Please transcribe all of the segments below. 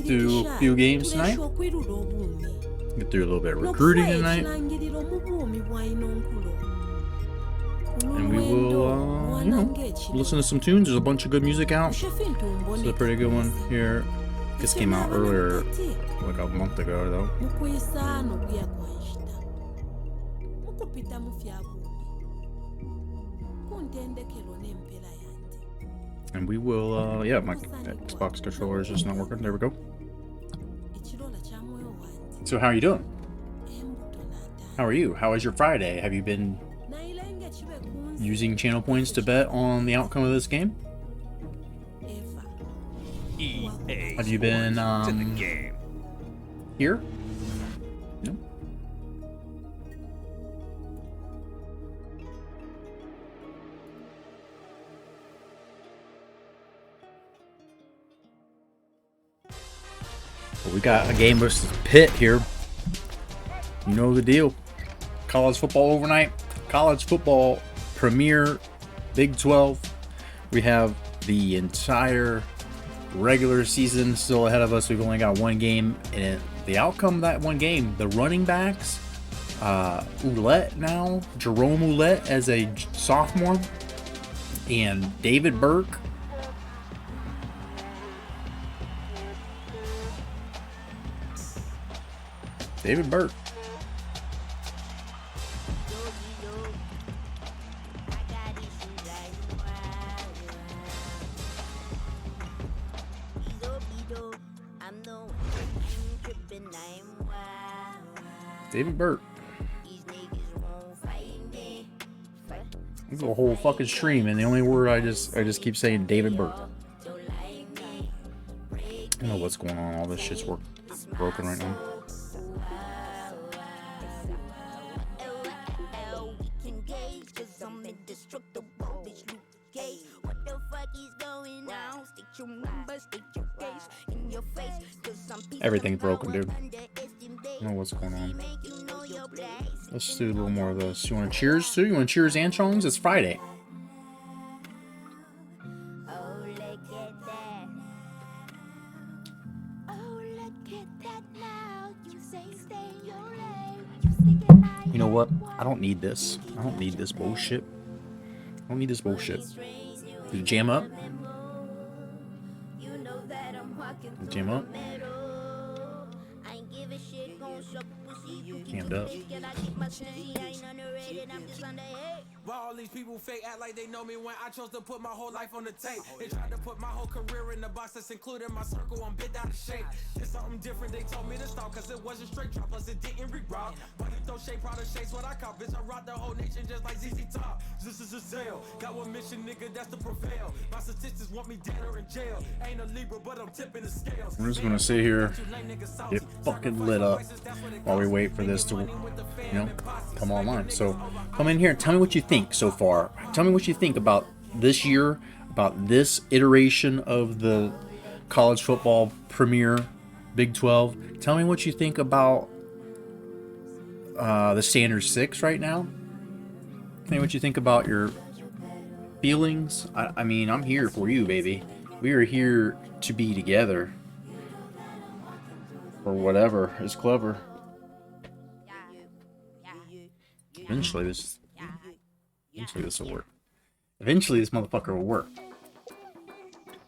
get through a few games tonight. Get through a little bit of recruiting tonight. And we will, listen to some tunes. There's a bunch of good music out. This is a pretty good one here. This came out earlier, like a month ago, though. And we will, yeah, my Xbox controller is just not working. There we go. So how are you doing? How are you? How was your Friday? Have you been using channel points to bet on the outcome of this game? Have you been here? No. Well, we got a game versus Pitt here. You know the deal. College football overnight. College football premier Big 12. We have the entire regular season still ahead of us. We've only got one game, and the outcome of that one game, the running backs, Ouellette now, Jerome Ouellette as a sophomore, and David Burke. David Burke. David Burke. This is a whole fucking stream, and the only word I just keep saying David Burke. I don't know what's going on. All this shit's broken right now. Everything's broken, dude. I don't know what's going on. Let's do a little more of this. You want to cheers too? You want to cheers and chongs? It's Friday. You know what? I don't need this. I don't need this bullshit. I don't need this bullshit. Did you jam up? Jam up? Jammed up. Why all these people fake act like they know me when I chose to put my whole life on the tape? They tried to put my whole career in the box that's including my circle. I'm bit out of shape. It's something different. They told me to stop cause it wasn't straight drop. Plus it didn't re-rock. But you throw shape, proud of shapes what I caught. Bitch, I rock the whole nation just like ZZ Top. This is a sale. Got one mission, nigga, that's to prevail. My statistics want me dead or in jail. Ain't a Libra, but I'm tipping the scales. I'm just gonna sit here, get fucking lit up while we wait for this to, come online. So come in here and tell me what you think so far. Tell me what you think about this year, about this iteration of the college football premier Big 12. Tell me what you think about the Standard 6 right now. Tell me what you think about your feelings. I mean, I'm here for you, baby. We are here to be together. Or whatever is clever. Eventually this will work. Eventually this motherfucker will work.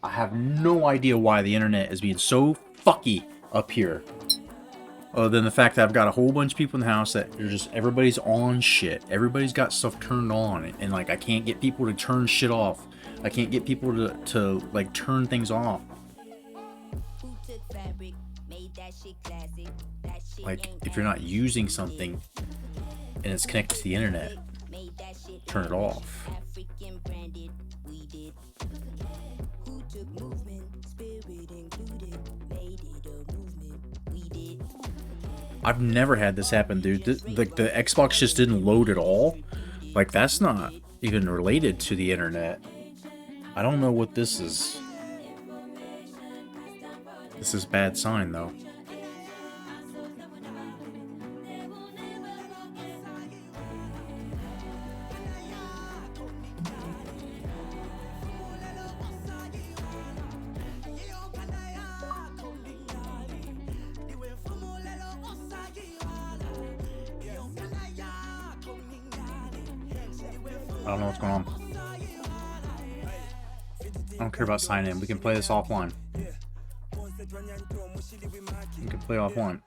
I have no idea why the internet is being so fucky up here. Other than the fact that I've got a whole bunch of people in the house that are just, everybody's on shit. Everybody's got stuff turned on. And like, I can't get people to turn shit off. I can't get people to like turn things off. Like, if you're not using something and it's connected to the internet, turn it off. I've never had this happen, dude. The Xbox just didn't load at all. Like, that's not even related to the internet. I don't know what this is. This is a bad sign, though. I don't know what's going on. I don't care about sign in. We can play this offline. We can play offline.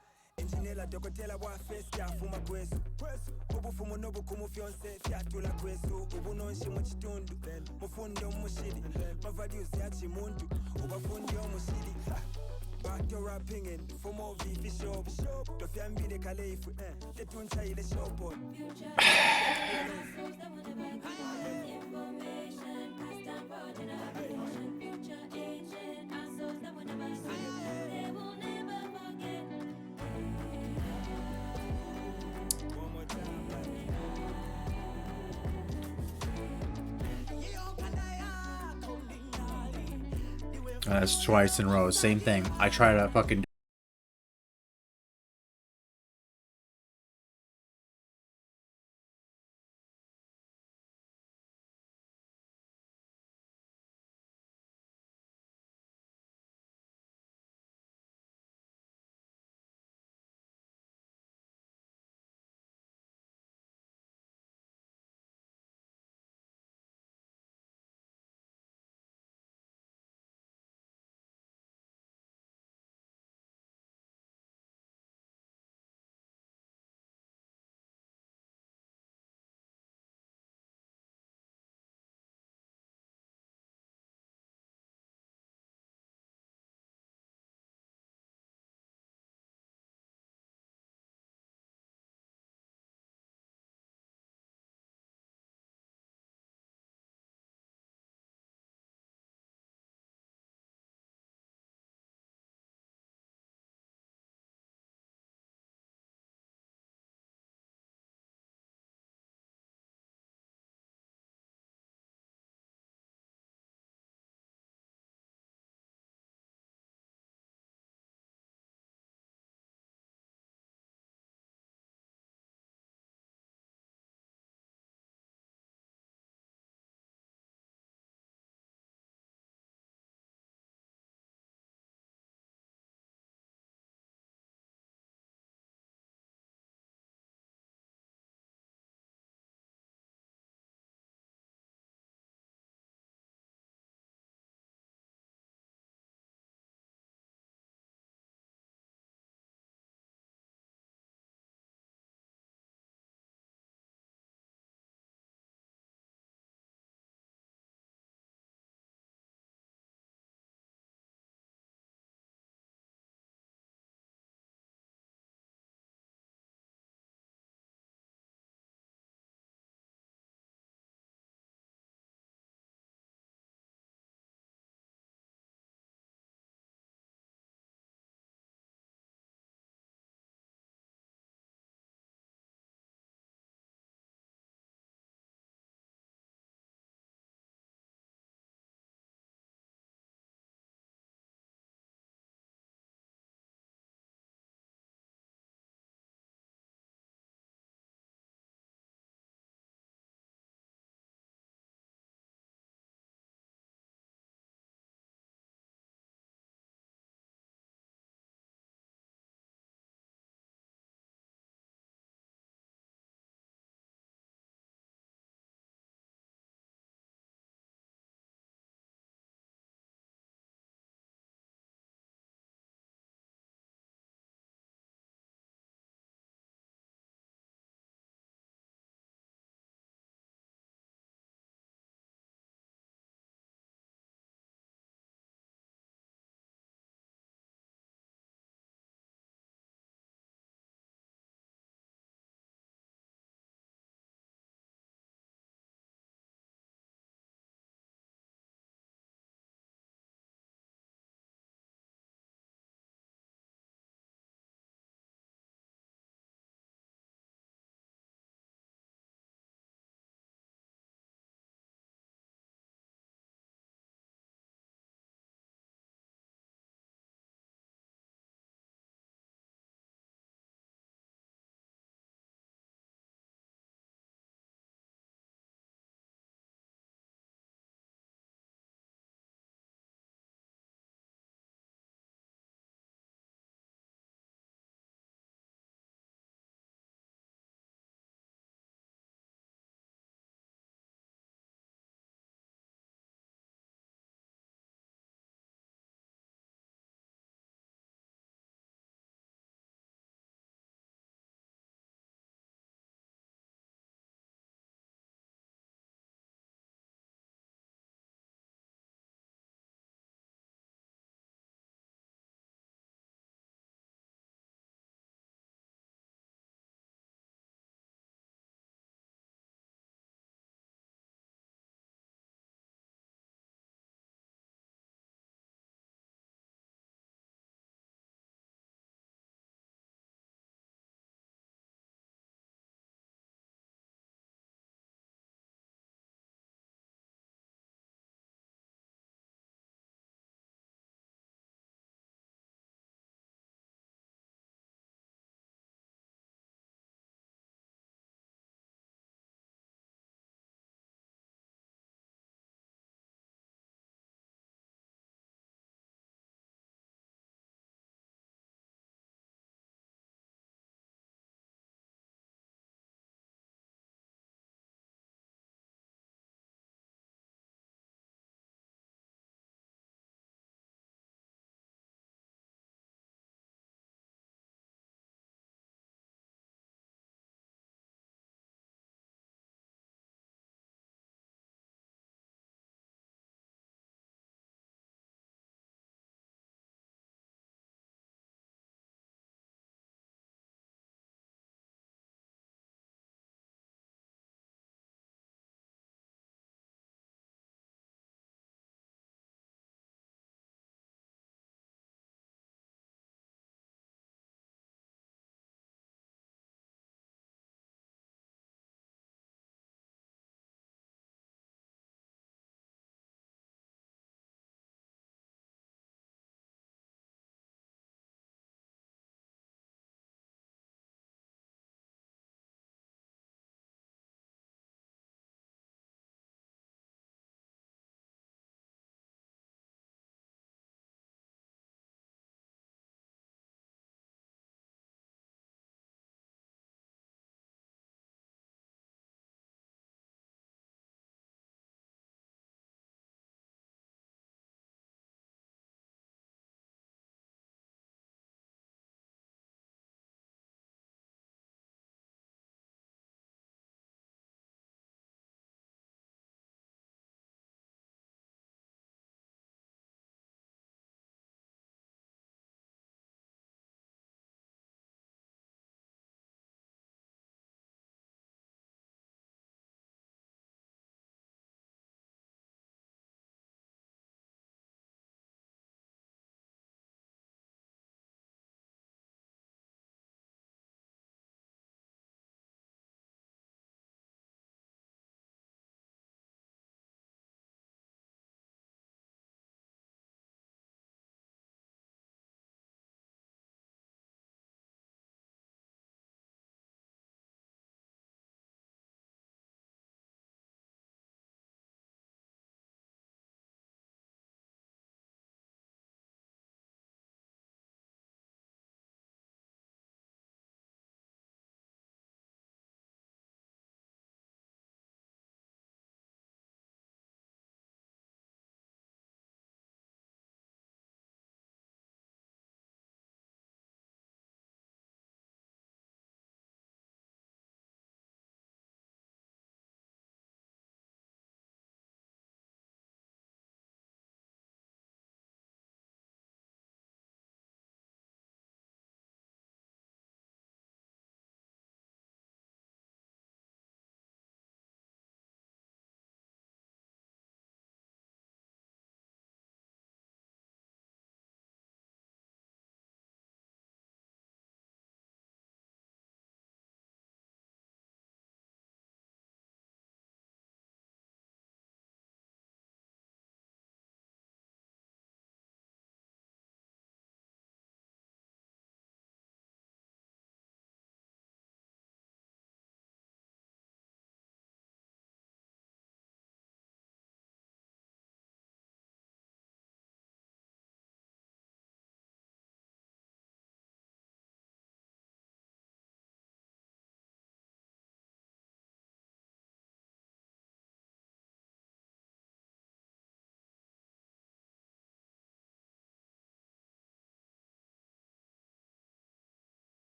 That's twice in a row. Same thing. I try to fucking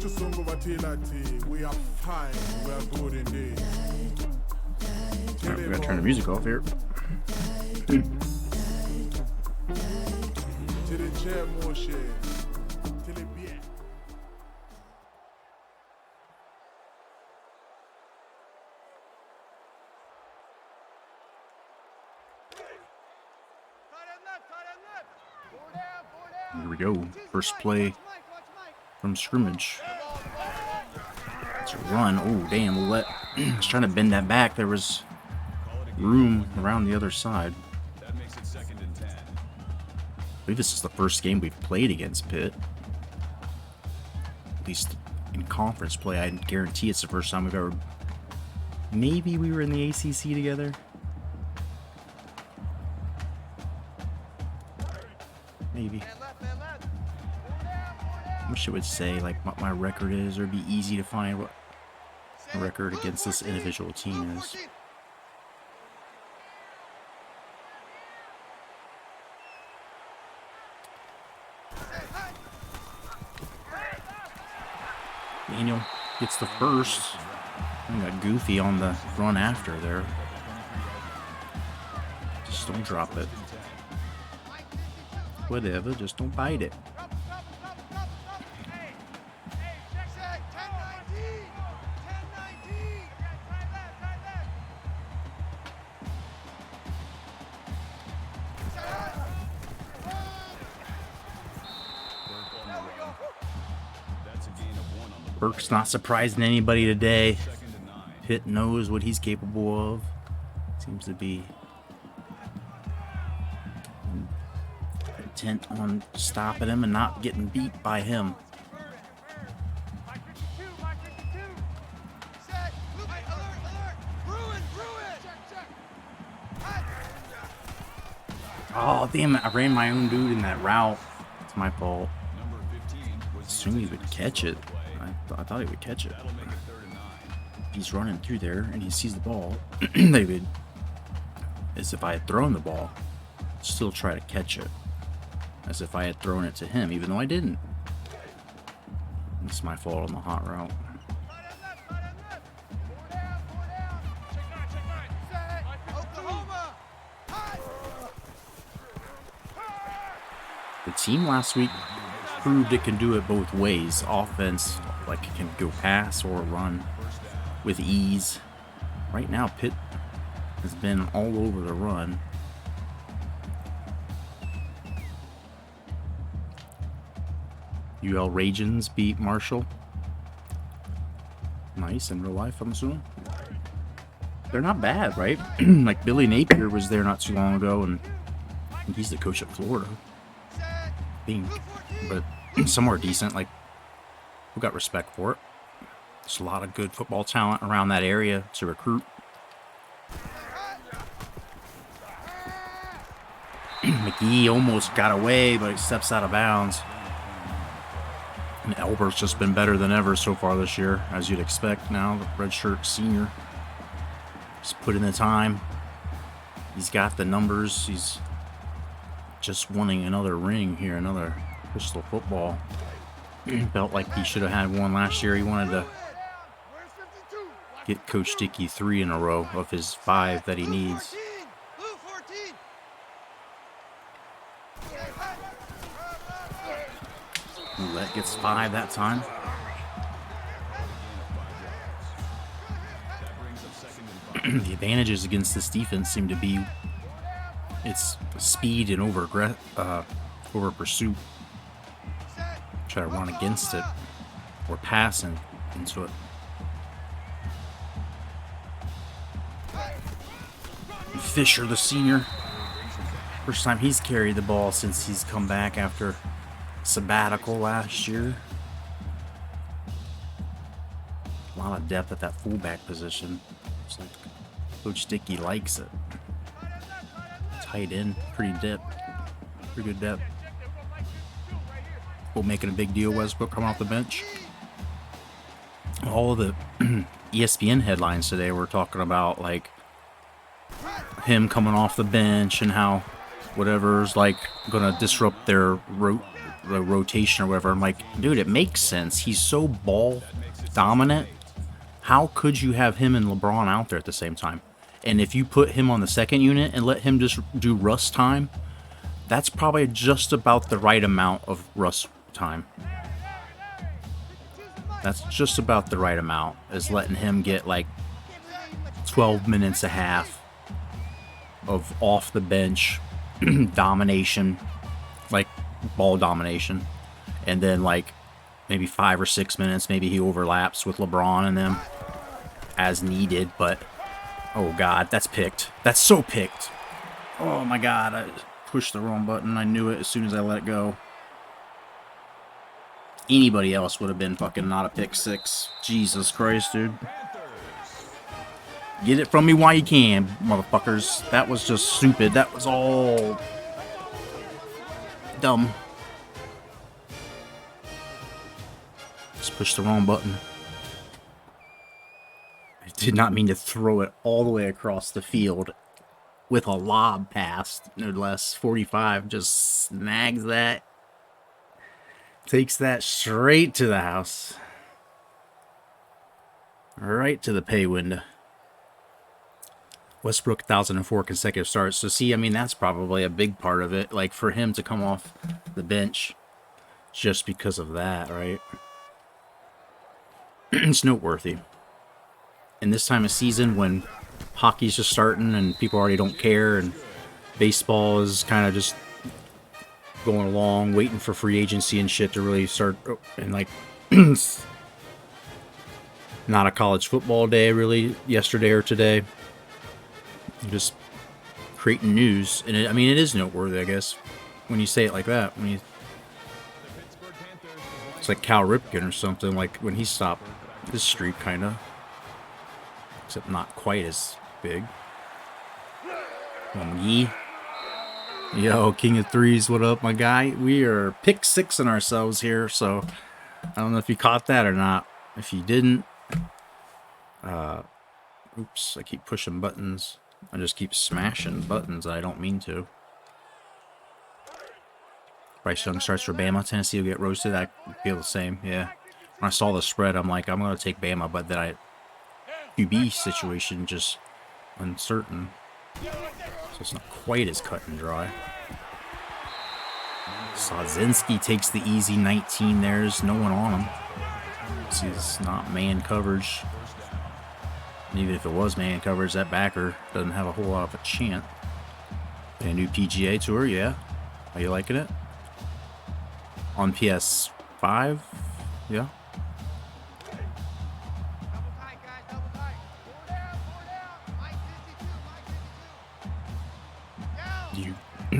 We are fine, we are good indeed. Alright, we gotta turn the music off here. Here we go. First play from scrimmage. It's a run. Oh, damn. We'll let... I was trying to bend that back. There was room around the other side. I believe this is the first game we've played against Pitt. At least in conference play. I guarantee it's the first time we've ever... Maybe we were in the ACC together. Maybe. I wish it would say like what my record is, or it'd be easy to find what my record against this individual team is. Daniel gets the first. I got goofy on the run after there. Just don't drop it. Whatever, just don't bite it. Burke's not surprising anybody today. Pitt knows what he's capable of. Seems to be intent on stopping him and not getting beat by him. Oh, damn it. I ran my own dude in that route. It's my fault. Assume he would catch it. I thought he would catch it. He's running through there and he sees the ball. David, as if I had thrown the ball, still try to catch it. As if I had thrown it to him, even though I didn't. It's my fault on the hot route. The team last week proved it can do it both ways. Offense, like it can go pass or run with ease. Right now, Pitt has been all over the run. UL Ragins beat Marshall. Nice in real life, I'm assuming. They're not bad, right? Like Billy Napier was there not too long ago, and he's the coach at Florida. But somewhere decent. Like, we got respect for it. There's a lot of good football talent around that area to recruit. McGee almost got away, but he steps out of bounds. And Elbert's just been better than ever so far this year, as you'd expect now. The redshirt senior. He's put in the time. He's got the numbers. He's just wanting another ring here, another Crystal football. Felt like he should have had one last year. He wanted to get Coach Dickie 3 in a row of his 5 that he needs. Roulette gets 5 that time. The advantages against this defense seem to be its speed and over pursuit. Try to run against it or pass into it. Fisher, the senior, first time he's carried the ball since he's come back after sabbatical last year. A lot of depth at that fullback position. Looks like Coach Dickie likes it. Tight end, pretty good depth. Well, making a big deal, Westbrook coming off the bench. All of the ESPN headlines today were talking about like him coming off the bench and how whatever's like gonna disrupt their the rotation or whatever. I'm like, dude, it makes sense. He's so ball dominant. How could you have him and LeBron out there at the same time? And if you put him on the second unit and let him just do Russ time, that's probably just about the right amount of Russ time. That's just about the right amount, is letting him get like 12 minutes a half of off the bench domination, like ball domination, and then like maybe 5 or 6 minutes, maybe he overlaps with LeBron and them as needed. But oh god, that's picked. That's so picked. Oh my god, I pushed the wrong button. I knew it as soon as I let it go. Anybody else would have been fucking not a pick six. Jesus Christ, dude. Get it from me while you can, motherfuckers. That was just stupid. That was all dumb. Just pushed the wrong button. I did not mean to throw it all the way across the field with a lob pass, no less. 45 just snags that. Takes that straight to the house. Right to the pay window. Westbrook, 1,004 consecutive starts. So see, I mean, that's probably a big part of it. Like, for him to come off the bench just because of that, right? It's noteworthy. In this time of season when hockey's just starting and people already don't care and baseball is kind of just going along, waiting for free agency and shit to really start, and like not a college football day really yesterday or today. Just creating news, and I mean, it is noteworthy, I guess, when you say it like that. When you, it's like Cal Ripken or something, like when he stopped his streak, kind of, except not quite as big. Yee. Yo, King of Threes, what up, my guy? We are pick sixing ourselves here, so I don't know if you caught that or not. If you didn't, oops, I keep pushing buttons. I just keep smashing buttons I don't mean to. Bryce Young starts for Bama. Tennessee will get roasted. I feel the same, yeah. When I saw the spread, I'm like, I'm going to take Bama, but then QB situation just uncertain. So it's not quite as cut and dry. Sawzinski takes the easy 19. There's no one on him. It's not man coverage. And even if it was man coverage, that backer doesn't have a whole lot of a chance. A new PGA Tour, yeah. Are you liking it? On PS5, yeah. You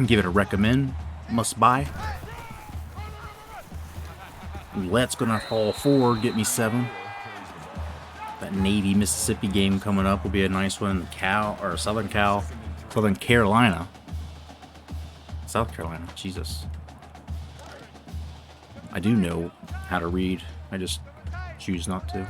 give it a recommend, must buy. Let's gonna fall forward, get me 7. That Navy Mississippi game coming up will be a nice one. Southern Carolina. South Carolina, Jesus. I do know how to read. I just choose not to.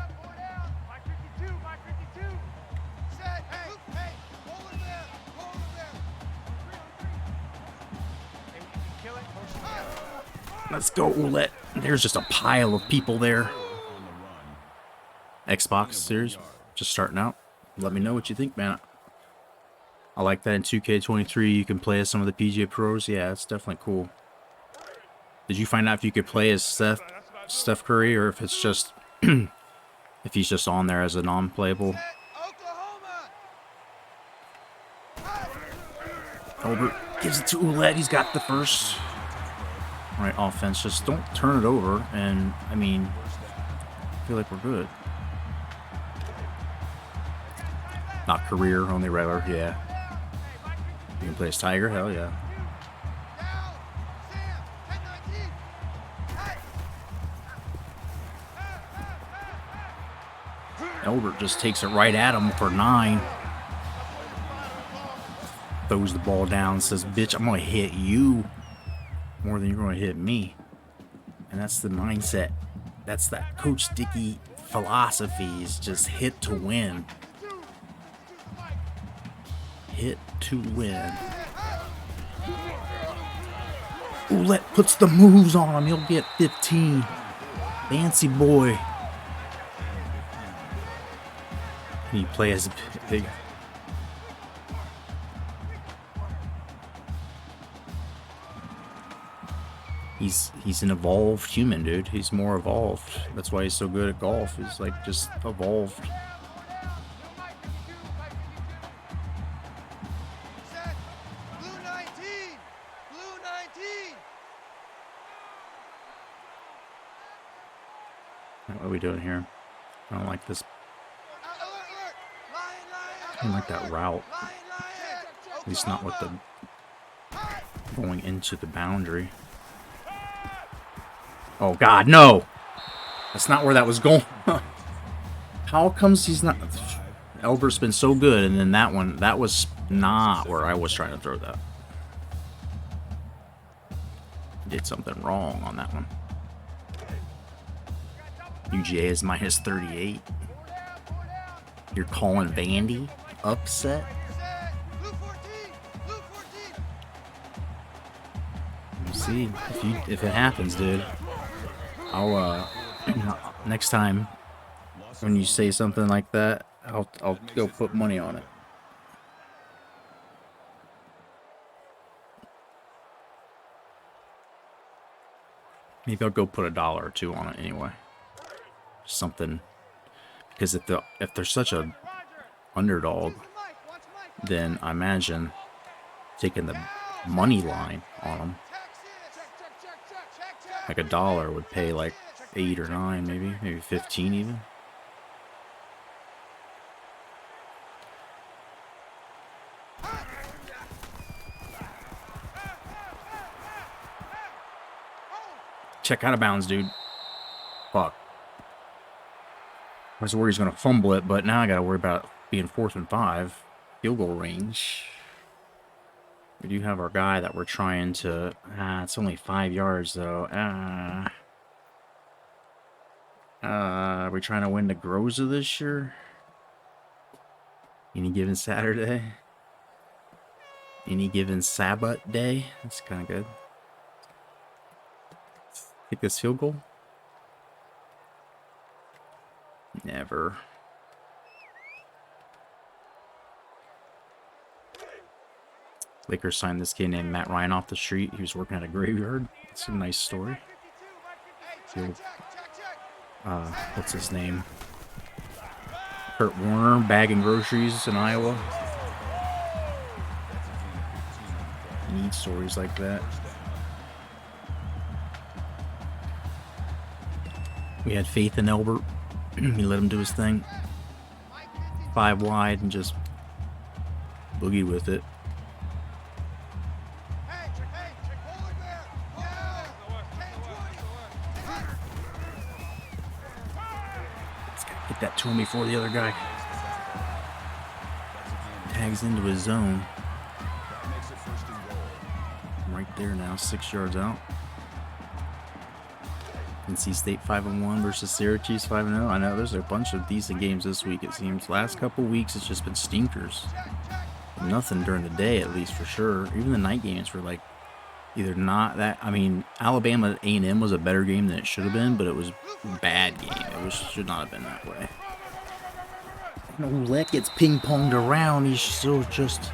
Let's go, Oulette. There's just a pile of people there. Xbox series, just starting out. Let me know what you think, man. I like that in 2K23 you can play as some of the PGA Pros. Yeah, it's definitely cool. Did you find out if you could play as Steph Curry, or if it's just if he's just on there as a non-playable? Albert gives it to Oulette. He's got the first. Right, offense. Just don't turn it over, and I mean, I feel like we're good. Not career, only regular. Yeah. You can play as Tiger. Hell yeah. Albert just takes it right at him for 9. Throws the ball down, says, "Bitch, I'm gonna hit you more than you're going to hit me." And that's the mindset. That's that Coach Dickie philosophy, is just hit to win. Hit to win. Roulette puts the moves on him. He'll get 15. Fancy boy. Can you play as a big... He's an evolved human, dude. He's more evolved. That's why he's so good at golf. He's like just evolved. What are we doing here? I don't like this. I don't like that route. At least not with the going into the boundary. Oh God, no! That's not where that was going. How comes he's not? Elbert's been so good, and then that one, that was not where I was trying to throw that. Did something wrong on that one. UGA is minus 38. You're calling Vandy upset? We'll see if it happens, dude. I'll next time when you say something like that, I'll go put money on it. Maybe I'll go put $1 or $2 on it anyway. Something, because if they're such a underdog, then I imagine taking the money line on them, like $1 would pay like 8 or 9, maybe 15 even. Check out of bounds, dude. Fuck. I was worried he's going to fumble it, but now I got to worry about being 4th and 5. Field goal range. We do have our guy that we're trying to... it's only 5 yards, though. Are we trying to win the Groza this year? Any given Saturday? Any given Sabbath day? That's kind of good. Take this field goal? Never. Lakers signed this kid named Matt Ryan off the street. He was working at a graveyard. It's a nice story. What's his name? Kurt Warner, bagging groceries in Iowa. You need stories like that. We had faith in Albert. We let him do his thing. 5 wide and just boogie with it. Let's get that to him before the other guy tags into his zone. Right there now, 6 yards out. NC State 5-1 versus Syracuse 5-0. I know there's a bunch of decent games this week, it seems. Last couple weeks, it's just been stinkers. Nothing during the day, at least, for sure. Even the night games were, like, either not that... I mean, Alabama A&M was a better game than it should have been, but it was a bad game. It should not have been that way. Roulette gets ping-ponged around. He's still just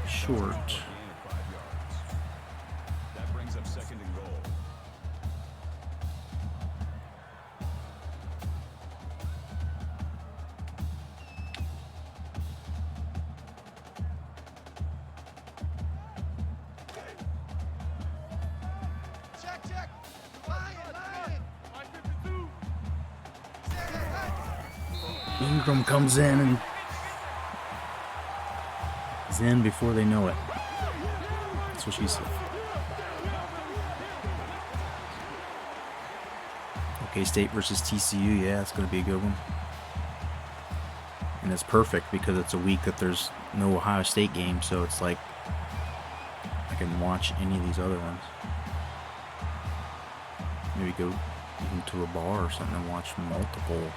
short. Ingram comes in and is in before they know it. That's what she said. OK State versus TCU. Yeah, it's going to be a good one. And it's perfect because it's a week that there's no Ohio State game, so it's like I can watch any of these other ones. Maybe go even to a bar or something and watch multiple.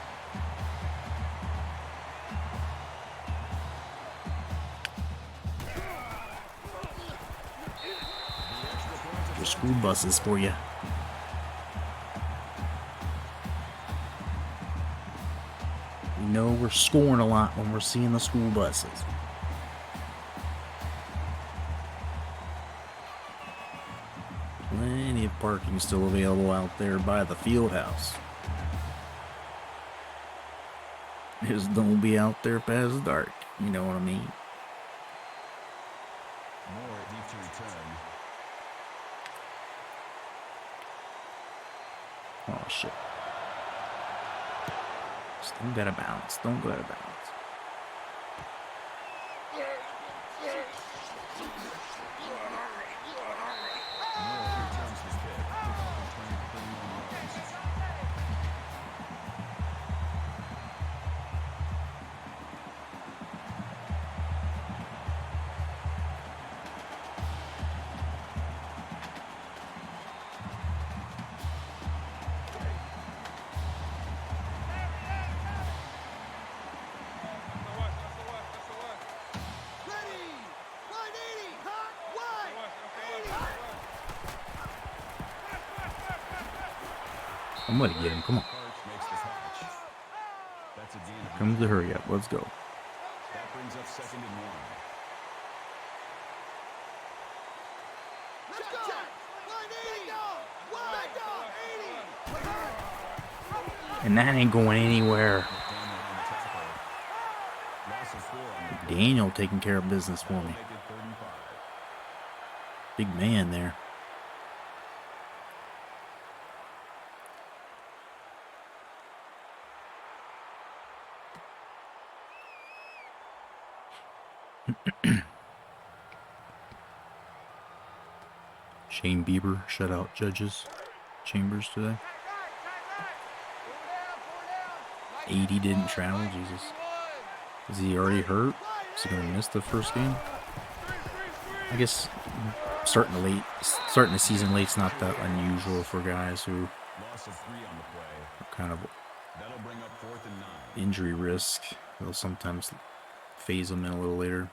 school buses for you. We know we're scoring a lot when we're seeing the school buses. Plenty of parking still available out there by the field house. Just don't be out there past dark. You know what I mean? Moore needs to return. Oh shit. Just don't go out of bounds. Don't go out of bounds. I'm gonna get him. Come on. Comes the hurry up. Let's go. That brings up 2nd and 1. And that ain't going anywhere. Daniel taking care of business for me. Big man there. Shane Bieber shut out Judges Chambers today. 80 didn't travel. Jesus. Is he already hurt? Is he going to miss the first game? I guess starting the season late's not that unusual for guys who are kind of injury risk. They'll sometimes phase them in a little later.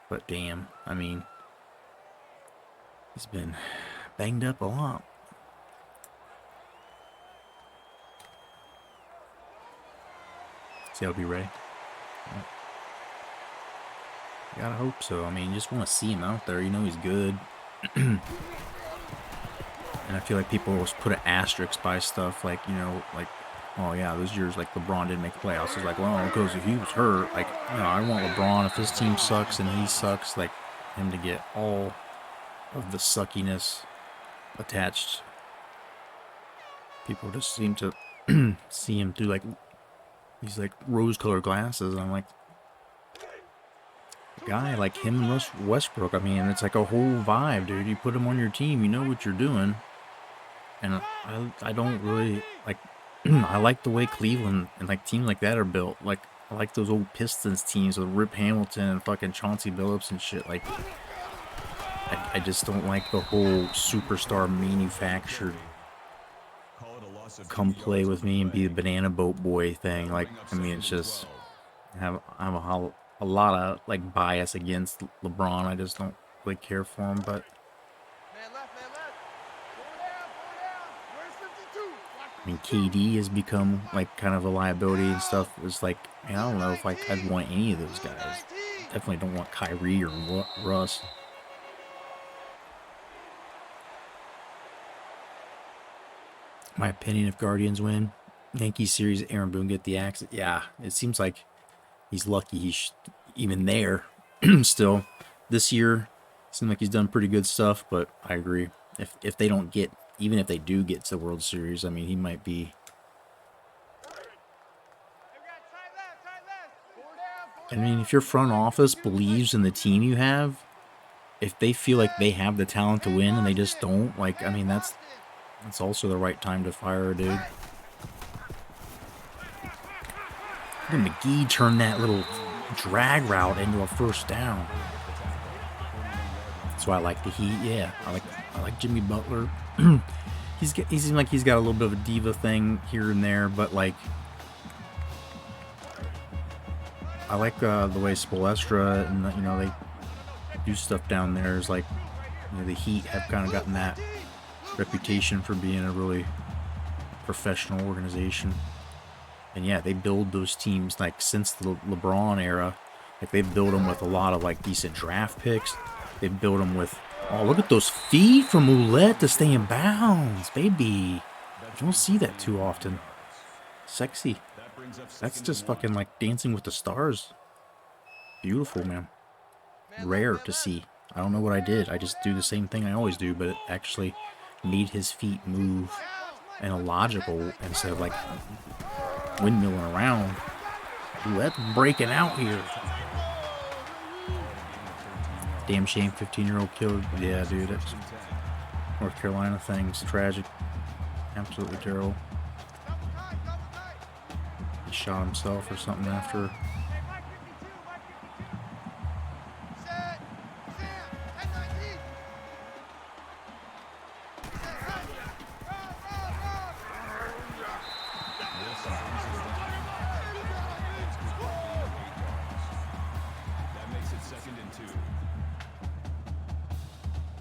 But damn, I mean, he's been banged up a lot. See, I'll be ready. Gotta hope so. I mean, you just want to see him out there. You know he's good. And I feel like people always put an asterisk by stuff like, you know, like, oh yeah, those years like LeBron didn't make the playoffs. It's like, well, because if he was hurt, like, you know, I want LeBron, if his team sucks and he sucks, like, him to get all of the suckiness attached. People just seem to see him through like these like rose-colored glasses. And I'm like, a guy like him and Westbrook, I mean, it's like a whole vibe, dude. You put him on your team, you know what you're doing. And I don't really like. I like the way Cleveland and like teams like that are built. Like I like those old Pistons teams with Rip Hamilton and fucking Chauncey Billups and shit. Like I just don't like the whole superstar manufactured come play with me and be the banana boat boy thing. Like I mean, it's just I have a lot of like bias against LeBron. I just don't really care for him, but. I mean, KD has become like kind of a liability and stuff. It's like, man, I don't know if like I'd want any of those guys. Definitely don't want Kyrie or Russ. My opinion: if Guardians win, Yankees series, Aaron Boone get the axe. Yeah, it seems like he's lucky he's even there. Still, this year, seems like he's done pretty good stuff. But I agree. If they don't get. Even if they do get to the World Series, I mean, he might be. I mean, if your front office believes in the team you have, if they feel like they have the talent to win and they just don't, like, I mean, that's also the right time to fire a dude. Look at McGee turn that little drag route into a first down. That's why I like the Heat. Yeah, I like Jimmy Butler. He seems like he's got a little bit of a diva thing here and there, but like I like the way Spoelstra and you know they do stuff down there is like You know, the Heat have kind of gotten that reputation for being a really professional organization. And yeah, they build those teams like since the LeBron era. Like they build them with a lot of like decent draft picks. They build them with, oh, look at those feet from Ouellette to stay in bounds, baby. You don't see that too often. Sexy. That's just fucking like Dancing with the Stars. Beautiful, man. Rare to see. I don't know what I did. I just do the same thing I always do, but it actually made his feet move in a logical instead of like windmilling around. Ouellette's breaking out here. Damn shame 15-year-old killed. Yeah, dude, that's North Carolina things. Tragic. Absolutely terrible. He shot himself or something after.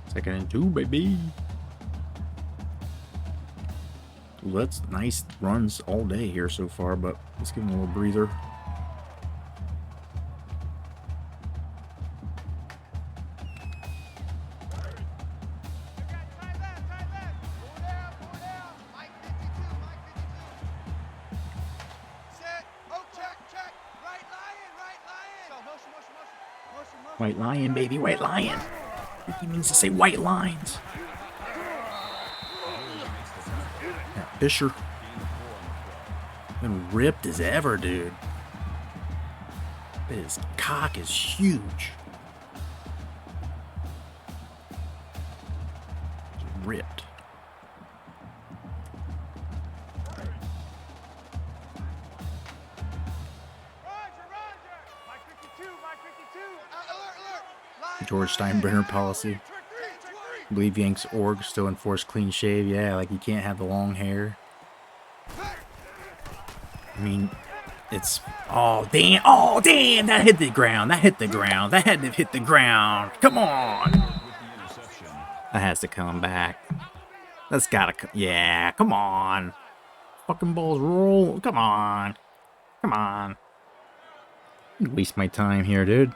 Second and 2, baby. Well, that's nice runs all day here so far, but let's give him a little breather. White lion, baby, white lion. I think he means to say white lines. Yeah, Fisher. Been ripped as ever, dude. His cock is huge. It's ripped. George Steinbrenner policy. I believe Yanks org still enforce clean shave. Yeah, like you can't have the long hair. I mean, it's oh damn, that hit the ground. That hit the ground. That had to hit the ground. Come on. That has to come back. That's gotta come. Yeah, come on. Fucking balls roll. Come on. Come on. You waste my time here, dude.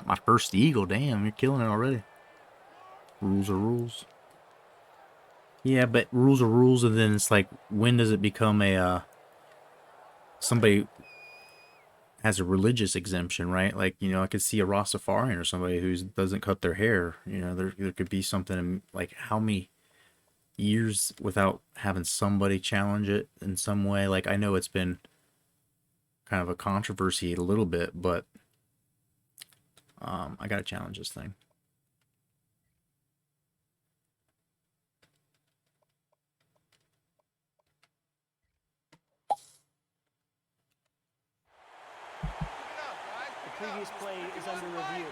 My first eagle, damn, you're killing it already. Rules are rules. Yeah, but rules are rules, and then it's like, when does it become a, somebody has a religious exemption, right? Like, you know, I could see a Rastafarian or somebody who doesn't cut their hair. You know, there could be something, like, how many years without having somebody challenge it in some way? Like, I know it's been kind of a controversy a little bit, but I gotta challenge this thing. The previous play is under review.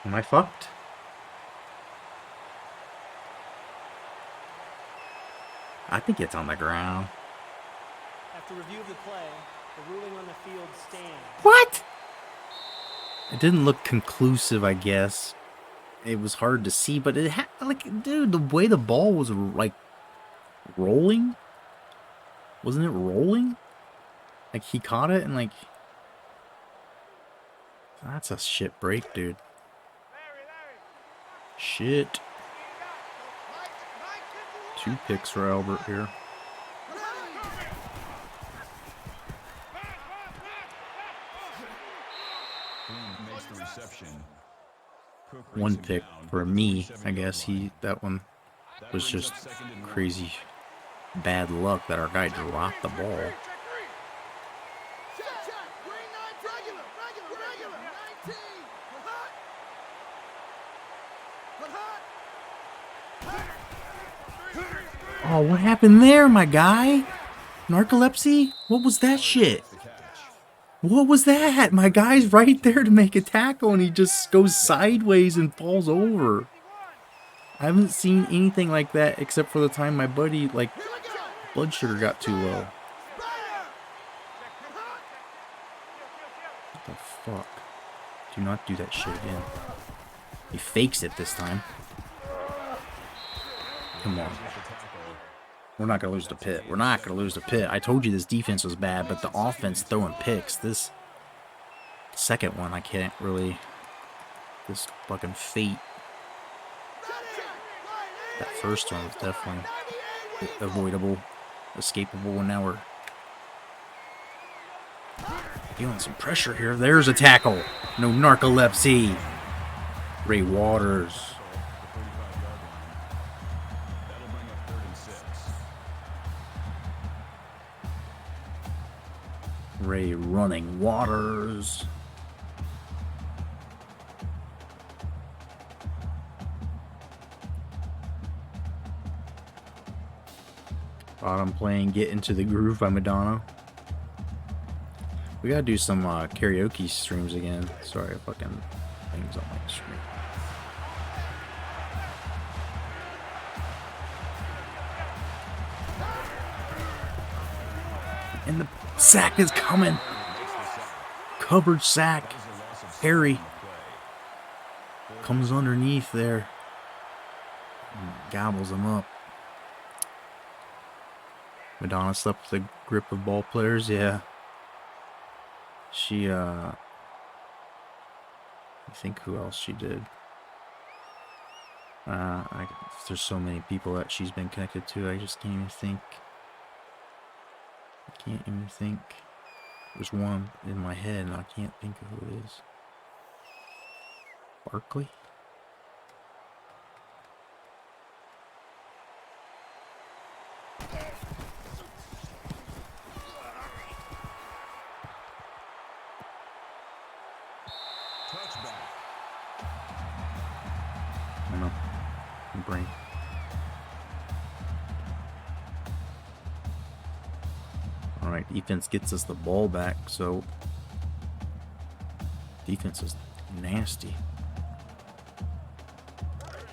Am I fucked? I think it's on the ground. After review of the play, the ruling on the field stands. What? It didn't look conclusive, I guess. It was hard to see, but it had, like, dude, the way the ball was, like, rolling? Wasn't it rolling? Like, he caught it and, like... That's a shit break, dude. Shit. 2 picks for Albert here. One pick for me, I guess. That one was just crazy bad luck that our guy dropped the ball. Oh, what happened there, my guy? Narcolepsy? What was that shit? What was that? My guy's right there to make a tackle and he just goes sideways and falls over. I haven't seen anything like that except for the time my buddy, like, blood sugar got too low. What the fuck? Do not do that shit again. He fakes it this time. Come on. We're not going to lose to Pitt. We're not going to lose to Pitt. I told you this defense was bad, but the offense throwing picks. This second one, I can't really... This fucking fate. That first one was definitely avoidable, escapable, and now we're feeling some pressure here. There's a tackle. No narcolepsy. Ray Waters. Ray running Waters. Bottom playing Get Into the Groove by Madonna. We gotta do some karaoke streams again. Sorry, fucking things on my screen. And the sack is coming. Covered sack. Harry comes underneath there. And gobbles him up. Madonna slept with a grip of ball players, yeah. She, I think who else she did. There's so many people that she's been connected to, I just can't even think. I can't even think. There's one in my head and I can't think of who it is. Barkley? I don't know. My brain. Alright, defense gets us the ball back, so defense is nasty.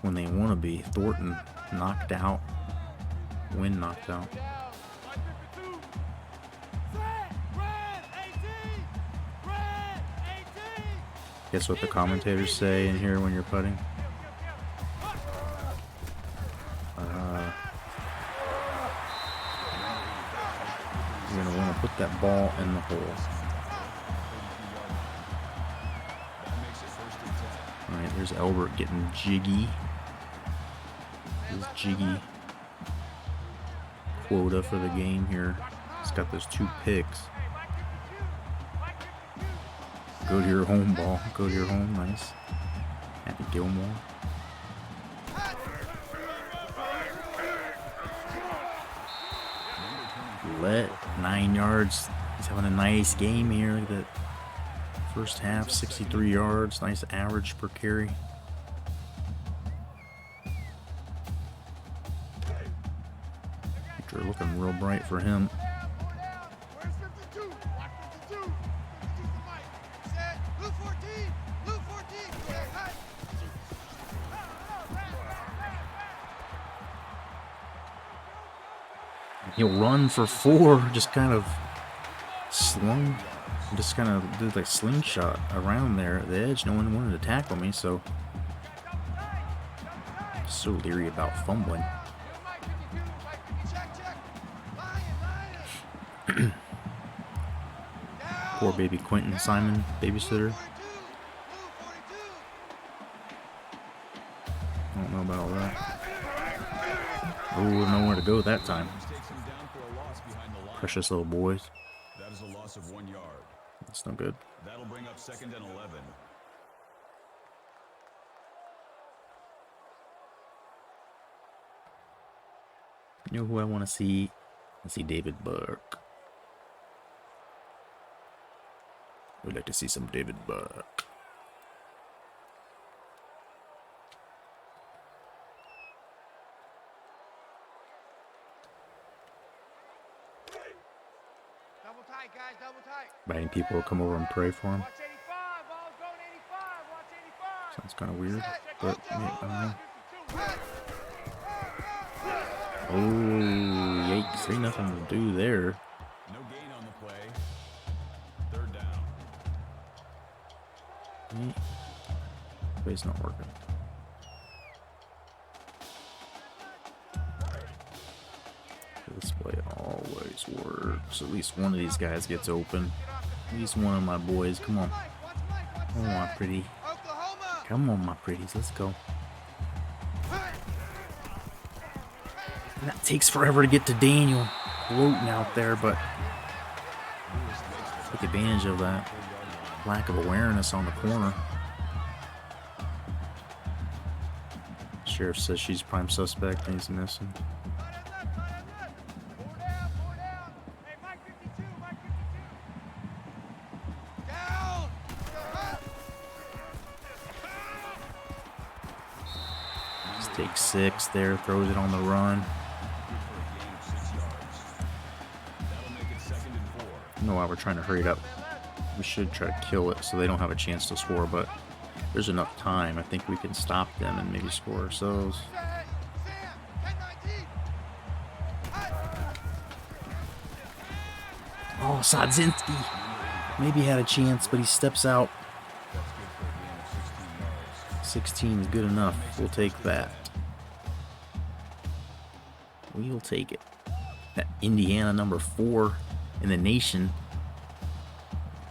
When they want to be. Thornton knocked out. Wynn knocked out. Guess what the commentators say in here when you're putting? You're going to want to put that ball in the hole. Alright, there's Albert getting jiggy. His jiggy quota for the game here. He's got those 2 picks. Go to your home, ball. Go to your home. Nice. Happy Gilmore. Let 9 yards. He's having a nice game here. Look at that. First half, 63 yards. Nice average per carry. Future looking real bright for him. He'll run for 4, just kind of slung, just kind of did like slingshot around there at the edge. No one wanted to tackle me, so leery about fumbling. Poor baby Quentin Simon, babysitter. I don't know about all that. Oh, nowhere to go that time. Precious little boys. That is a loss of 1 yard. That's no good. That'll bring up 2nd and 11. You know who I want to see? I see David Burke. We'd like to see some David Burke. Double tight, guys, double tight. Inviting people to come over and pray for him. Watch 85, ball's going 85, watch 85. Sounds kind of weird, but yeah, I don't know. Oh, yikes. Ain't nothing to do there. No gain on the play. Third down. Play's not working. This play always works. At least one of these guys gets open. At least one of my boys. Come on. Come on, my pretty. Come on, my pretties. Let's go. And that takes forever to get to Daniel floating out there, but take advantage of that lack of awareness on the corner. Sheriff says she's prime suspect and he's missing. Just takes 6 there, throws it on the run. I don't know why we're trying to hurry it up. We should try to kill it so they don't have a chance to score, but there's enough time. I think we can stop them and maybe score ourselves. Oh, Sadzinski maybe had a chance, but he steps out. 16 is good enough. We'll take that. We'll take it. That Indiana number 4 in the nation.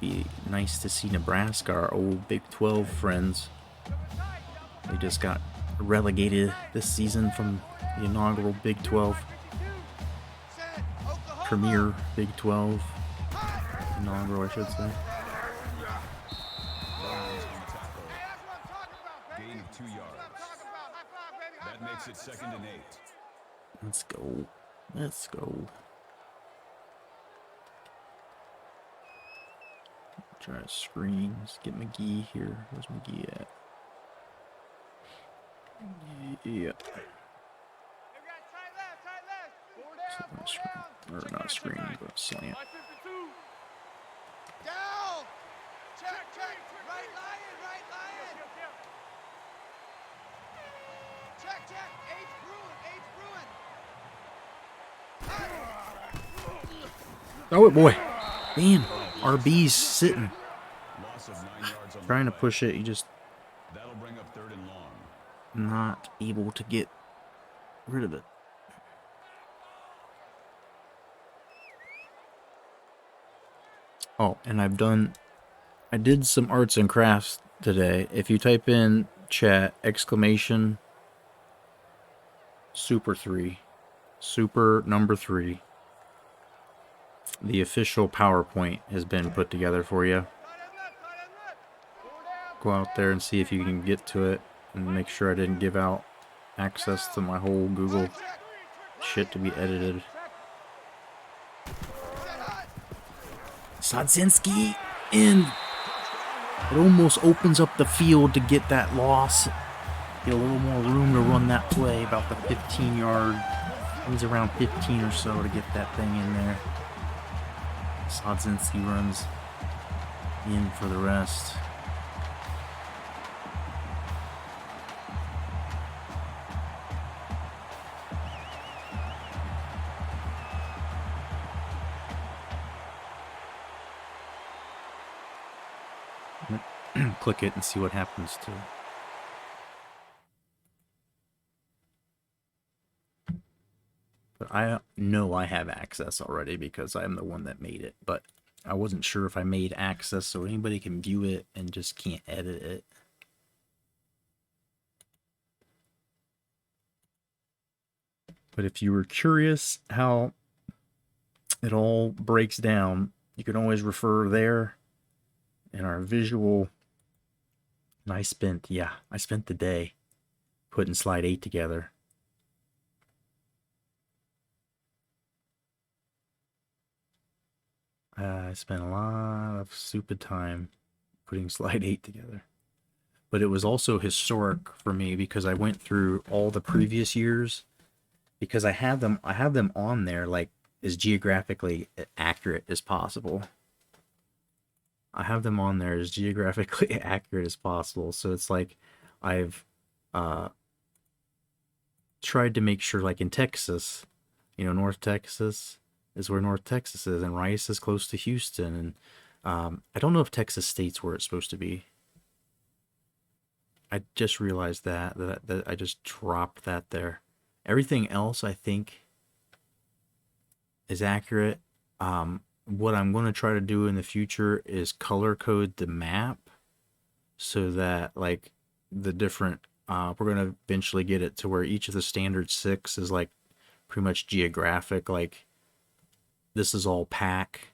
Be nice to see Nebraska, our old Big 12 friends. They just got relegated this season from the inaugural Big 12. Premier Big 12. Inaugural, I should say. Gain of 2 yards. That makes it 2nd and 8. Let's go. Let's go. Try to screen. Let's get McGee here. Where's McGee at? Yeah. Or not screen, but slant. Down! Check, check! Right lion, right lion! Check, check! H Bruin, Throw it, boy. Man, RB's sitting. Loss of 9 yards on Trying the to play. push it, you just That'll bring up 3rd and long. not able to get rid of it. Oh, and I did some arts and crafts today. If you type in chat exclamation super 3, super number 3, the official PowerPoint has been put together for you. Go out there and see if you can get to it and make sure I didn't give out access to my whole Google shit to be edited. Sadzinski in. It almost opens up the field to get that loss. Get a little more room to run that play, about the 15-yard. Needs around 15 or so to get that thing in there. Sadzinski runs in for the rest. Click it and see what happens to it. But I know I have access already because I'm the one that made it. But I wasn't sure if I made access so anybody can view it and just can't edit it. But if you were curious how it all breaks down, you can always refer there in our visual. And I spent the day putting slide 8 together. I spent a lot of stupid time putting slide 8 together. But it was also historic for me because I went through all the previous years because I have them on there like as geographically accurate as possible. I have them on there as geographically accurate as possible. So it's like I've tried to make sure, like in Texas, you know, North Texas is where North Texas is, and Rice is close to Houston, and I don't know if Texas State's where it's supposed to be. I just realized that I just dropped that there. Everything else I think is accurate. What I'm going to try to do in the future is color code the map so that like the different we're going to eventually get it to where each of the standard 6 is like pretty much geographic. Like this is all PAC,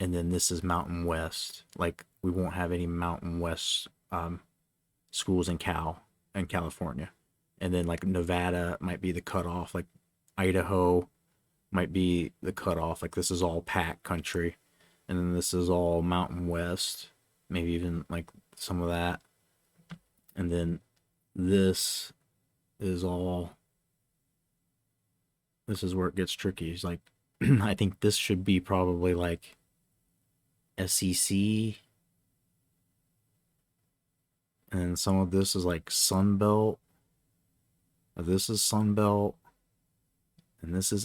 and then this is Mountain West. Like we won't have any Mountain West schools in California, and then like Nevada might be the cutoff. Like Idaho might be the cutoff. Like this is all PAC country, and then this is all Mountain West. Maybe even like some of that. And then this is all, this is where it gets tricky. It's like, I think this should be probably like SEC. And some of this is like Sun Belt. This is Sun Belt. And this is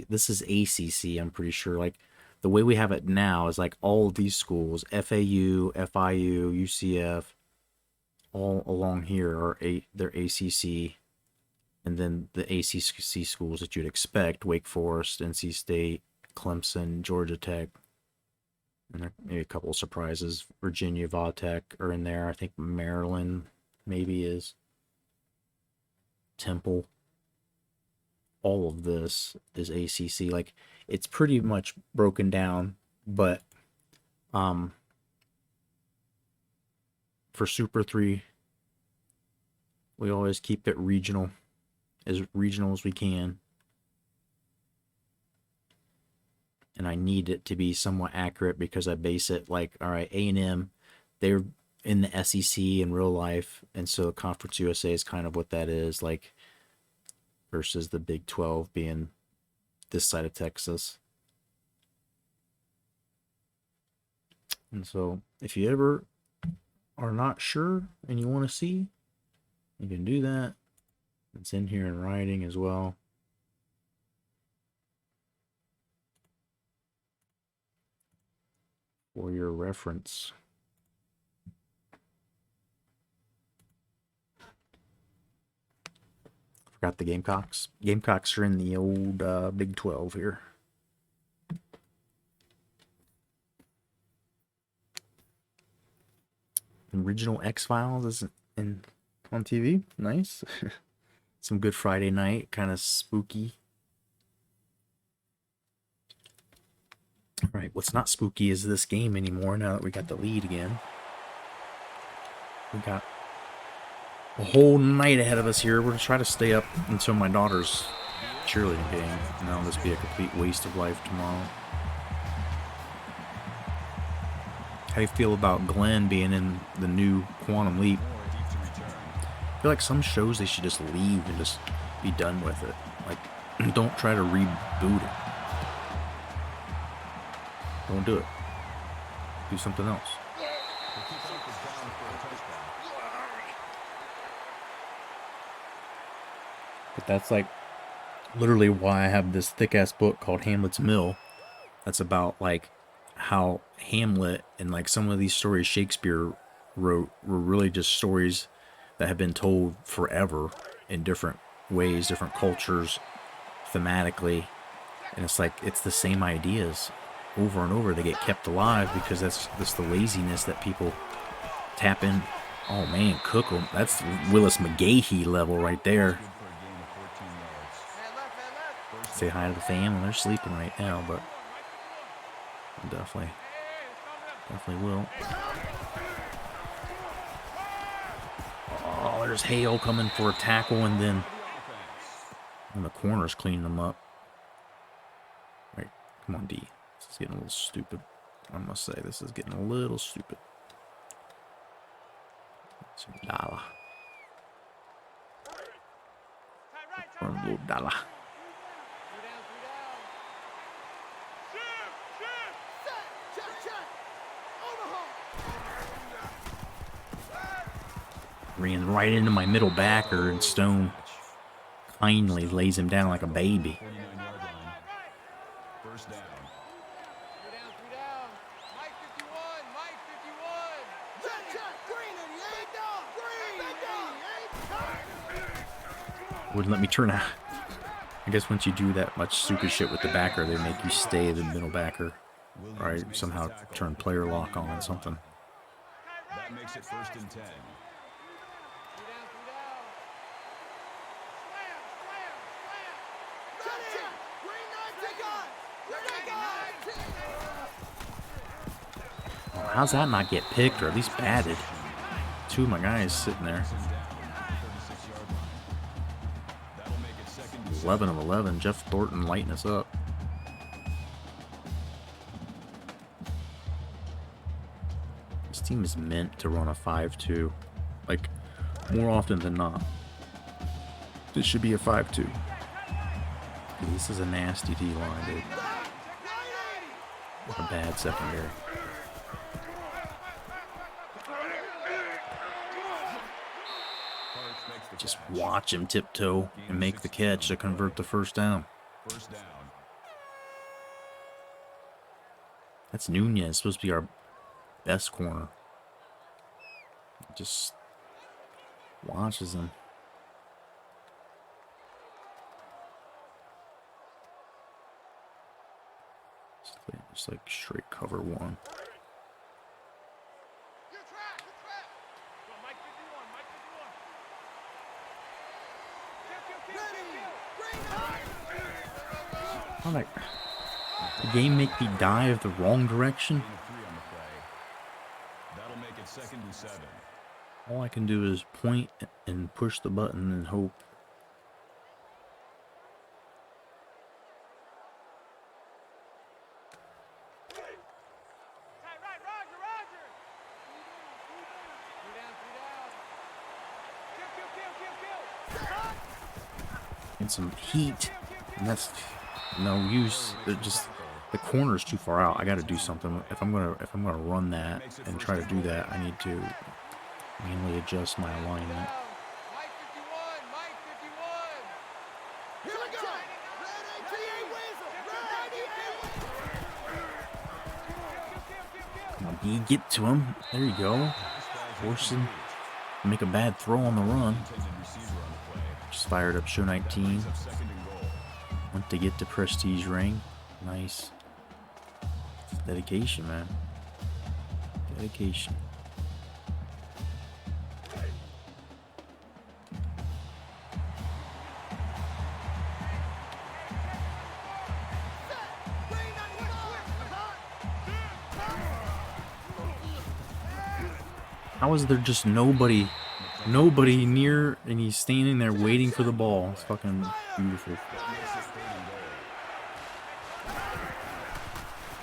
this is ACC, I'm pretty sure. Like the way we have it now is like all of these schools, FAU, FIU, UCF, all along here are they're ACC, and then the ACC schools that you'd expect: Wake Forest, NC State, Clemson, Georgia Tech, and there maybe a couple of surprises. Virginia, Vatech are in there. I think Maryland maybe is. Temple. All of this is ACC. Like it's pretty much broken down, but for Super 3, we always keep it regional as we can. And I need it to be somewhat accurate because I base it like, all right, A&M, they're in the SEC in real life, and so Conference USA is kind of what that is, like, versus the Big 12 being this side of Texas. And so if you ever are not sure and you want to see, you can do that. It's in here in writing as well. For your reference. Forgot the Gamecocks. Gamecocks are in the old Big 12 here. Original X-Files is on TV. Nice. Some good Friday night, kind of spooky. All right, what's not spooky is this game anymore now that we got the lead again. We got a whole night ahead of us here. We're going to try to stay up until my daughter's cheerleading game. And that'll just be a complete waste of life tomorrow. How do you feel about Glenn being in the new Quantum Leap? I feel like some shows they should just leave and just be done with it. Like, don't try to reboot it. Don't do it. Do something else. But that's like literally why I have this thick-ass book called Hamlet's Mill. That's about like how Hamlet and like some of these stories Shakespeare wrote were really just stories that have been told forever in different ways, different cultures, thematically. And it's like, it's the same ideas over and over. They get kept alive because that's the laziness that people tap in. Oh man, cook them. That's Willis McGahee level right there. Say hi to the fam, and they're sleeping right now, but definitely will. Oh, there's Hale coming for a tackle, and then the corner's cleaning them up. Right, come on, D. This is getting a little stupid. I must say, this is getting a little stupid. Some dollar. Or a little dollar. Ran right into my middle backer and Stone finally lays him down like a baby. 49-yard line. First down. Three down. Mike 51. Mike 51. Check. Green 88. Wouldn't let me turn out. I guess once you do that much stupid shit with the backer, they make you stay the middle backer. Right? Somehow turn player lock on something. That makes it 1st and 10. Three down. Slam. Check. Green 9. Oh, how's that not get picked or at least batted? Two of my guys sitting there. 36-yard line. That'll make it 2nd and 11 of 11. Jeff Thornton lighting us up. This team is meant to run a 5-2. Like, more often than not. This should be a 5-2. This is a nasty D-line, dude. What a bad secondary. Just watch him tiptoe and make the catch to convert the first down. First down. That's Nunez, supposed to be our best corner. Just watches him. Just like straight cover one. Good track. Go, Mike 51. Kill. I'm like, the game make me dive the wrong direction. 3 on the play. That'll make it 2nd and 7. All I can do is point and push the button and hope. Right, Roger. Three down. Kill. And some heat, and that's no use. They're just the corner's too far out. I got to do something. If I'm gonna run that and try to do that, I need to manually adjust my alignment. Mike 51. Here we go. Come on, B, get to him. There you go. Force him to make a bad throw on the run. Intended receiver on the play. Just fired up show 19. Brings up 2nd and goal. Want to get the prestige ring. Nice. Dedication, man. Dedication. How is there just nobody near, and he's standing there waiting for the ball? It's fucking beautiful.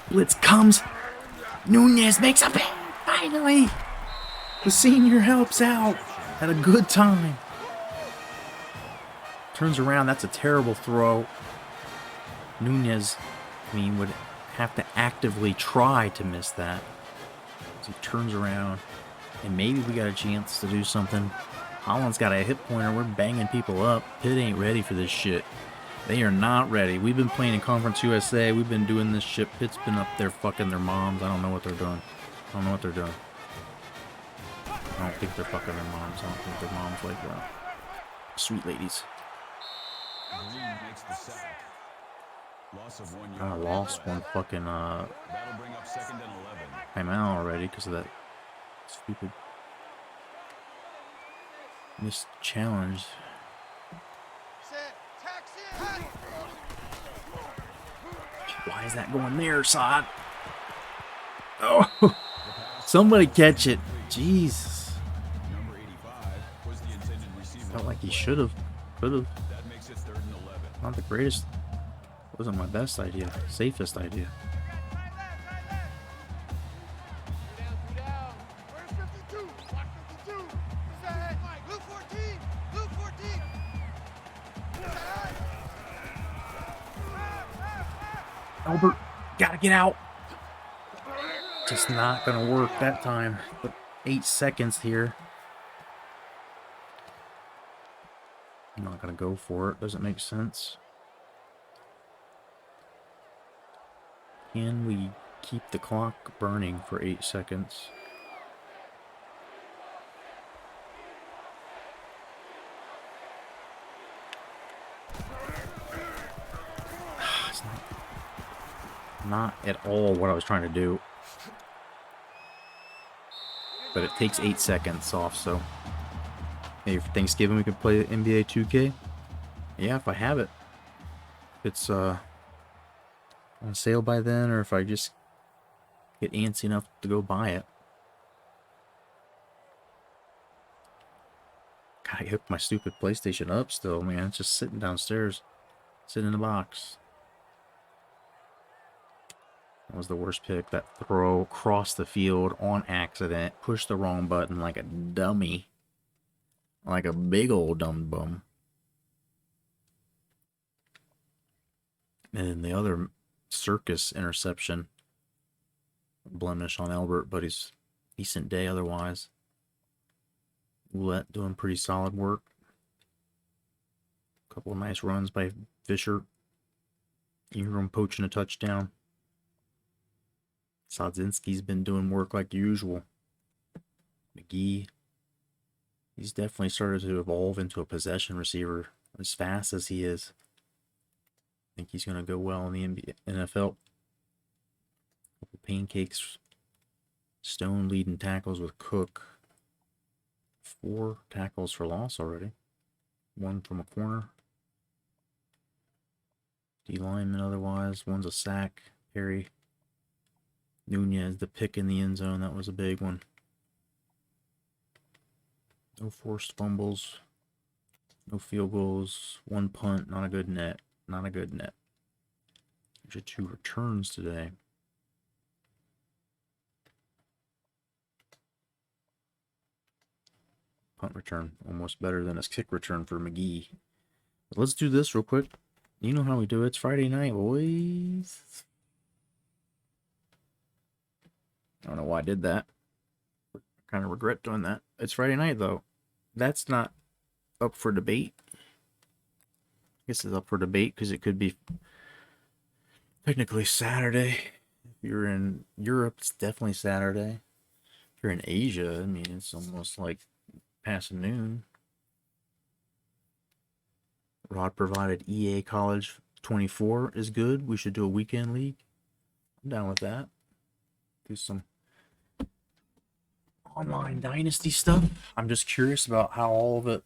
Blitz comes. Nunez makes a pick. Finally, the senior helps out at a good time. Turns around. That's a terrible throw. Nunez, would have to actively try to miss that. So he turns around. And maybe we got a chance to do something. Holland's got a hit pointer. We're banging people up. Pitt ain't ready for this shit. They are not ready. We've been playing in Conference USA. We've been doing this shit. Pitt's been up there fucking their moms. I don't know what they're doing. I don't think they're fucking their moms. I don't think their moms like that. Sweet ladies. Green makes the sack. Loss of 1 I yard. lost one fucking That'll bring up 2nd and 11. timeout already because of that stupid missed challenge. Set. Taxi. Why is that going there, Sod? Oh, somebody catch it. Jesus. Number 85 was the intended receiver. Felt like he should have. Could have. That makes it 3rd and 11. Not the greatest. Wasn't my best idea. Safest idea. Three down. Where's 52? Watch 52. Set. Blue 14. Blue 14. Albert, gotta get out. Just not gonna work that time. But 8 seconds here. I'm not going to go for it. Doesn't make sense. Can we keep the clock burning for 8 seconds? It's not at all what I was trying to do. But it takes 8 seconds off, so maybe for Thanksgiving we could play NBA 2K. Yeah, if I have it. If it's on sale by then, or if I just get antsy enough to go buy it. God, I hooked my stupid PlayStation up still, man. It's just sitting downstairs. Sitting in the box. That was the worst pick. That throw across the field on accident. Pushed the wrong button like a dummy. Like a big old dumb bum. And then the other circus interception. Blemish on Albert, but he's decent day otherwise. Ouellette doing pretty solid work. Couple of nice runs by Fisher. Ingram poaching a touchdown. Sadzinski's been doing work like usual. McGee, he's definitely started to evolve into a possession receiver as fast as he is. I think he's going to go well in the NFL. Couple pancakes. Stone leading tackles with Cook. 4 tackles for loss already. 1 from a corner. D lineman otherwise. 1's a sack. Perry. Nunez, the pick in the end zone. That was a big one. No forced fumbles. No field goals. 1 punt. Not a good net. Not a good net. There's 2 returns today. Punt return. Almost better than his kick return for McGee. But let's do this real quick. You know how we do it. It's Friday night, boys. I don't know why I did that. I kind of regret doing that. It's Friday night, though. That's not up for debate. I guess it's up for debate because it could be technically Saturday. If you're in Europe, it's definitely Saturday. If you're in Asia, I mean, it's almost like past noon. Rod provided EA College 24 is good. We should do a weekend league. I'm down with that. Do some online dynasty stuff. I'm just curious about how all of it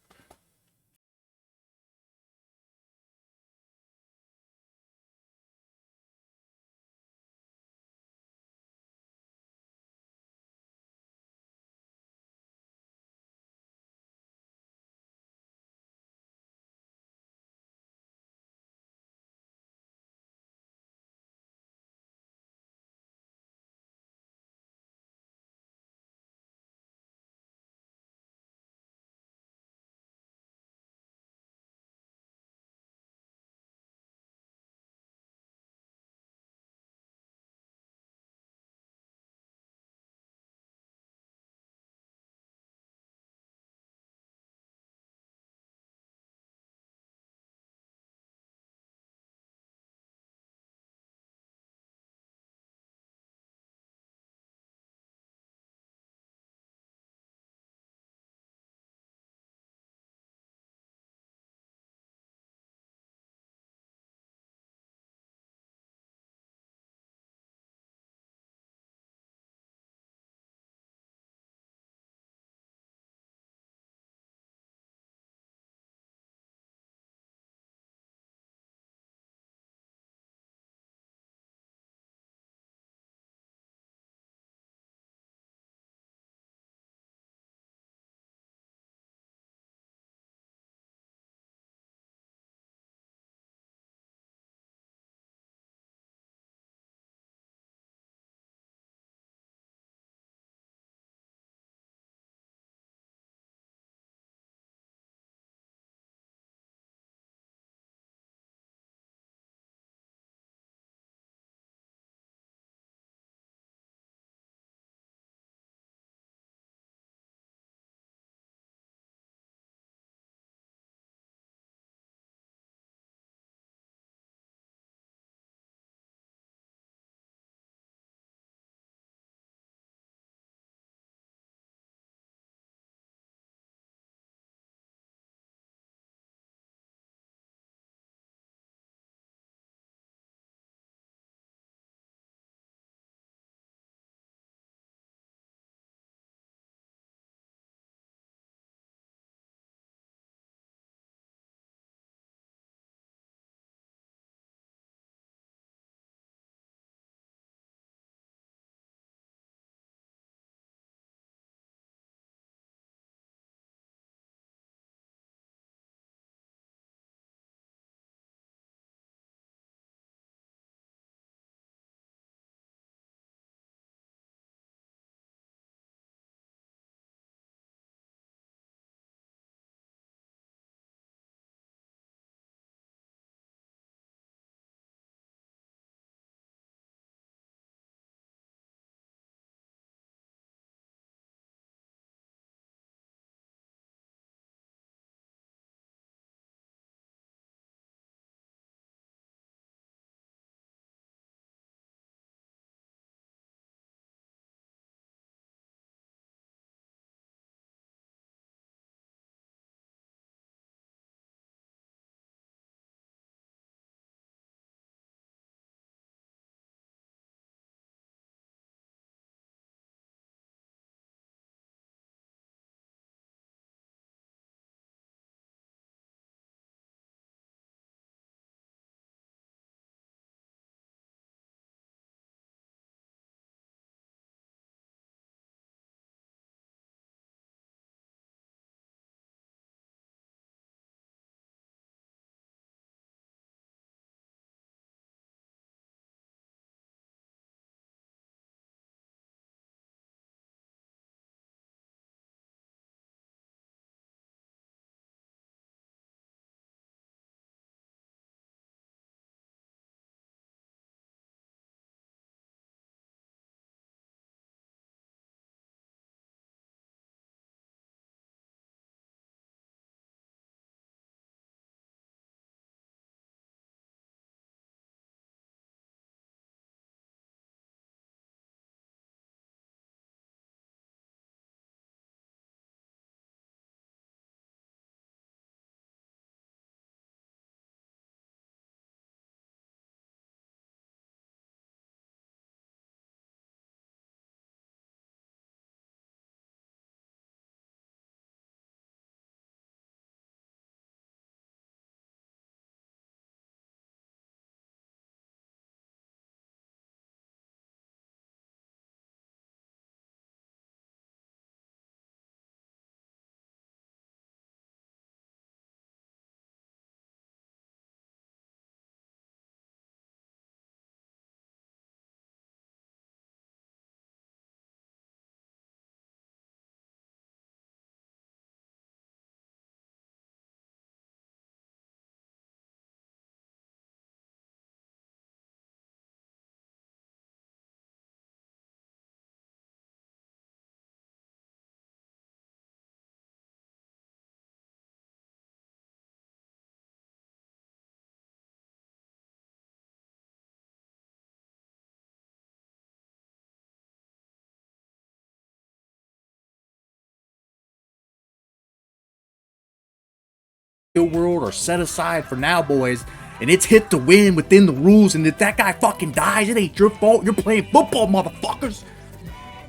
real world are set aside for now, boys. And it's hit to win within the rules. And if that guy fucking dies, it ain't your fault. You're playing football, motherfuckers.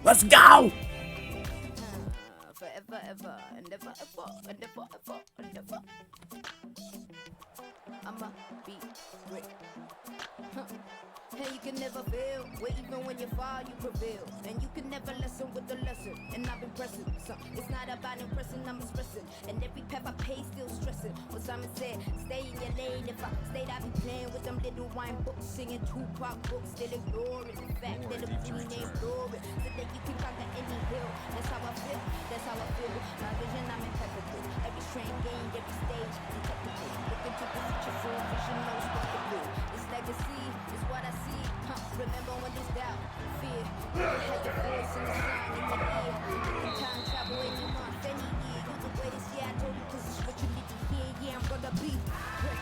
Let's go. Forever, ever, and ever, ever, and ever, ever, and ever. I'ma be great. And you can never fail, where even when you fall, you prevail. And you can never lessen with the lesson. And I've been pressing some. It's not about impressing, I'm expressing. And every path I pay, still stressing. What Simon said, stay in your lane. If I stayed, I'd be playing with them little wine books, singing Tupac books, still ignoring the fact that the queen ain't glory. So that you can conquer any hill. That's how I feel, that's how I feel. My vision, I'm impeccable. Every strain gained, every stage, detectable. Looking to position full vision, no spectacle. This legacy is what I see. Remember when this doubt, fear, you had the voice and the sound in your ear. You can time travel any month, any year. You're the greatest, yeah, I told you, cause it's what you need to hear. Yeah, I'm gonna be great.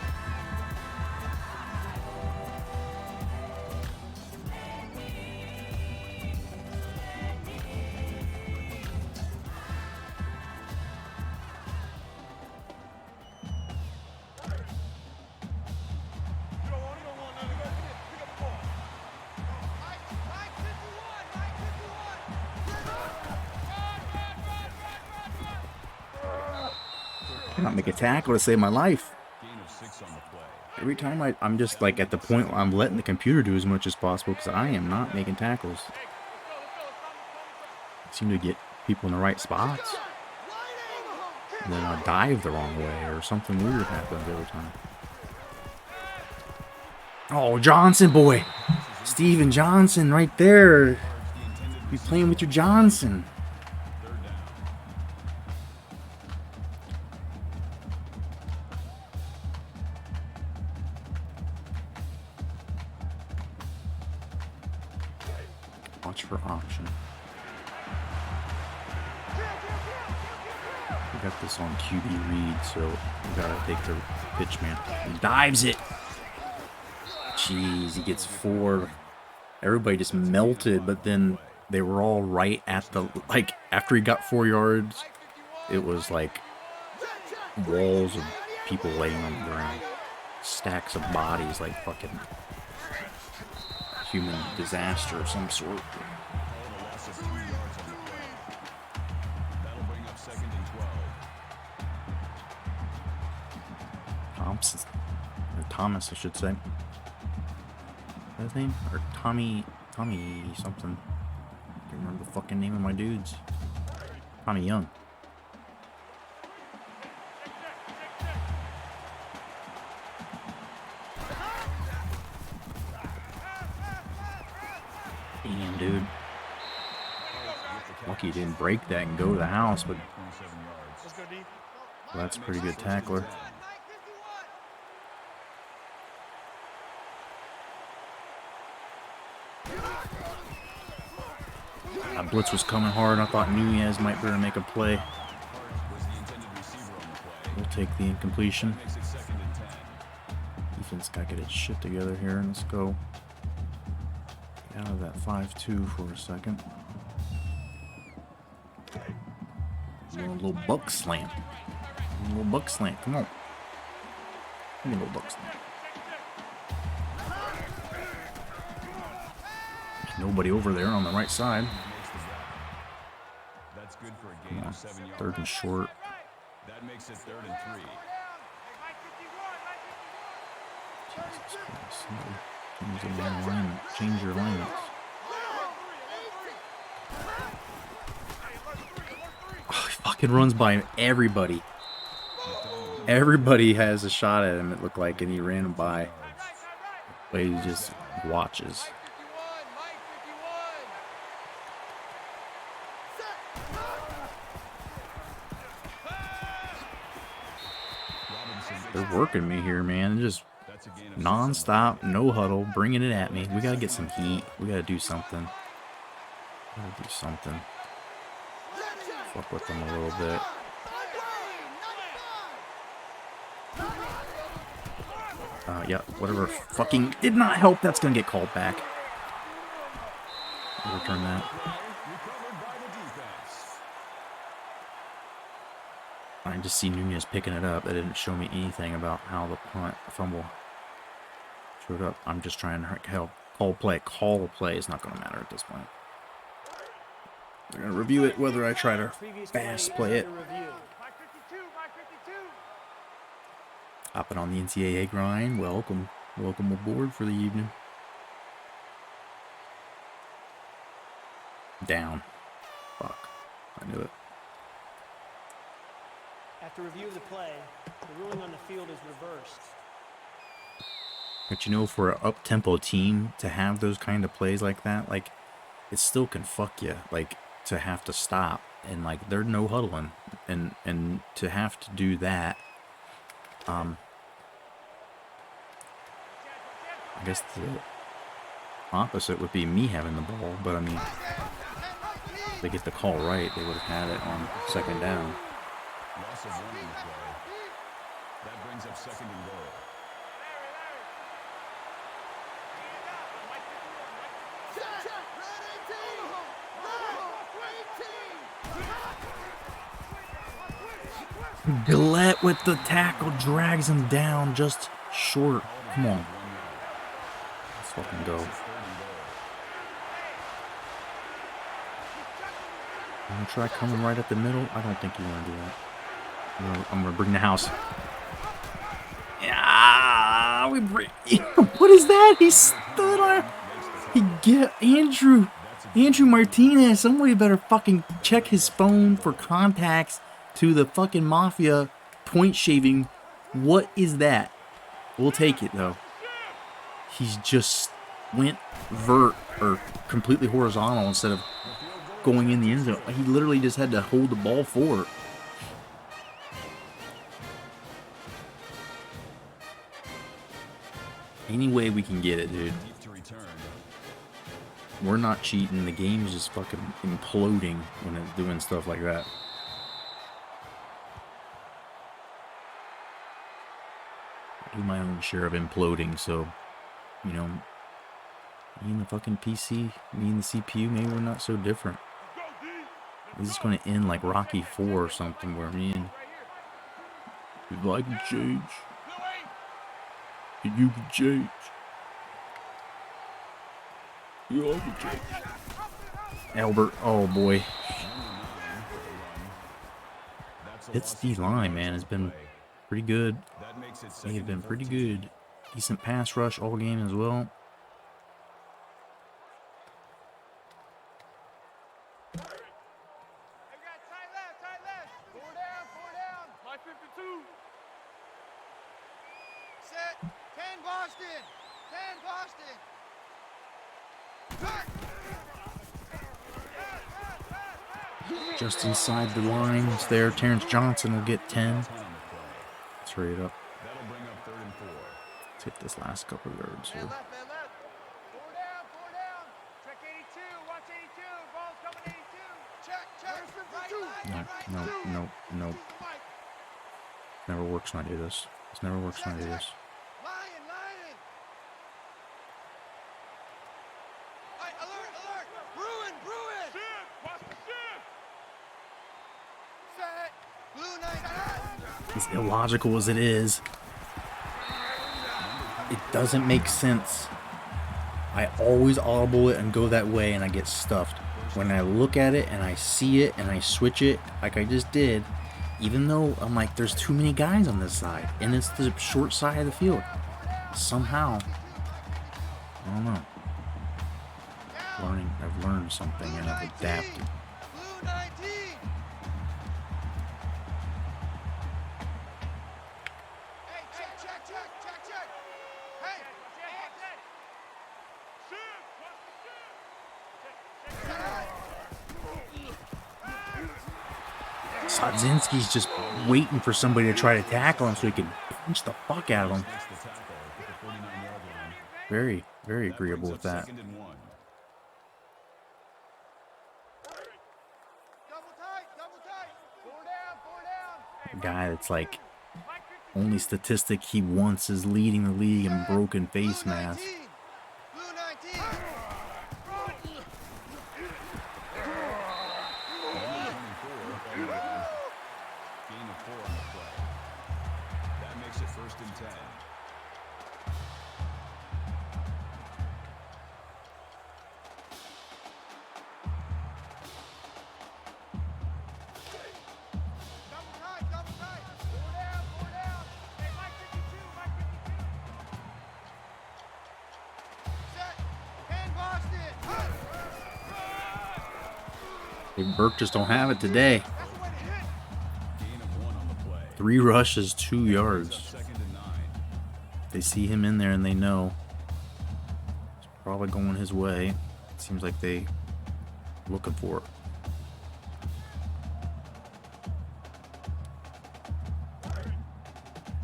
Not make a tackle to save my life. Gain of 6 on the play. Every time I'm just like at the point where I'm letting the computer do as much as possible because I am not making tackles. I seem to get people in the right spots. And then I dive the wrong way or something weird happens every time. Oh, Johnson, boy. Steven Johnson right there. Be playing with your Johnson. Watch for option. We got this on QB read, so we gotta take the pitch, man. He dives it. Jeez, he gets 4. Everybody just melted, but then they were all right at the, like, after he got 4 yards, it was like walls of people laying on the ground. Stacks of bodies, like fucking human disaster of some sort. Thompson, or Thomas, I should say. Is that his name? Or Tommy something. I can't remember the fucking name of my dudes. Tommy Young. Damn, dude. Lucky he didn't break that and go to the house, but well, that's a pretty good tackler. That blitz was coming hard. I thought Nunez might be able to make a play. We'll take the incompletion. Defense got to get its shit together here. Let's go. Out of that 5-2 for a second. A little buck slant. A little buck slant. Come on. Give me a little buck slant. There's nobody over there on the right side. That's good for a gain of 7 yards. 3rd and short. That makes it 3rd and 3. Jesus Christ. Change your alignments. Oh, he fucking runs by everybody. Everybody has a shot at him, it looked like, and he ran him by. But he just watches. They're working me here, man. Just non-stop, no huddle, bringing it at me. We gotta get some heat. We gotta do something. Fuck with them a little bit. Yeah, whatever fucking did not help. That's gonna get called back. Return that. I just see Nunez picking it up. That didn't show me anything about how the fumble showed up. I'm just trying to help call play. Call play is not going to matter at this point. They're going to review it whether I try to fast play it. Hopping on the NCAA grind. Welcome aboard for the evening. Down. Fuck. I knew it. After review of the play, the ruling on the field is reversed. But you know, for an up-tempo team to have those kind of plays like that, like, it still can fuck you. Like, to have to stop and like they're no huddling and to have to do that. I guess the opposite would be me having the ball, but I mean, if they get the call right, they would have had it on second down. Loss of 1 in the play. That brings up second and goal. Gillette with the tackle drags him down just short. Come on. Let's fucking go. I'm gonna try coming right at the middle. I don't think you want to do that. I'm gonna bring the house. Yeah, we bring. What is that? He stood on. He get Andrew Martinez. Somebody better fucking check his phone for contacts to the fucking mafia point shaving. What is that? We'll take it though. He's just went vert or completely horizontal instead of going in the end zone. He literally just had to hold the ball forward. Any way we can get it, dude. We're not cheating. The game's just fucking imploding when it's doing stuff like that. I do my own share of imploding, so, you know, me and the fucking PC, me and the CPU, maybe we're not so different. This is going to end like Rocky 4 or something where me and if I can change, and you can change. You all can change. Albert, oh boy. Pitt's D-line, man, has been pretty good. They've been pretty good. Decent pass rush all game as well. Just inside the lines there. Terrence Johnson will get 10. Let's hurry it up. Let's hit this last couple of yards here. No. Never works when I do this. This never works when I do this. As illogical as it is, it doesn't make sense. I always audible it and go that way and I get stuffed. When I look at it and I see it and I switch it like I just did, even though I'm like, there's too many guys on this side and it's the short side of the field. Somehow, I don't know. I've learned something and I've adapted. Sadzinski's just waiting for somebody to try to tackle him so he can punch the fuck out of him. Very, very agreeable with that. A guy that's like, only statistic he wants is leading the league in broken face mask. and 10. Double tight, double tight. Four down, four down. Hey, Mike 52, Mike 52. Set. Ken Boston. Big Burke just don't have it today. That's the way to hit. Gain of 1 on the play. 3 rushes, 2 Up yards. 2nd and 9. They see him in there and they know it's probably going his way. It seems like they looking for it.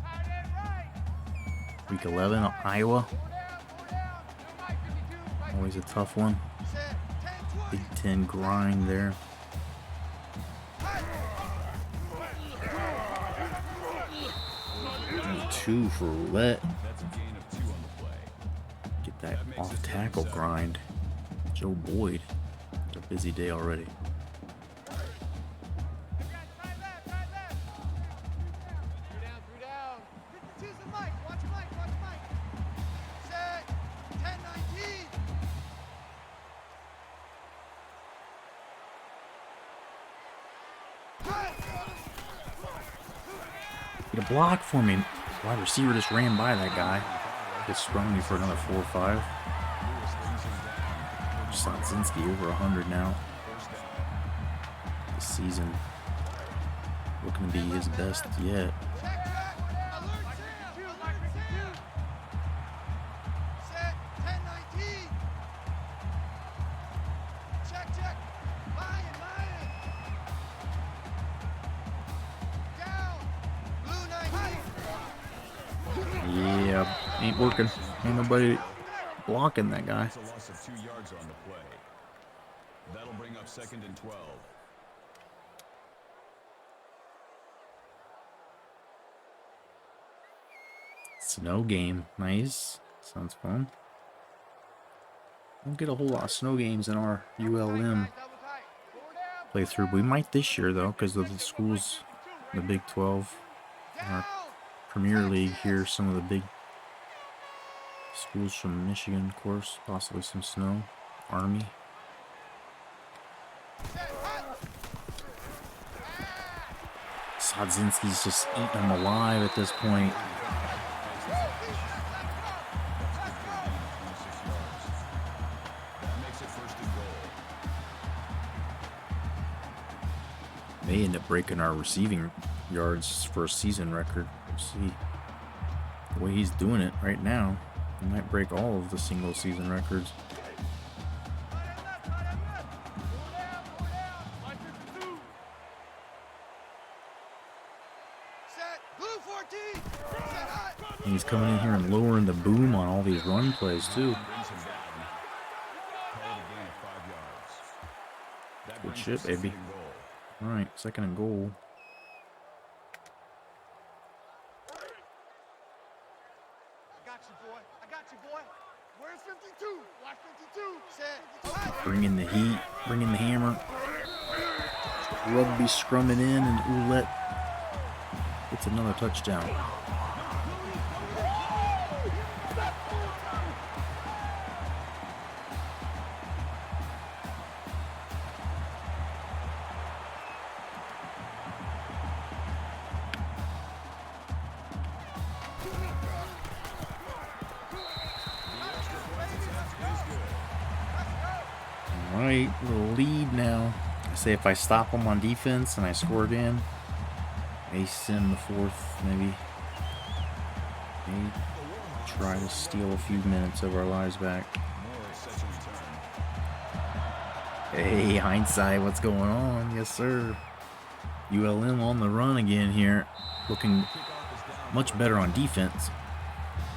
Tight end right. Week 11, Iowa. Four down, four down. No Mike 52, Mike Always a tough one. set. 10, 20. Big 10 grind there. And 2 for roulette. That's a gain of 2 on the play. Get that off tackle grind. Joe Boyd. It's a busy day already. Right left, right left. Three down. 52's the Mike. Watch Mike, watch Mike. Set. 10, 19. Get a block for me. Wide receiver just ran by that guy. Gets sprung me for another 4 or 5. Sotzinski over 100 now. This season looking to be his best yet. Check, check. Alert Sam. Alert Sam. Set. 10, 19. Check, check. Lion, lion. Down. Blue 19. Yeah, ain't working. Ain't nobody blocking that guy. That's a loss of 2 yards on the play. That'll bring up 2nd and 12. Snow game. Nice. Sounds fun. Don't get a whole lot of snow games in our ULM Double tight. Four down. playthrough. We might this year, though, because of the schools, the Big 12, our Premier League here. Some of the big schools from Michigan, of course. Possibly some snow. Army. Sodzinski's just eating them alive at this point. 26 yards. That makes it 1st and goal. May end up breaking our receiving yards for a season record. We'll see. The way he's doing it right now, he might break all of the single season records. Set. Blue 14. Set hot. And he's coming in here and lowering the boom on all these run plays too. Brings him down. Call it a gain of 5 yards. That Good brings shit, up 2nd baby. and goal. All right, 2nd and goal. I got you, boy. I got you, boy. Where's 52? Watch 52. Set. Hot. Bring in the heat, bring in the hammer. Rugby scrumming in, and Ouellette gets another touchdown. Alright, little lead now. I say if I stop them on defense and I score again, ace in the 4th, maybe try to steal a few minutes of our lives back. Moore sets a return. Hey, hindsight, what's going on? Yes, sir. ULM on the run again here. Looking much better on defense.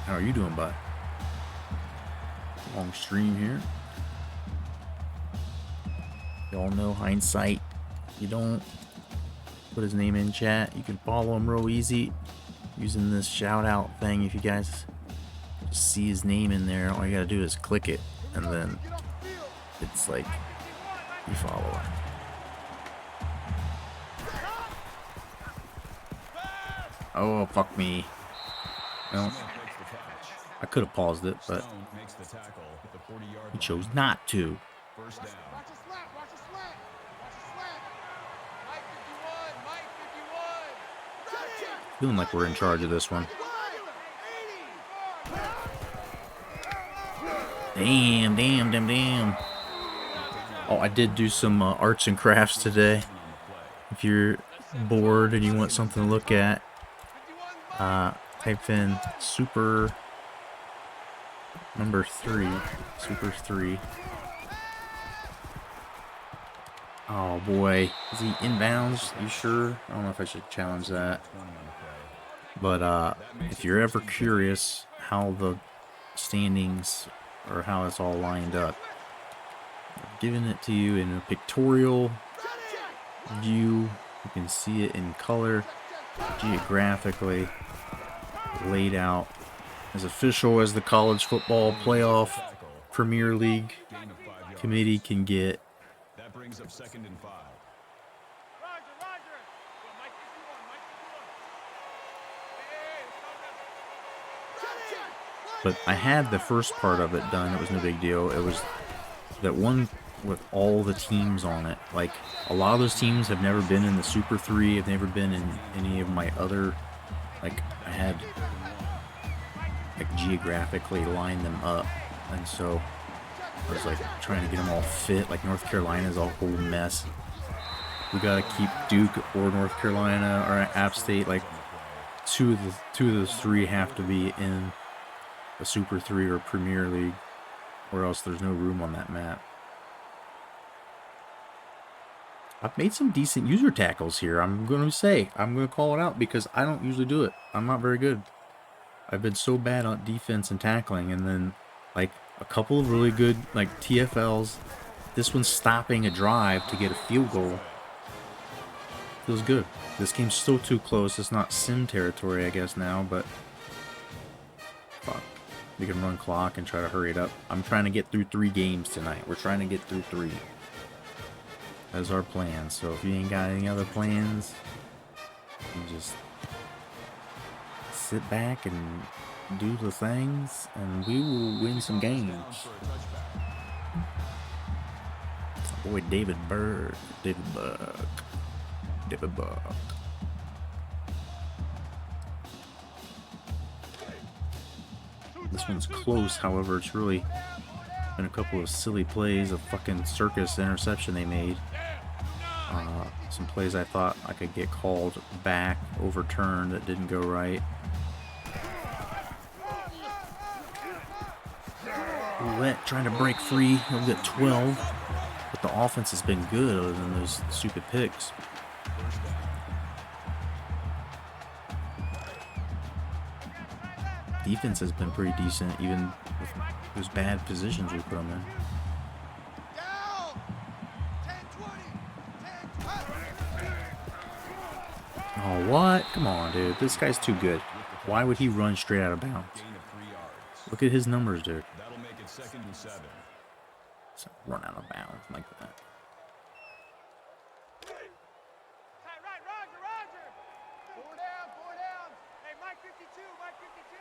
How are you doing, bud? Long stream here. Y'all know hindsight. You don't put his name in chat. You can follow him real easy using this shout out thing. If you guys just see his name in there, all you gotta do is click it, and then it's like you follow him. Oh, fuck me. Well, I could have paused it, but Stone makes the tackle at the 40-yard he line. chose not to. First down. Watch a slant, watch a slant. Watch a slant. Mike 51, Mike 51. Ready. Feeling like we're in charge of this one. Damn. Oh, I did do some arts and crafts today. If you're bored and you want something to look at, type in Super 3. Oh boy, is he inbounds? You sure? I don't know if I should challenge that. But if you're ever curious how the standings or how it's all lined up, I'm giving it to you in a pictorial view. You can see it in color, geographically laid out, as official as the college football playoff Premier League committee can get. That brings up 2nd and 5. Roger. Mike 51, Mike 51. But I had the first part of it done. It was no big deal. It was that one with all the teams on it. Like, a lot of those teams have never been in the Super 3, have never been in any of my other, like, I had, like, geographically lined them up. And so I was, like, trying to get them all fit. Like, North Carolina's a whole mess. We gotta keep Duke or North Carolina or App State. Like, two of those three have to be in a Super 3 or Premier League, or else there's no room on that map. I've made some decent user tackles here. I'm going to call it out because I don't usually do it. I'm not very good. I've been so bad on defense and tackling, and then like a couple of really good like TFLs. This one's stopping a drive to get a field goal. Feels good. This game's still too close. It's not sim territory, I guess, now, but fuck. We can run clock and try to hurry it up. I'm trying to get through 3 games tonight. We're trying to get through 3. That's our plan. So if you ain't got any other plans, you just sit back and do the things, and we will win some games. Boy, David Buck. This one's close, however, it's really been a couple of silly plays, a fucking circus interception they made. Some plays I thought I could get called back, overturned, that didn't go right. Roulette trying to break free, he'll get 12. But the offense has been good other than those stupid picks. Defense has been pretty decent, even with those bad positions we put them in. Down. 10, 20. 10, 20. Oh, what? Come on, dude. This guy's too good. Why would he run straight out of bounds? Gain of 3 yards. Look at his numbers, dude. That'll make it 2nd and 7. So run out of bounds like that. Hey, right, Roger. 4 down. Hey, Mike 52, Mike 52.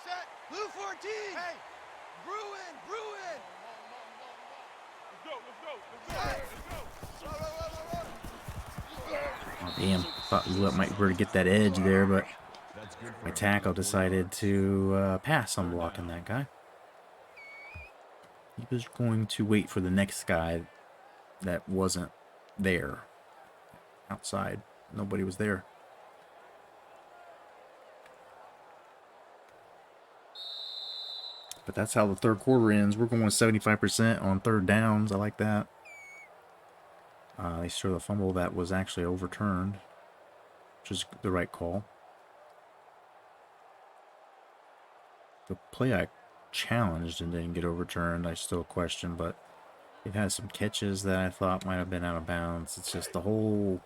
Set. Blue 14. Hey, Bruin. Let's go. Oh, damn. Thought Roulette might be able to get that edge there, but my tackle decided to pass on blocking that guy. He was going to wait for the next guy that wasn't there. Outside. Nobody was there. But that's how the third quarter ends. We're going 75% on third downs. I like that. They showed a fumble that was actually overturned, which is the right call. The play I challenged and didn't get overturned, I still question, but they've had some catches that I thought might have been out of bounds. It's just the whole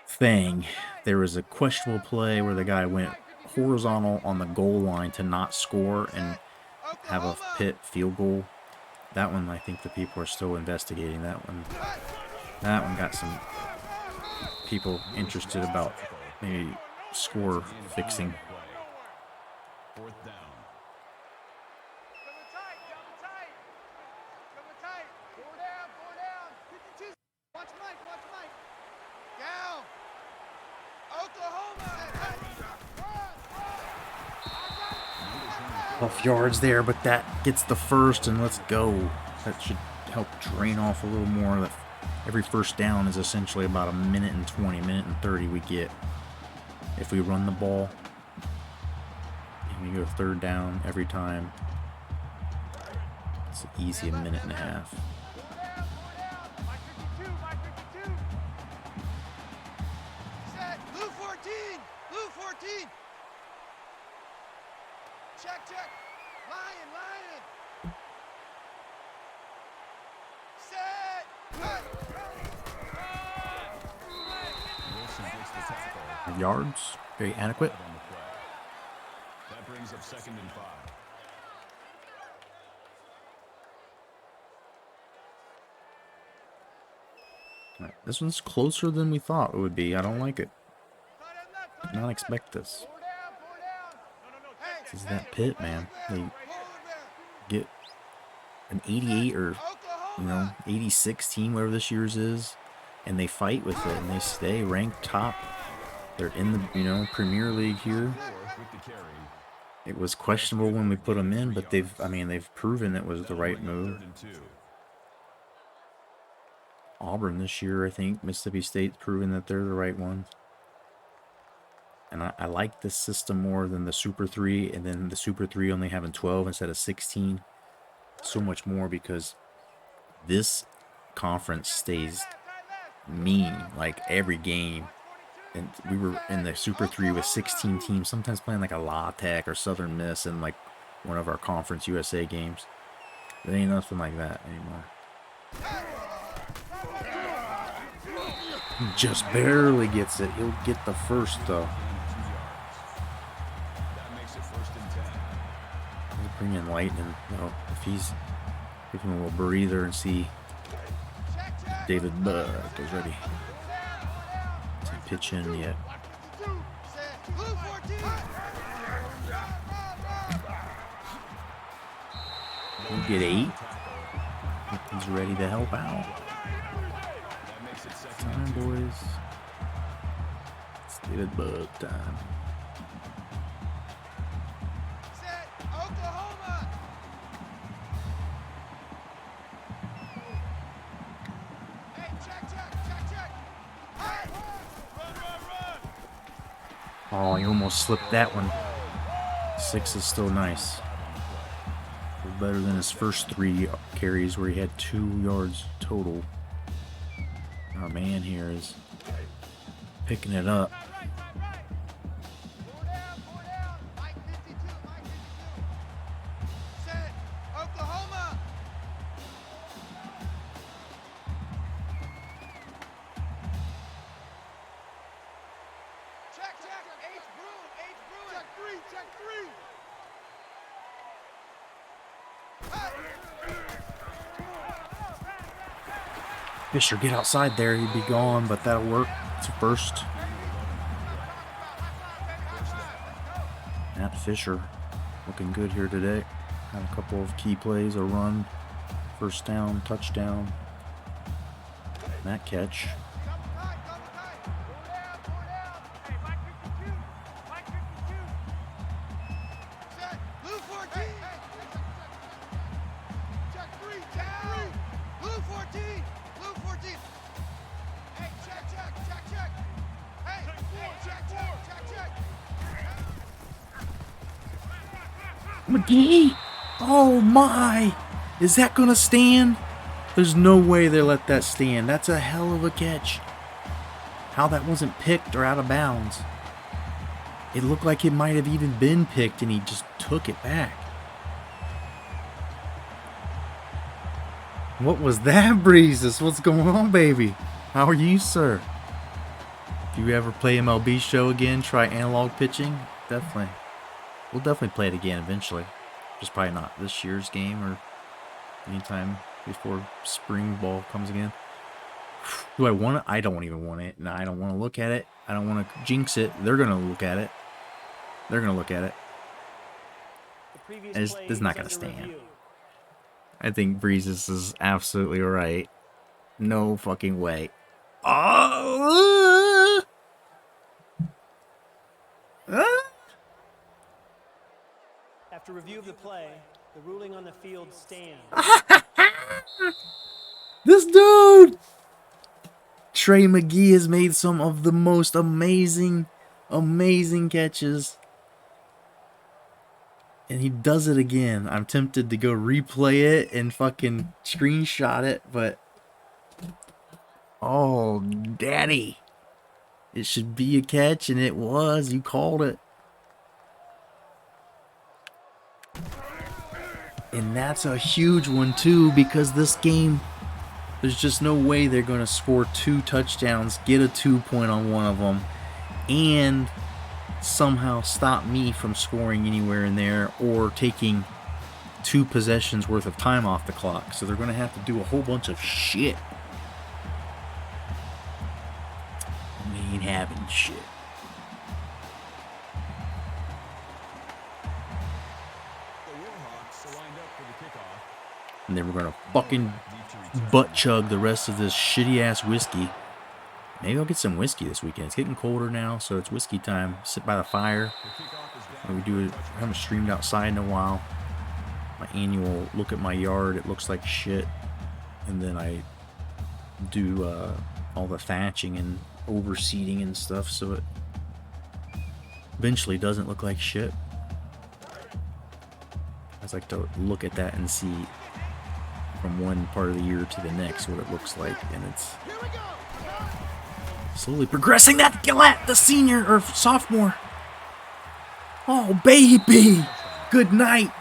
thing. There was a questionable play where the guy went horizontal on the goal line to not score and have a Pitt field goal. That one, I think the people are still investigating. That one got some people interested about maybe score fixing. tough yards there, but that gets the first, and let's go. That should help drain off a little more. That every first down is essentially about a minute and 20, minute and 30 we get if we run the ball. And we go third down every time. It's easy a minute and a half. Set. Blue 14. Blue 14. Check, check. Lion, lion. Set. Cut. Wilson gets the tackle. Yards, very adequate. On the play. That brings up 2nd and 5. Alright, this one's closer than we thought it would be. I don't like it. Did not expect this. This is that Pitt, man. They get an 88 or, 86 team, whatever this year's is, and they fight with it, and they stay ranked top. They're in the, Premier League here. It was questionable when we put them in, but they've proven it was the right move. Auburn this year, I think. Mississippi State's proven that they're the right one. And I like this system more than the Super 3, and then the Super 3 only having 12 instead of 16. So much more because this conference stays mean, like every game. And we were in the Super 3 with 16 teams, sometimes playing like a La Tech or Southern Miss in like one of our Conference USA games. There ain't nothing like that anymore. He just barely gets it. He'll get the first though. That makes it 1st and 10. He'll bring in Lightning though. If he's give him a little breather and see David Buck is ready to pitch in yet. Blue 14. He'll get 8. If he's ready to help out. That makes it 2nd and Time, 2. boys. It's David Buck time. Set. Oklahoma. Hey, check, check, check, check. Hey. Run, run, run. Oh, he almost slipped that one. 6 is still nice. Better than his first 3 carries where he had 2 yards total. Our man here is picking it up. Four down. Mike 52, Mike 52. Set. Oklahoma. Check, check. H. Bruin. Check 3, check 3. Fisher, get outside there. He'd be gone, but that'll work. It's a first. Matt Fisher looking good here today. Had a couple of key plays, a run, first down, touchdown. That catch. Set. Blue 14. Check 3, check 3. Blue 14. Blue 14. Hey, check. Hey, check. McGee! Oh my! Is that gonna stand? There's no way they let that stand. That's a hell of a catch. How that wasn't picked or out of bounds. It looked like it might have even been picked and he just took it back. What was that, Breezes? What's going on, baby? How are you, sir? If you ever play MLB Show again, try analog pitching, definitely. We'll definitely play it again eventually. Just probably not this year's game or anytime before spring ball comes again. Do I want it? I don't even want it. No, I don't want to look at it. I don't want to jinx it. They're going to look at it. They're going to look at it. This is not going to stand. I think Breezes is absolutely right. No fucking way. Oh! After review of the play, the ruling on the field stands. This dude! Trey McGee has made some of the most amazing catches. And he does it again. I'm tempted to go replay it and fucking screenshot it, but... Oh, daddy. It should be a catch, and it was. You called it. And that's a huge one, too, because this game, there's just no way they're going to score 2 touchdowns, get a 2-point on one of them, and somehow stop me from scoring anywhere in there or taking 2 possessions worth of time off the clock. So they're going to have to do a whole bunch of shit. We ain't having shit. And then we're going to fucking butt chug the rest of this shitty ass whiskey. Maybe I'll get some whiskey this weekend. It's getting colder now, so it's whiskey time. Sit by the fire. And we do it. I haven't streamed outside in a while. My annual look at my yard. It looks like shit. And then I do all the thatching and overseeding and stuff, so it eventually doesn't look like shit. I just like to look at that and see from one part of the year to the next what it looks like, and it's slowly progressing. That Gillette, the senior or sophomore. Oh baby, good night.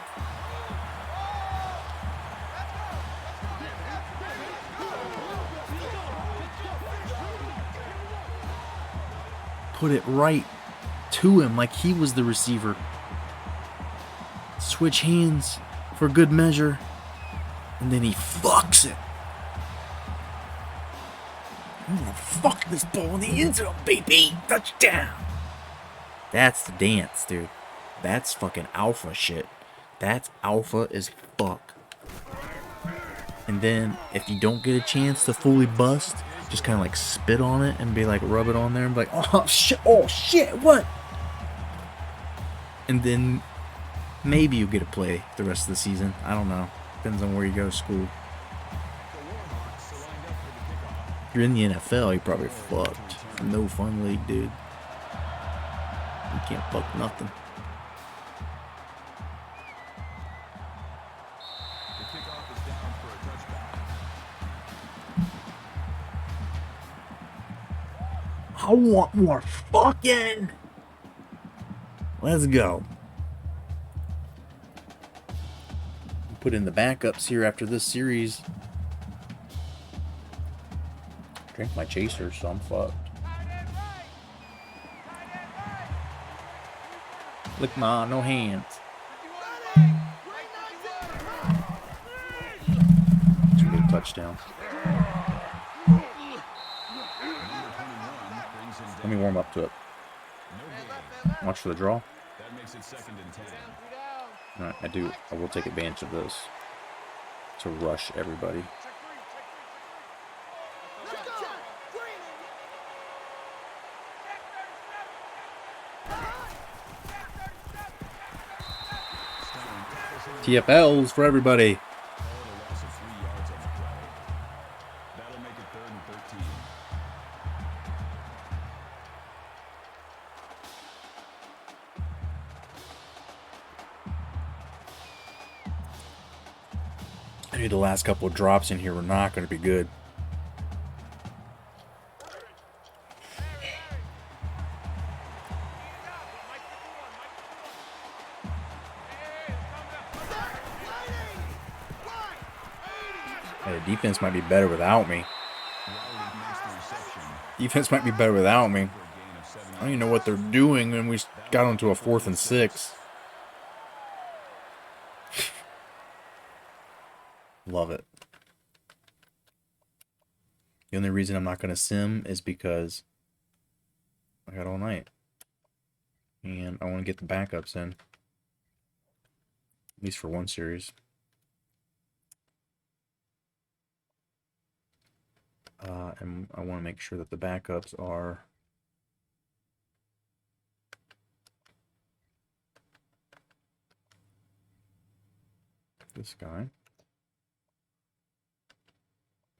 Put it right to him like he was the receiver. Switch hands for good measure. And then he fucks it. I'm gonna fuck this ball in the end zone, baby. Touchdown. That's the dance, dude. That's fucking alpha shit. That's alpha as fuck. And then if you don't get a chance to fully bust, just kind of like spit on it and be like, rub it on there and be like, oh shit, what? And then maybe you'll get to play the rest of the season. I don't know. Depends on where you go to school. If you're in the NFL, you're probably fucked. No fun league, dude. You can't fuck nothing. I want more fucking. Let's go. Put in the backups here after this series. Drink my chaser, so I'm fucked. Lick my no hands. It's gonna be a touchdown. Let me warm up to it. Watch for the draw. That makes it 2nd and 10. Alright, I will take advantage of this to rush everybody. TFLs for everybody. That'll make it 3rd and 13. I knew the last couple of drops in here were not going to be good. Hey, the defense might be better without me. Defense might be better without me. I don't even know what they're doing when we got onto a 4th and 6. Love it. The only reason I'm not going to sim is because I got all night. And I want to get the backups in. At least for one series. And I want to make sure that the backups are this guy.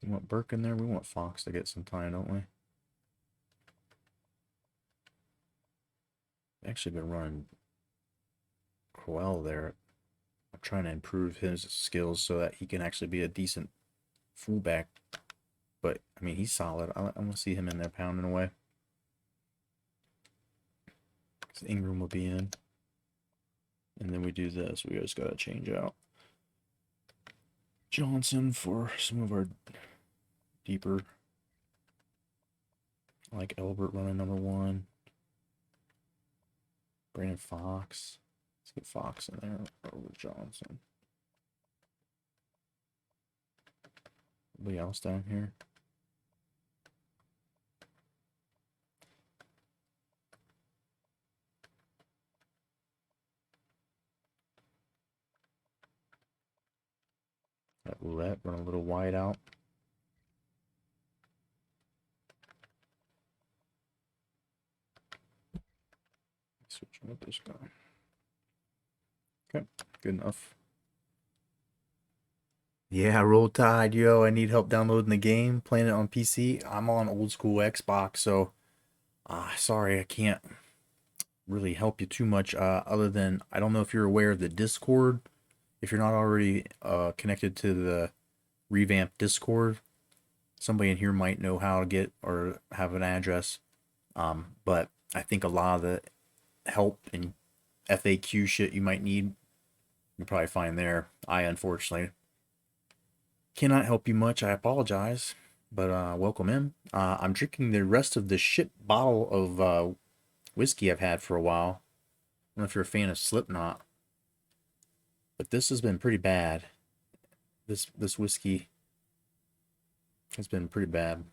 We want Burke in there. We want Fox to get some time, don't we? Actually been running Crowell there. I'm trying to improve his skills so that he can actually be a decent fullback. But, I mean, he's solid. I want to see him in there pounding away. So Ingram will be in. And then we do this. We just got to change out Johnson for some of our deeper. I like Elbert running number 1. Brandon Fox. Let's get Fox in there over Johnson. Anybody else down here? That roulette run a little wide out. Switching with this guy. Okay, good enough. Yeah, Roll Tide, yo. I need help downloading the game, playing it on PC. I'm on old school Xbox, so sorry, I can't really help you too much. Other than, I don't know if you're aware of the Discord. If you're not already connected to the revamped Discord, somebody in here might know how to get or have an address. But I think a lot of the help and FAQ shit you might need, you probably find there. I unfortunately cannot help you much. I apologize, but welcome in. I'm drinking the rest of the shit bottle of whiskey I've had for a while. I don't know if you're a fan of Slipknot, but this has been pretty bad. This whiskey has been pretty bad.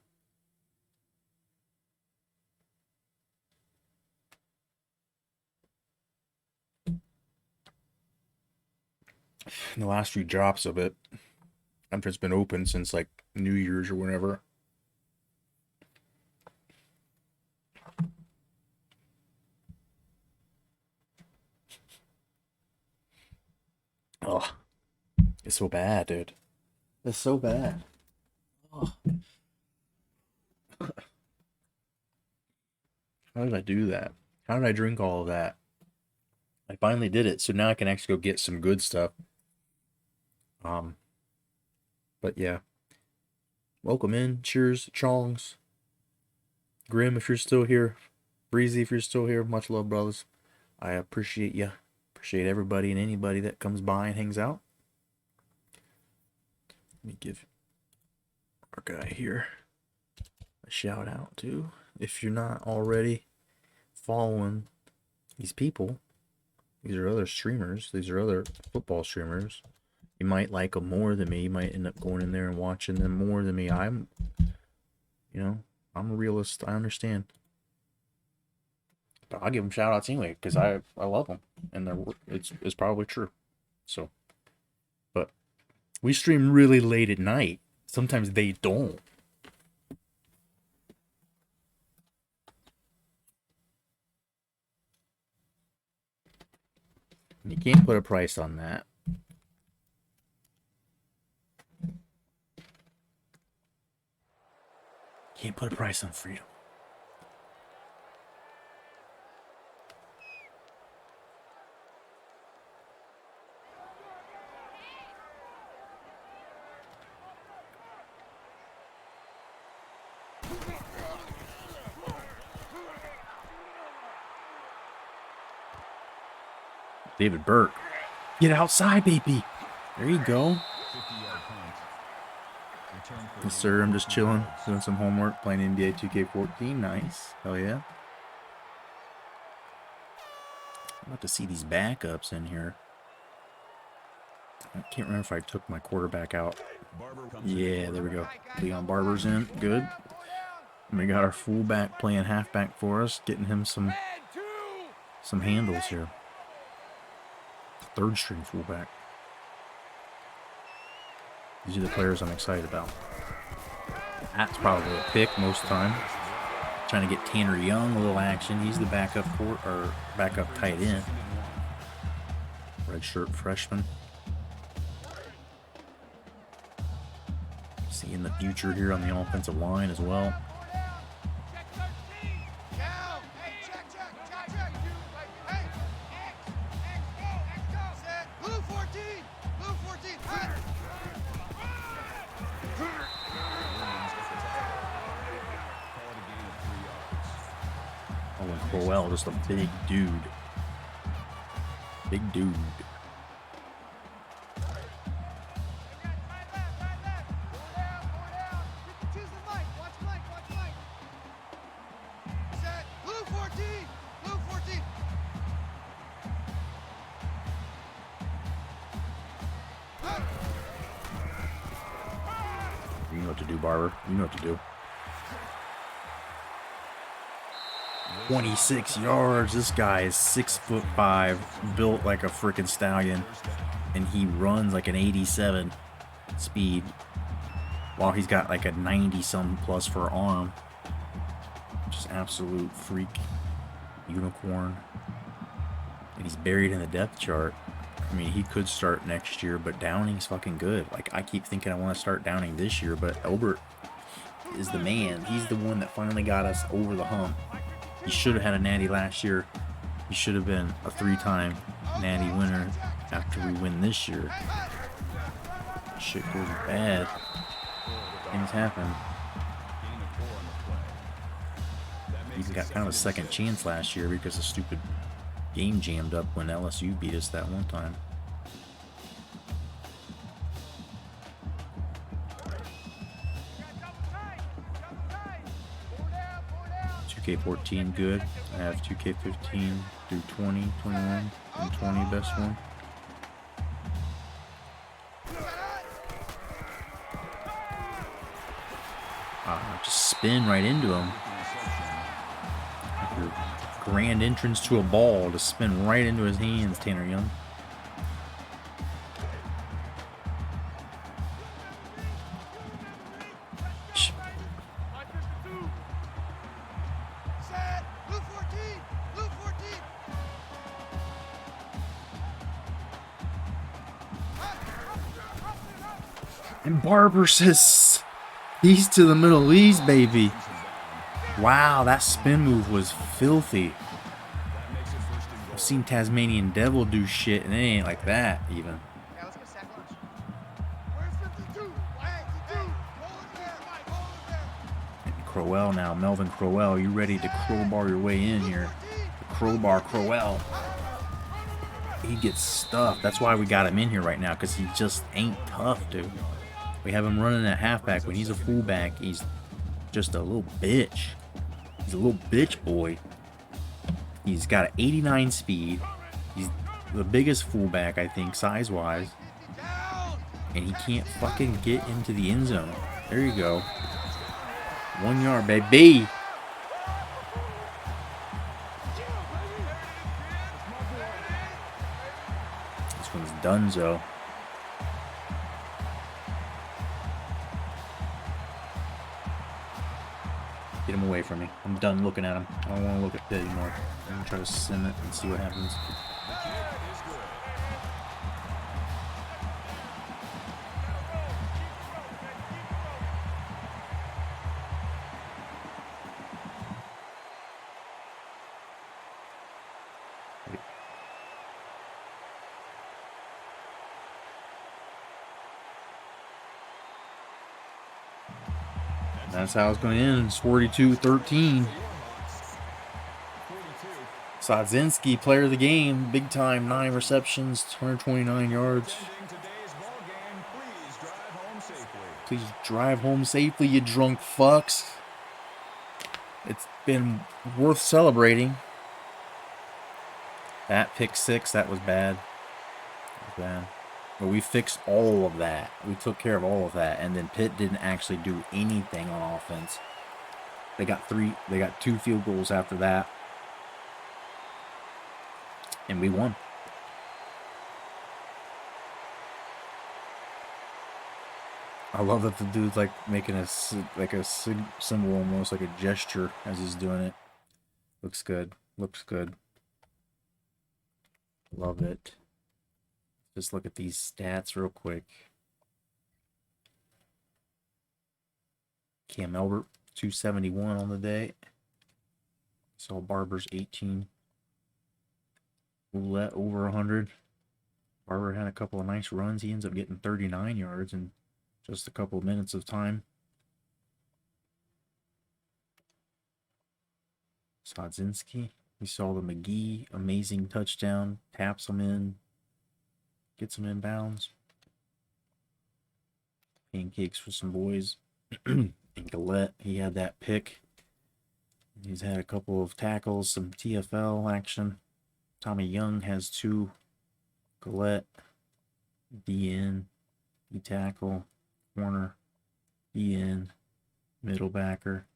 In the last few drops of it, after it's been open since like New Year's or whenever. Oh, it's so bad, dude. It's so bad. Oh. How did I do that? How did I drink all of that? I finally did it, so now I can actually go get some good stuff. But yeah. Welcome in. Cheers, Chongs. Grim, if you're still here. Breezy, if you're still here. Much love, brothers. I appreciate you. Appreciate everybody and anybody that comes by and hangs out. Let me give our guy here a shout out too. If you're not already following these people, these are other streamers. These are other football streamers. You might like them more than me. You might end up going in there and watching them more than me. I'm a realist. I understand. But I'll give them shout outs anyway because I love them. And it's probably true. So, but we stream really late at night. Sometimes they don't. You can't put a price on that. Can't put a price on freedom. David Burke. Get outside, baby. There you go. 50-yard punt. Return for Yes, sir. I'm just chilling, doing some homework, playing NBA 2K14. Nice. Hell yeah. I'm about to see these backups in here. I can't remember if I took my quarterback out. Barber comes in. Yeah, there we go. Leon Barber's in. Good. And we got our fullback playing halfback for us, getting him some handles here. Third string fullback. These are the players I'm excited about. That's probably a pick most time. Trying to get Tanner Young a little action. He's the backup backup tight end. Red shirt freshman. Seeing the future here on the offensive line as well. Check 13. Down. Hey, check. Hey, X, go. Set. Blue 14. Blue 14. Hut. Williams gets the tackle. Call it a gain of 3 yards. Oh, and Crowell, just a big dude. Big dude. Right left. Go down. Choose the mic. Watch mic. Set. Blue 14. Blue 14. Hut. You know what to do, Barber. You know what to do. 26 yards. This guy is 6'5", built like a freaking stallion, and he runs like an 87 speed, while he's got like a 90-some plus for arm. Just absolute freak unicorn, and he's buried in the depth chart. I mean, he could start next year, but Downing's fucking good. Like, I keep thinking I want to start Downing this year, but Elbert is the man. He's the one that finally got us over the hump. He should have had a Natty last year. He should have been a 3-time Natty winner after we win this year. Shit goes bad. Things happen. Gain of 4 on the play. That He makes it got kind of a second chance last year because the stupid game jammed up when LSU beat us that one time. Double tight. 2K14 good. I have 2K15 through 20, 21, and 20 best one. Just spin right into him. Like your grand entrance to a ball, to spin right into his hands, Tanner Young. Set. Blue 14. Blue 14. And Barber says, he's to the Middle East, baby. Wow, that spin move was filthy. I've seen Tasmanian Devil do shit, and it ain't like that, even. Yeah, let's get sack lunch. Where's 52? Hey, 52. Hold it there, Mike. Hold it there. And Crowell now, Melvin Crowell, you ready to crowbar your way in here? Crowbar Crowell. He gets stuffed. That's why we got him in here right now, because he just ain't tough, dude. We have him running at halfback. When he's a fullback, he's just a little bitch. He's a little bitch boy. He's got an 89 speed. He's the biggest fullback, I think, size-wise. And he can't fucking get into the end zone. There you go. 1 yard, baby. This one's donezo. Get him away from me. I'm done looking at him. I don't want to look at Pitt anymore. I'm going to try to sim it and see what happens. That's how it's going to end. It's 42-13. Sadzinski, player of the game. Big time, 9 receptions, 129 yards. Please drive home safely, you drunk fucks. It's been worth celebrating. That pick 6, that was bad. That was bad. But we fixed all of that. We took care of all of that. And then Pitt didn't actually do anything on offense. They got 2 field goals after that. And we won. I love that the dude's like making a symbol, almost like a gesture as he's doing it. Looks good. Looks good. Love it. Just look at these stats real quick. Cam Elbert, 271 on the day. Saul Barber's 18. Roulette over 100. Barber had a couple of nice runs. He ends up getting 39 yards in just a couple of minutes of time. Sodzinski, we saw the McGee amazing touchdown. Taps him in. Gets him in bounds. Pancakes for some boys. And Gillette, he had that pick. He's had a couple of tackles, some TFL action. Tommy Young has 2. Gillette, DN, D tackle, corner, DN, middle backer,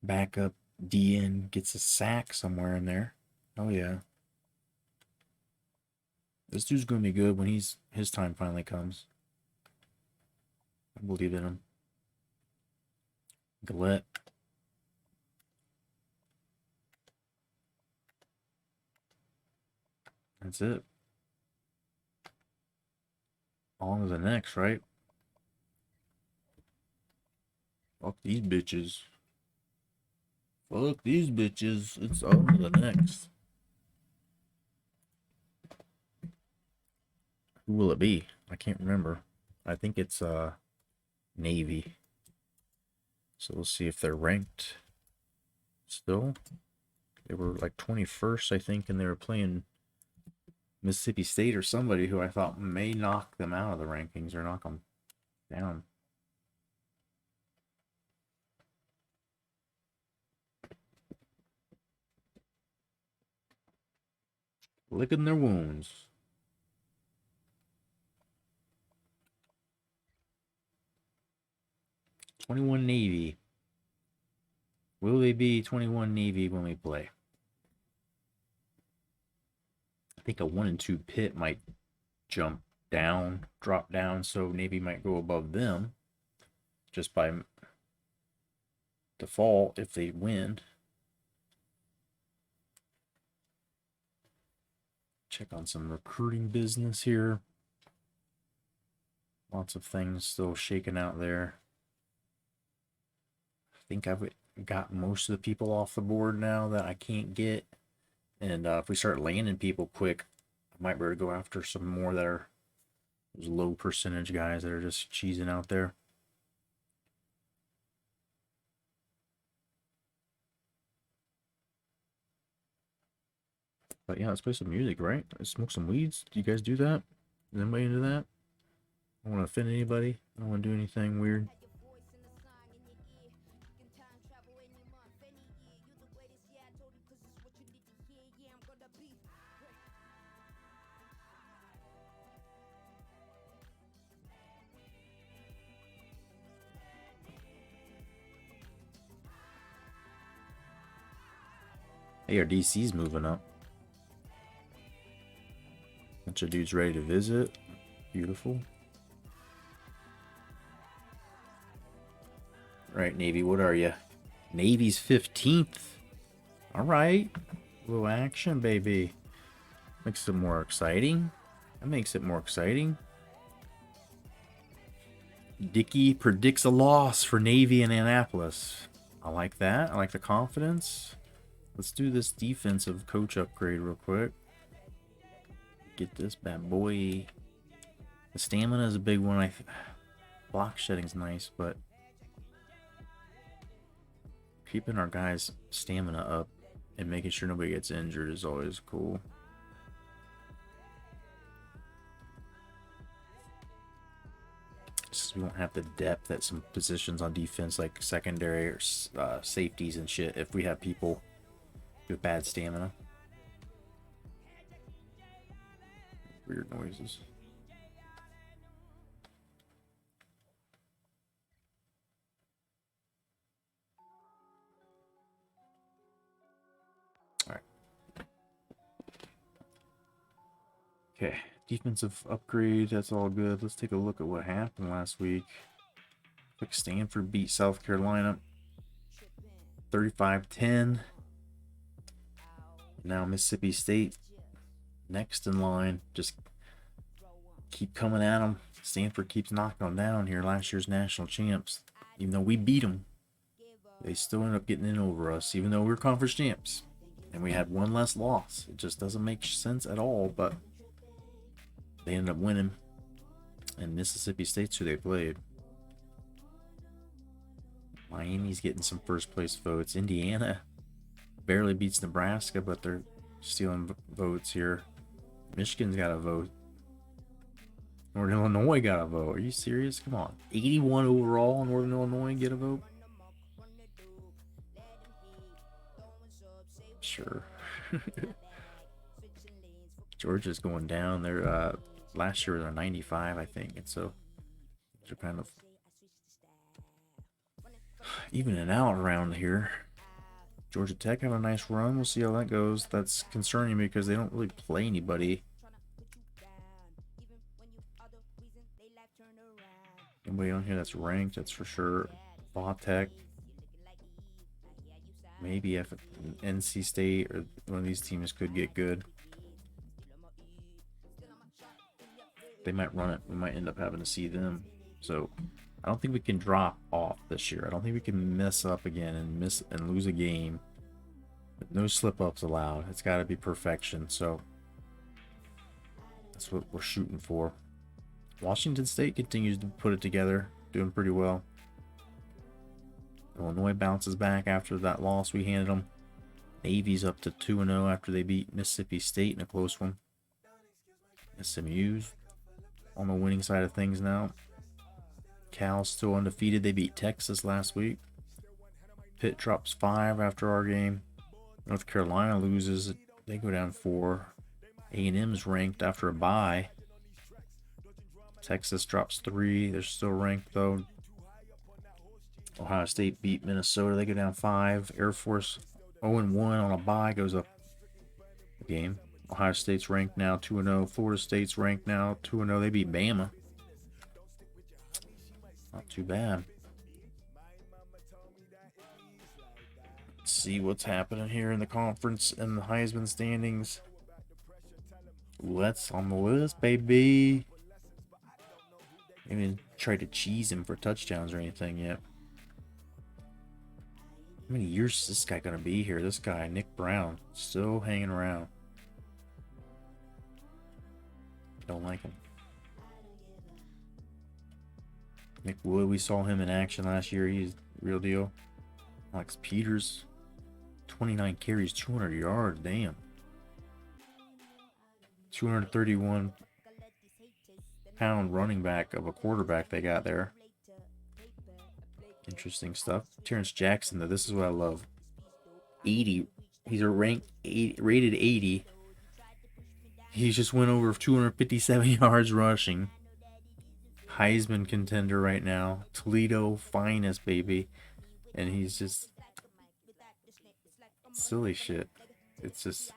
backup, DN, gets a sack somewhere in there. Oh yeah. This dude's going to be good when his time finally comes. I believe in him. Gillette. That's it. On to the next, right? Fuck these bitches. Fuck these bitches. It's on to the next. Who will it be? I can't remember. I think it's Navy. So we'll see if they're ranked still. They were like 21st, I think, and they were playing Mississippi State or somebody who I thought may knock them out of the rankings or knock them down. Licking their wounds. $21 Navy. Will they be 21 Navy when we play? I think a 1 and 2 Pitt might drop down, so Navy might go above them just by default if they win. Check on some recruiting business here. Lots of things still shaking out there. I think I've got most of the people off the board now that I can't get. And if we start landing people quick, I might be able to go after some more that are those low percentage guys that are just cheesing out there. But yeah, let's play some music, right? Let's smoke some weeds. Do you guys do that? Is anybody into that? I don't want to offend anybody. I don't want to do anything weird. Hey, our DC's moving up. Bunch of dudes ready to visit. Beautiful. Right, Navy, what are you? Navy's 15th. All right. A little action, baby. Makes it more exciting. That makes it more exciting. Dickie predicts a loss for Navy in Annapolis. I like that. I like the confidence. Let's do this defensive coach upgrade real quick. Get this bad boy. The stamina is a big one. Block shedding's nice, but keeping our guys' stamina up and making sure nobody gets injured is always cool. Just we won't have the depth at some positions on defense like secondary or safeties and shit if we have people with bad stamina. Weird noises. Alright. Okay, defensive upgrade, that's all good. Let's take a look at what happened last week. Quick, Stanford beat South Carolina 35-10. Now Mississippi State next in line. Just keep coming at them. Stanford keeps knocking them down here. Last year's national champs. Even though we beat them, they still end up getting in over us, even though we're conference champs. And we had one less loss. It just doesn't make sense at all, but they ended up winning. And Mississippi State's who they played. Miami's getting some first place votes. Indiana barely beats Nebraska, but they're stealing votes here. Michigan's got a vote. Northern Illinois got a vote. Are you serious? Come on. 81 overall. Northern Illinois get a vote? Sure. Georgia's going down. They're last year they're 95, I think, and so they're kind of evening out around here. Georgia Tech have a nice run. We'll see how that goes. That's concerning because they don't really play anybody. Anybody on here that's ranked, that's for sure. Tech. Maybe if NC State or one of these teams could get good. They might run it. We might end up having to see them. So I don't think we can drop off this year. I don't think we can mess up again and lose a game. No slip ups allowed. It's got to be perfection. So that's what we're shooting for. Washington State continues to put it together, doing pretty well. Illinois bounces back after that loss we handed them. Navy's up to 2-0 after they beat Mississippi State in a close one. SMU's on the winning side of things now. Cal's still undefeated. They beat Texas last week. Pitt drops 5 after our game. North Carolina loses. They go down 4. A&M's ranked after a bye. Texas drops 3. They're still ranked though. Ohio State beat Minnesota. They go down 5. Air Force 0-1 on a bye goes up a game. Ohio State's ranked now 2-0. Florida State's ranked now 2-0. They beat Bama. Not too bad. Let's see what's happening here in the conference and the Heisman standings. Let's on the list, baby. I haven't even tried to cheese him for touchdowns or anything yet. How many years is this guy going to be here? This guy, Nick Brown, still hanging around. Don't like him. Nick Wood, we saw him in action last year. He's real deal. Alex Peters, 29 carries, 200 yards. Damn. 231-pound running back of a quarterback they got there. Interesting stuff. Terrence Jackson, though, this is what I love. 80. He's a rated 80. He just went over 257 yards rushing. Heisman contender right now. Toledo finest, baby. And he's just silly shit. It's just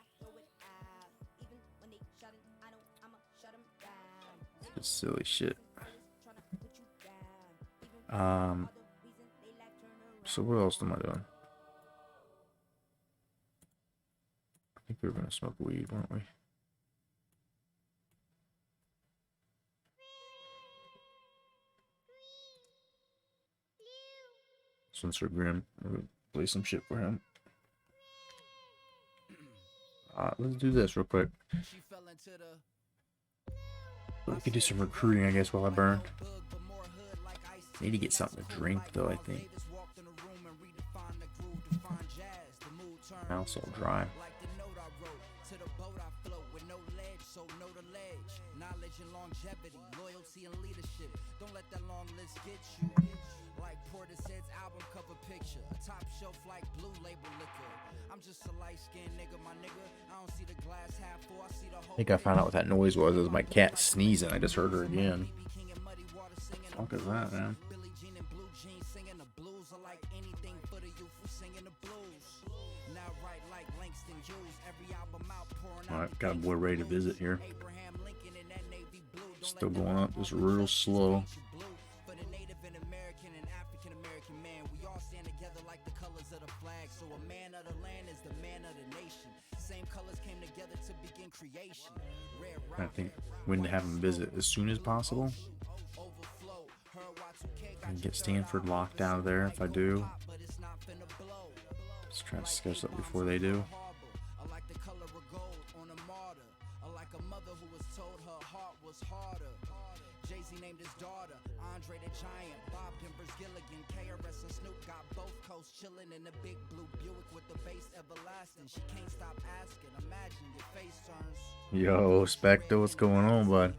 silly shit. So what else am I doing? I think we were gonna smoke weed, weren't we? Spencer Grimm, we'll play some shit for him. Let's do this real quick. We could do some recruiting, I guess, while I burn. Need to get something to drink, though, I think. Mouth's all dry. I think I found out what that noise was. It was my cat sneezing. I just heard her again. What the fuck is that, man? Alright, got a boy ready to visit here. Still going up, just real slow. I think when to have him visit as soon as possible. And get Stanford locked out of there if I do. Just try to schedule it before they do. Jay-Z named his daughter Andre the Giant, Bob Denver's Gilligan, KRS and Snoop got both coasts chilling in the big blue Buick with the bass everlasting. She can't stop asking, imagine your face turns. Yo, Spectre, what's going on, bud?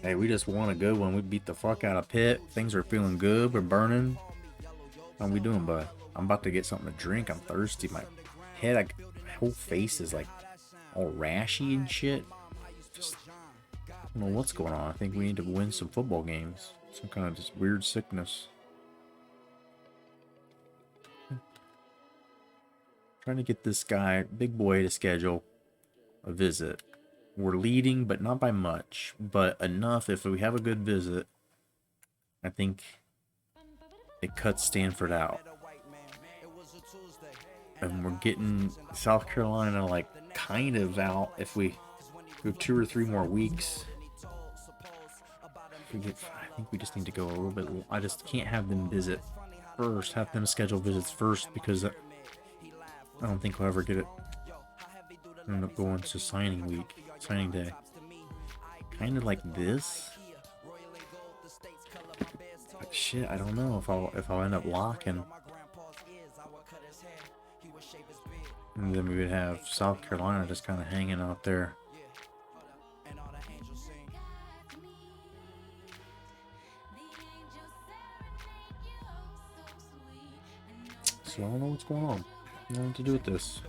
Hey, we just won a good one. We beat the fuck out of Pitt. Things are feeling good. We're burning. How we doing, bud? I'm about to get something to drink. I'm thirsty. My head, my whole face is like all rashy and shit. Just, I don't know what's going on. I think we need to win some football games. Some kind of just weird sickness. Trying to get this guy, big boy, to schedule a visit. We're leading, but not by much. But enough, if we have a good visit, I think it cuts Stanford out. And we're getting South Carolina, like, kind of out if we go 2 or 3 more weeks. I think we just need to go a little bit. I just can't have them visit first. Have them schedule visits first because I don't think we'll ever get it. End up going to signing week, signing day. Kind of like this. But shit, I don't know if I'll end up locking. And then we would have South Carolina just kind of hanging out there. So I don't know what's going on. I don't know what to do with this.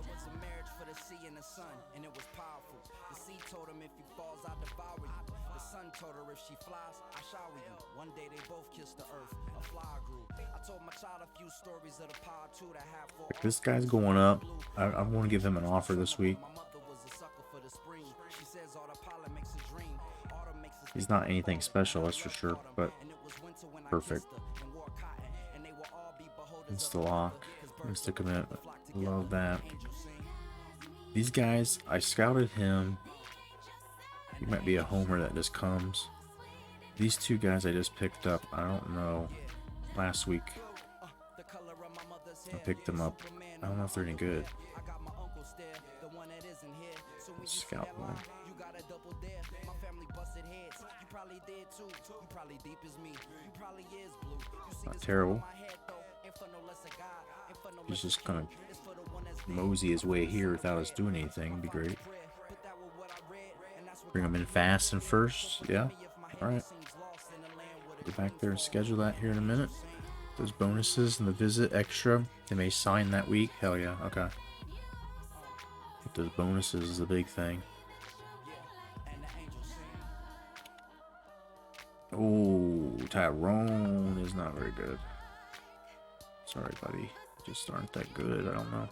If this guy's going up, I want to give him an offer this week. He's not anything special, that's for sure, but perfect. Insta lock, insta commitment. Love that. These guys, I scouted him. He might be a homer that just comes. These 2 guys I just picked up, I don't know, last week. I picked them up. I don't know if they're any good. Let's scout one. Not terrible. He's just gonna mosey his way here without us doing anything. Would be great. Bring him in fast and first. Yeah. Alright. Go back there and schedule that here in a minute. Those bonuses and the visit extra. They may sign that week. Hell yeah. Okay. But those bonuses is the big thing. Oh, Tyrone is not very good. Sorry, buddy. Just aren't that good. I don't know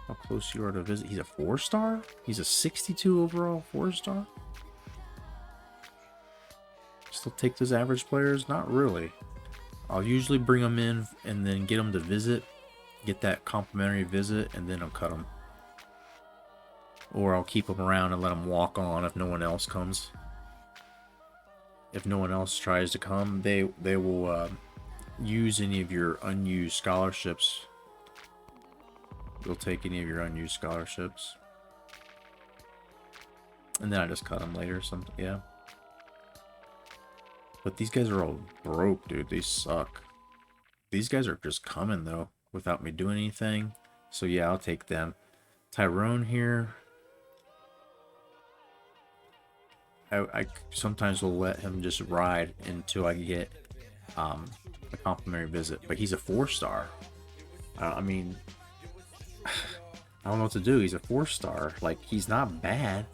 how close you are to visit. He's a 4-star? He's a 62 overall 4-star? Still take those average players? Not really. I'll usually bring them in and then get them to visit. Get that complimentary visit and then I'll cut them. Or I'll keep them around and let them walk on if no one else comes. If no one else tries to come, they will use any of your unused scholarships. They'll take any of your unused scholarships. And then I just cut them later. Yeah. But these guys are all broke, dude. They suck. These guys are just coming, though, without me doing anything. So, yeah, I'll take them. Tyrone here. I sometimes will let him just ride until I get a complimentary visit. But he's a 4-star. I mean, I don't know what to do. He's a 4-star. Like, he's not bad.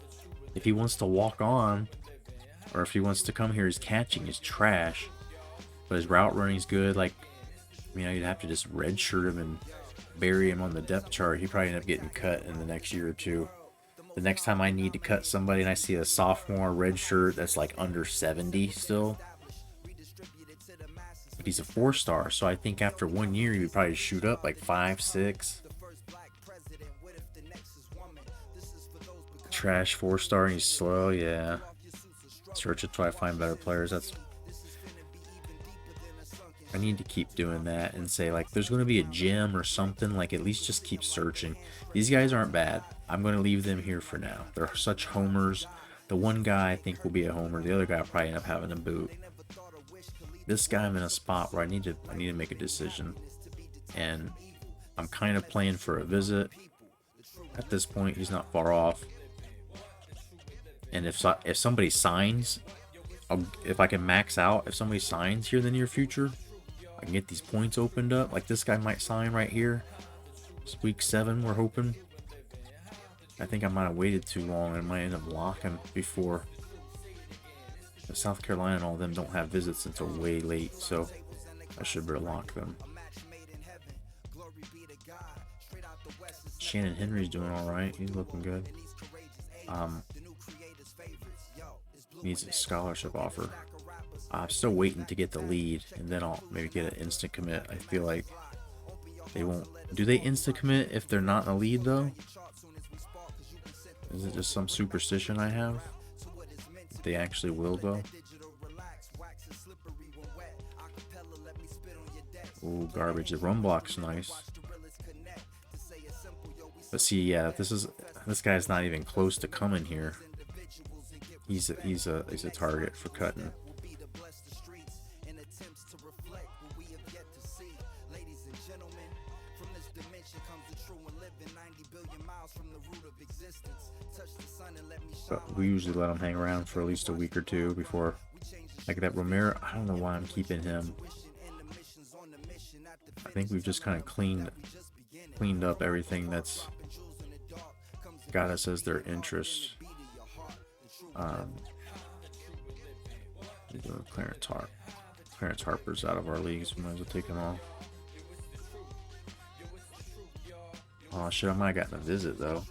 If he wants to walk on, or if he wants to come here, his catching is trash. But his route running's good. Like, you know, you'd have to just redshirt him and bury him on the depth chart. He'd probably end up getting cut in the next year or 2. The next time I need to cut somebody and I see a sophomore redshirt that's like under 70 still. But he's a 4-star, so I think after 1 year he would probably shoot up like 5, 6. Trash 4-star and he's slow, yeah. Search it till I find better players. That's I need to keep doing that and say, like, there's going to be a gym or something. Like, at least just keep searching. These guys aren't bad. I'm going to leave them here for now. They're such homers. The one guy I think will be a homer. The other guy will probably end up having a boot. This guy, I'm in a spot where I need to make a decision. And I'm kind of playing for a visit. At this point, he's not far off. And if somebody signs, if I can max out, if somebody signs here in the near future, I can get these points opened up. Like this guy might sign right here. It's week 7, we're hoping. I think I might have waited too long and might end up locking before. South Carolina and all of them don't have visits until way late, so I should better lock them. Shannon Henry's doing alright. He's looking good. Needs a scholarship offer. I'm still waiting to get the lead, and then I'll maybe get an instant commit. I feel like they won't. Do they instant commit if they're not in the lead, though? Is it just some superstition I have? They actually will, though. Ooh, garbage. The run block's nice. But see, yeah, this guy's not even close to coming here. He's a target for cutting. But we usually let him hang around for at least a week or two before, like that Romero. I don't know why I'm keeping him. I think we've just kind of cleaned up everything that's got us as their interest. Clarence Harper's out of our leagues. We might as well take him off. Oh shit! I might have gotten a visit though.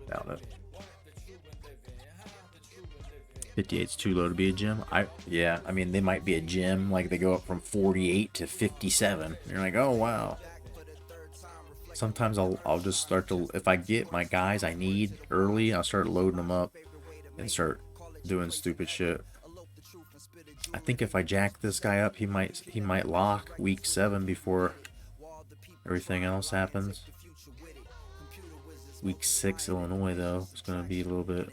Doubt it. 58's too low to be a gym. Yeah, I mean they might be a gym, like they go up from 48 to 57. And you're like, oh wow. Sometimes I'll just start to, if I get my guys I need early, I'll start loading them up and start doing stupid shit. I think if I jack this guy up, he might lock week 7 before everything else happens. Week 6 Illinois though, it's gonna be a little bit.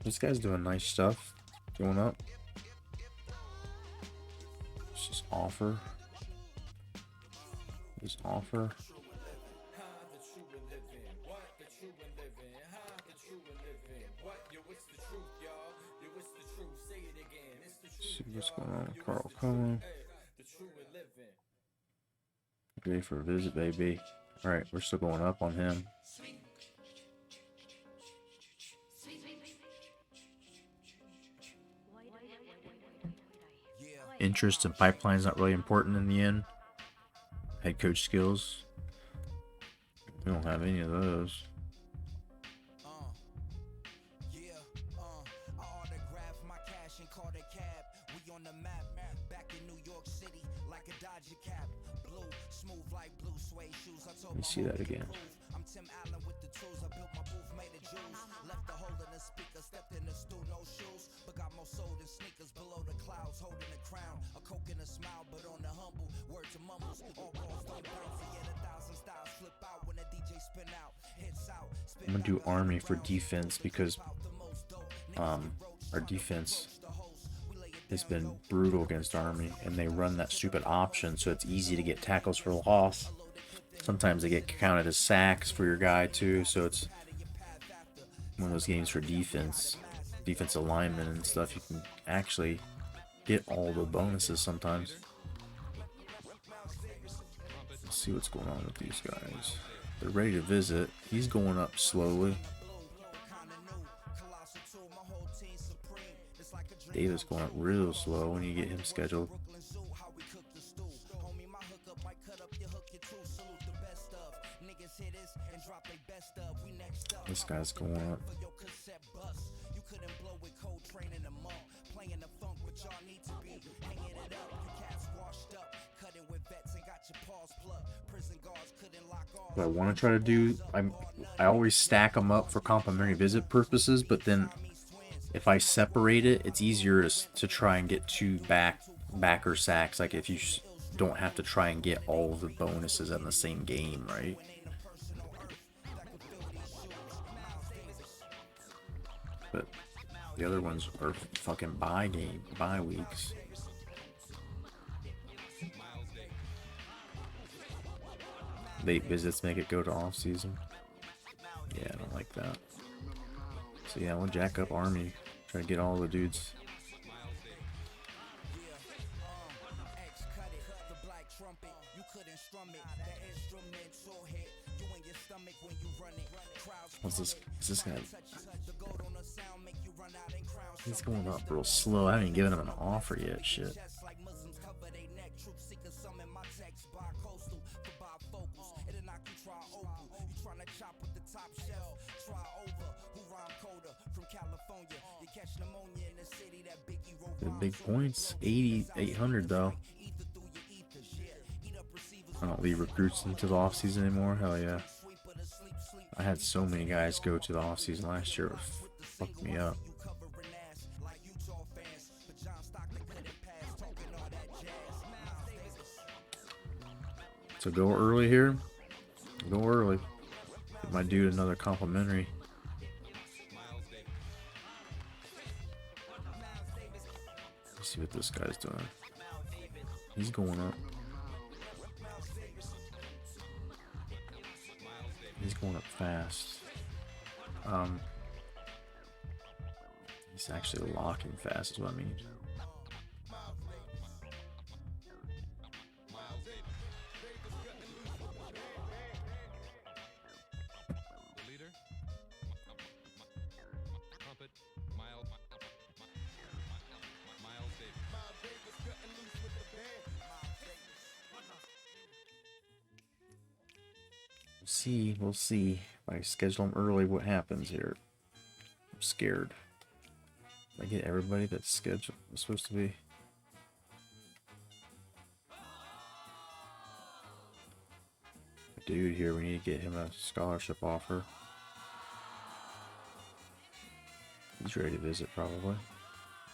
This guy's doing nice stuff, going up. Let's just offer. Just offer. See what's going on with Carl Cohen. Ready for a visit, baby. Alright, we're still going up on him. Interest and pipeline is not really important in the end. Head coach skills. We don't have any of those. Let me see that again. I'm gonna do Army for defense because our defense has been brutal against Army, and they run that stupid option, so it's easy to get tackles for loss. Sometimes they get counted as sacks for your guy too, so it's one of those games for defensive linemen and stuff. You can actually get all the bonuses sometimes. Let's see what's going on with these guys. They're ready to visit. He's going up slowly. Davis going up real slow when you get him scheduled. This guy's going up. What I want to try to do, I always stack them up for complimentary visit purposes, but then if I separate it, it's easier to try and get two backer sacks. Like if you don't have to try and get all of the bonuses in the same game, right? But the other ones are fucking bye weeks. Late visits make it go to off season. Yeah, I don't like that. So yeah, we'll jack up Army. Try to get all the dudes. What's this? Is this guy? He's going up real slow. I haven't even given him an offer yet. Shit. Good big points. 800 though. I don't leave recruits into the off season anymore. Hell yeah. I had so many guys go to the off season last year. It fucked me up. So go early here. Go early. Give my dude another complimentary. Let's see what this guy's doing. He's going up. He's going up fast. He's actually locking fast is what I mean. We'll see. If I schedule them early, what happens here? I'm scared. I get everybody that's scheduled. It's supposed to be. Dude, here we need to get him a scholarship offer. He's ready to visit, probably.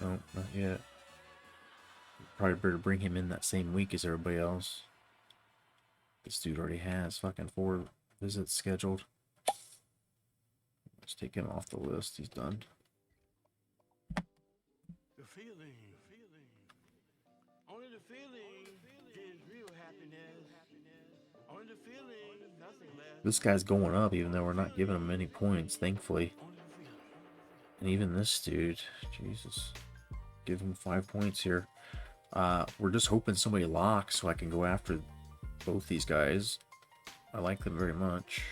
No, not yet. Probably better bring him in that same week as everybody else. This dude already has fucking 4 visits scheduled. Let's take him off the list. He's done. The feeling. Only the feeling gives real happiness. Only the feeling, nothing less. This guy's going up, even though we're not giving him any points, thankfully. And even this dude, Jesus, give him 5 points here. We're just hoping somebody locks so I can go after both these guys. I like them very much.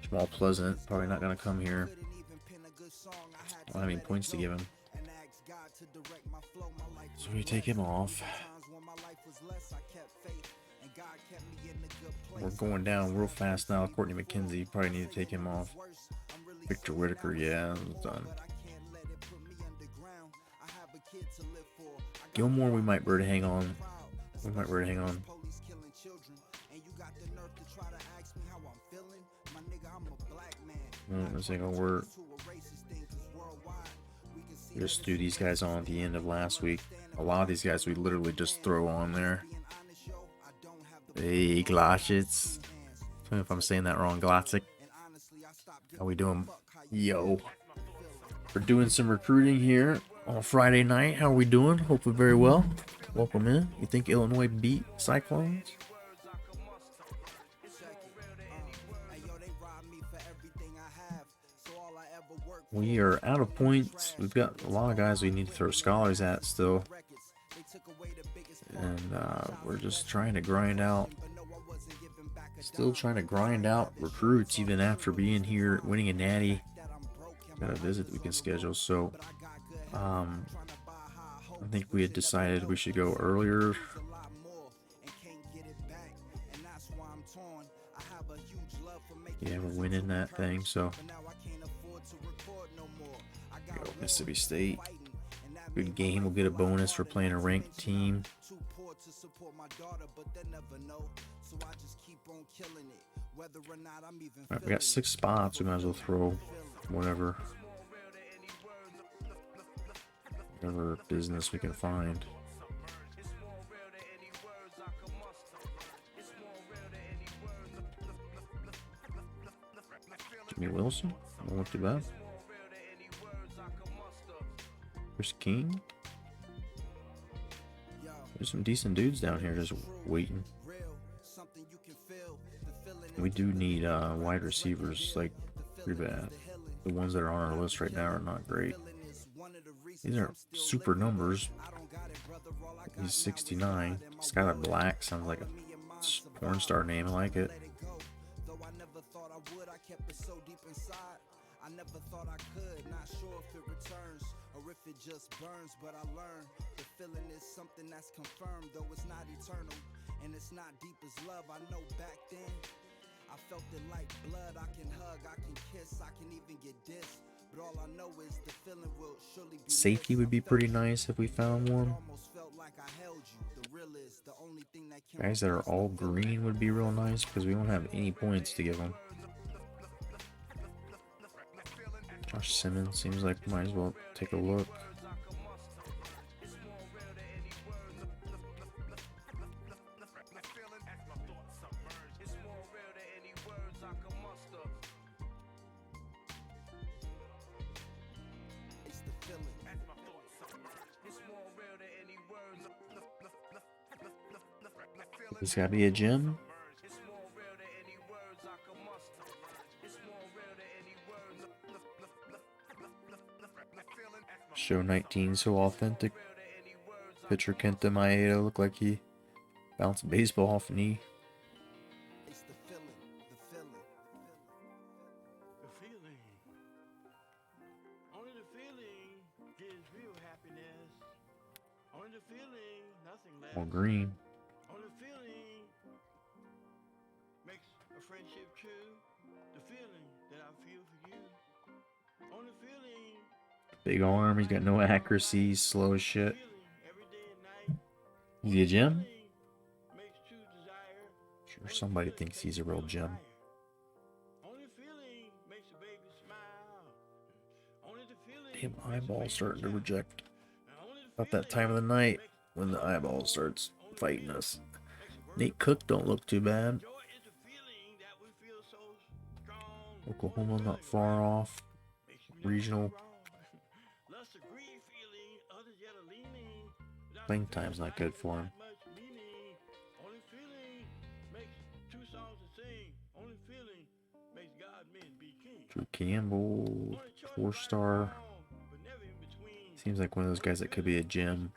Jamal Pleasant, probably not going to come here. I don't have any points to give him. So we take him off. We're going down real fast now. Courtney McKenzie, probably need to take him off. Victor Whitaker, yeah, I'm done. Gilmore, we might be able to hang on. No, this ain't gonna work. We just threw these guys on at the end of last week. A lot of these guys we literally just throw on there. Hey, Glashitz. Tell me if I'm saying that wrong, Glotzik. How we doing? Yo. We're doing some recruiting here on Friday night. How are we doing? Hopefully very well. Welcome in. You think Illinois beat Cyclones? We are out of points. We've got a lot of guys we need to throw scholars at still. And we're just trying to grind out. Still trying to grind out recruits even after being here, winning a Natty. Got a visit we can schedule. So I think we had decided we should go earlier. Yeah, we're winning that thing, so go Mississippi State. Good game. We'll get a bonus for playing a ranked team. Alright, we got 6 spots. We might as well throw whatever. whatever business we can find. Jimmy Wilson, don't look too bad. Chris King. There's some decent dudes down here just waiting. We do need wide receivers, like, pretty bad. The ones that are on our list right now are not great. These aren't super numbers. He's 69. Skylar Black sounds like a porn star name. I like it. I never thought I could, not sure if it returns or if it just burns, but I learned the feeling is something that's confirmed, though it's not eternal and it's not deep as love. I know back then I felt it like blood. I can hug, I can kiss, I can even get dissed, but all I know is the feeling will surely be Safety would be pretty nice if we found one. Guys that are all green would be real nice because we don't have any points to give them. Josh Simmons seems like we might as well take a look. This gotta be a gym. Show 19 so authentic. Pitcher Kenta Maeda looked like he bounced a baseball off a knee. All green. Big arm, he's got no accuracy, slow as shit. Is he a gem? Sure, somebody thinks he's a real gem. Damn, eyeball starting to reject. About that time of the night when the eyeball starts fighting us. Nate Cook don't look too bad. Oklahoma not far off. Regional. Playing time's not good for him. Drew Campbell, 4-star. Seems like one of those guys that could be a gem.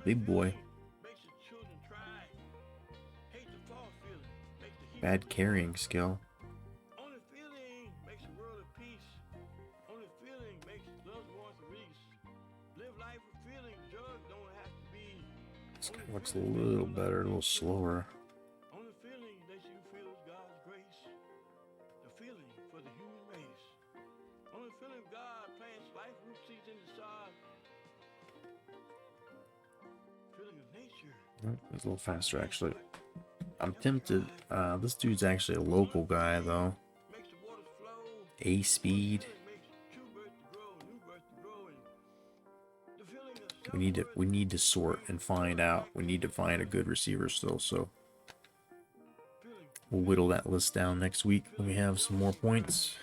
Big boy. Bad carrying skill. This guy looks a little better, a little slower. It's a little faster, actually. I'm tempted. This dude's actually a local guy, though. A-Speed. We need to sort and find out. We need to find a good receiver still, so we'll whittle that list down next week when we have some more points.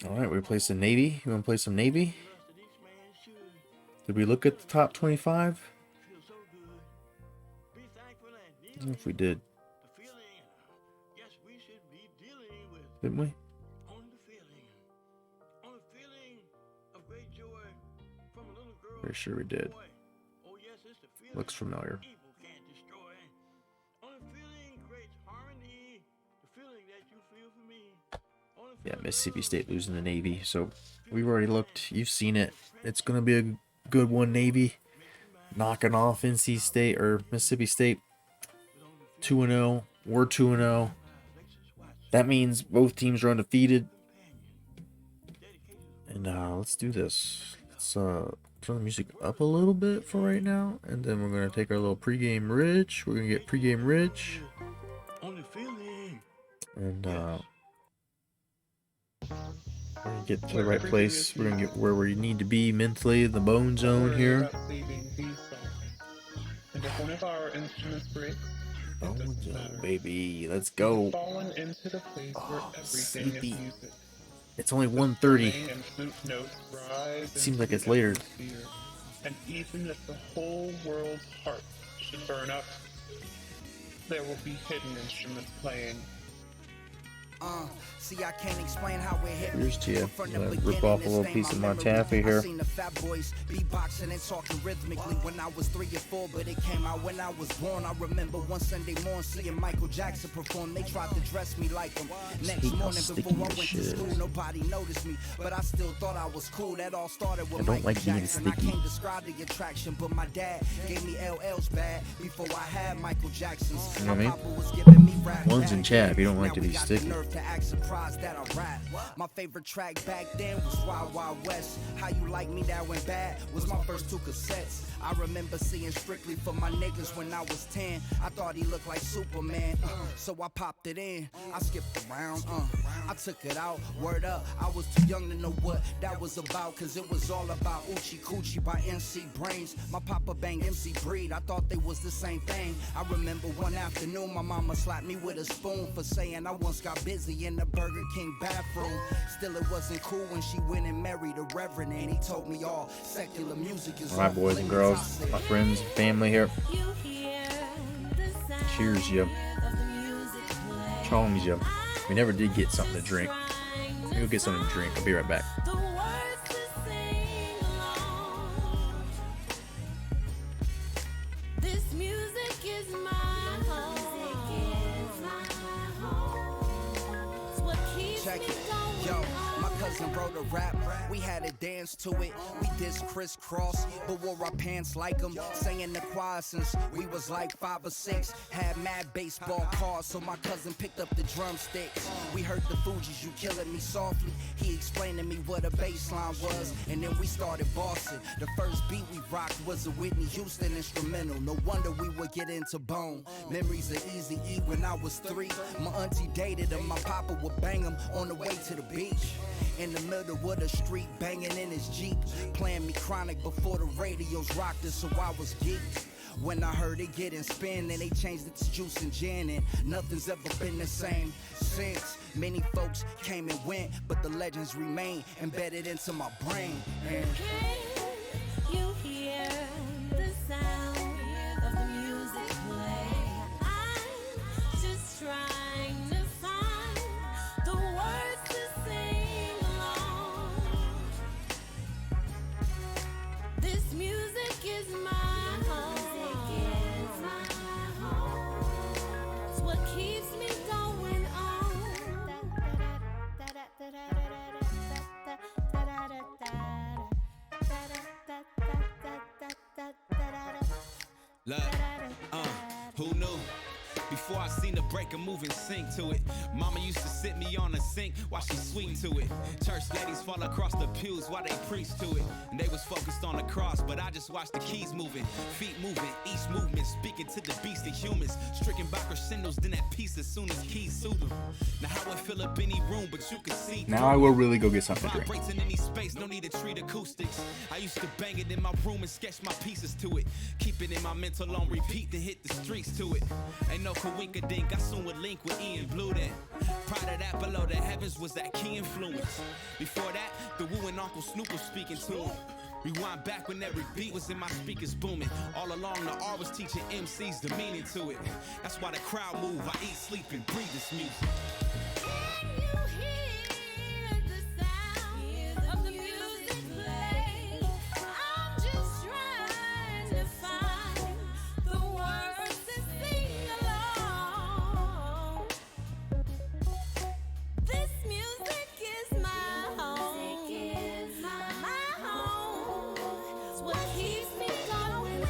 Alright, we play some Navy. You want to play some Navy? Did we look at the top 25? I don't know if we did. Didn't we? Pretty sure we did. Looks familiar. Yeah, Mississippi State losing to Navy. So we've already looked. You've seen it. It's going to be a good one, Navy. Knocking off NC State or Mississippi State. 2-0. We're 2-0. That means both teams are undefeated. And let's do this. Let's turn the music up a little bit for right now, and then we're gonna take our little pregame rich. We're gonna get pregame rich, and we're gonna get to the right place. We're gonna get where we need to be mentally, the bone zone here. And if one of our instruments breaks, Bone zone, baby, let's go. fallen into the place where everything sleepy. is music. It's only 1:30. And flute notes rise Seems like into it's the later. atmosphere. And even if the whole world's heart should burn up, there will be hidden instruments playing. See, I can't explain how it hit me. Here's to you. But from the I'm gonna beginning, rip off a this little ain't piece of my memory. taffy I here. seen the fat boys beatboxing and talking rhythmically when I was 3 or 4, but it came out when I was born. I remember one Sunday morning seeing Michael Jackson perform. They tried to dress me like him. Next hate how morning sticky before I this went shit to is. school, nobody noticed me, but I still thought I was cool. That all started with I don't Michael like being Jackson. sticky. I can't describe the attraction, but my dad gave me LL's bad before I had Michael Jackson's. You know what I mean? My papa was giving me rap One's in back. chat. You don't like Now to we be got sticky. the nerve to act surprised that I rap. My favorite track back then was Wild Wild West. How You Like Me That Went Bad was my first 2 cassettes. I remember seeing Strictly for My Niggas when I was 10. I thought he looked like Superman, so I popped it in. I skipped around, I took it out, word up. I was too young to know what that was about, cause it was all about Oochie Coochie by MC Brains. My papa banged MC Breed, I thought they was the same thing. I remember one afternoon my mama slapped me with a spoon for saying I once got busy in the Burger King bathroom. Still it wasn't cool when she went and married a reverend, and he told me all secular music is All right, boys and girls, my friends, family here. Cheers, you. Choms, you. We never did get something to drink. We'll get something to drink. I'll be right back. Check it. Yo, my cousin wrote a rap. We had a dance to it. We dissed crisscross, but wore our pants like them. Sang in the choir since we was like 5 or 6. Had mad baseball cards, so my cousin picked up the drumsticks. We heard the Fugees, You Killing Me Softly. He explained to me what a bass line was, and then we started bossing. The first beat we rocked was a Whitney Houston instrumental. No wonder we would get into Bone. Memories of Easy E when I was 3. My auntie dated him, my papa would bang him on the way to the beach. In the middle of the street, banging in his Jeep. Playing me Chronic before the radios rocked it, so I was geeked. When I heard it getting spin, and they changed it to Juice and Gin, and nothing's ever been the same since. Many folks came and went, but the legends remain embedded into my brain. And You hear the sound of the music play. I'm just trying to find the words to sing along. This music is my home. It's what keeps me going on. Look, who knew? Before I seen the breaker move and sing to it. Mama used to sit me on the sink while she sweet to it. Church ladies fall across the pews while they preach to it. And they was focused on the cross, but I just watched the keys moving. Feet moving, each movement speaking to the beast of humans. Stricken by crescendos, then that peace as soon as keys soothe them. Now how it fill up any room, but you can see. Now I will really go get something to drink. Vibrates in any space, no need to treat acoustics. I used to bang it in my room and sketch my pieces to it. Keep it in my mental on repeat, then hit the streets to it. Ain't no coinkadink, I soon would link with Ian Blue then. Prior to that, below the heavens was that key influence. Before that, the Woo and Uncle Snoop was speaking to him. Rewind back when every beat was in my speakers booming. All along the R was teaching MCs the meaning to it. That's why the crowd move, I eat, sleep, and breathe this music. Can you hear the sound of the music play? I'm just trying to find the words to sing along. This music is my home. My home. It's what keeps me going on.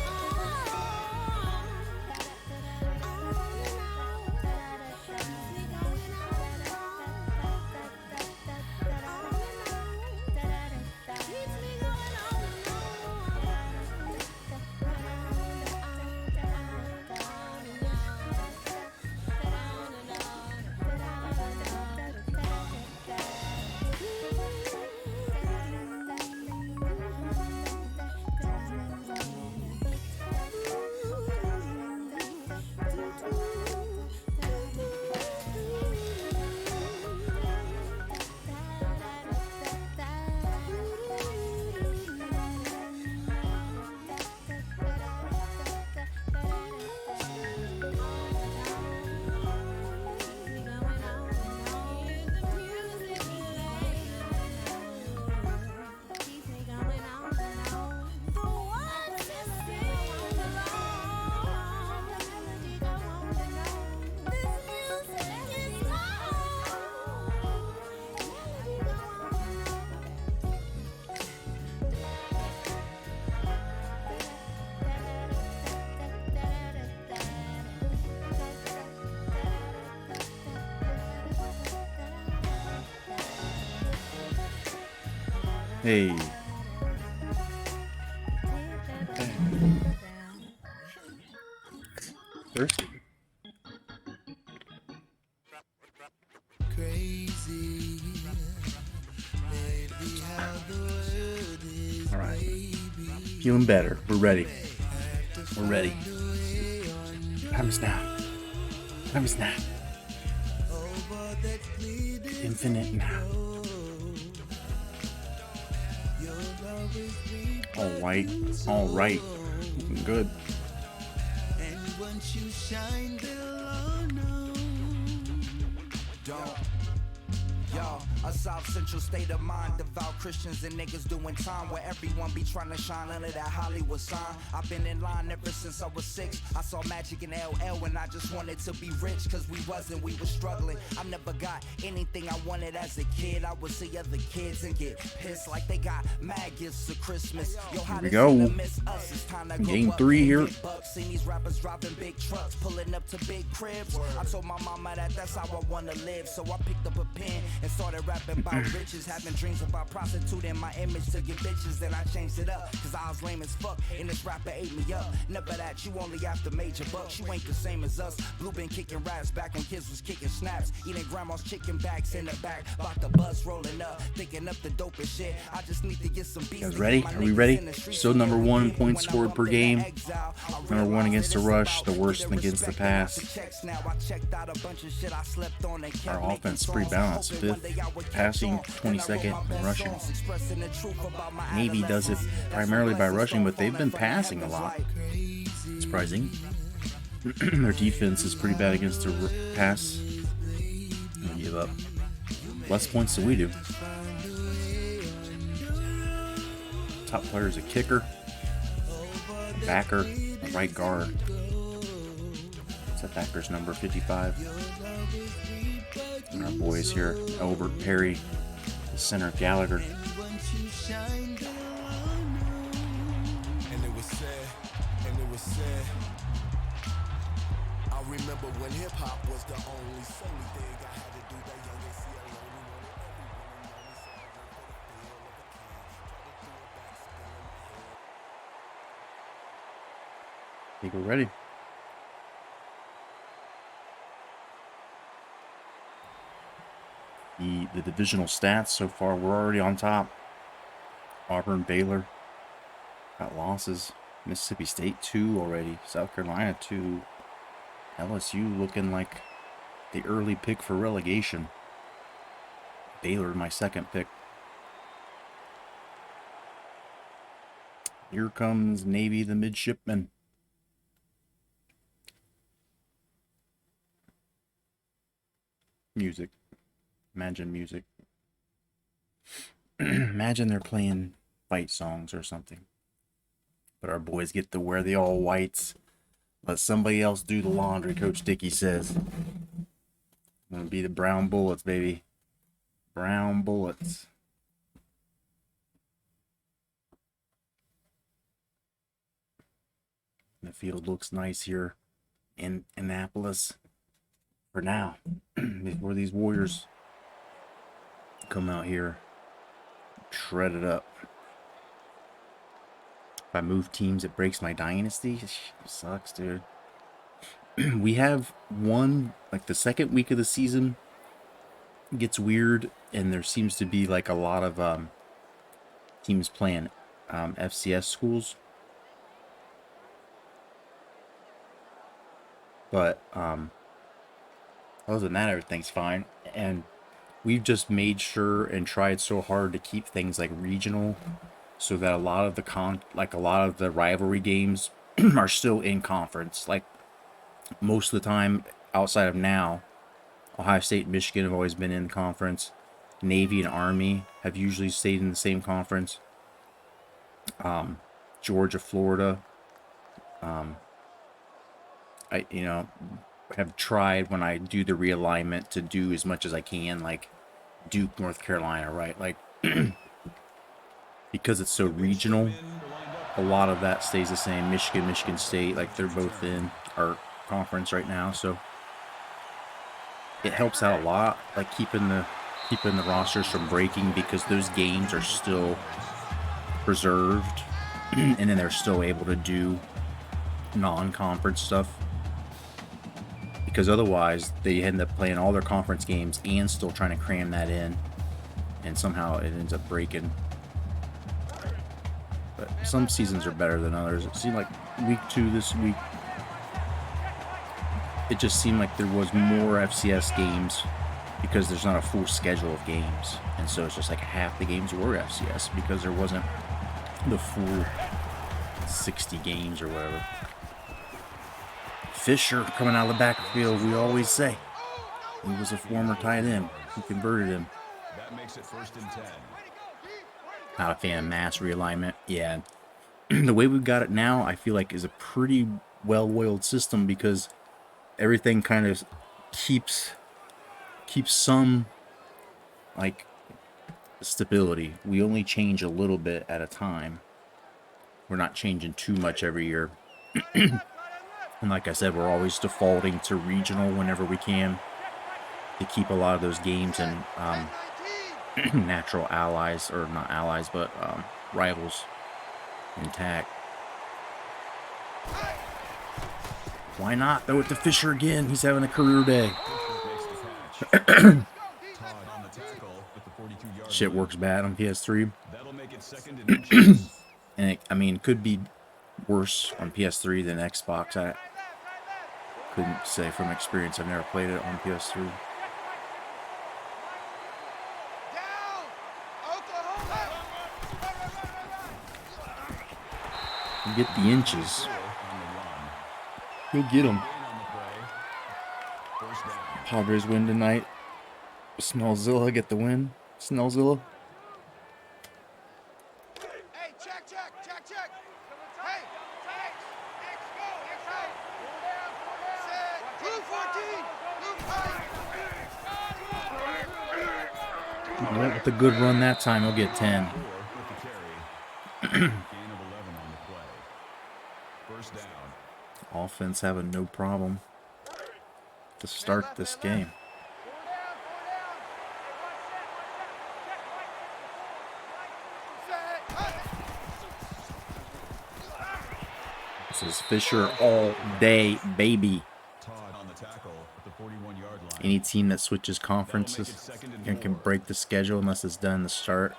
Hey. Thirsty. All right. Feeling better. We're ready. We're ready. Time is now. Time is now. Infinite now. All right. All right. Looking good. Yo, a South Central state of mind, devout Christians and niggas doing time where everyone be trying to shine under that Hollywood sign. I've been in line ever since I was 6. I saw magic in LL and I just wanted to be rich, cause we were struggling. I never got anything I wanted as a kid. I would see other kids and get pissed like they got mad gifts for Christmas. Yo, how we go. Game 3 here. Seen these rappers driving big trucks, pulling up to big cribs. I told my mama that that's how I wanna live, so I picked up a pen and started rapping about riches, having dreams about prostituting my image to get bitches. Then I changed it up, cause I was lame as fuck, and this rapper ate me up. Never that, you only after major bucks, you ain't the same as us. Blue been kicking raps back when kids was kicking snaps, eating grandma's chicken backs in the back, about the bus rolling up, thinking up the dopest shit. I just need to get some beats. You guys ready? Are we ready? Still number 1 points scored per game. Number 1 against the rush, the worst against the pass. Our offense is pretty balanced. 5th passing, 22nd in rushing. Navy does it primarily by rushing, but they've been passing a lot. Surprising. Their defense is pretty bad against the pass. They give up less points than we do. Top player is a kicker, a backer, a right guard. What's that backer's number? 55. And our boys here, Albert, Perry, the center, Gallagher. And it was said. I remember when hip hop was the only solely thing I had to do. That young ACL I think we're ready. The divisional stats so far, we're already on top. Auburn, Baylor got losses. Mississippi State 2 already. South Carolina 2. LSU looking like the early pick for relegation. Baylor, my second pick. Here comes Navy, the midshipman. Music. Imagine music. Imagine they're playing fight songs or something. But our boys get to wear the all whites. Let somebody else do the laundry, Coach Dickie says. Gonna be the brown bullets, baby. Brown bullets. The field looks nice here in Annapolis. For now. Before these Warriors come out here, shred it up. If I move teams, it breaks my dynasty. It sucks, dude. We have one, like the second week of the season gets weird, and there seems to be like a lot of teams playing FCS schools. But other than that, everything's fine. And we've just made sure and tried so hard to keep things like regional, so that a lot of the rivalry games are still in conference. Like most of the time, outside of now, Ohio State and Michigan have always been in conference. Navy and Army have usually stayed in the same conference. Georgia, Florida. I have tried when I do the realignment to do as much as I can, like Duke, North Carolina, right? Like because it's so regional, a lot of that stays the same. Michigan State, like they're both in our conference right now, so it helps out a lot, like keeping the keeping the rosters from breaking because those games are still preserved, and then they're still able to do non-conference stuff. Because otherwise, they end up playing all their conference games and still trying to cram that in, and somehow it ends up breaking. But some seasons are better than others. It seemed like week 2 this week, it just seemed like there was more FCS games because there's not a full schedule of games. And so it's just like half the games were FCS because there wasn't the full 60 games or whatever. Fisher coming out of the backfield, we always say. He was a former tight end. He converted him. That makes it 1st and 10. Not a fan of mass realignment. Yeah. The way we've got it now, I feel like is a pretty well-oiled system because everything kind of keeps some like stability. We only change a little bit at a time. We're not changing too much every year. And like I said, we're always defaulting to regional whenever we can to keep a lot of those games and natural allies, or not allies, but rivals intact. Why not throw it to Fisher again? He's having a career day. Shit works bad on PS3. That'll make it 2nd and inches. And it, I mean, could be worse on PS3 than Xbox. I couldn't say from experience. I've never played it on PS3. You get the inches. You'll get them. Padres win tonight. Smellzilla get the win. Snellzilla. Hey, check. Hey, set, blue 14, blue 5. With a good run that time, he'll get 10. Gain of 11 on the play. 1st down. Offense having no problem to start this game. This is Fisher all day, baby. Todd on the tackle at the 41-yard line. Any team that switches conferences and can break the schedule unless it's done the start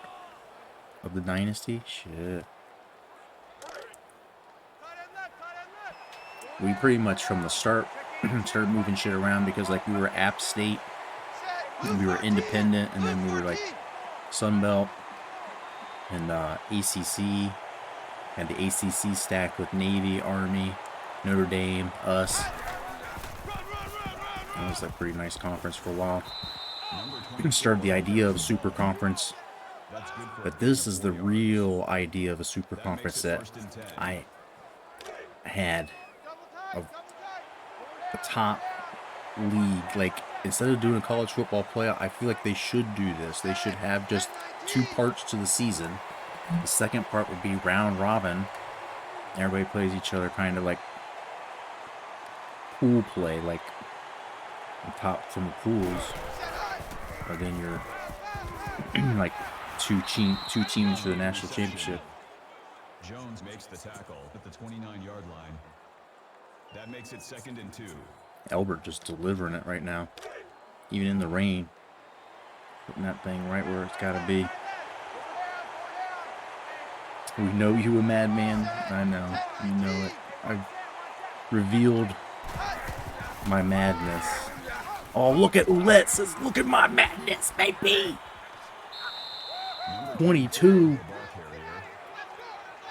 of the dynasty. Shit. We pretty much from the start started moving shit around because like we were App State, we were independent, and then we were like Sun Belt and ACC. Had the ACC stacked with Navy, Army, Notre Dame, us. That was a pretty nice conference for a while. Started the idea of super conference, but this is the real idea of a super conference that I had of a top league. Like instead of doing a college football playoff, I feel like they should do this. They should have just 2 parts to the season. The second part would be round robin. Everybody plays each other kind of like pool play, like on top from the pools. But then you're like two teams for the national championship. Jones makes the tackle at the 29-yard line. That makes it 2nd and 2. Elbert just delivering it right now. Even in the rain. Putting that thing right where it's got to be. We know you a madman. I know. You know it. I've revealed my madness. Oh, look at Oulette says, look at my madness, baby. 22.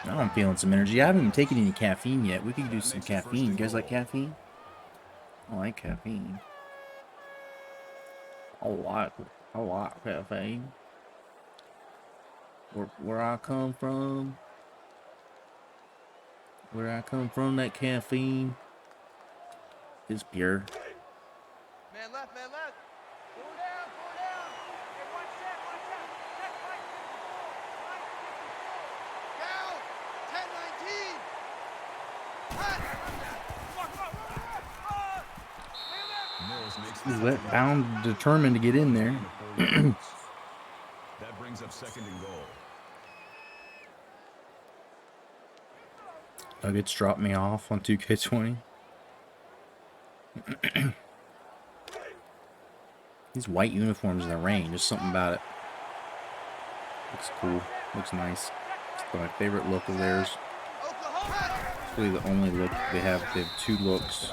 Now I'm feeling some energy. I haven't even taken any caffeine yet. We could do some caffeine. You guys like caffeine? I like caffeine. I like caffeine. Where I come from, that caffeine is pure. Man left. Four down. Hey, watch that. Check. Down, 10-19. Is that bound determined to get in there? yards. That brings up 2nd and goal. Nuggets dropped me off on 2K20. These white uniforms in the rain, just something about it. Looks cool. Looks nice. It's my favorite look of theirs. It's really the only look they have. They have 2 looks.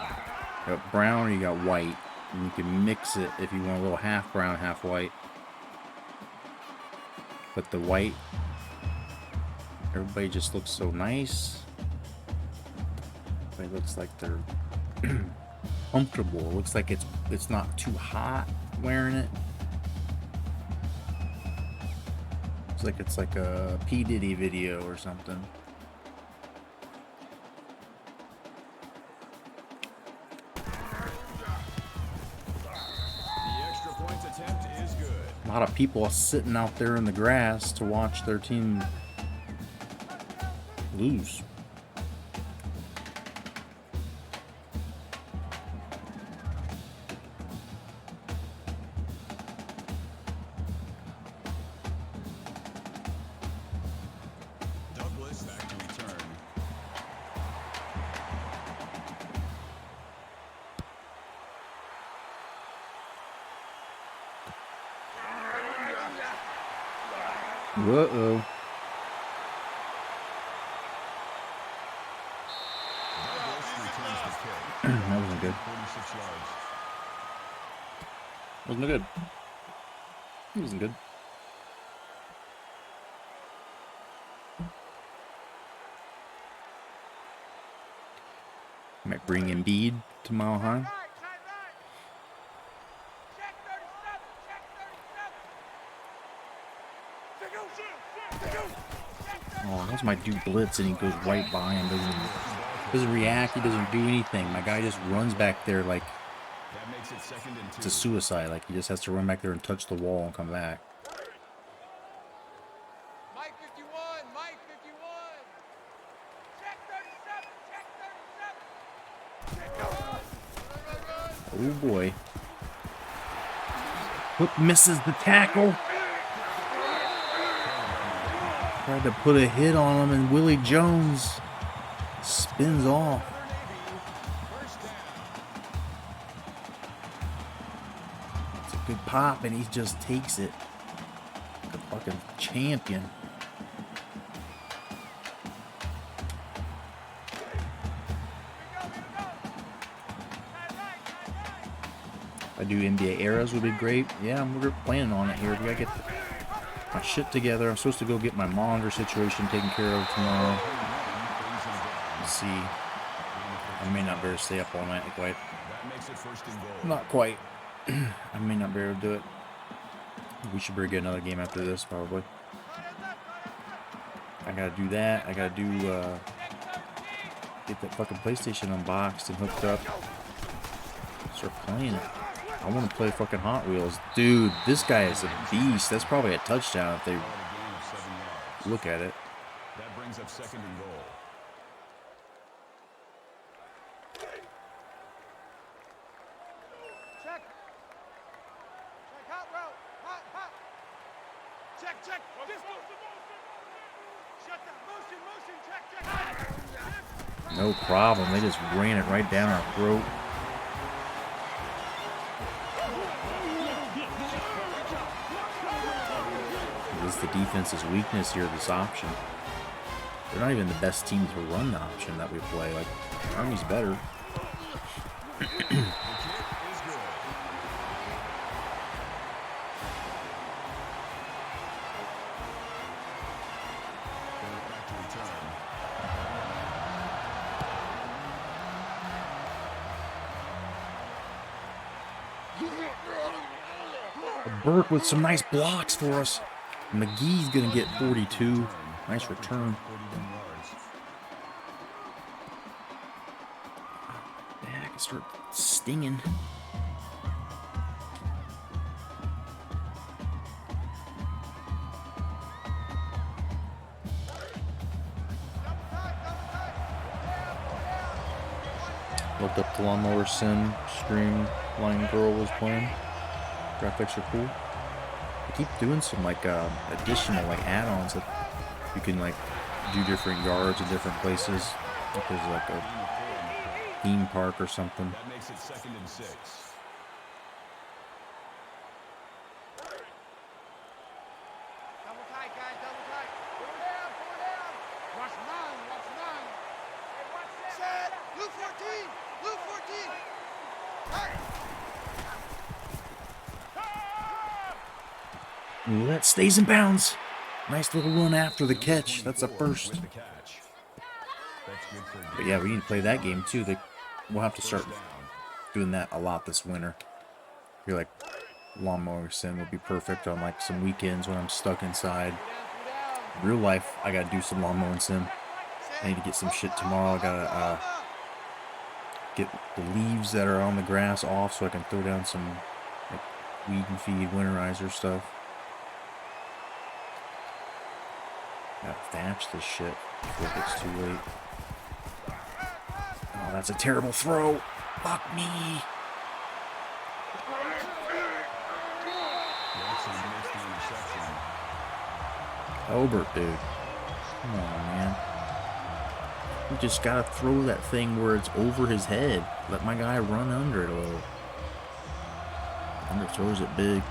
You got brown or you got white. And you can mix it if you want a little half brown, half white. But the white, everybody just looks so nice. It looks like they're comfortable. It looks like it's not too hot wearing it. It's like a P. Diddy video or something. The extra point attempt is good. A lot of people are sitting out there in the grass to watch their team lose. Douglas back to return. Uh-oh. Douglas returns the kick. That wasn't good. 46 yards. Wasn't good. It wasn't good. Might bring Embiid to Mile High. Check 37. Check 37. Oh, that's my dude blitz, and he goes right by him. Doesn't react. He doesn't do anything. My guy just runs back there like That makes it 2nd and 2. it's a suicide. Like he just has to run back there and touch the wall and come back. Mike 51. Mike 51. Check 37. Check 37. Oh boy. Hook misses the tackle. Tried to put a hit on him, and Willie Jones spins off. It's a good pop, and he just takes it. Like a fucking champion. I do NBA eras would be great. Yeah, we're planning on it here. We gotta get my shit together. I'm supposed to go get my monitor situation taken care of tomorrow. Let's see. I may not be able to stay up all night quite. That makes it 1st and goal. Not quite. I may not be able to do it. We should probably get another game after this, probably. I gotta do that. I gotta do, get that fucking PlayStation unboxed and hooked up. Start playing it. I want to play fucking Hot Wheels. Dude, this guy is a beast. That's probably a touchdown if they Called a gain of 7 yards. look at it. That brings up 2nd and goal. Check. Check hot route. Hot, hot. Check, check. This motion. Shut down. Motion. Check, check. No problem. They just ran it right down our throat. This is the defense's weakness here, this option. They're not even the best team to run the option that we play. Like, Army's better. The kick is good. Back to return. Burke with some nice blocks for us. McGee's gonna get 42. Nice return. 41 yards. Yeah, I can start stinging. Looked up the Lawnmower Sim stream line girl was playing. Graphics are cool. I keep doing some like additional like add-ons that you can like do different yards in different places. Like there's like a theme park or something. That makes it 2nd and 6. Double tight, guys, double tight. Four down, four down. Watch 9, watch 9. Set. Blue 14, blue 14. Ooh, that stays in bounds. Nice little run after the catch. That's a first. With the catch. That's good for But yeah, we need to play that game too. We'll have to start doing that a lot this winter. I feel like lawnmower sim would be perfect on like some weekends when I'm stuck inside. Real life, I gotta do some lawnmower sim. I need to get some shit tomorrow. I gotta get the leaves that are on the grass off so I can throw down some like weed and feed winterizer stuff. Gotta thatch this shit before it gets too late. Oh, that's a terrible throw. Fuck me. Jackson makes the interception. Obert, dude. Come on, man. You just gotta throw that thing where it's over his head. Let my guy run under it a little. Under throws it big.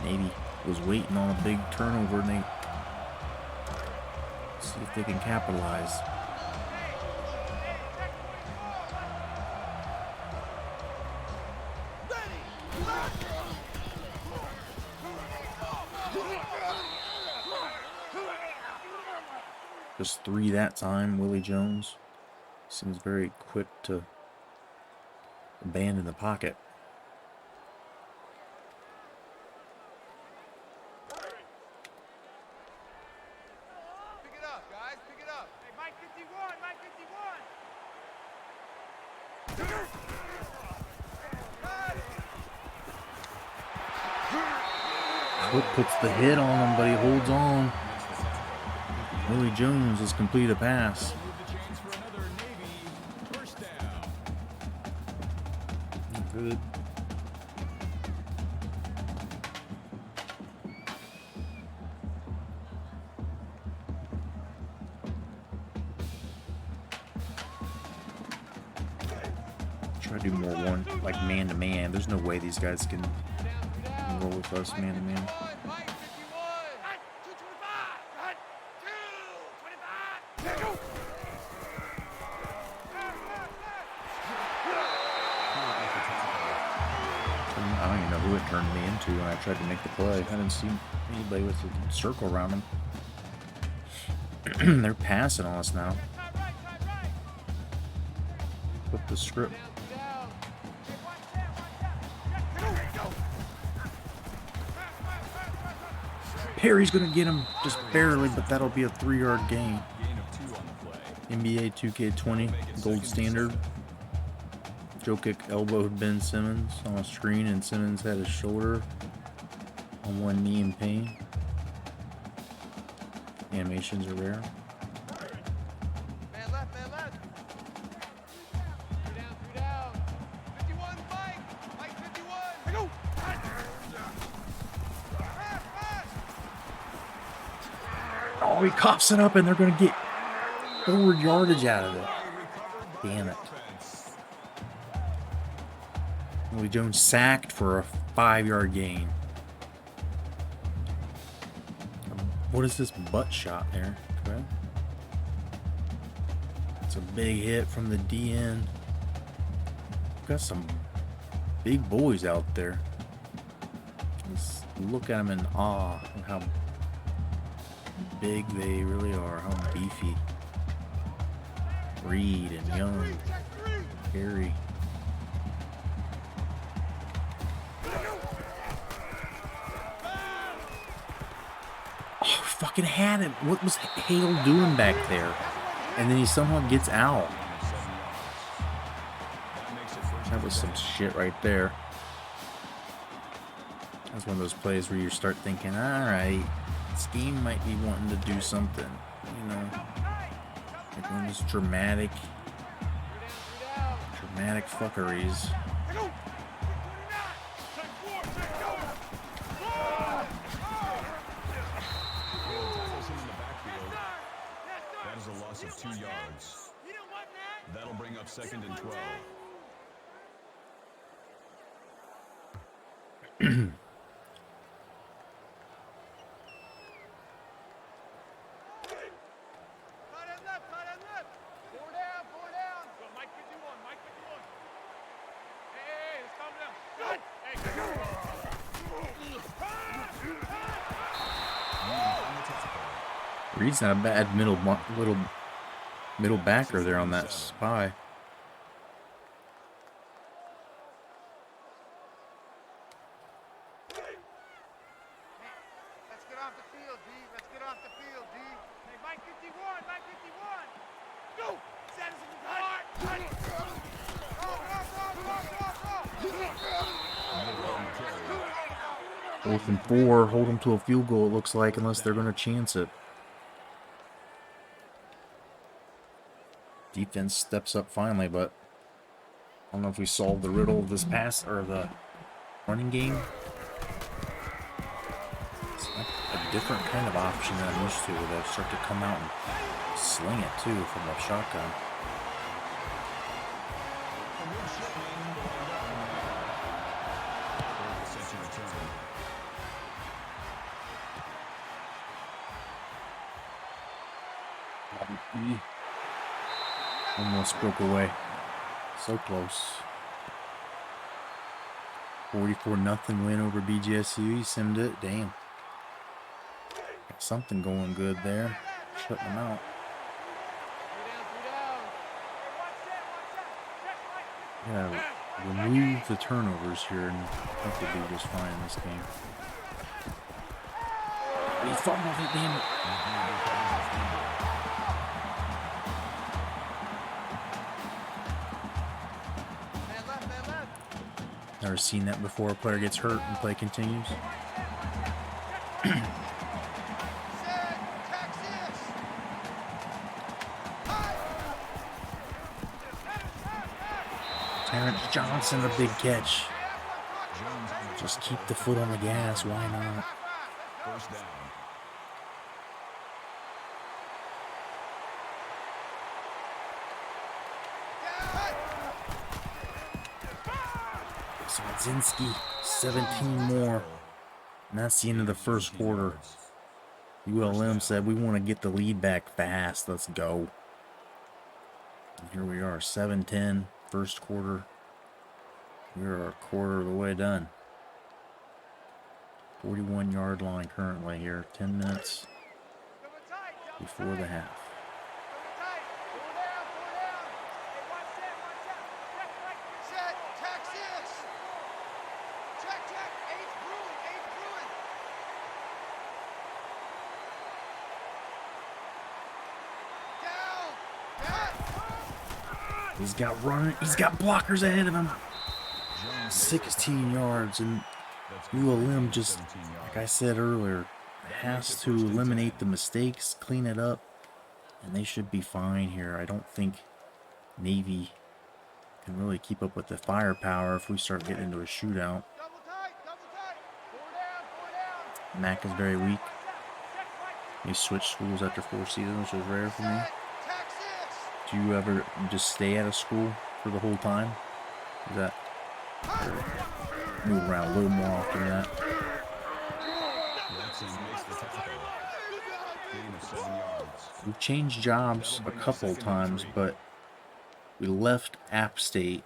Maybe was waiting on a big turnover and they see if they can capitalize. Just 3 that time, Willie Jones. Seems very quick to abandon the pocket. Pick it up, guys, pick it up. Hey, Mike 51, Mike 51. Cook puts the hit on him, but he holds on. Willie Jones has completed a pass. Good. Try to do more one, like man to man. There's no way these guys can roll with us man to man. Mike 51. 225. 225. I don't even know who it turned me into when I tried to make the play. I didn't see anybody with a circle around them. They're passing on us now. Flip the script. Perry's gonna get him just barely, but that'll be a 3-yard gain. Gain of 2 on the play. NBA 2K20 gold standard. Jokic elbowed Ben Simmons on a screen, and Simmons had his shoulder on one knee in pain. Animations are rare. Man left, man left. 3 down. 51, Mike. Mike 51. I go. Oh, he coughs it up, and they're going to get forward yardage out of it. Damn it. Willie Jones sacked for a 5-yard gain. What is this butt shot there? Okay. It's a big hit from the DN. Got some big boys out there. Just look at them in awe of how big they really are, how beefy. Reed and Young, Harry. Oh, fucking had him. What was Hale doing back there? And then he somehow gets out. That was some shit right there. That's one of those plays where you start thinking, alright, scheme might be wanting to do something, you know. Like one of those dramatic fuckeries. loss of 2 yards. That'll bring up 2nd and 12. Reed's not a bad middle backer there on that spy. Let's get off the field, D. Let's get off the field, D. Hey, Mike 51, Mike 51. Go! Set us in the heart. Go. 4th and 4, hold them to a field goal, it looks like, unless they're going to chance it. Defense steps up finally, but I don't know if we solved the riddle of this pass or the running game. It's like a different kind of option than I'm used to, where they start to come out and sling it too from the shotgun. Almost broke away. So close. 44-0 win over BGSU. He simmed it. Damn. Got something going good there. Shutting them out. Yeah, remove the turnovers here and I think they'll be just fine in this game. He fumbled it, damn it. Never seen that before. A player gets hurt and play continues. Terrence Johnson, a big catch. Just keep the foot on the gas. Why not? First down. Swadzinski, 17 more. And that's the end of the first quarter. ULM said, we want to get the lead back fast. Let's go. And here we are, 7-10, first quarter. We're a quarter of the way done. 41-yard line currently here. 10 minutes before the half. He's got blockers ahead of him. 16 yards, and ULM just, like I said earlier, has to eliminate the mistakes, clean it up, and they should be fine here. I don't think Navy can really keep up with the firepower if we start getting into a shootout. Mac is very weak. He switched schools after 4 seasons, which is rare for me. Do you ever just stay at a school for the whole time? Is that, or move around a little more often than that? We've changed jobs a couple times, but we left App State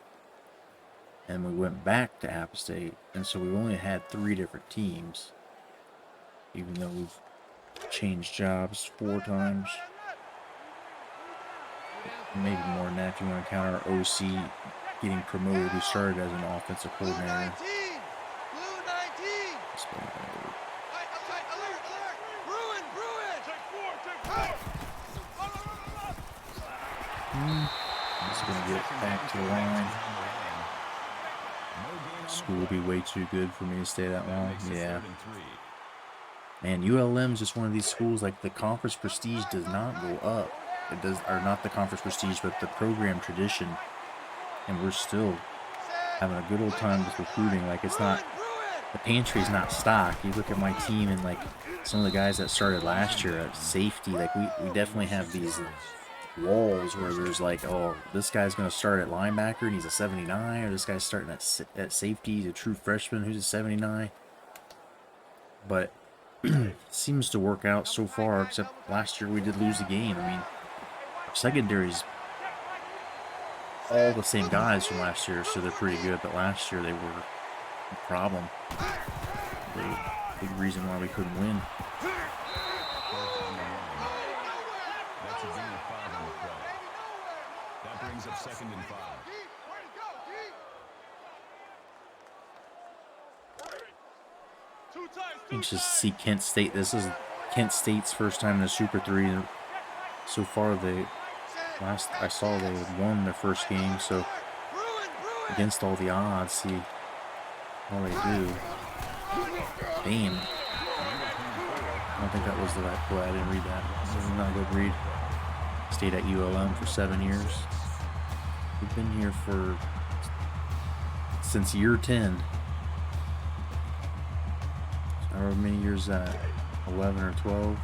and we went back to App State, and so we've only had 3 different teams, even though we've changed jobs 4 times. Maybe more than that if you want to count our OC getting promoted. Who started as an offensive coordinator. Just going to get it back to the line. School will be way too good for me to stay that long. Yeah. Man, ULM is just one of these schools, like the conference prestige does not go up. It does, or not the conference prestige, but the program tradition, and we're still having a good old time with recruiting. Like, it's not, the pantry's not stocked. You look at my team and like some of the guys that started last year at safety, like we definitely have these walls where there's like, oh, this guy's going to start at linebacker and he's a 79, or this guy's starting at safety, he's a true freshman who's a 79. But seems to work out so far, except last year we did lose the game. I mean, our secondary's all the same guys from last year, so they're pretty good, but last year they were a problem. The big reason why we couldn't win. That's a gain of 5 on the play. That brings up 2nd and 5. Let's just see Kent State. This is Kent State's first time in the Super 3. So far, last I saw they had won their first game, so against all the odds, see how they do. Damn. I don't think that was the right play. I didn't read that. This is not a good read. Stayed at ULM for 7 years. We've been here since year 10. However many years that? 11 or 12?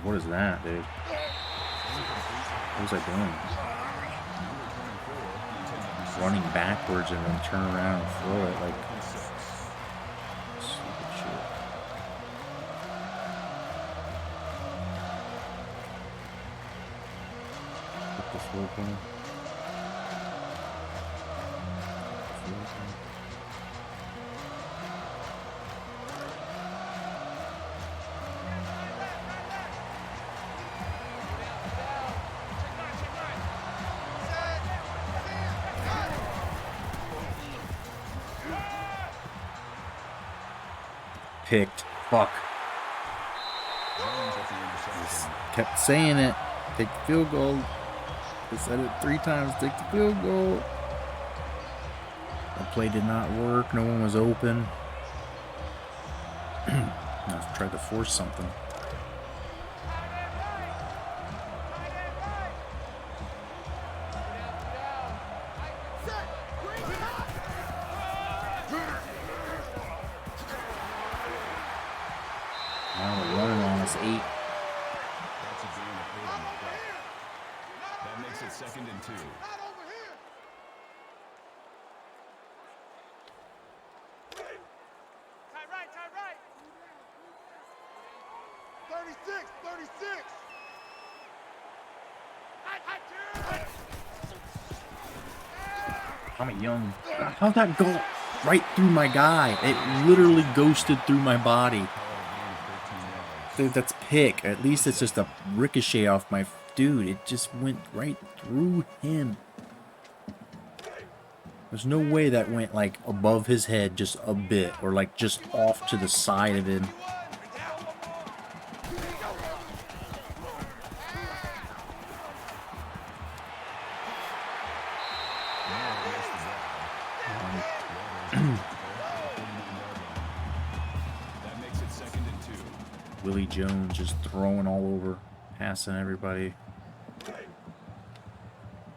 What is that, dude? What was I doing? Running backwards and then turn around and throw it like stupid shit. Put the throw point. Picked. Fuck. Just kept saying it. Take the field goal. I said it 3 times. Take the field goal. The play did not work. No one was open. I tried to force something. Now we're running on us 8. That's a gain of 8 on the play. That makes it 2nd and 2. Tight right. 36. I'm a young. How'd that go right through my guy? It literally ghosted through my body. Dude, that's pick. At least it's just a ricochet off my dude. It just went right through him. There's no way that went like above his head just a bit, or like just off to the side of him. That makes it 2nd and 2. Willie Jones just throwing all over, passing everybody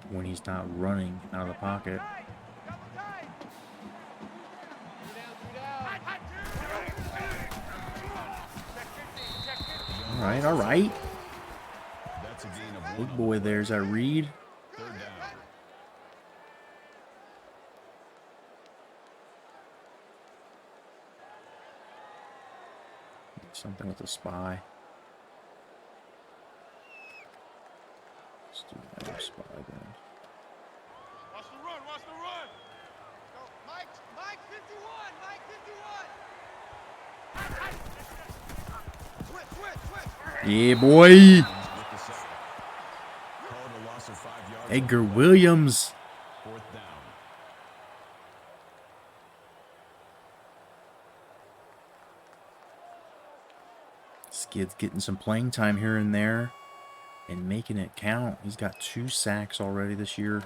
when he's not running out of the pocket. All right. That's a gain of 1. Big boy there's that read. 3rd down. Something with a spy. Let's do that spy then. Watch the run. Go, Mike 51. Yeah, boy. With the sack. Called a loss of 5 yards. Edgar Williams. 4th down. This kid's getting some playing time here and there and making it count. He's got 2 sacks already this year.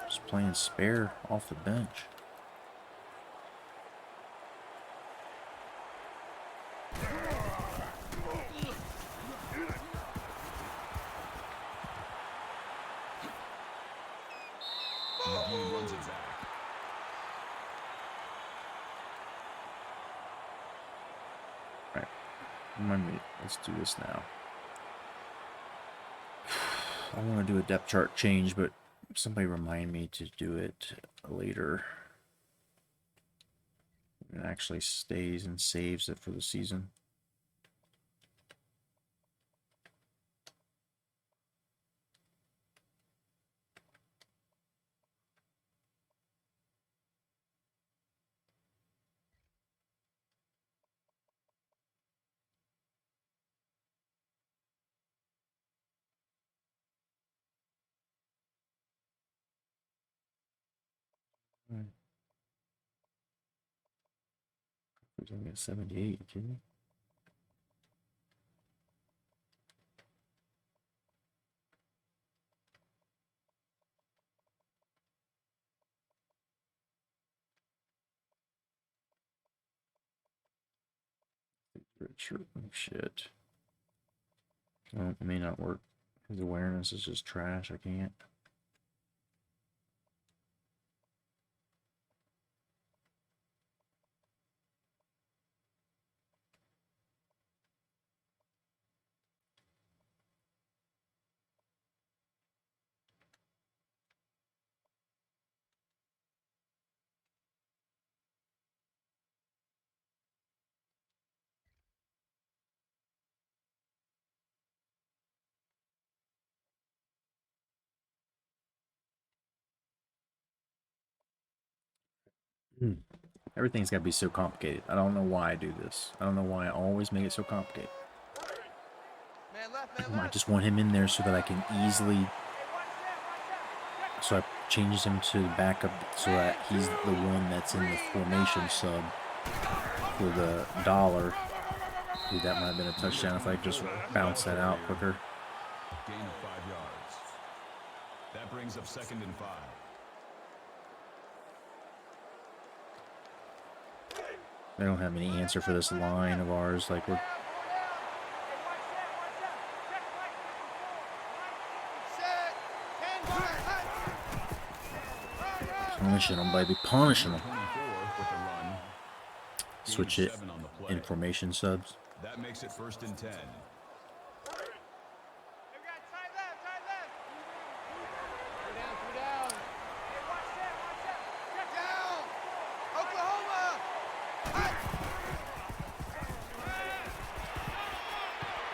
Just playing spare off the bench. Let's do this now. I want to do a depth chart change, but somebody remind me to do it later. It actually stays and saves it for the season. We're only at 78, you kidding me? Richard, oh, shit. Oh, it may not work. His awareness is just trash. I can't. Everything's got to be so complicated. I don't know why I do this. I don't know why I always make it so complicated. I just want him in there so that I can easily... So I change him to backup so that he's the one that's in the formation sub for the dollar. Dude, that might have been a touchdown if I just bounce that out quicker. Gain of 5 yards. That brings up 2nd and 5. I don't have any answer for this line of ours. Like, we're punishing them, baby. Punishing them. Switch it in formation subs. That makes it 1st and 10.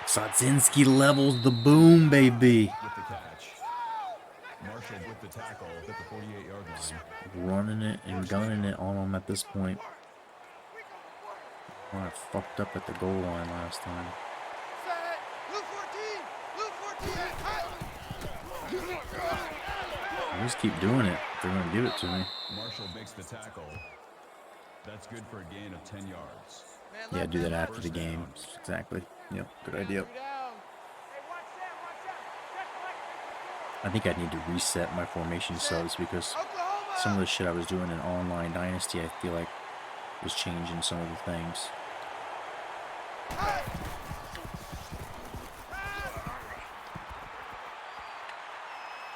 Sadzinski levels the boom, baby. With the catch. Marshall with the tackle at the 48-yard line. Running it and gunning it on them at this point. Oh, I fucked up at the goal line last time. I just keep doing it. They're going to give it to me. Marshall makes the tackle. That's good for a gain of 10 yards. Yeah, do that after the game. Exactly. Yep, good idea. I think I need to reset my formation subs because some of the shit I was doing in online Dynasty, I feel like was changing some of the things.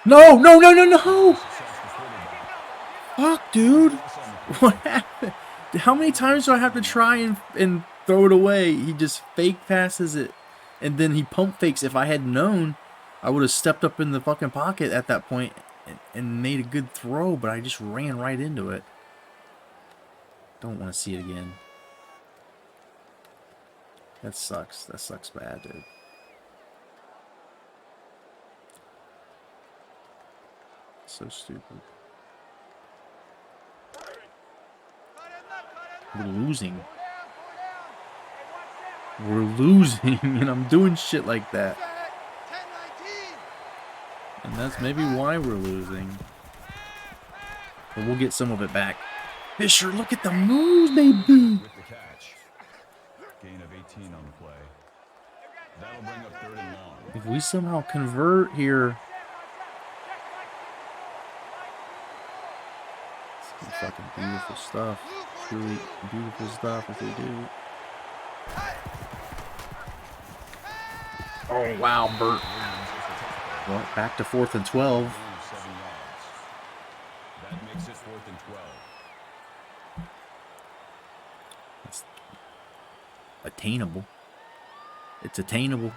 No, no, no, no, no! Fuck, dude. What happened? How many times do I have to try and throw it away? He just fake passes it, and then he pump fakes. If I had known, I would have stepped up in the fucking pocket at that point and made a good throw, but I just ran right into it. Don't want to see it again. That sucks. That sucks bad, dude. So stupid. We're losing. We're losing, and I'm doing shit like that. And that's maybe why we're losing. But we'll get some of it back. Fisher, look at the moves, baby. With the catch. Gain of 18 on the play. That'll bring up 3rd and long. If we somehow convert here. Some fucking beautiful stuff. Truly beautiful stuff if we do. Oh, wow, Bert. Well, back to 4th and 12. 7 yards. That makes it 4th and 12. It's attainable. It's attainable.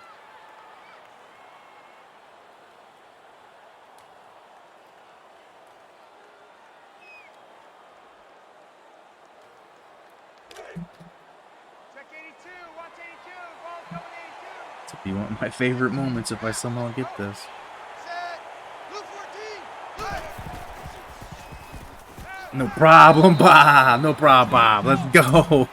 Check 82, watch 82, ball coming 82. This will be one of my favorite moments if I somehow get this. Set, blue 14, good. No problem, Bob. No problem, Bob. Let's go.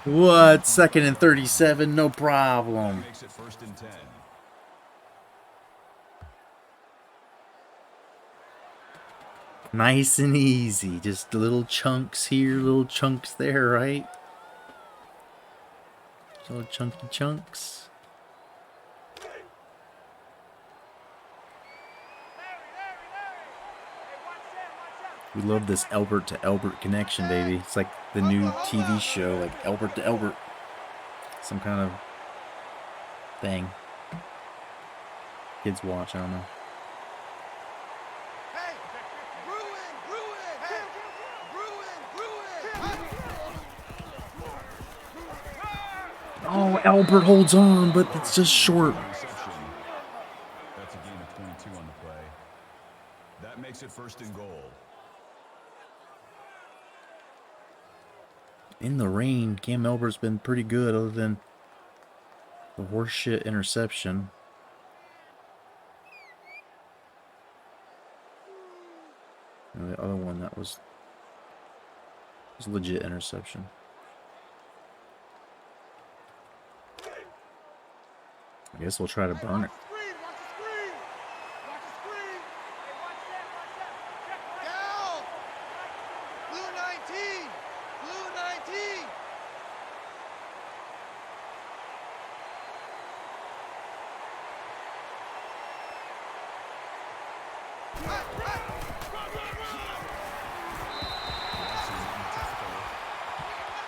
What? 2nd and 37. No problem. Makes it 1st and 10. Nice and easy. Just little chunks here, little chunks there, right? Little chunky chunks. We love this Albert to Albert connection, baby. It's like the new TV show, like Albert to Albert. Some kind of thing. Kids watch, I don't know. Hey, Oh, Albert holds on, but it's just short. Reception. That's a gain of 22 on the play. That makes it 1st and goal. In the rain, Cam Albert's been pretty good other than the horseshit interception. And the other one that was legit interception. I guess we'll try to burn it. Screen, watch the screen. Watch the screen. Hey, watch that, check right. Down. Blue 19. Blue 19.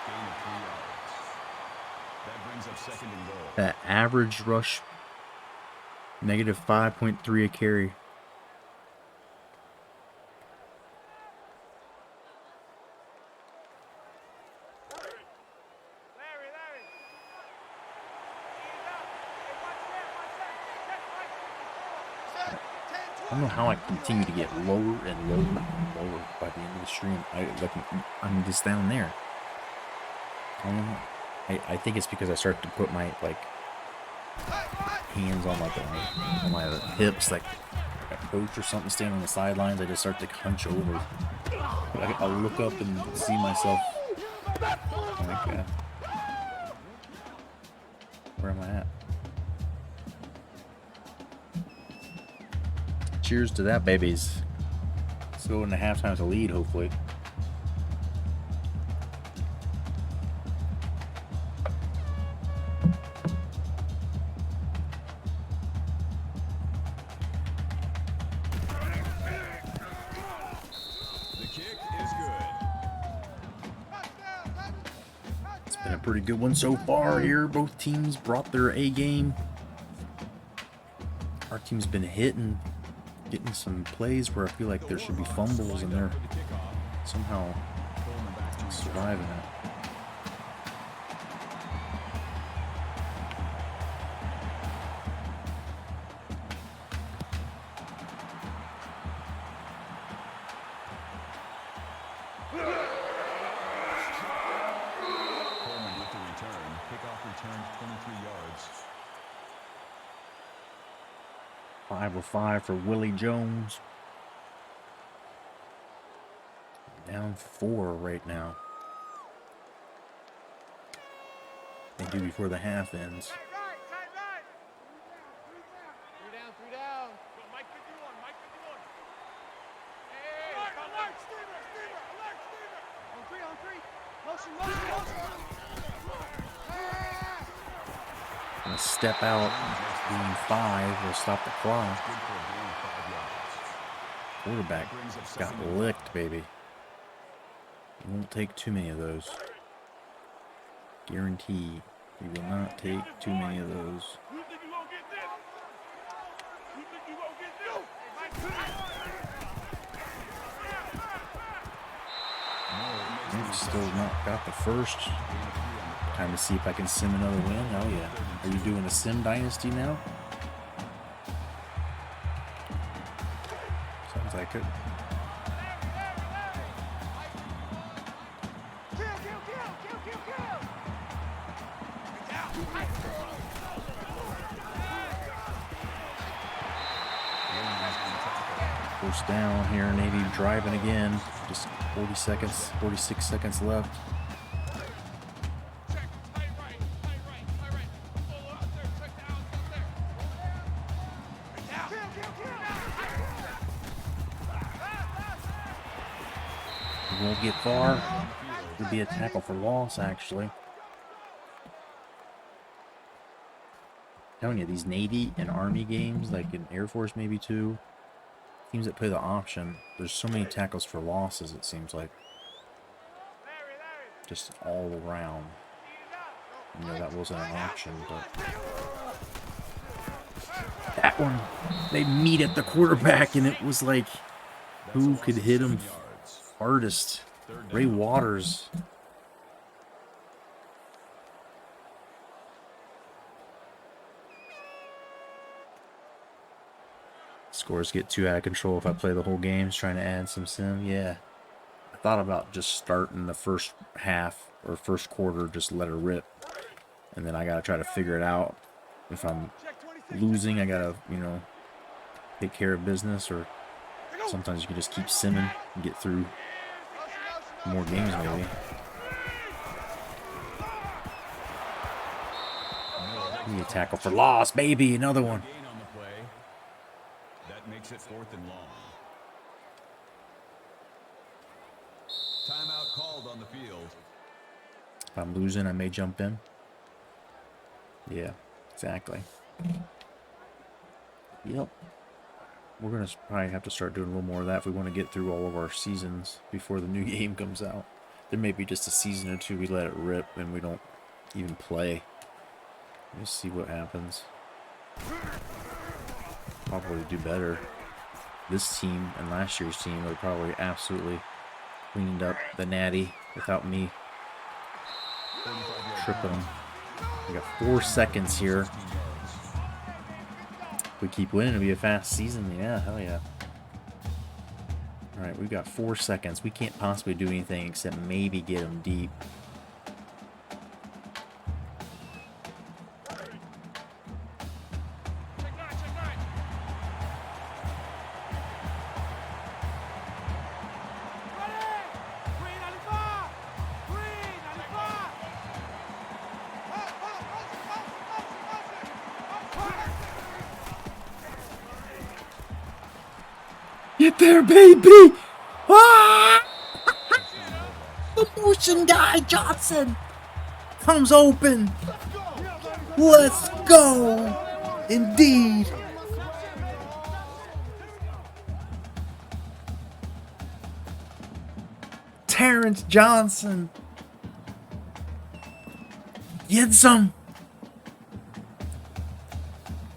Gain of 3 yards. That brings up 2nd and goal. That average rush, negative 5.3 a carry. Larry. Ease up. Hey, watch that. Check right. Set, 10, 12. I don't know how I continue to get lower and lower and lower by the end of the stream. I'm just down there. I don't know. I think it's because I start to put my hands on my hips, like a coach or something standing on the sidelines. I just start to hunch over. I'll look up and see myself. Like, where am I at? Cheers to that, babies. Let's go into halftime with a lead, hopefully. The kick is good. It's been a pretty good one so far here. Both teams brought their A game. Our team's been hitting, getting some plays where I feel like there should be fumbles, and they're somehow surviving it. Coleman with the return. Kickoff returned 23 yards. 5 of 5 for Willie Jones. Down 4 right now. They do before the half ends. Tight right. 3 down. Go, Mike 51, Mike 51. Hey, alert, Stever. On 3. Motion. Gonna step out, being 5 will stop the clock. Good for a gain of 5 yards. Quarterback got licked, baby. He won't take too many of those. Guarantee he will not take too many of those. You think you won't get this? You think you won't get this? Nick still not got the first. Gain of 3 on the play. Time to see if I can sim another win. Oh yeah. Are you doing a sim dynasty now? Sounds like it. First down here, Natty driving again. Just 40 seconds, 46 seconds left. We won't get far. It'll be a tackle for loss, actually. I'm telling you, these Navy and Army games, like in Air Force maybe too, teams that play the option, there's so many tackles for losses, it seems like. Just all around. You know, that wasn't an option, but that one, they meet at the quarterback, and it was like, who could hit him hardest? Ray Waters. Scores get too out of control if I play the whole game, trying to add some sim. Yeah. I thought about just starting the first half or first quarter, just let her rip. And then I got to try to figure it out. If I'm losing, I got to, you know, take care of business. Or sometimes you can just keep simming and get through more games maybe. Need a tackle for loss, baby. Another one. That makes it 4th and long. Timeout called on the field. If I'm losing, I may jump in. Yeah, exactly. Yep. We're going to probably have to start doing a little more of that if we want to get through all of our seasons before the new game comes out. There may be just a season or two we let it rip and we don't even play. Let's see what happens. Probably do better. This team and last year's team would probably absolutely cleaned up the Natty without me tripping them. We got 4 seconds here. If we keep winning, it'll be a fast season. Yeah, hell yeah. Alright, we've got 4 seconds. We can't possibly do anything except maybe get them deep. Get there, baby! Ah! The motion guy, Johnson, comes open. Let's go! Indeed. Terrence Johnson. Get some.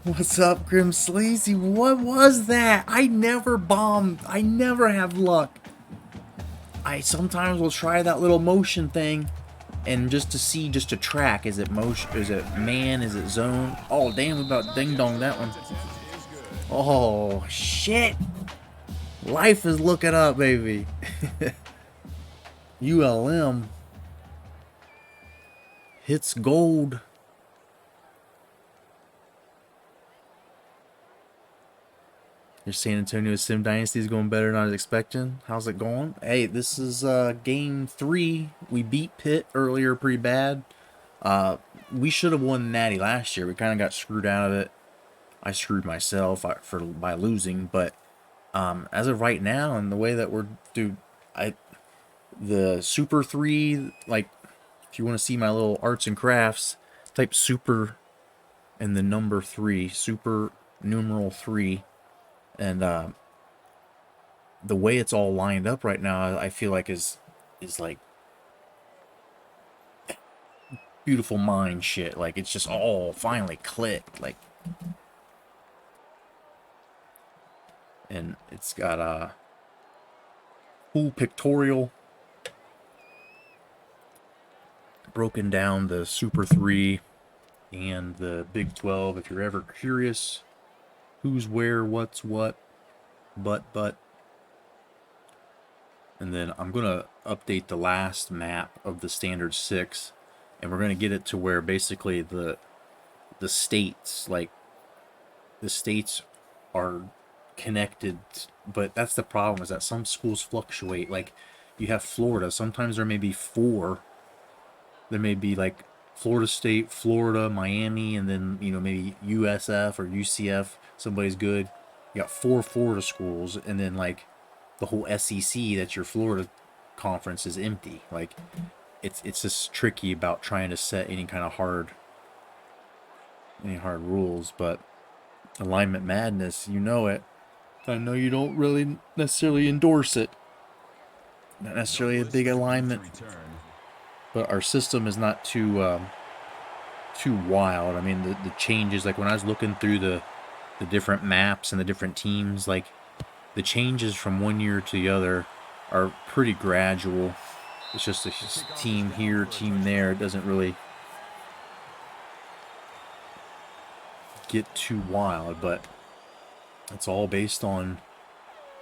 What's up, Grim Sleazy? What was that? I never bombed. I never have luck. I sometimes will try that little motion thing and just to see, just to track. Is it motion? Is it man? Is it zone? Oh, damn, we about ding-dong that one. Oh, shit. Life is looking up, baby. ULM hits gold. Your San Antonio Sim Dynasty is going better than I was expecting. How's it going? Hey, this is game 3. We beat Pitt earlier pretty bad. We should have won Natty last year. We kind of got screwed out of it. I screwed myself by losing. But as of right now, and the way that we're... Dude, the Super 3, like, if you want to see my little arts and crafts, type Super and the number 3. Super numeral 3. And the way it's all lined up right now, I feel like is like beautiful mind shit. Like it's just all finally clicked. Like, and it's got a cool pictorial. broken down the Super 3 and the Big 12. If you're ever curious who's where, what's what, but. And then I'm going to update the last map of the Standard 6. And we're going to get it to where basically the states, like, the states are connected. But that's the problem, is that some schools fluctuate. Like, you have Florida. Sometimes there may be 4. There may be, like, Florida State, Florida, Miami, and then, you know, maybe USF or UCF. Somebody's good. You got 4 Florida schools, and then, like, the whole SEC, that's your Florida conference, is empty. Like, it's just tricky about trying to set any kind of hard rules. But alignment madness, you know it. I know you don't really necessarily endorse it. Not necessarily a big alignment, but our system is not too wild. I mean, the changes, like when I was looking through the different maps and the different teams, like, the changes from one year to the other are pretty gradual. It's just a team here, team there. It doesn't really get too wild, but it's all based on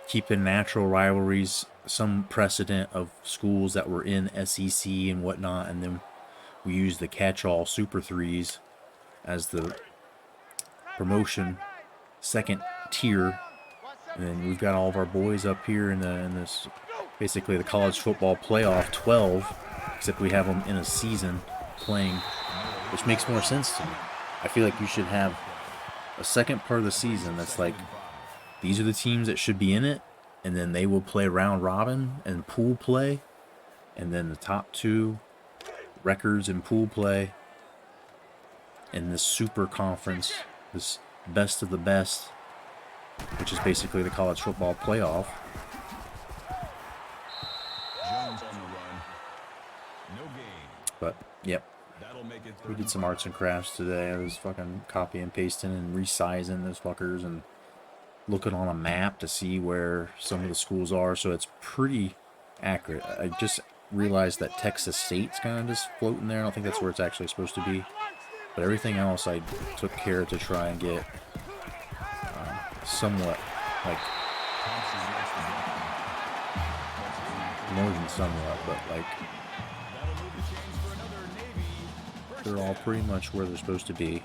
keeping natural rivalries, some precedent of schools that were in SEC and whatnot, and then we use the catch-all Super 3s as the promotion second tier. And then we've got all of our boys up here in this, basically the college football playoff 12, except we have them in a season playing, which makes more sense to me. I feel like you should have a second part of the season that's like, these are the teams that should be in it, and then they will play round robin and pool play, and then the top 2 records in pool play, and this super conference, this best of the best, which is basically the college football playoff. But, yep. We did some arts and crafts today. I was fucking copy and pasting and resizing those fuckers and looking on a map to see where some of the schools are. So it's pretty accurate. I just realized that Texas State's kind of just floating there. I don't think that's where it's actually supposed to be. But everything else I took care to try and get somewhat, like, more than somewhat, but like, they're all pretty much where they're supposed to be.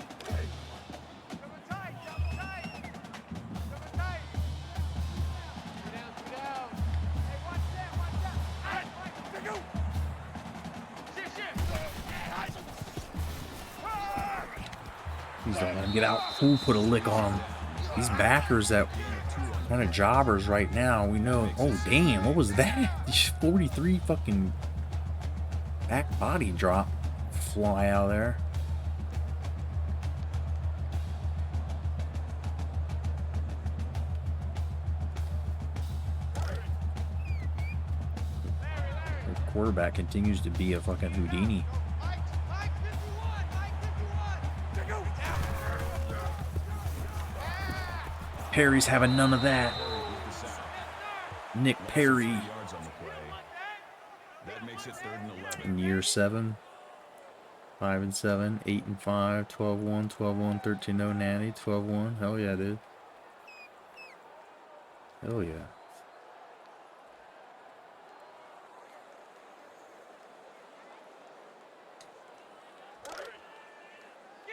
Please don't let him get out. Who put a lick on him? These backers that kind of jobbers right now, we know. Oh, damn, what was that? 43 fucking back body drop fly out of there. The quarterback continues to be a fucking Houdini. Perry's having none of that. Nick Perry. In year 7. 5-7, 8-5, 12-1, 12-1, 13-0, Natty, 12-1. Hell yeah, dude. Hell yeah.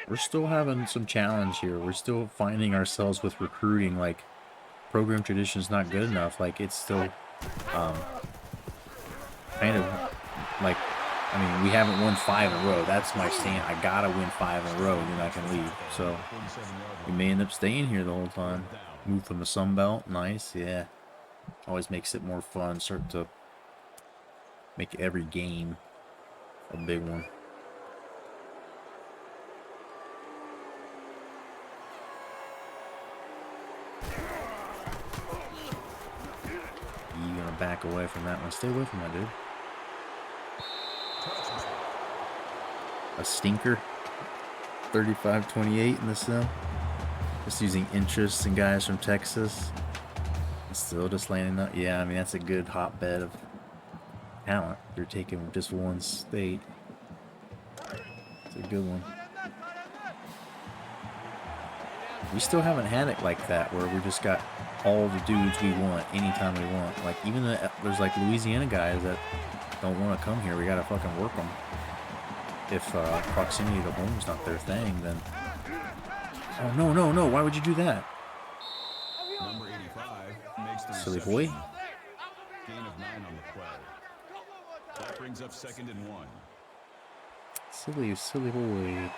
We're still having some challenge here. We're still finding ourselves with recruiting. Like, program tradition's not good enough. Like, it's still kind of like, I mean, we haven't won 5 in a row. That's my stand. I gotta win 5 in a row, and then I can leave. So we may end up staying here the whole time. Move from the Sun Belt. Nice, yeah. Always makes it more fun. Start to make every game a big one. You gonna back away from that one? Stay away from that, dude. A stinker. 35-28 in the sim. Just using interest in guys from Texas. Still just landing up. Yeah, I mean, that's a good hotbed of talent. You're taking just one state. It's a good one. We still haven't had it like that where we just got all the dudes we want anytime we want. Like even there's like Louisiana guys that don't want to come here. We gotta fucking work them. If proximity to home's not their thing, then oh no! Why would you do that? Number 85 makes the Silly reception. boy. Gain of 9 on the play. That brings up 2nd and 1. Silly boy.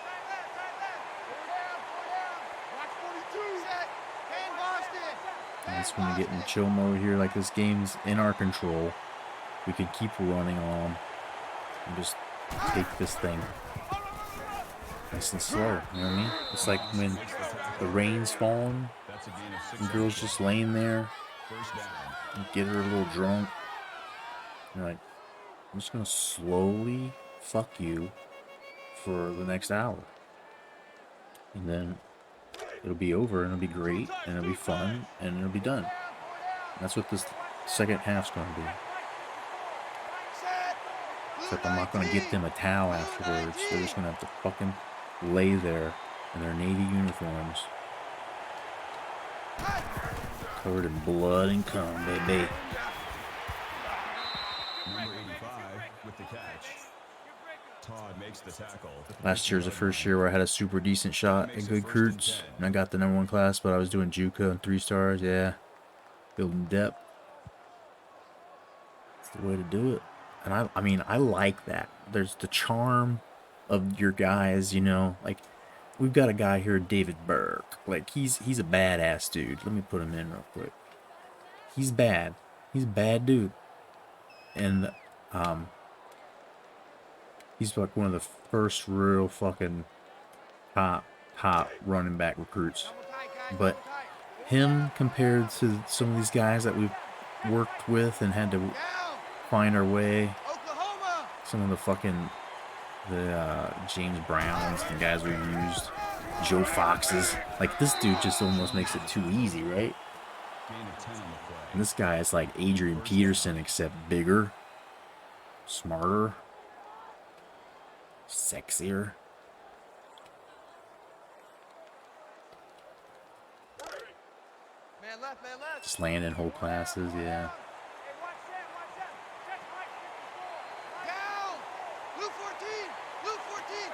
That's when we get in chill mode here. Like this game's in our control. We can keep running on and just take this thing nice and slow. You know what I mean? It's like when the rain's falling That's a gain of 6. and girl's just laying there. First down. You get her a little drunk. You're like, I'm just gonna slowly fuck you for the next hour. And then it'll be over and it'll be great and it'll be fun and it'll be done. That's what this second half's gonna be. Except I'm not gonna get them a towel afterwards. They're just gonna have to fucking lay there in their Navy uniforms. Covered in blood and cum, baby. Number 85 with the catch. Todd makes the tackle. Last year was the first year where I had a super decent shot at good recruits. And I got the #1 class, but I was doing JUCO and 3 stars. Yeah. Building depth. That's the way to do it. And I mean, I like that. There's the charm of your guys, you know. Like, we've got a guy here, David Burke. Like, he's a badass dude. Let me put him in real quick. He's bad. He's a bad dude. And, he's like one of the first real fucking top running back recruits. But him compared to some of these guys that we've worked with and had to find our way, some of the James Browns, the guys we used, Joe Foxes, like this dude just almost makes it too easy, right? Gain of 10 on the play. And this guy is like Adrian Peterson except bigger, smarter, sexier. Man left, man left. Just landing whole classes, yeah. Down! Blue 14! Blue 14!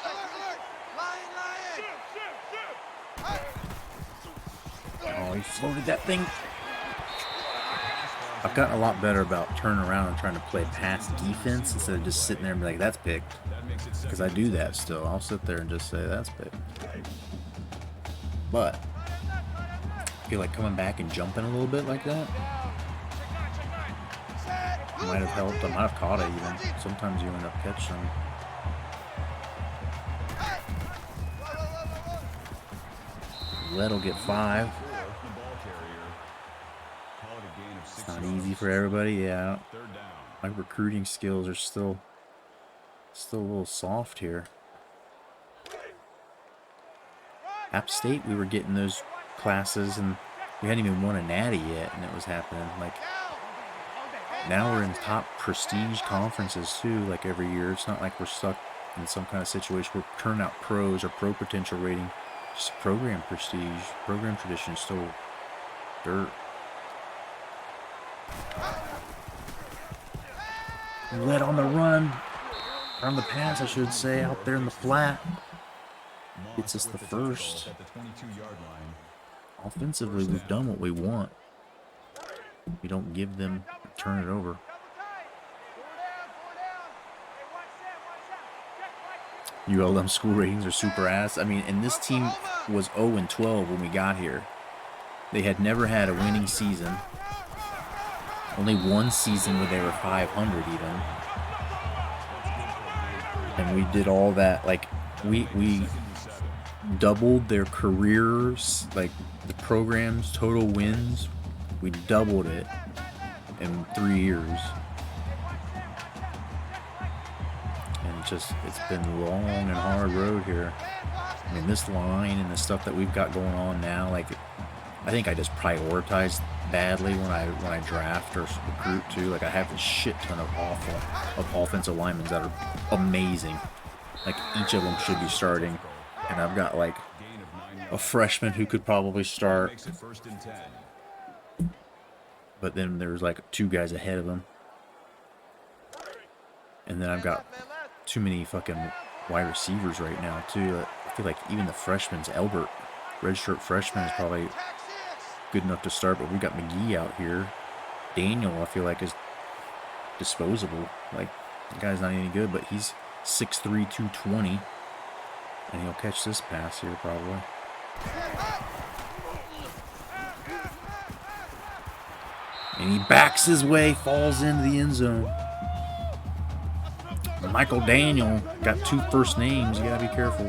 Alert! Lion! Oh, he floated that thing. I've gotten a lot better about turning around and trying to play pass defense instead of just sitting there and be like, that's picked. Because I do that still. I'll sit there and just say, that's picked. But I feel like coming back and jumping a little bit like that might have helped. I might have caught it even. Sometimes you end up catching them. Lett'll get 5. It's not easy for everybody, yeah. My recruiting skills are still a little soft here. App State, we were getting those classes and we hadn't even won a Natty yet and it was happening. Like, now we're in top prestige conferences too, like every year. It's not like we're stuck in some kind of situation where turn out pros or pro potential rating. Just program prestige, program tradition is still dirt. Led on the run, or on the pass, I should say, out there in the flat. Gets us the first. At the 22-yard line. Offensively, we've done what we want. We don't give them, turn it over. ULM school ratings are super ass. I mean, and this team was 0-12 when we got here. They had never had a winning season. Only one season where they were 500 even. And we did all that. Like, we doubled their careers, like the program's total wins. We doubled it in 3 years. And it's been a long and hard road here. I mean, this line and the stuff that we've got going on now, like, I think I just prioritize badly when I draft or recruit too. Like, I have a shit ton of offensive linemen that are amazing. like each of them should be starting, and I've got like a freshman who could probably start, Makes it 1st and 10. but then there's like 2 guys ahead of him, and then I've got too many fucking wide receivers right now too. I feel like even the freshman's Albert, redshirt freshman, is probably good enough to start, but we got McGee out here. Daniel, I feel like, is disposable. Like, the guy's not any good, but he's 6'3", 220, and he'll catch this pass here probably. And he backs his way, falls into the end zone. Michael Daniel got 2 first names. You gotta be careful.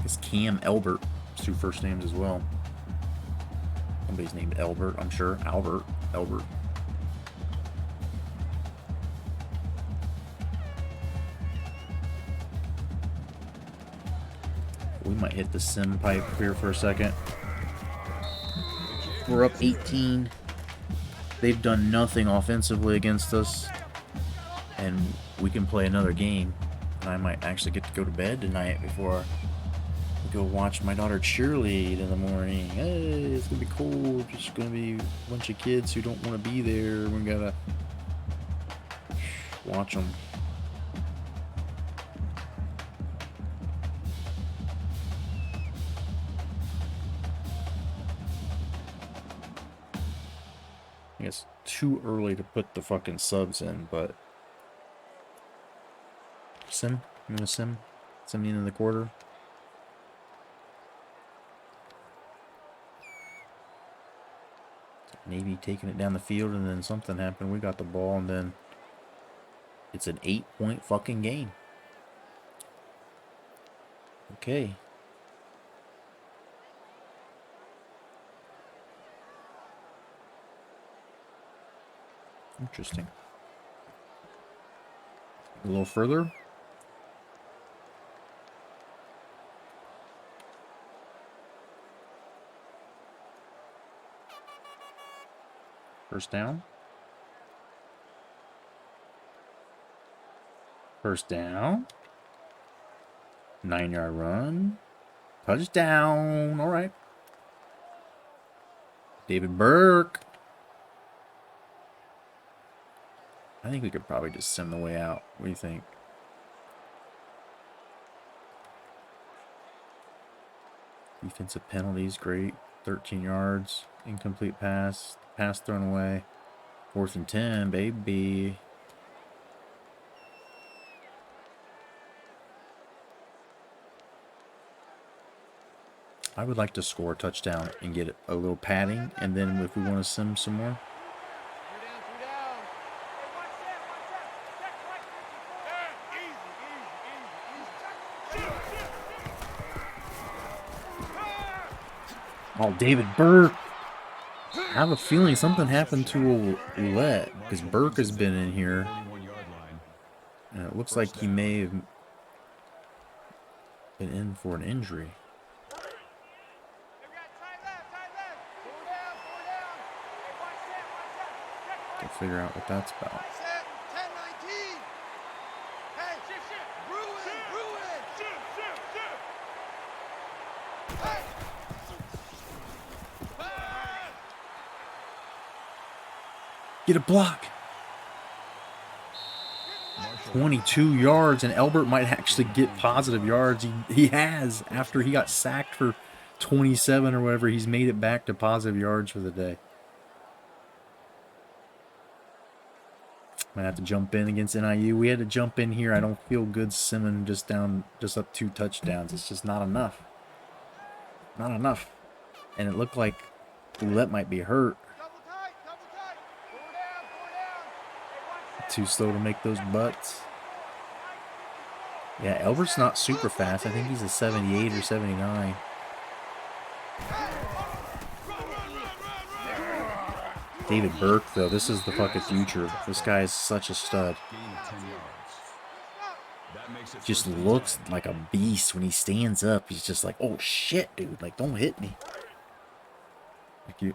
It's Cam Elbert. 2 first names as well. Somebody's named Elbert, I'm sure. Albert. We might hit the sim pipe here for a second. We're up 18. They've done nothing offensively against us. And we can play another game. And I might actually get to go to bed tonight before I go watch my daughter cheerlead in the morning. Hey, it's going to be cool. Just going to be a bunch of kids who don't want to be there. We're going to watch them. I guess too early to put the fucking subs in, but sim? You want to sim? Sim the end of the quarter? Navy taking it down the field, and then something happened. We got the ball, and then it's an 8-point fucking game. Okay. Interesting. A little further. First down. First down. 9-yard run. Touchdown. All right. David Burke. I think we could probably just send the way out. What do you think? Defensive penalties, great. 13 yards. Incomplete pass. Pass thrown away. 4th and 10, baby. I would like to score a touchdown and get a little padding, and then if we want to sim some more. Oh, David Burke. I have a feeling something happened to Roulette, because Burke has been in here. And it looks like he may have been in for an injury. Can't figure out what that's about. Get a block. 22 yards, and Albert might actually get positive yards. He has. After he got sacked for 27 or whatever, he's made it back to positive yards for the day. Might have to jump in against NIU. We had to jump in here. I don't feel good simming just up 2 touchdowns. It's just not enough. Not enough. And it looked like Roulette might be hurt. Too slow to make those butts. Yeah, Albert's not super fast. I think he's a 78 or 79. David Burke, though, this is the fucking future. This guy is such a stud. Just looks like a beast when he stands up. He's just like, oh shit, dude. Like, don't hit me. Like, you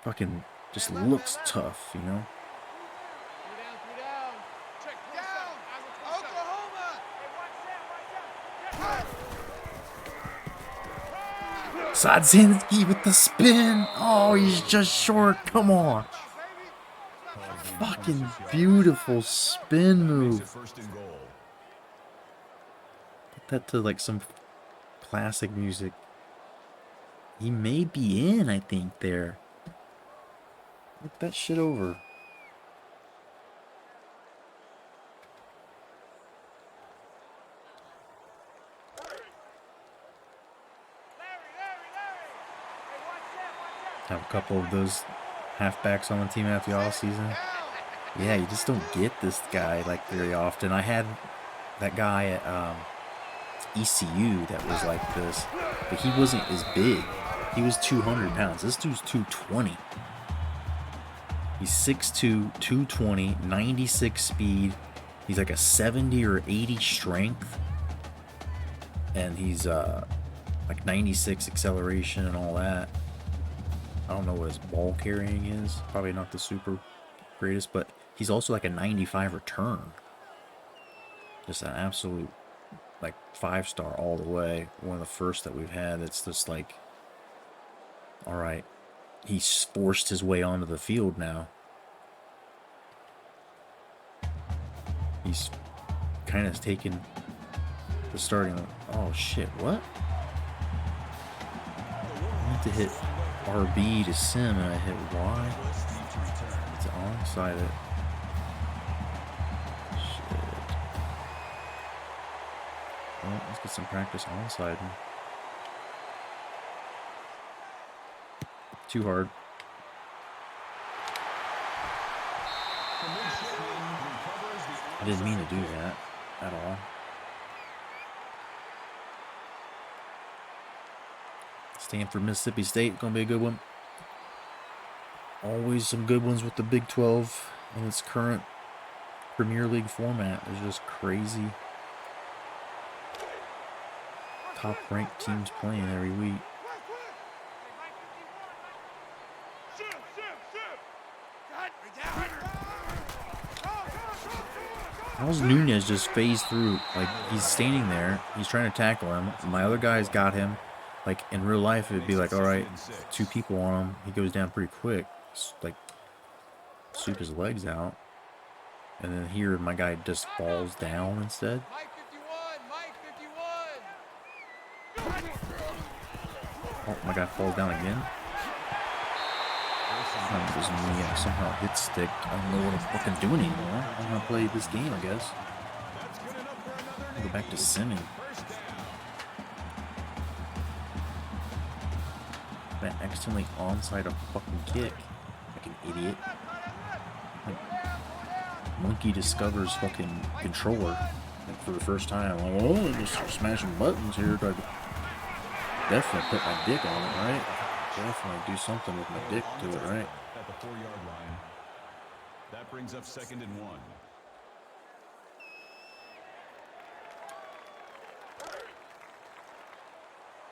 fucking just looks tough, you know? Sadzinski with the spin. Oh, he's just short. Come on. Fucking beautiful spin move. First and goal. Put that to like some classic music. He may be in, I think, there. Look that shit over. Have a couple of those halfbacks on the team after the all season. Yeah, you just don't get this guy like very often. I had that guy at ECU that was like this, but he wasn't as big. He was 200 pounds. This dude's 220. He's 6'2", 220, 96 speed. He's like a 70 or 80 strength. And he's like 96 acceleration and all that. I don't know what his ball carrying is. Probably not the super greatest, but he's also like a 95 return. Just an absolute like 5-star all the way. One of the first that we've had. It's just like, all right, he's forced his way onto the field now. He's kind of taken the starting. Oh shit! What? I meant to hit RB to sim and I hit Y. It's onside it. Shit. Well, let's get some practice onside. Too hard. I didn't mean to do that at all. Stanford, Mississippi State, gonna be a good one. Always some good ones with the Big 12 in its current Premier League format. It's just crazy. Top-ranked teams playing every week. How's Nunez just phased through? Like, he's standing there. He's trying to tackle him. My other guy's got him. Like, in real life, it'd be like, all right, 2 people on him. He goes down pretty quick. Like, sweep his legs out. And then here, my guy just falls down instead. Oh, my guy falls down again. It was me. I somehow hit stick. I don't know what I'm fucking doing anymore. I'm gonna play this game, I guess. I'll go back to simming. I accidentally onside a fucking kick. Like an idiot. Like, monkey discovers fucking controller. Like, for the first time. Like, oh, I'm just smashing buttons here. But definitely put my dick on it, right? Definitely do something with my dick to it, right? At the 4-yard line. That brings up 2nd and 1.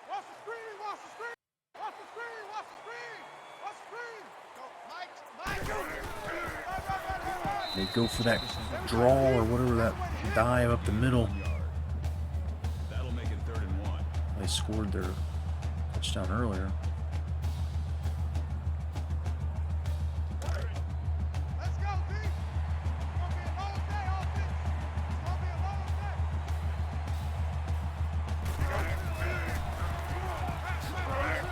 Watch the screen! Watch the screen! Watch the screen! Watch the screen! Watch the screen! Go, Mike! They go for that draw or whatever, that dive up the middle. That'll make it 3rd and 1. They scored their touchdown earlier. Let's go, D! It's gonna be a long day, offense! It's gonna be a long day!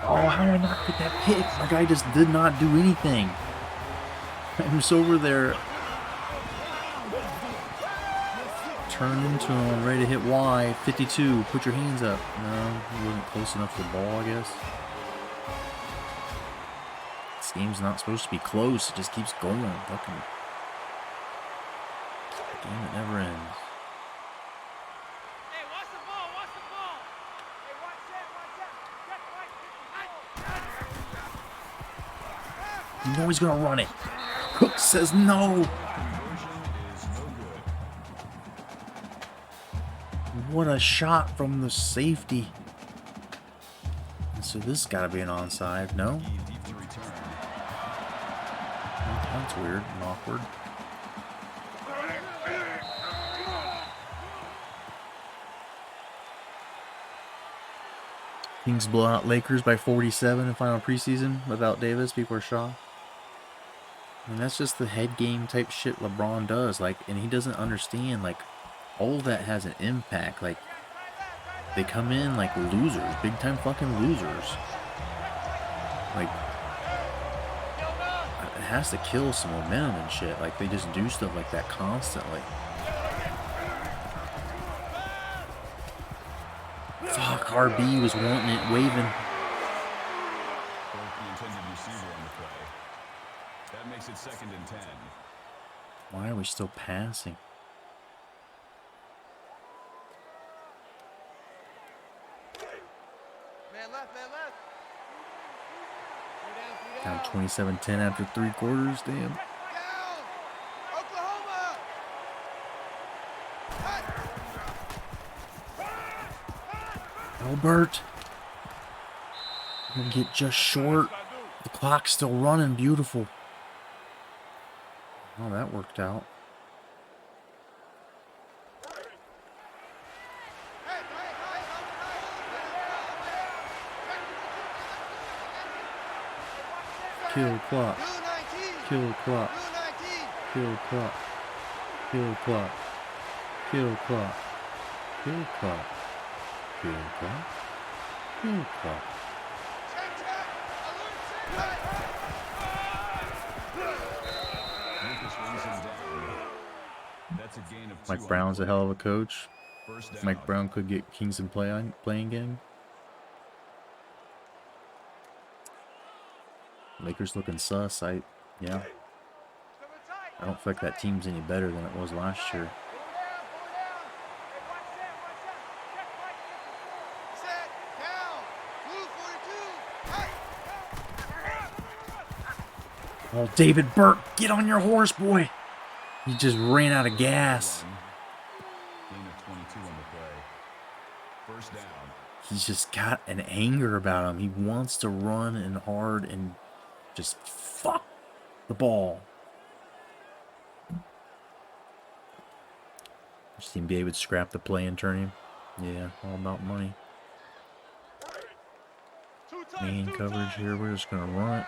Oh, how did I not get that pick? My guy just did not do anything. I'm just over there. Turned into him, ready to hit Y. 52. Put your hands up. No, he wasn't close enough to the ball, I guess. This game's not supposed to be close. It just keeps going. Fucking game that never ends. Hey, watch the ball! Watch the ball! Hey, watch that! Watch that! You know he's gonna run it. Cook says no. What a shot from the safety. And so this gotta be an onside, no? That's weird and awkward. Kings blow out Lakers by 47 in final preseason without Davis. People are shocked. I mean, that's just the head game type shit LeBron does. Like, and he doesn't understand, like, all of that has an impact. Like, they come in like losers, big time fucking losers. Like, it has to kill some momentum and shit. Like, they just do stuff like that constantly. Fuck, RB was wanting it, waving. The intended receiver on the play. That makes it 2nd and 10. Why are we still passing? Man left, man left. Down 27-10 after 3 quarters, damn. Down. Oklahoma. Albert. Gonna get just short. The clock's still running. Beautiful. Oh, that worked out. Kill the clock. Kill the clock. Kill the clock. Kill the clock. Kill the clock. Kill the clock. Kill the clock. Kill the clock. Mike Brown's a hell of a coach. Mike Brown could get Kings in playing game. Lakers looking sus. I don't feel like that team's any better than it was last year. Oh, David Burke, get on your horse, boy. He just ran out of gas. Gain of 22 on the play. First down. He's just got an anger about him. He wants to run and hard and just fuck the ball. Just think David scrap the play and turn him. Yeah, all about money. Man coverage here. We're just going to run it.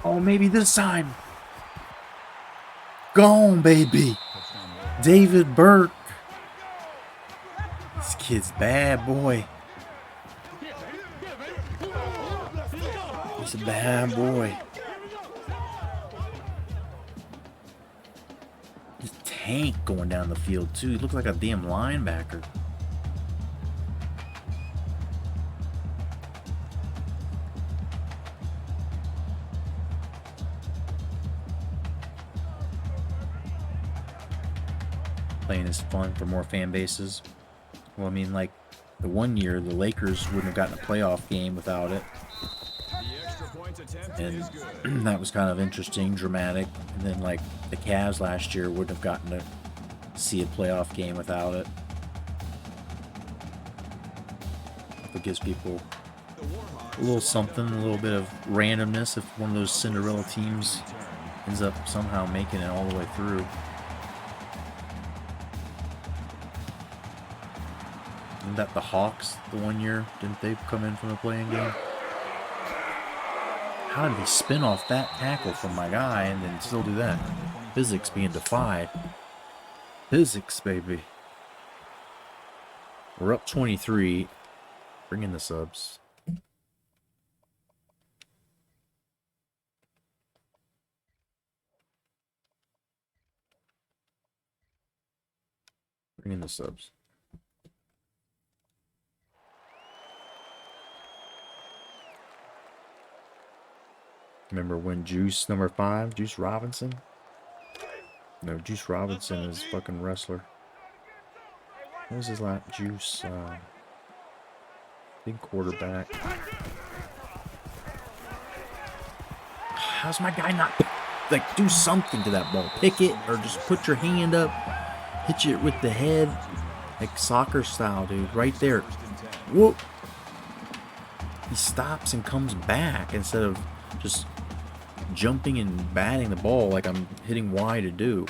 Oh, maybe this time. Gone, baby. David Burke. This kid's bad, boy. He's a bad boy. He's a tank going down the field, too. He looks like a damn linebacker. Playing is fun for more fan bases. Well, I mean, like, the one year, the Lakers wouldn't have gotten a playoff game without it. And that was kind of interesting, dramatic. And then, like, the Cavs last year wouldn't have gotten to see a playoff game without it. It gives people a little something, a little bit of randomness if one of those Cinderella teams ends up somehow making it all the way through. Isn't that the Hawks the one year? Didn't they come in from the playing game? How did he spin off that tackle from my guy and then still do that? Physics being defied. Physics, baby. We're up 23. Bring in the subs. Bring in the subs. Remember when Juice number 5, Juice Robinson? No, Juice Robinson is fucking wrestler. What was his last? Juice, big quarterback. How's my guy not, like, do something to that ball? Pick it, or just put your hand up, hit it with the head, like soccer style, dude. Right there. Whoop. he stops and comes back instead of just jumping and batting the ball like I'm hitting Y to do.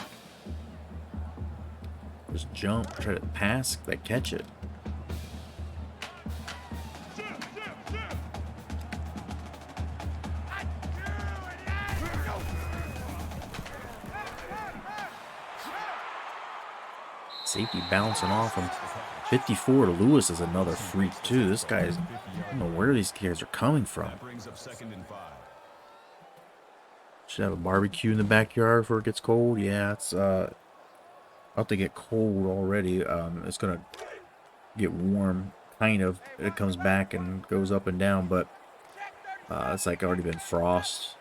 Just jump, try to pass, like catch it. Safety bouncing off him. 54 to Lewis is another freak too. This guy is, I don't know where these guys are coming from. Should have a barbecue in the backyard before it gets cold. Yeah, it's about to get cold already. It's gonna get warm, kind of. It comes back and goes up and down, but it's like already been frost.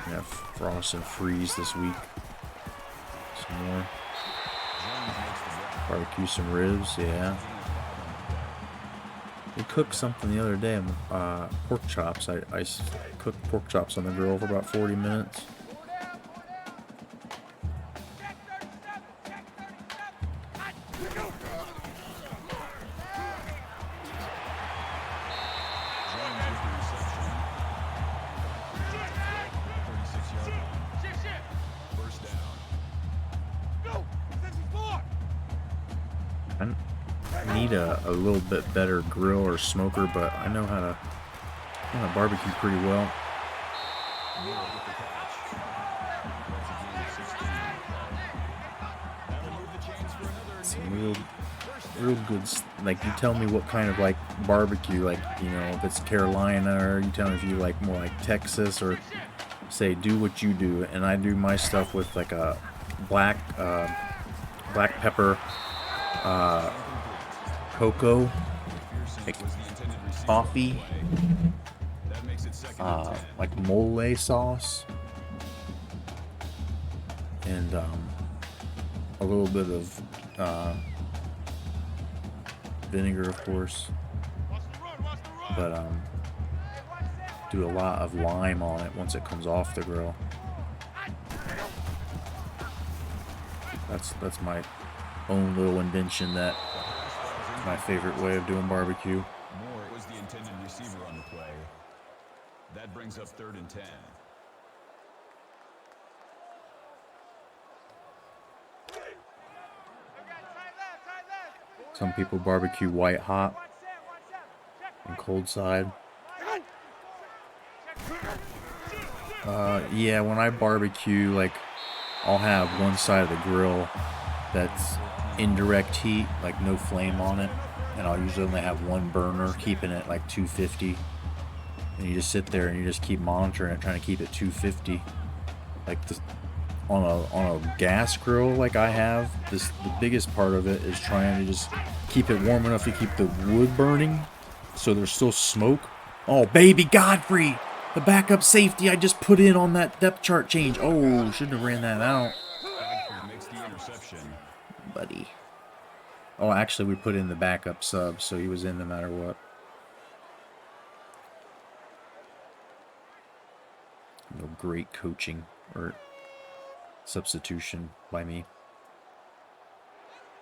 Yeah, frost and freeze this week. Some more. Barbecue some ribs, yeah. We cooked something the other day, pork chops. I cooked pork chops on the grill for about 40 minutes. I need a little bit better grill or smoker, but I know how to barbecue pretty well. Some real good, like, you tell me what kind of like barbecue, like, you know, if it's Carolina, or you tell me if you like more like Texas, or say do what you do, and I do my stuff with like a black pepper, cocoa, like coffee, like mole sauce, and a little bit of vinegar, of course, but do a lot of lime on it once it comes off the grill. That's my own little invention. That my favorite way of doing barbecue. Moore was the intended receiver on the play. That brings up 3rd and 10. Some people barbecue white hot and cold side. Yeah, when I barbecue, like, I'll have one side of the grill that's indirect heat, like no flame on it, and I'll usually only have one burner, keeping it like 250. And you just sit there and you just keep monitoring it, trying to keep it 250. Like on a gas grill like I have, the biggest part of it is trying to just keep it warm enough to keep the wood burning, so there's still smoke. Oh, baby Godfrey, the backup safety I just put in on that depth chart change. Oh, shouldn't have ran that out, buddy. Oh, actually, we put in the backup sub, so he was in no matter what. No great coaching or substitution by me.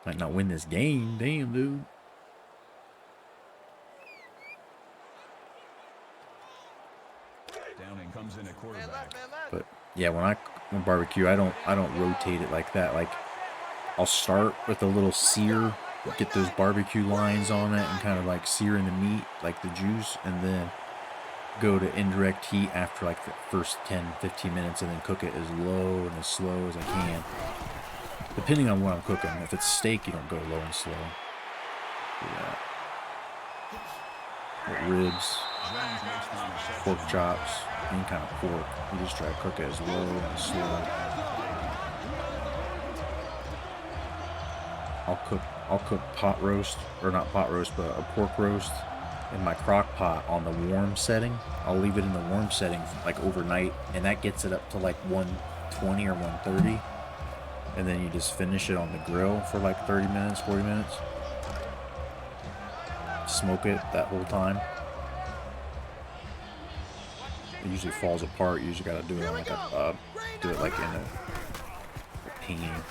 Might not win this game. Damn, dude. Downing comes in at quarterback. But yeah, when barbecue, I don't rotate it like that. Like, I'll start with a little sear, get those barbecue lines on it, and kind of like sear in the meat, like the juice, and then go to indirect heat after like the first 10-15 minutes, and then cook it as low and as slow as I can, depending on what I'm cooking. If it's steak, you don't go low and slow. Do that. With ribs, pork chops, any kind of pork, you just try to cook it as low and slow. I'll cook pot roast, or not pot roast, but a pork roast in my crock pot on the warm setting. I'll leave it in the warm setting like overnight, and that gets it up to like 120 or 130. And then you just finish it on the grill for like 30 minutes, 40 minutes. Smoke it that whole time. It usually falls apart. You usually gotta do it like do it like in a pan.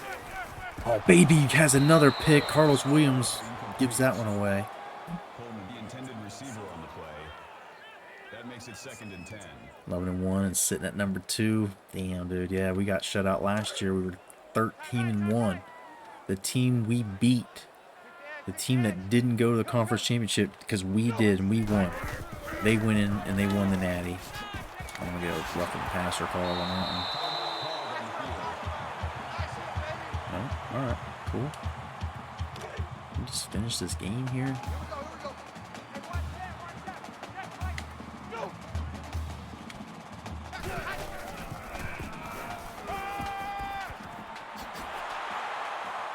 Oh, baby has another pick. Carlos Williams gives that one away. second and 10. 11-1 and sitting at number 2. Damn, dude. Yeah, we got shut out last year. We were 13-1. The team we beat, the team that didn't go to the conference championship because we did and we won. They went in and they won the Natty. I'm gonna get a roughing passer call on that one. No, all right, cool. We just finish this game here.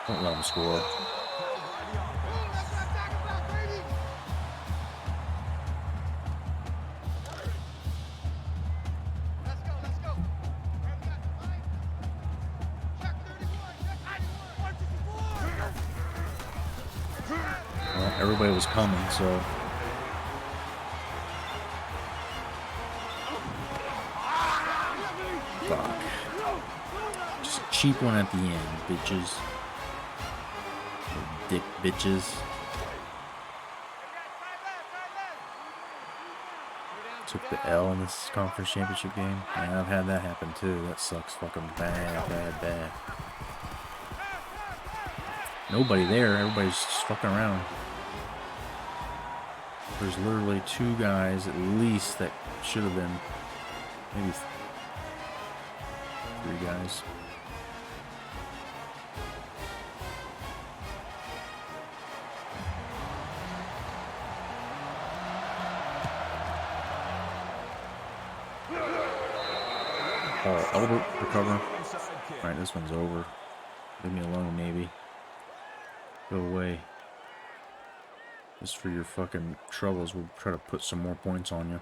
Don't let them score. Well, everybody was coming, so. Fuck. Just a cheap one at the end, bitches. Dick bitches. Took the L in this conference championship game. And I've had that happen too. That sucks fucking bad. Nobody there. Everybody's just fucking around. There's literally 2 guys at least that should have been. Maybe 3 guys. Oh, Albert, recover. Alright, this one's over. Leave me alone, Navy. Go away. Just for your fucking troubles, we'll try to put some more points on you.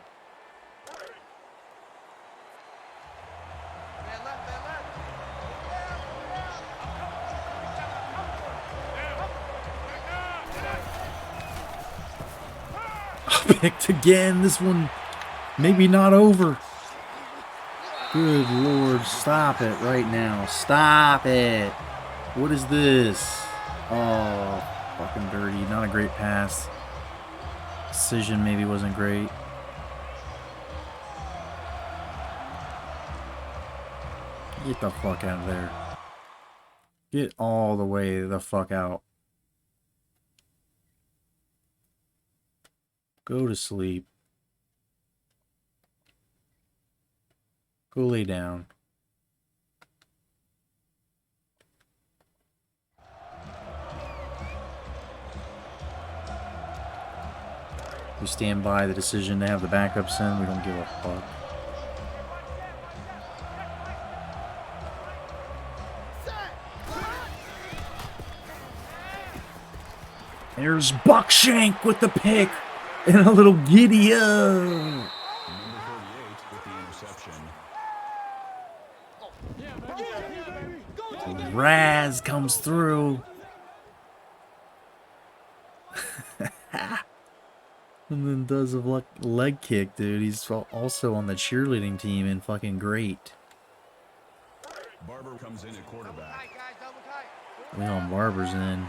Picked again. This one maybe not over. Good Lord, stop it right now. Stop it. What is this? Oh, fucking dirty. Not a great pass. Decision maybe wasn't great. Get the fuck out of there. Get all the way the fuck out. Go to sleep. Go lay down. We stand by the decision to have the backups in. We don't give a fuck. There's Buckshank with the pick and a little giddy up. Number 38 with the interception. Raz comes through. And then does a leg kick, dude. He's also on the cheerleading team and fucking great. Barber comes in at quarterback. Leon Barber's in.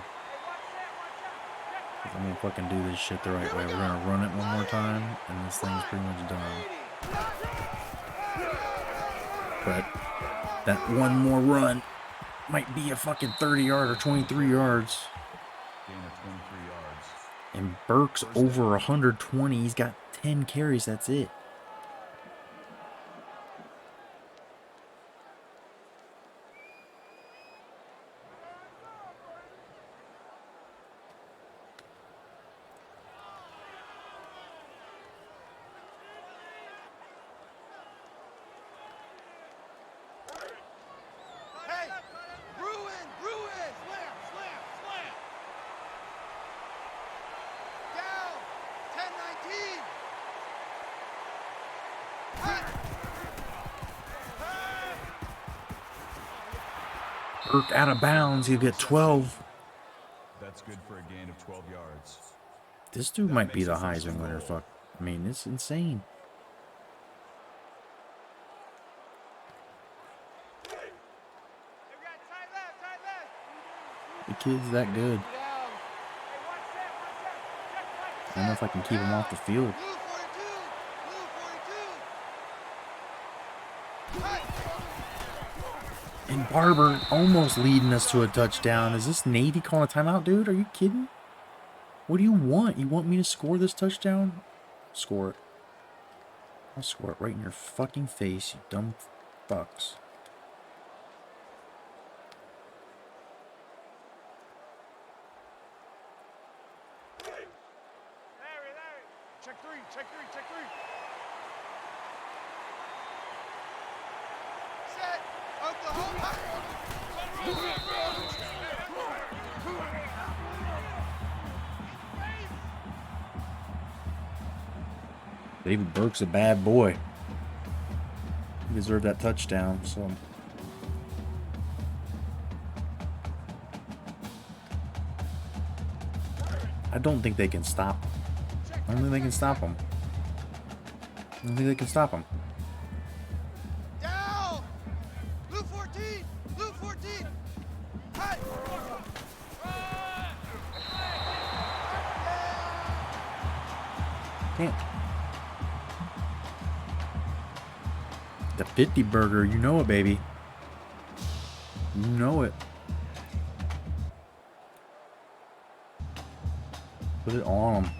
I'm gonna fucking do this shit the right way. We're gonna run it one more time, and this thing's pretty much done. But that one more run might be a fucking 30-yard or 23 yards. Gain of 23 yards. And Burke's over 120. He's got 10 carries. That's it. Burke out of bounds. He'll get 12. That's good for a gain of 12 yards. This dude might be the Heisman winner. Fuck. I mean, it's insane. The kid's that good. I don't know if I can keep him off the field. And Barber almost leading us to a touchdown. Is this Natty calling a timeout, dude? Are you kidding? What do you want? You want me to score this touchdown? Score it. I'll score it right in your fucking face, you dumb fucks. Larry. Check three. Set. Oklahoma. David Burke's a bad boy. He deserved that touchdown, so. I don't think they can stop him. I don't think they can stop him. Down. Blue 14. Cut. Can't. The 50 burger, you know it, baby. You know it. Put it on them.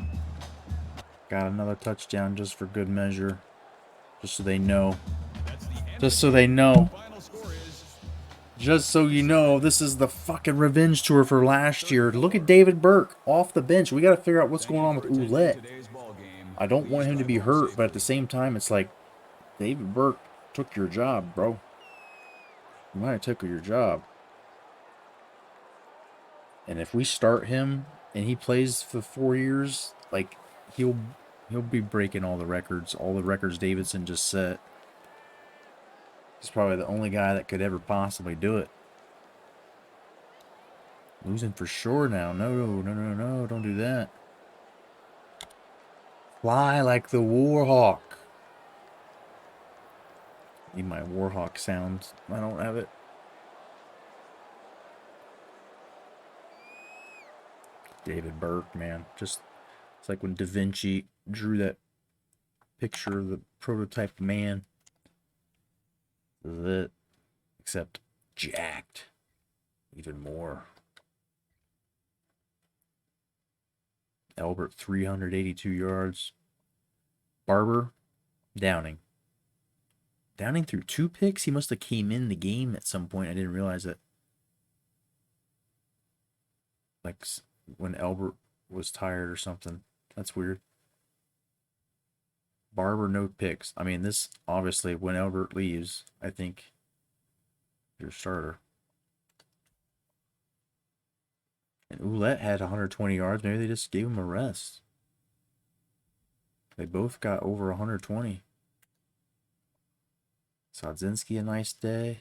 Got another touchdown just for good measure. Just so they know. Just so they know. Just so you know, this is the fucking revenge tour for last year. Look at David Burke off the bench. We got to figure out what's going on with Ouellette. I don't want him to be hurt, but at the same time, it's like, David Burke took your job, bro. You might have took your job. And if we start him and he plays for 4 years, like, he'll be breaking all the records Davidson just set. He's probably the only guy that could ever possibly do it. Losing for sure now. No, don't do that. Fly like the Warhawk. Need my Warhawk sound. I don't have it. David Burke, man. Just, it's like when Da Vinci drew that picture of the prototype man. This is it. Except jacked. Even more. Albert, 382 yards. Barber, Downing. Downing threw 2 picks? He must have came in the game at some point. I didn't realize it. Like when Albert was tired or something. That's weird. Barber, no picks. I mean, this, obviously, when Albert leaves, I think your starter. And Ouellette had 120 yards. Maybe they just gave him a rest. They both got over 120. Sodzinski, a nice day.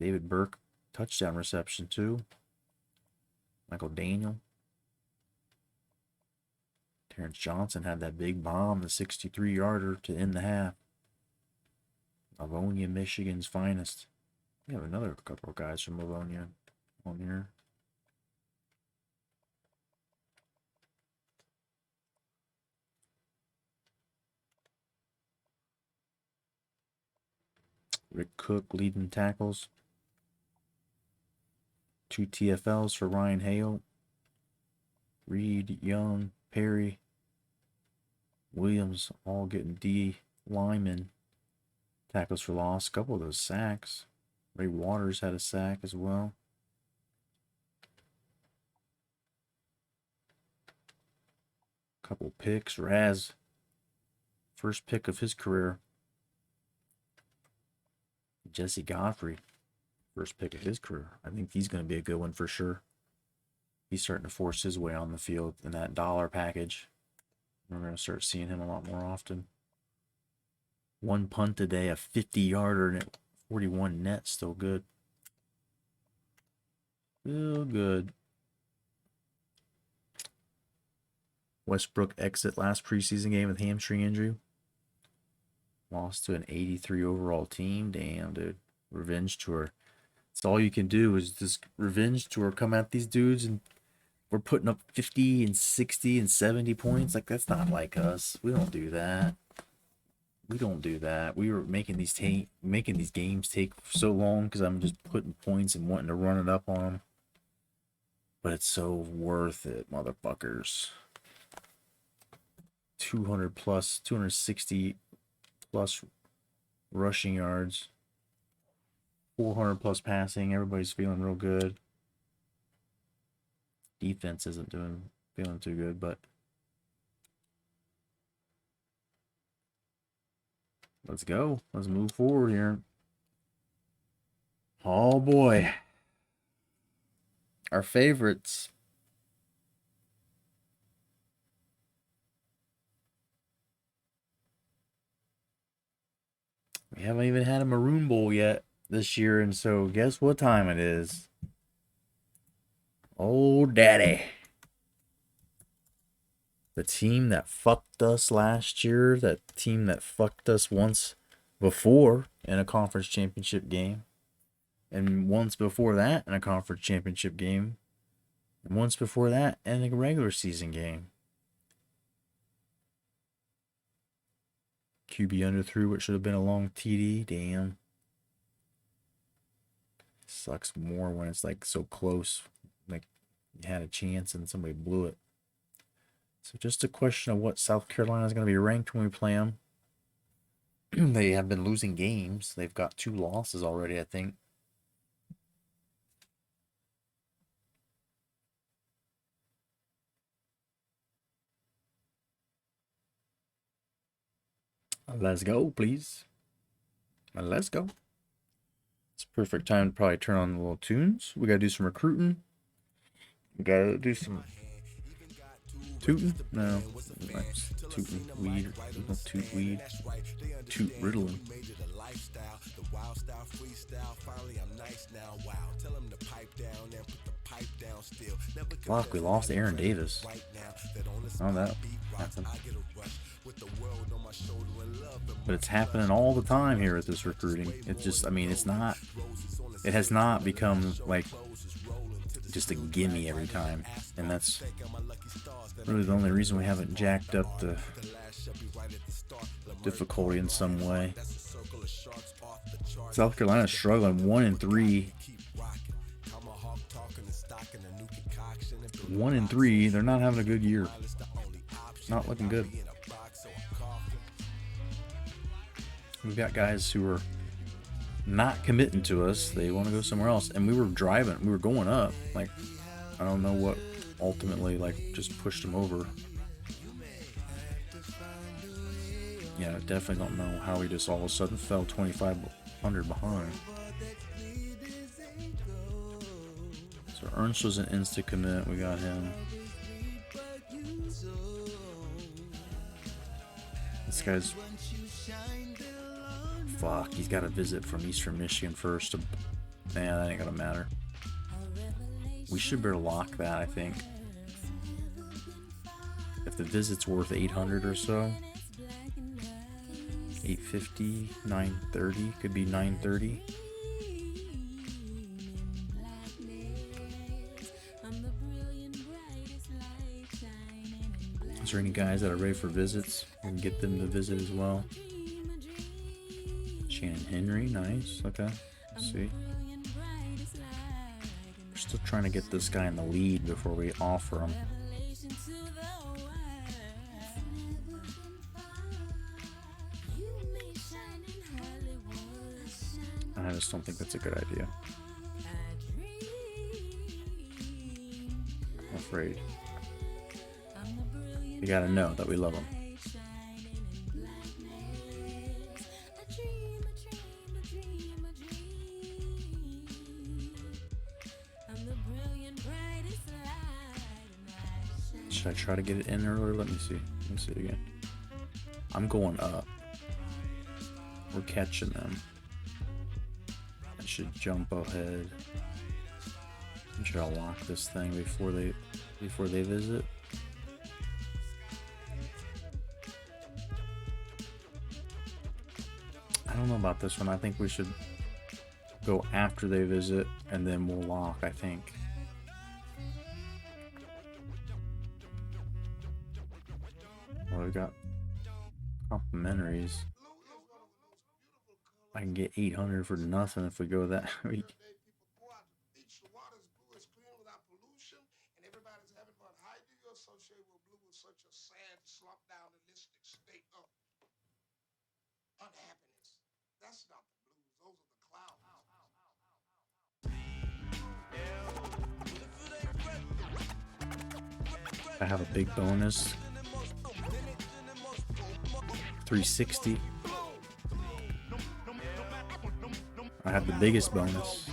David Burke, touchdown reception, too. Michael Daniel. Terrence Johnson had that big bomb, the 63-yarder to end the half. Livonia, Michigan's finest. We have another couple of guys from Livonia on here. Rick Cook leading tackles. 2 TFLs for Ryan Hale. Reed, Young, Perry, Williams all getting D linemen tackles for loss. A couple of those sacks. Ray Waters had a sack as well. Couple picks. Raz, first pick of his career. Jesse Godfrey, first pick of his career. I think he's going to be a good one for sure. He's starting to force his way on the field in that dollar package. We're going to start seeing him a lot more often. 1 punt today, a 50-yarder, and 41 net. Still good. Still good. Westbrook exit last preseason game with hamstring injury. Lost to an 83 overall team. Damn, dude. Revenge tour. It's all you can do is this revenge tour. Come at these dudes and we're putting up 50 and 60 and 70 points. Like, that's not like us. We don't do that. We don't do that. We were making these games take so long because I'm just putting points and wanting to run it up on them. But it's so worth it, motherfuckers. 200 plus, 260 plus rushing yards. 400 plus passing. Everybody's feeling real good. Defense isn't feeling too good, but let's go. Let's move forward here. Oh boy. Our favorites. We haven't even had a Maroon Bowl yet this year, and so guess what time it is? Oh, daddy. The team that fucked us last year, that team that fucked us once before in a conference championship game, and once before that in a conference championship game, and once before that in a regular season game. QB underthrew what should have been a long TD. Damn. Sucks more when it's like so close. Like you had a chance and somebody blew it. So just a question of what South Carolina is going to be ranked when we play them. They have been losing games. They've got 2 losses already, I think. Let's go, please. Let's go. It's a perfect time to probably turn on the little tunes. We got to do some recruiting. We got to do some tooting. No. Tooting weed. We don't toot weed. Toot Ritalin. Fuck, we lost Aaron Davis. Oh, that happened. But it's happening all the time here at this recruiting. It's just, I mean, it has not become like just a gimme every time. And that's really the only reason we haven't jacked up the difficulty in some way. South Carolina's struggling 1-3. 1-3. They're not having a good year. Not looking good. We've got guys who are not committing to us. They want to go somewhere else. And we were driving. We were going up. Like, I don't know what ultimately, like, just pushed them over. Yeah, I definitely don't know how we just all of a sudden fell 2,500 behind. So Ernst was an instant commit. We got him. This guy's... Fuck, he's got a visit from Eastern Michigan first. Man, that ain't gonna matter. We should better lock that, I think. If the visit's worth 800 or so. 850, 930, could be 930. Is there any guys that are ready for visits? We can get them to visit as well. Shannon Henry, nice. Okay, let's see. We're still trying to get this guy in the lead before we offer him. I just don't think that's a good idea. I'm afraid. You gotta know that we love him. Should I try to get it in earlier? Let me see. Let me see again. I'm going up. We're catching them. I should jump ahead. Should I lock this thing before they visit? I don't know about this one. I think we should go after they visit and then we'll lock, I think. Well, we got complimentaries. I can get 800 for nothing if we go that week. The water's blue, it's clean without pollution, and everybody's having fun. How do you associate with blue with such a sad, slumped down, realistic state of unhappiness? That's not the blues, those are the clouds. I have a big bonus. 360. I have the biggest bonus.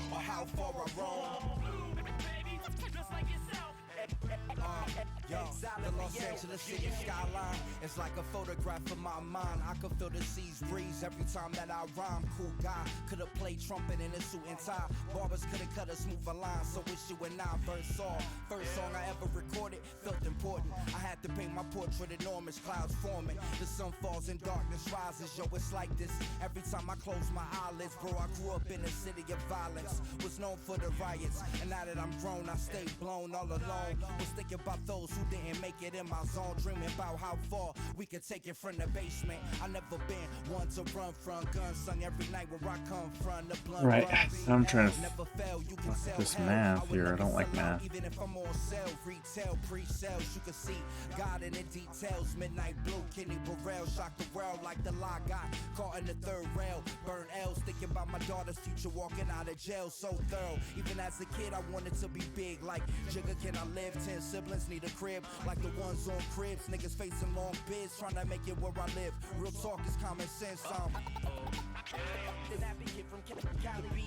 The Los Angeles city skyline is like a photograph of my mind. I could feel the seas breeze every time that I rhyme. Cool guy, could have played trumpet in a suit and tie. Barbers could have cut a smoother line. So it's you and I, verse off. First song I ever recorded, felt important. I had to paint my portrait, enormous clouds forming. The sun falls and darkness rises. Yo, it's like this every time I close my eyelids. Bro, I grew up in a city of violence, was known for the riots. And now that I'm grown, I stay blown all alone. Was thinking about those who didn't make it in my zone, dreaming about how far we could take it from the basement. I never been one to run from, guns sung every night where I come from. The blood Right, runs, I'm trying to never fail. You can tell this hell, math would here. I never don't like sell out, math. even if I'm on sale, retail, pre-sales. You can see God in the details. Midnight blue, Kenny Burrell shocked the world like the lie got caught in the third rail. Burn L's, thinking about my daughter's future, walking out of jail so thorough. Even as a kid, I wanted to be big like Jigga. Can I live? 10 siblings need a crib like the ones on cribs. Niggas facing long bids, trying to make it where I live. Real talk is common sense.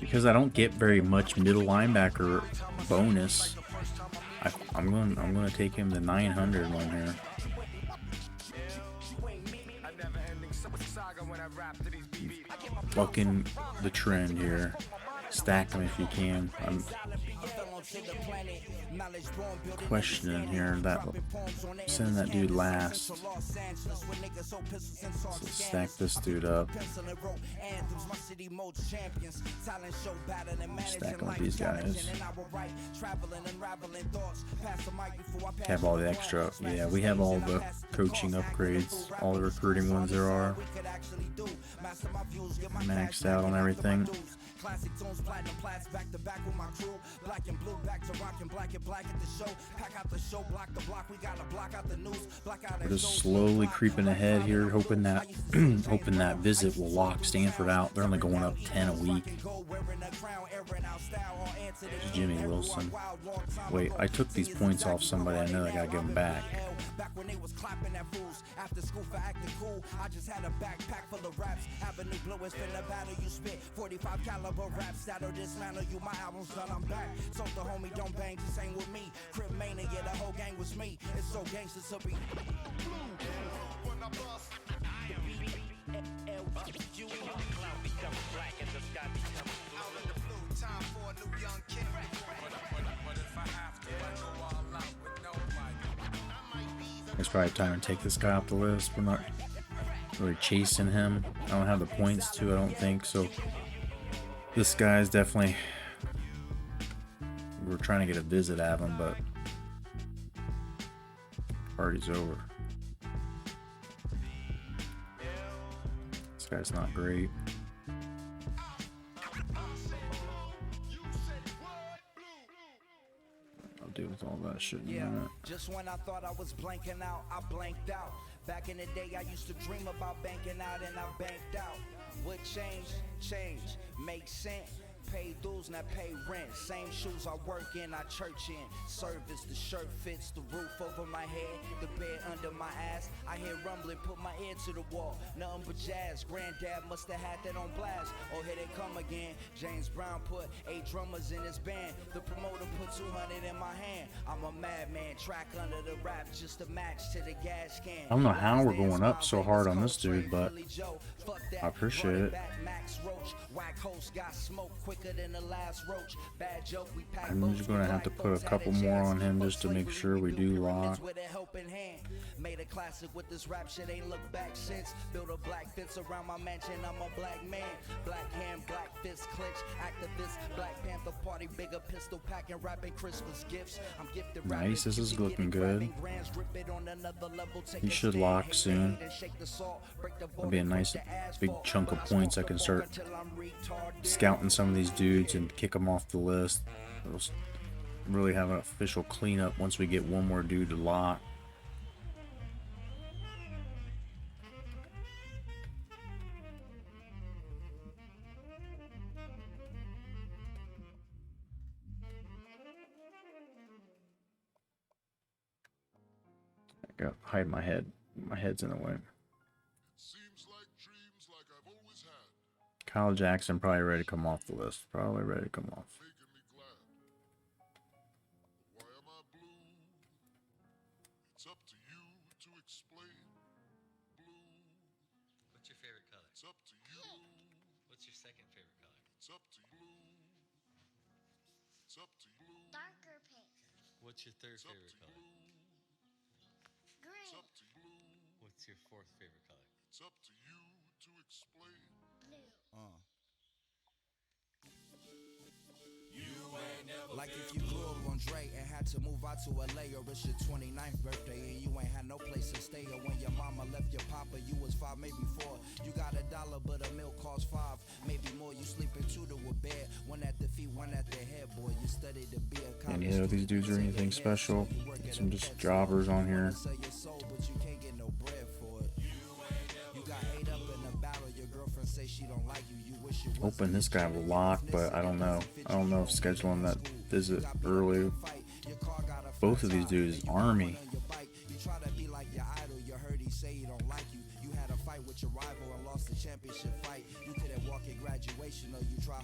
Because I don't get very much middle linebacker bonus, I'm gonna take him the 900 one here. Bucking the trend here. Stack them if you can. I'm questioning here that send that dude last. So stack this dude up. Stack them with these guys. Have all the extra. Yeah, we have all the coaching upgrades, all the recruiting ones there are. Maxed out on everything. Classic tunes, platinum plats, back to back with my crew. Black and blue, back to rockin', black and black at the show. Pack out the show, block the block. We gotta block out the news. Block out. We're just slowly creeping ahead here, hoping that hoping that visit will lock Stanford out. They're only going up 10 a week. Jimmy Wilson. Wait, I took these points off somebody. I know I gotta give them back. Back when they was clapping at fools after school for acting cool, I just had a backpack full of raps. Avenue Blue is finna battle you spit 45 caliber raps that'll dismantle you. My album's done, I'm back. Told the homie don't bang, just ain't with me. Crib mania, yeah, the whole gang was me. It's so gangster to be. It's probably time to take this guy off the list. We're not really chasing him. I don't have the points to, I don't think. So this guy's definitely... We're trying to get a visit at him, but party's over. This guy's not great. Do with all that shit in a minute. Just when I thought I was blanking out, I blanked out. Back in the day, I used to dream about banking out, and I banked out. What change, make sense. Pay dues, not pay rent. Same shoes I work in, I church in. Service, the shirt fits, the roof over my head, the bed under my ass. I hear rumbling, put my ear to the wall. Nothing but jazz. Granddad must have had that on blast. Oh, here they come again. James Brown put 8 drummers in his band. The promoter put 200 in my hand. I'm a madman, track under the rap, just a match to the gas can. I don't know how we're going up so hard on this dude, but I appreciate it. I'm just gonna have to put a couple more on him just to make sure we do lock. Made a classic with this rap shit, ain't looked back since. Build a black fence around my mansion, I'm a black man. Black hand, black fist, clinch, activist, Black Panther party, bigger pistol packing, rapping Christmas gifts. I'm gifted. Nice, this is looking good. He should lock soon. That'll be a nice big chunk of points. I can start scouting some of these dudes and kick them off the list. We'll really have an official cleanup once we get one more dude to lock. I gotta hide my head. My head's in the way. Kyle Jackson probably ready to come off the list. Probably ready to come off. It's up to you to explain. Blue. What's your favorite color? It's up to you. What's your second favorite color? It's up to you. It's up to you. Darker pink. What's your third favorite color? Green. It's up to you. What's your fourth favorite color? It's up to you to explain. Blue. Like if you grew up on Dre and had to move out to LA, or it's your 29th birthday and you ain't had no place to stay, or when your mama left your papa, you was 5, maybe 4. You got $1, but a meal costs 5, maybe more. You sleeping 2 to a bed, one at the feet, one at the head, boy. You studied to be a college. And yeah, these dudes are anything special. Some just jobbers on here. Hoping this guy will lock, but I don't know. I don't know if scheduling that visit early. Both of these dudes, Army.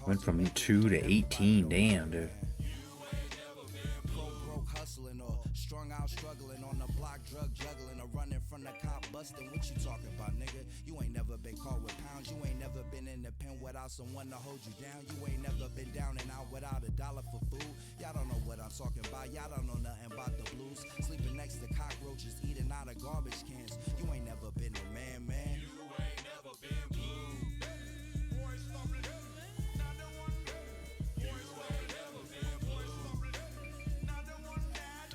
Went from 2 to 18. Damn, dude. Strung out, struggling on the block, drug juggling, or running from the cop busting. What you talking about, nigga? You ain't never been caught with pounds. You ain't never been in the pen without someone to hold you down. You ain't never been down and out without $1 for food. Y'all don't know what I'm talking about. Y'all don't know nothing about the blues. Sleeping next to cockroaches, eating out of garbage cans. You ain't never been a man, man. You ain't never been blue. Boys fucking not the one day. Boys ain't never been boys fucking not the one dad.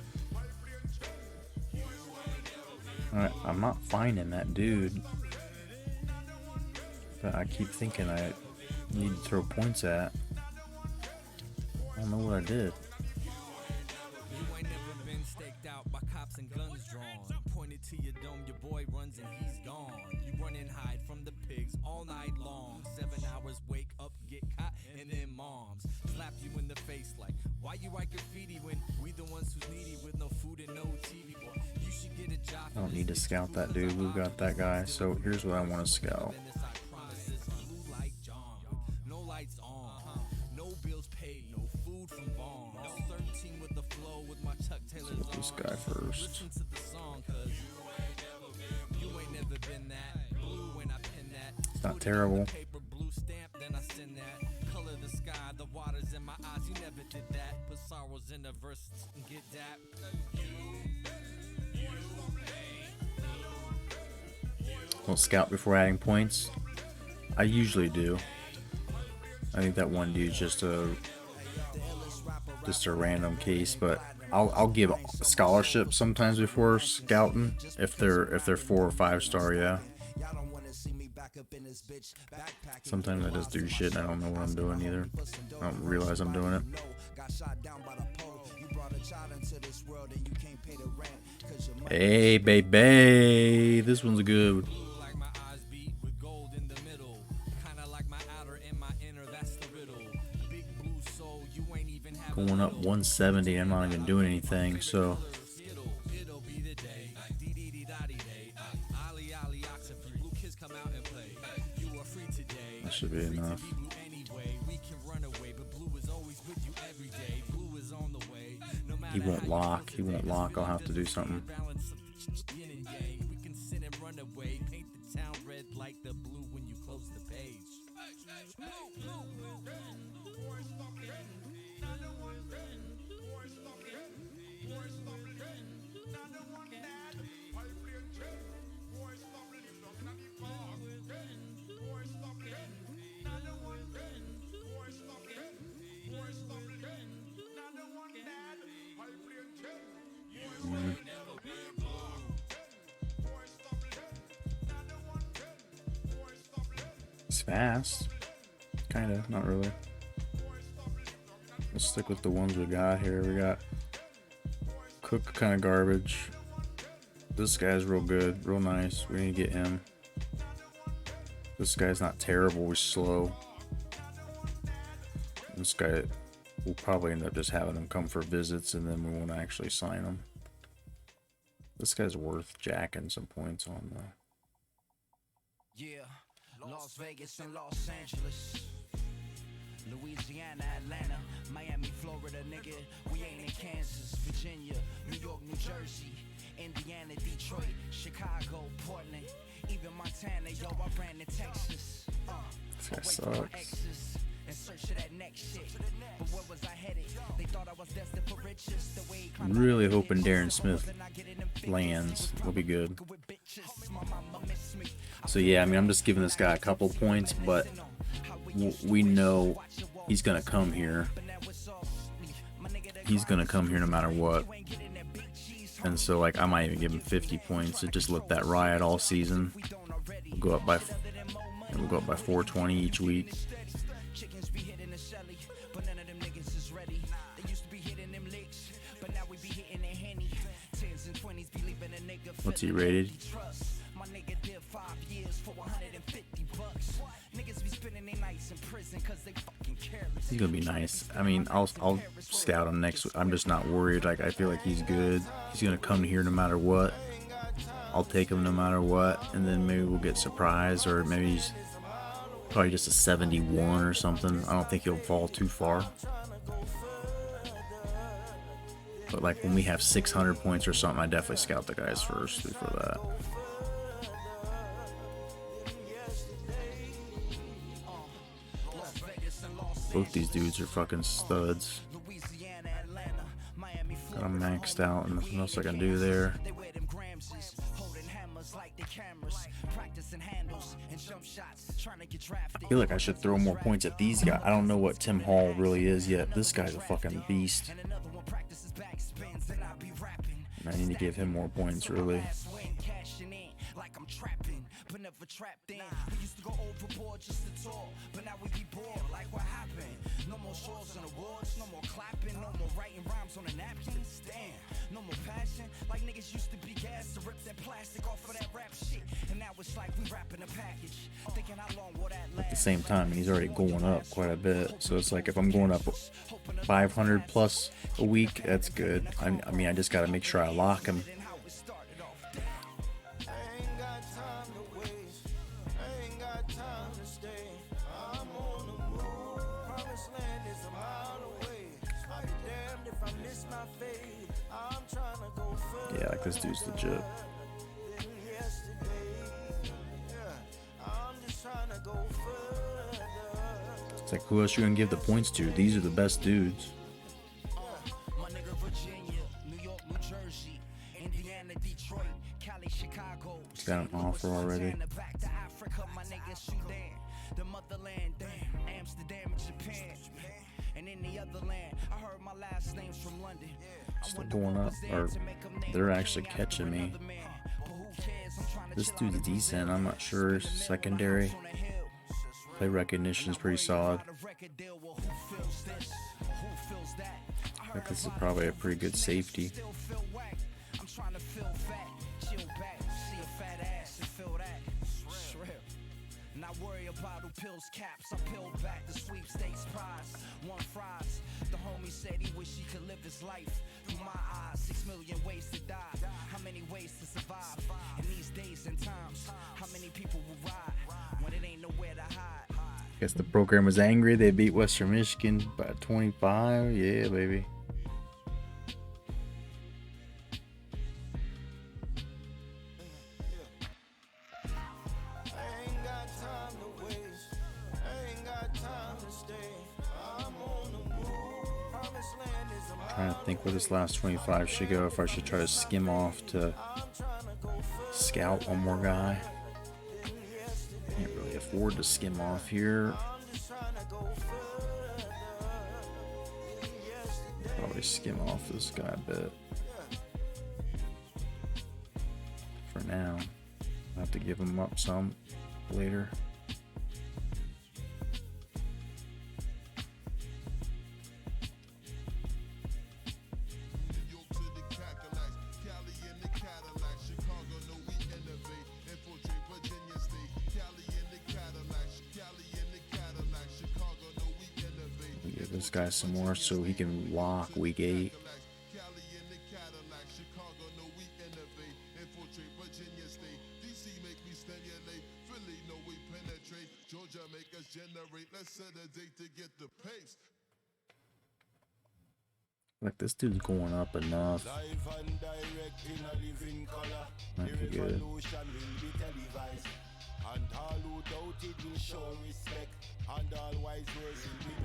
Alright, I'm not finding that dude. But I keep thinking I need to throw points at. I don't know what I did. You ain't never been staked out by cops and guns drawn. Pointed to your dome, your boy runs and he's gone. You run and hide from the pigs all night long. 7 hours, wake up, get caught, and then moms slap you in the face like, why you write graffiti when we the ones who's needy with no food and no TV? Boy, you should get a job. I don't need to scout that dude. We've got that guy. So here's what I want to scout. No lights on, no bills paid, no food from bombs. 13 with the flow with my Chuck Taylor's on. This guy first. Listen to the song, cause you ain't never been that blue when I pin that. It's not terrible. Paper blue stamp, then I send that. Color the sky, the waters in my eyes. You never did that. Put sorrows in the verses and get that. Don't scout before adding points. I usually do. I think that one dude's just a random case, but I'll give scholarships sometimes before scouting if they're 4 or 5 star. Yeah. Sometimes I just do shit and I don't know what I'm doing either. I don't realize I'm doing it. Hey, baby, this one's good. Going up 170, I'm not even doing anything, so that should be enough. He won't lock. He won't lock. I'll have to do something. It's fast. Kinda, not really. Let's stick with the ones we got here. We got Cook, kind of garbage. This guy's real good, real nice. We need to get him. This guy's not terrible, we're slow. This guy, we'll probably end up just having him come for visits and then we won't actually sign him. This guy's worth jacking some points on though. Yeah, Las Vegas and Los Angeles, Louisiana, Atlanta, Miami, Florida, nigga. We ain't in Kansas, Virginia, New York, New Jersey, Indiana, Detroit, Chicago, Portland, even Montana, yo, I ran to Texas. This guy sucks. In search of that next shit. But where was I headed? They thought I was destined for riches. The way I'm really hoping Darren Smith lands. Will be good. So yeah, I mean, I'm just giving this guy a couple points, but we know he's gonna come here. He's gonna come here no matter what. And so, like, I might even give him 50 points to just let that ride all season. We'll go up by 420 each week. What's he rated? He's gonna be nice. I mean, I'll scout him next week. I'm just not worried. Like, I feel like he's good. He's gonna come here no matter what. I'll take him no matter what, and then maybe we'll get surprised, or maybe he's probably just a 71 or something. I don't think he'll fall too far. But like when we have 600 points or something, I definitely scout the guys first before that. Both these dudes are fucking studs. Got them maxed out and nothing else I can do there. I feel like I should throw more points at these guys. I don't know what Tim Hall really is yet. This guy's a fucking beast. I need to give him more points, really. At the same time, he's already going up quite a bit. So it's like if I'm going up 500 plus a week, that's good. I mean, I just got to make sure I lock him. Yeah, like this dude's legit. It's like, who else you gonna give the points to? These are the best dudes. Got an offer already. Still going up, or they're actually catching me. This dude's decent. I'm not sure. Secondary play recognition is pretty solid. I think this is probably a pretty good safety. Pills caps, I peeled back the sweepstakes prize. One fries. The homie said he wish he could live his life through my eyes. 6 million ways to die. How many ways to survive? In these days and times, how many people will ride when it ain't nowhere to hide? Guess the program was angry. They beat Western Michigan by 25. Yeah, baby. Trying to think where this last 25 should go. If I should try to skim off to scout one more guy. Can't really afford to skim off here. Probably skim off this guy a bit. For now. I'll have to give him up some later. guy some more so he can lock week 8. Like, this dude's going up enough. Might be good.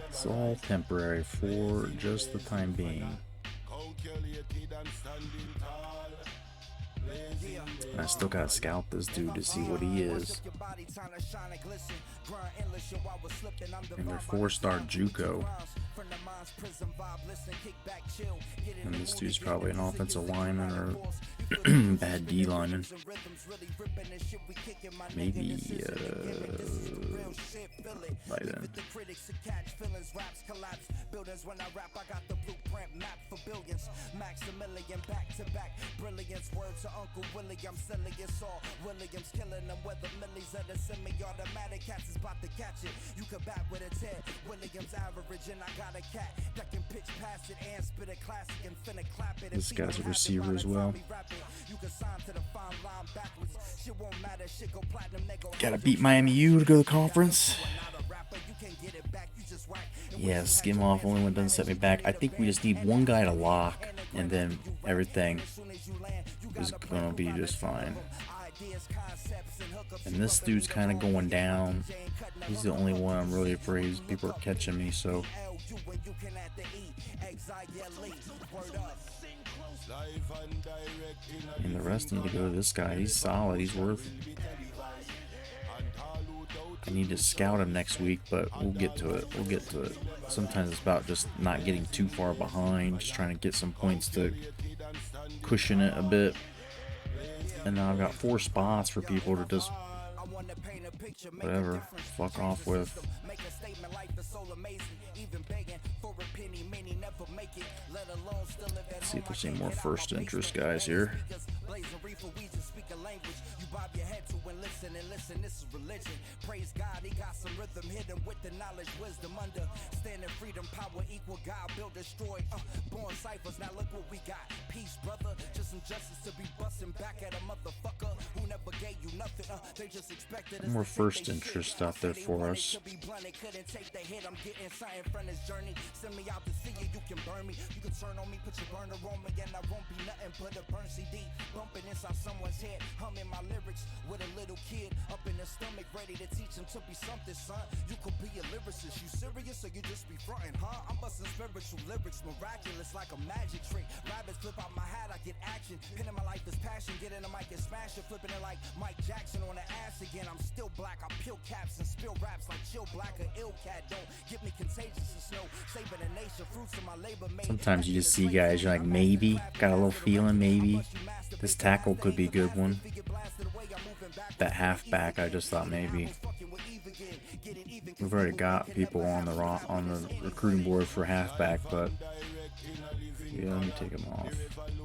It's all temporary for just the time being. And I still gotta scout this dude to see what he is. And they're 4-star JUCO. And this dude's probably an offensive lineman or bad D lineman. Maybe by then. You could bat with a Ted Williams average, and I got a cat that can pitch past it and spit a classic and finna clap it. This guy's a receiver as well. Gotta beat Miami U to go to the conference. Yeah, skim off only one doesn't set me back. I think we just need one guy to lock, and then everything is gonna be just fine. And this dude's kind of going down. He's the only one I'm really afraid people are catching me, so. And the rest need to go to this guy. He's solid. He's worth it. I need to scout him next week, but we'll get to it. We'll get to it. Sometimes it's about just not getting too far behind, just trying to get some points to cushion it a bit. And now I've got 4 spots for people to just whatever fuck off with. Let's see if there's any more first interest guys here. Bob your head to and listen, this is religion. Praise God, he got some rhythm hidden with the knowledge, wisdom, understanding, freedom, power, equal, God, build, destroy, born ciphers, now look what we got. Peace, brother, just some justice to be busting back at a motherfucker who never gave you nothing, they just expected us. More first interest out there for us. Couldn't take the hit, I'm getting something from this journey. Send me out to see you, you can burn me. You can turn on me, put your burner on me, and I won't be nothing but a burn CD. Bumping inside someone's head, humming my lyrics with a little kid up in the stomach, ready to teach him to be something, son. You could be a lyricist, you serious or you just be frontin', huh? I'm busting spiritual lyrics, miraculous like a magic trick. Rabbits flip out my hat, I get action. Pinning my life is passion, get in the mic and smash it, flipping it like Mike Jackson on the ass again. I'm still black, I peel caps and spill raps like chill black or ill cat. Don't get me contagious as snow, saving the nation, fruits of my labor. Sometimes you just see guys, you're like, maybe, got a little feeling, maybe. This tackle could be a good one. That halfback, I just thought maybe. We've already got people on the recruiting board for halfback, but yeah, let me take him off.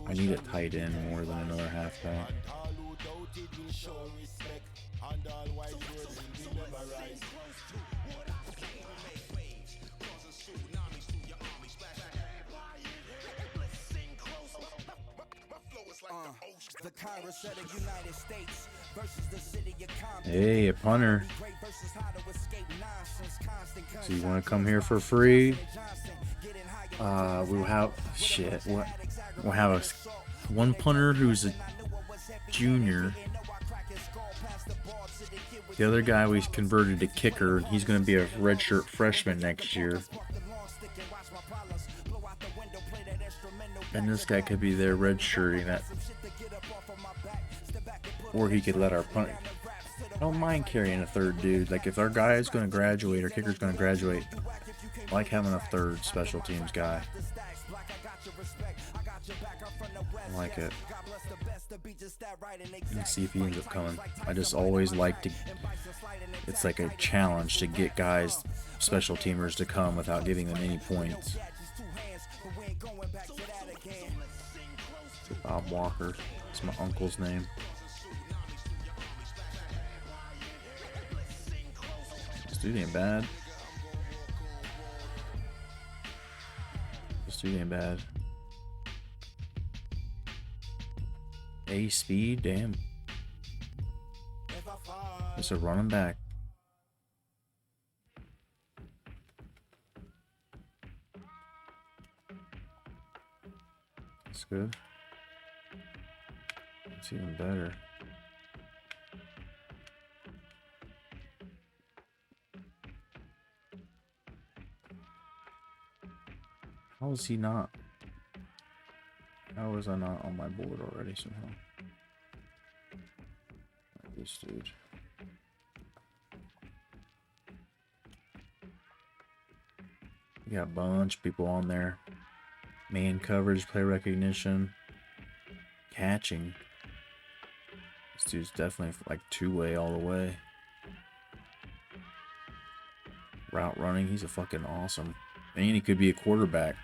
I need a tight end more than another halfback. The Congress of the United States versus the city of Compton. Hey, a punter. So you want to come here for free? We'll have we'll have one punter who's a junior. The other guy we converted to kicker. He's going to be a redshirt freshman next year. And this guy could be their redshirting that. Or he could let our punt. I don't mind carrying a third dude. Like if our guy is going to graduate, our kicker's going to graduate, I like having a third special teams guy. I like it. Let's see if he ends up coming. I just always like to. It's like a challenge to get guys, special teamers, to come without giving them any points. Bob Walker. It's my uncle's name. This dude ain't bad. Speed ain't bad. A speed, damn. It's a running back. That's good. It's even better. How is he not? How is I not on my board already somehow? Like this dude. You got a bunch of people on there. Man coverage, play recognition, catching. This dude's definitely like two-way all the way. Route running, he's a fucking awesome. And he could be a quarterback.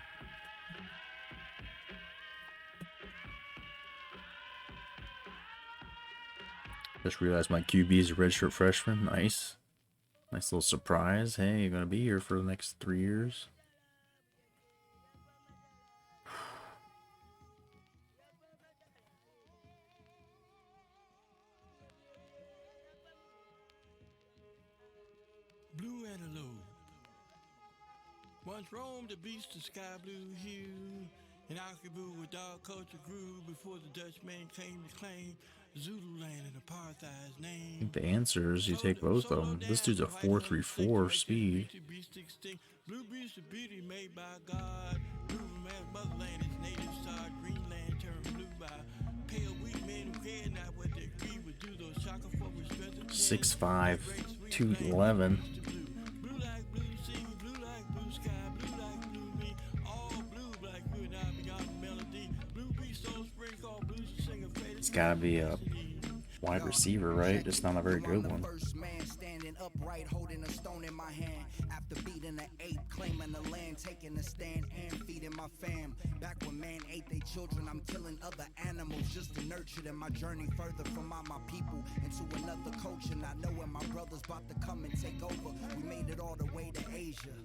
Just realized my QB is a redshirt freshman. Nice. Nice little surprise. Hey, you're going to be here for the next 3 years. Blue antelope. Once roamed the beach to sky blue hue, and Akaboo with dog culture grew before the Dutchman came to claim Zululand and apartheid's I name. think the answer is you take both of them. This dude's a 4.34 speed. Blue beach the beauty made by God. Blue man motherland is native star. Greenland turned blue by pale weak men who care not what they agree with. Do those shaka for respect. 6'5", 211. It's gotta be a wide receiver, right? Just not a very good one. First man standing upright, holding a stone in my hand. After beating the ape, claiming the land, taking a stand and feeding my fam. Back when man ate their children, I'm killing other animals just to nurture them. My journey further from all my people into another culture. Not knowing my brothers about to come and take over. We made it all the way to Asia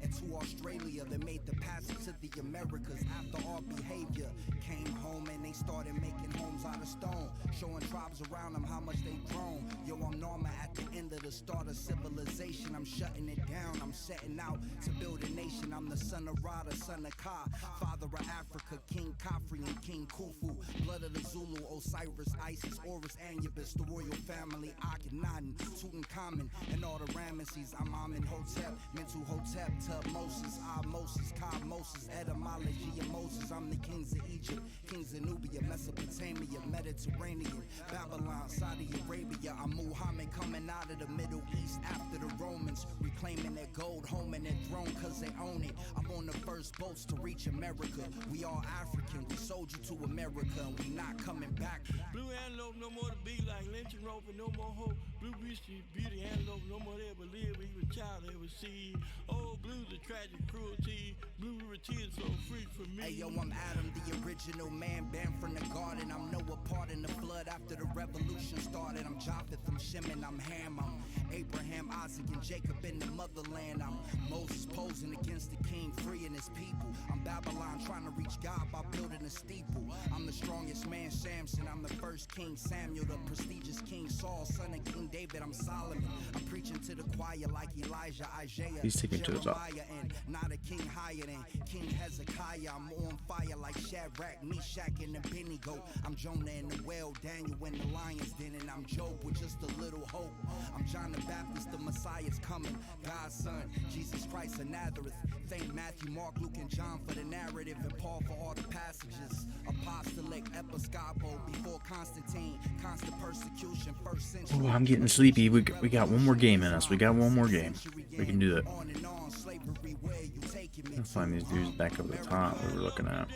and to Australia. They made the passage to the Americas after our behavior. Came home and they started making homes out of stone, showing tribes around them how much they've grown. Yo, I'm Norma at the end of the start of civilization. I'm shutting it down, I'm setting out to build a nation. I'm the son of Rada, son of Ka, father of Africa, King Khafre and King Khufu. Blood of the Zulu, Osiris, Isis, Horus, Anubis, the royal family, Akhenaten, Tutankhamun, and all the Ramesses. I'm Amenhotep, Mentu Hotep, Tutmosis, Moses, Ka Moses, etymology of Moses. I'm the kings of Egypt, kings of Nubia, Mesopotamia, Mediterranean, Babylon, Saudi Arabia. I'm Muhammad coming out of the Middle East after the Romans, reclaiming their gold, home and their throne cause they own it. I'm on the first boats to reach America. We all African, we sold you to America and we not coming back. Blue antelope, no more to be like lynching rope and no more hope. Blue beach, beauty antelope, no more to ever live, even child ever see. Oh, blue's a tragic cruelty. Blue river tears so free for me. Hey yo, I'm Adam, the original man, banned from the garden. I'm Noah part in the flood after the revolution started. I'm Japheth, I'm Shimon, I'm Ham, I'm Abraham, Isaac, and Jacob in the motherland. I'm Moses posing against the king, freeing his people. I'm Babylon trying to reach God by building a steeple. I'm the strongest man, Samson. I'm the first king, Samuel, the prestigious king, Saul, son of King David. I'm Solomon. I'm preaching to the choir like Elijah, Isaiah. He's taking to the top. And not a king higher than King Hezekiah. I'm on fire like Shadrach, Meshach, and Abednego. I'm Jonah in the well, Daniel in the lion's den, and I'm Job with just a little hope. I'm John the Baptist, the Messiah's coming. God's son, Jesus Christ of Nazareth. Thank Matthew, Mark, Luke, and John for the narrative, and Paul for all the passages. Apostolic, Episcopal, before Constantine, constant persecution, first century. Oh, I'm getting sleepy. We got one more game in us. We got one more game. We can do that. Let's find these dudes back up at the top we were looking at.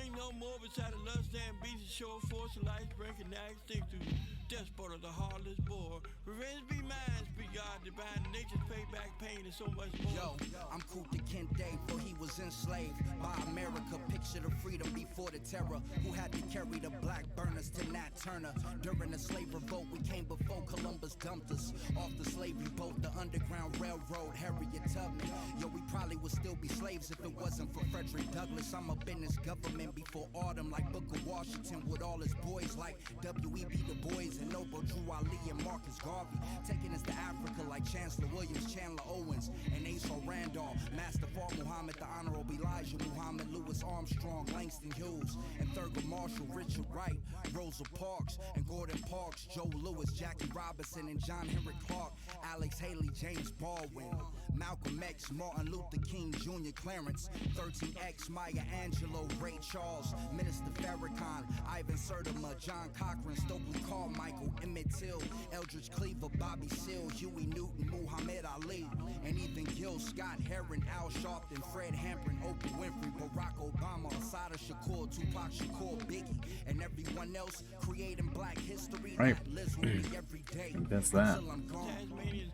despot of the heartless boar. Revenge be mine, speak God divine. Nature's payback pain and so much more. Yo, I'm Kunta Kinte, for he was enslaved by America. Picture the freedom before the terror. Who had to carry the black burners to Nat Turner? During the slave revolt, we came before Columbus dumped us off the slavery boat, the Underground Railroad, Harriet Tubman. Yo, we probably would still be slaves if it wasn't for Frederick Douglass. I'm up in this government before autumn, like Booker Washington, with all his boys like W.E.B. Du Bois and Noble Drew Ali and Marcus Garvey. Taking us to Africa like Chancellor Williams, Chandler Owens, and Asa Randolph, Mustafa Muhammad, the Honorable Elijah Muhammad, Louis Armstrong, Langston Hughes, and Thurgood Marshall, Richard Wright, Rosa Parks, and Gordon Parks, Joe Lewis, Jackie Robinson, and John Henry Clark, Alex Haley, James Baldwin, Malcolm X, Martin Luther King Jr., Clarence, 13X, Maya Angelou, Ray Charles, Minister Farrakhan, Ivan Sertima, John Cochran, Stokely Carmichael, Emmett Till, Eldridge Cleaver, Bobby Seale, Huey Newton, Muhammad Ali, and Ethan Gill, Scott Heron, Al Sharpton, Fred Hampton, Oprah Winfrey, Barack Obama, Assata Shakur, Tupac Shakur, Biggie, and everyone else creating black history Right. that lives with me every day. That's that. Until I'm gone. Tasmanians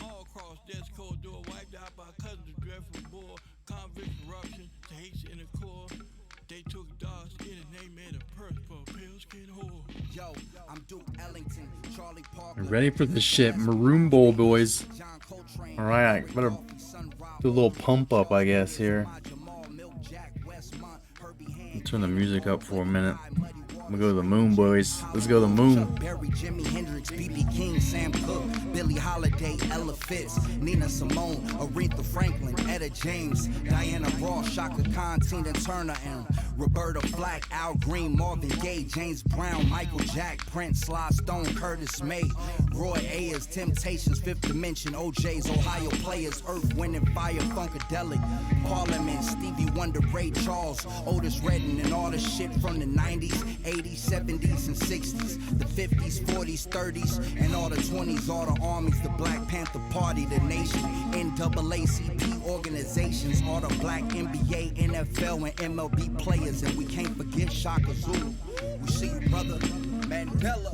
all across death's corridor, wiped out by cousins, dreadful bore, convict corruption, to hate in the core. They took dark skin and they made a purse for a pale skin whore. Yo, I'm Duke Ellington, Charlie Parker. We're ready for this shit. Maroon Bowl, boys. Alright, better do a little pump up, I guess, here. I'll turn the music up for a minute. I'm gonna go to the moon, boys. Let's go to the moon. Berry, Jimi Hendrix, B.B. King, Sam Cooke, Billie Holiday, Ella Fitz, Nina Simone, Aretha Franklin, Etta James, Diana Ross, Shaka Khan, Tina Turner, and Roberta Flack, Al Green, Marvin Gaye, James Brown, Michael Jack, Prince, Sly Stone, Curtis May, Roy Ayers, Temptations, Fifth Dimension, OJ's, Ohio Players, Earth, Wind and Fire, Funkadelic, Parliament, Stevie Wonder, Ray Charles, Otis Redding, and all the shit from the 90s, 80s, 70s, and 60s, the 50s, 40s, 30s, and all the 20s, all the armies, the Black Panther Party, the nation, NAACP organizations, all the black NBA, NFL, and MLB players, and we can't forget Shaka Zulu. We see you, brother, Mandela.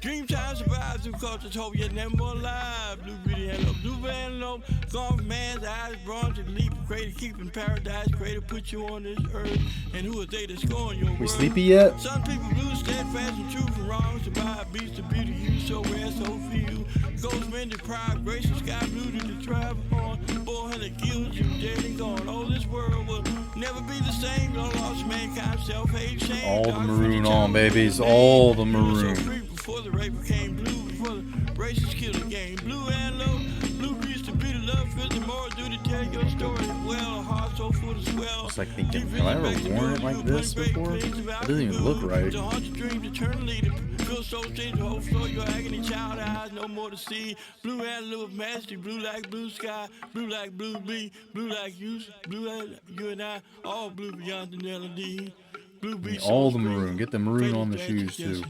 Dream time survives through culture's hope, yet never more alive. Blue beauty and low, blue van low. Gone from man's eyes, bronze and leap. Created keeping paradise, created put you on this earth. And who are they to scorn your We word? sleepy yet? Some people blue, steadfast and true from wrong. Survive, beats the beauty, you so rare, so few. Ghost men deprived, grace of sky blue to the tribe on. 400 kills, you dead and gone. Oh, this world will never be the same. No lost mankind, self-hate, shame. All the Dark maroon future, on, child, babies. name. All the You were so maroon. free before the rape became blue, before the racist kill the game. Blue and low, blue reads to be the love, feel the more duty to tell your story. Well, a heart so full to swell. It's like thinking, have I ever worn it like this before? It doesn't even look right. To haunt your dreams eternally, to feel so strange, the whole floor, your agony, child eyes, no more to see. Blue and blue of majesty, blue like blue sky, blue like blue bee, blue like you, blue like you and I, all blue beyond the melody. Blue be All the maroon. Get the maroon on the shoes, too.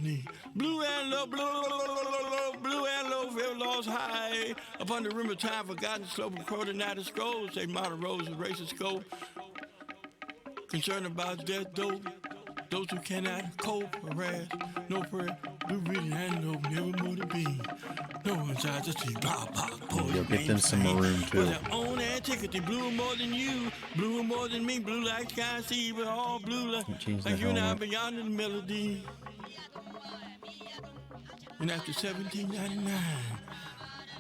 Blue and low, blue and low, very lost high. Upon the rim of time, forgotten slope of crowed night of scrolls. Say modern rose and racist scope. Concerned about death, those who cannot cope, harass, no prayer, blue reading and no, never more to be. No one's out to see, pop, Yo, get them some maroon, too. their own antiquity, blue more than you, blue more than me, blue like sky sea, but all blue like you and I beyond the melody. And after 1799,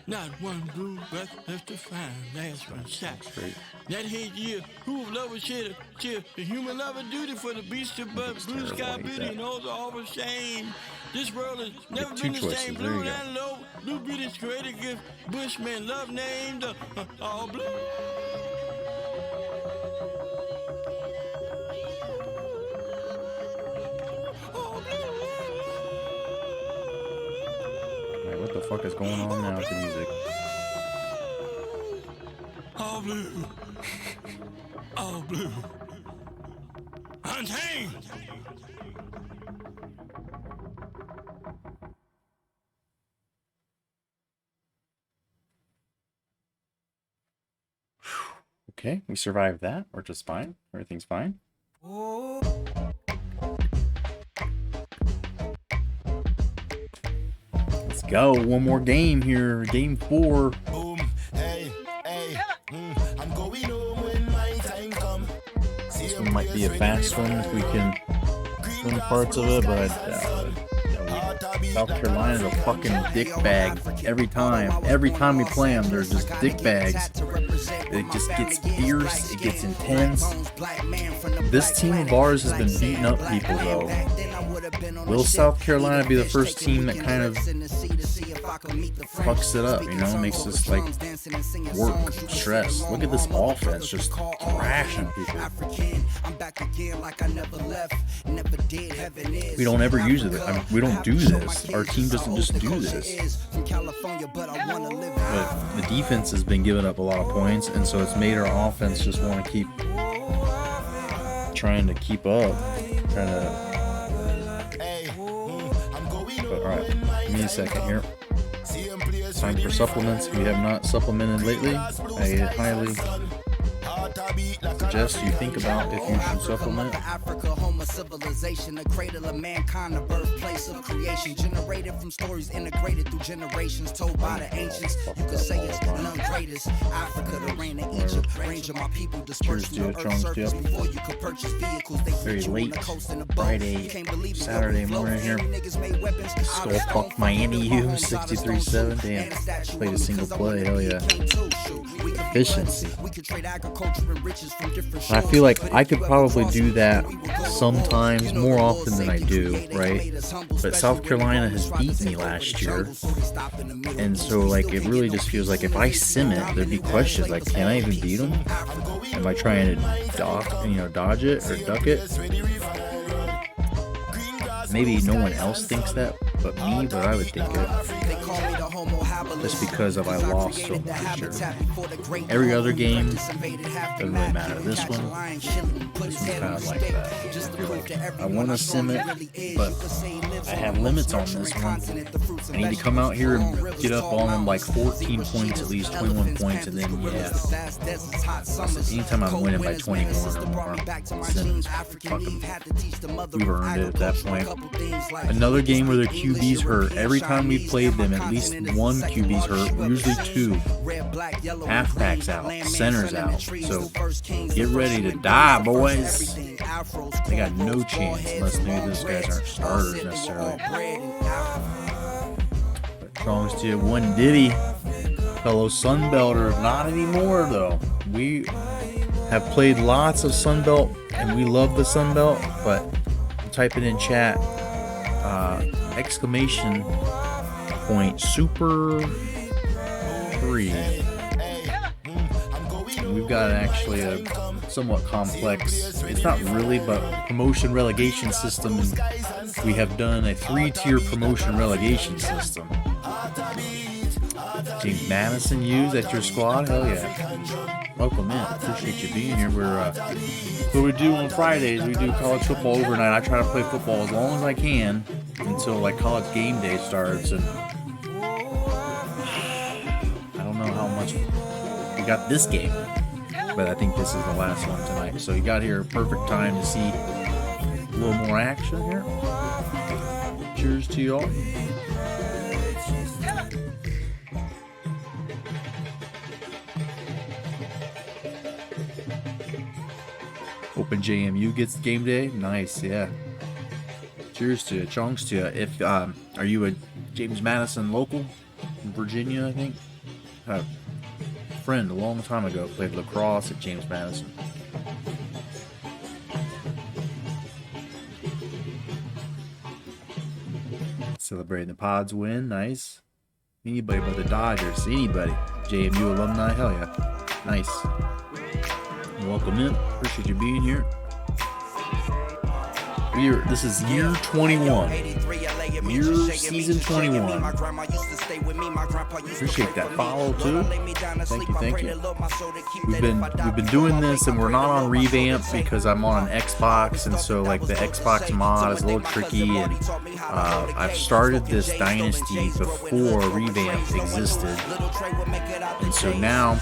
not one blue breath left to find. Last one shot. That head year, who of love was cheer, the human love and duty for the beast of blue sky beauty, and all the all shame. This world has never been the same. Blue and low, blue beauty's greater gift. Bushman love named all blue. What the fuck is going on now with the music? All blue. All blue. Untamed. Okay, we survived that. We're just fine. Everything's fine. Let's go. One more game here. Game 4. This one might be a fast one if we can win parts of it, but I doubt it. South Carolina's a fucking dick bag every time. Every time we play them, they're just dick bags. It just gets fierce. It gets intense. This team of ours has been beating up people, though. Will South Carolina be the first team that kind of fucks it up, you know, makes us like work, stress? Look at this offense, just thrashing people. We don't ever use it. I mean, we don't do this. Our team doesn't just do this. But the defense has been giving up a lot of points, and so it's made our offense just want to keep trying to keep up. But, all right, give me a second here. Time for supplements. If you have not supplemented lately, I highly suggest you think about if you should supplement. Africa, home of civilization, a cradle of mankind, a birthplace of creation, generated from stories integrated through generations, told by the ancients. You could say it's none greatest. Africa, the reign of Egypt, range of my people dispersed through the earth's surface before you could purchase vehicles. They very late Friday, Saturday morning here. Skull Fuck Miami U 63-7. Damn, played a single play. Hell yeah. Efficiency. I feel like I could probably do that sometimes, more often than I do, right? But South Carolina has beat me last year, and so like it really just feels like if I sim it, there'd be questions like, can I even beat them? Am I trying to dodge it or duck it? Maybe no one else thinks that but me, but I would think it. Just because I lost so much sure. Every other game doesn't really matter. This one's kind of like that. I want to sim it, but I have limits on this one. I need to come out here and get up on them like 14 points, at least 21 points, and then anytime I'm winning by 21 or more, we've earned it at that point. Another game where the QBs hurt. Every time we played them, at least one QB's hurt, usually two. Halfbacks out, centers out. So get ready to die, boys. They got no chance unless maybe those guys aren't starters necessarily. But songs to one Diddy, fellow Sunbelter. Not anymore though. We have played lots of Sunbelt and we love the Sunbelt, but type it in chat. Exclamation point Super 3. We've got actually a somewhat complex, it's not really, but promotion relegation system, and we have done a 3-tier promotion relegation system. James Madison used at your squad? Hell yeah. Welcome in. Appreciate you being here. What we do on Fridays, we do college football overnight. I try to play football as long as I can until like college game day starts, and I don't know how much we got this game, but I think this is the last one tonight. So you got here a perfect time to see a little more action here. Cheers to y'all. Open JMU gets game day. Nice, yeah. Cheers to you. Chonks to you. If are you a James Madison local in Virginia? I think I had a friend a long time ago played lacrosse at James Madison. Celebrating the Pods win. Nice. Anybody but the Dodgers. Anybody. JMU alumni. Hell yeah. Nice. Welcome in. Appreciate you being here. This is year 21. Season 21. Appreciate that follow too. Thank you. We've been doing this, and we're not on revamp because I'm on an Xbox, and so like the Xbox mod is a little tricky, and I've started this Dynasty before revamp existed, and so now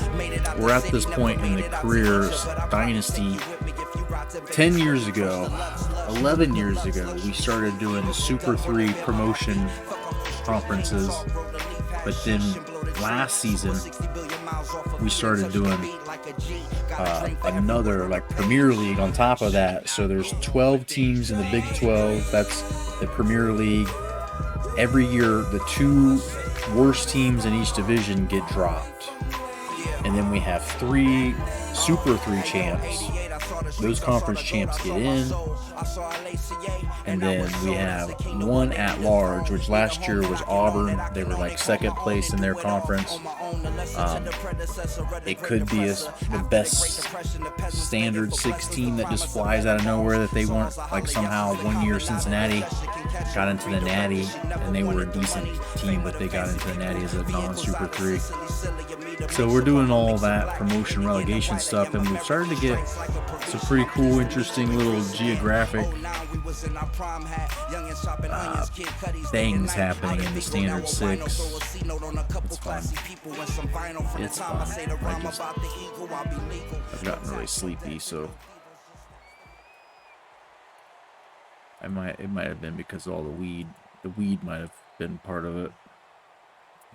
we're at this point in the career Dynasty. 10 years ago, 11 years ago, we started doing the Super 3 promotion conferences. But then last season, we started doing another like Premier League on top of that. So there's 12 teams in the Big 12. That's the Premier League. Every year, the 2 worst teams in each division get dropped. And then we have 3 Super 3 champs. Those conference champs get in. And then we have 1 at large, which last year was Auburn. They were like 2nd place in their conference. It could be the best standard 6 team that just flies out of nowhere that they want. Like somehow one year Cincinnati got into the Natty, and they were a decent team, but they got into the Natty as a non-Super 3. So we're doing all that promotion relegation stuff, and we've started to get some pretty cool, interesting little geographic things happening in the standard 6. It's fun. It's fun. I've gotten really sleepy, so it might have been because of all the weed. The weed might have been part of it.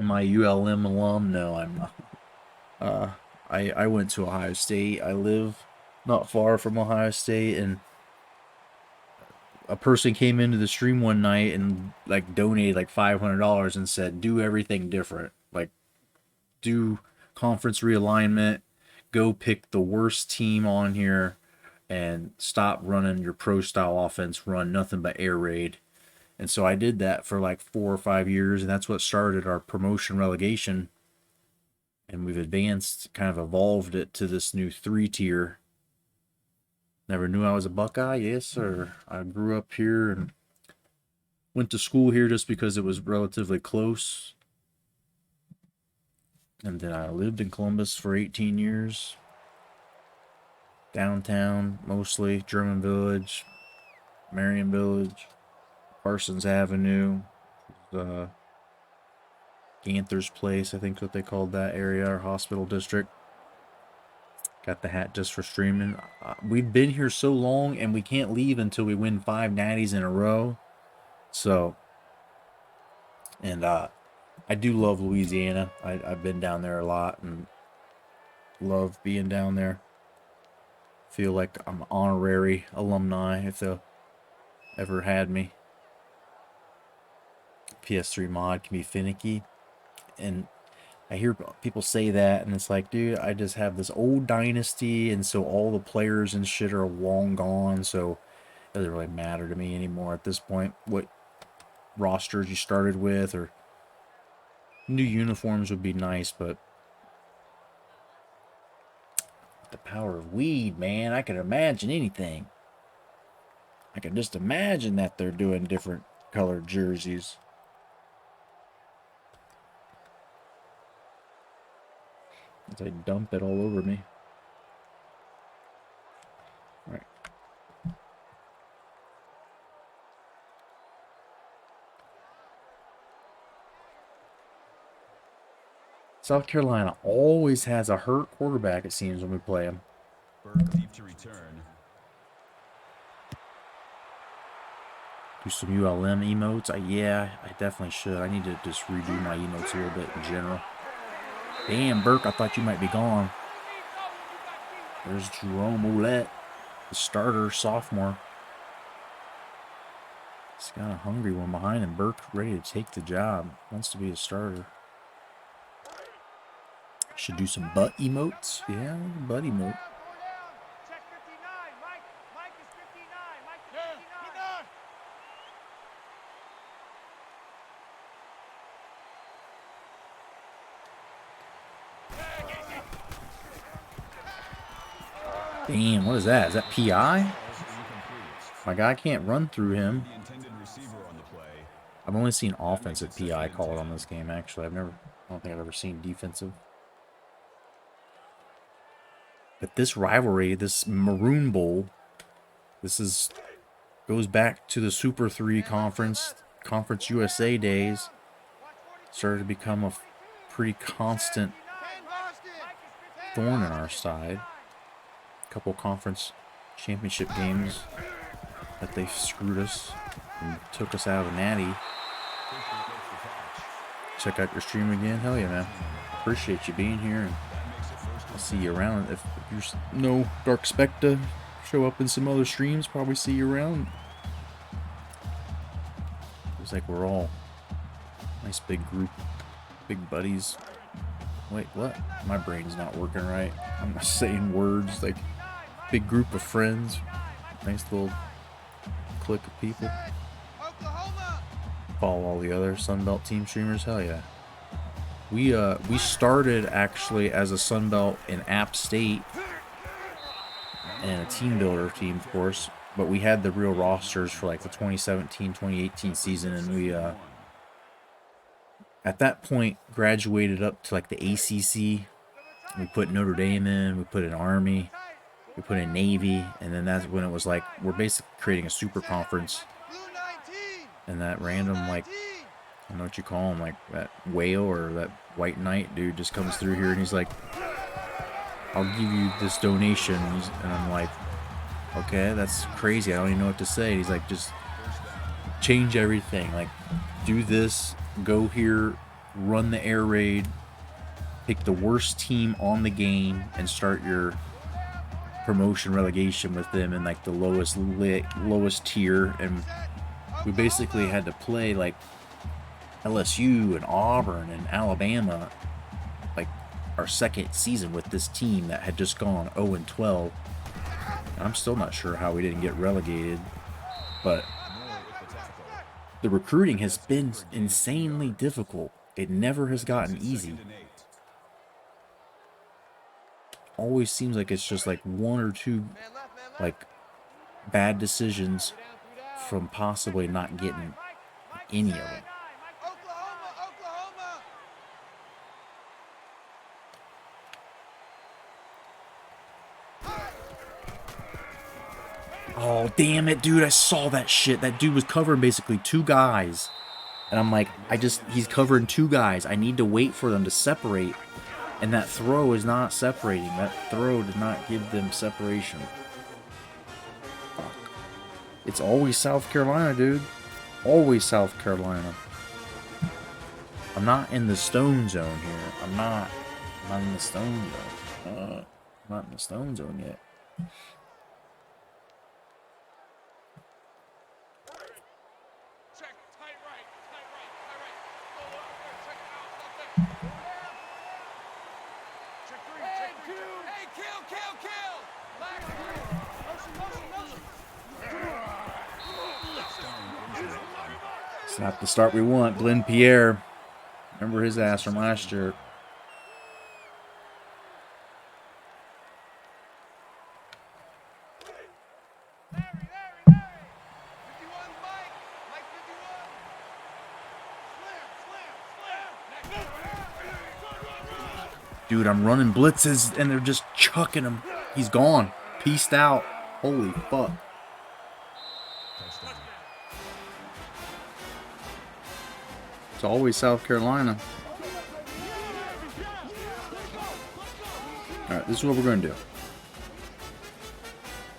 Am I ULM alum? No, I'm not. I went to Ohio State. I live not far from Ohio State, and a person came into the stream one night and like donated like $500 and said, do everything different. Like, do conference realignment, go pick the worst team on here, and stop running your pro style offense, run nothing but air raid. And so I did that for like 4 or 5 years, and that's what started our promotion relegation. And we've advanced, kind of evolved it to this new 3-tier. Never knew I was a Buckeye, yes sir. I grew up here and went to school here just because it was relatively close. And then I lived in Columbus for 18 years. Downtown, mostly. German Village, Marion Village, Parsons Avenue, Ganther's Place, I think is what they called that area, our hospital district. Got the hat just for streaming. We've been here so long, and we can't leave until we win 5 natties in a row. So, and I do love Louisiana. I've been down there a lot and love being down there. Feel like I'm an honorary alumni if they ever had me. PS3 mod can be finicky. And I hear people say that, and it's like, dude, I just have this old dynasty, and so all the players and shit are long gone, so it doesn't really matter to me anymore at this point what rosters you started with, or new uniforms would be nice, but the power of weed, man, I can imagine anything. I can just imagine that they're doing different colored jerseys. As I dump it all over me. All right. South Carolina always has a hurt quarterback, it seems, when we play them. Burke deep to return. Do some ULM emotes? Yeah, I definitely should. I need to just redo my emotes a little bit in general. Damn, Burke, I thought you might be gone. There's Jerome Ouellette, the starter, sophomore. He's got a hungry one behind him. Burke ready to take the job. Wants to be a starter. Should do some butt emotes. Yeah, butt emote. Damn, what is that? Is that PI? My guy can't run through him. I've only seen offensive PI called on this game, actually. I don't think I've ever seen defensive. But this rivalry, this Maroon Bowl, goes back to the Super 3 Conference USA days. Started to become a pretty constant thorn in our side. Couple conference championship games that they screwed us and took us out of the Natty. check out your stream again. Hell yeah, man. Appreciate you being here, and I'll see you around. If you're no Dark Spectre, show up in some other streams, probably see you around. Looks like we're all nice big group, big buddies. Wait, what? My brain's not working right. I'm not saying words. Like, big group of friends. Nice little clique of people. Follow all the other Sunbelt team streamers. Hell yeah. We started actually as a Sunbelt in App State and a team builder team, of course, but we had the real rosters for like the 2017-2018 season, and we at that point graduated up to like the ACC. We put Notre Dame in, we put in Army, we put in Navy, and then that's when it was like we're basically creating a super conference. And that random, like, I don't know what you call him, like that whale or that white knight dude just comes through here and he's like, I'll give you this donation. And I'm like, okay, that's crazy. I don't even know what to say. He's like, just change everything. Like, do this, go here, run the air raid, pick the worst team on the game, and start your promotion relegation with them in like the lowest tier. And we basically had to play like LSU and Auburn and Alabama, like our second season with this team that had just gone 0-12. I'm still not sure how we didn't get relegated, but the recruiting has been insanely difficult. It never has gotten easy. Always seems like it's just like one or two like bad decisions from possibly not getting any of them. Oh, damn it, dude. I saw that shit. That dude was covering basically two guys. And I'm like, he's covering two guys. I need to wait for them to separate. And that throw is not separating. That throw did not give them separation. Fuck. It's always South Carolina, dude. Always South Carolina. I'm not in the stone zone here. I'm not in the stone zone. I'm not in the stone zone yet. It's not the start we want. Glenn Pierre. Remember his ass from last year. Dude, I'm running blitzes and they're just chucking him. He's gone. Peaced out. Holy fuck. It's always South Carolina. Alright, this is what we're going to do.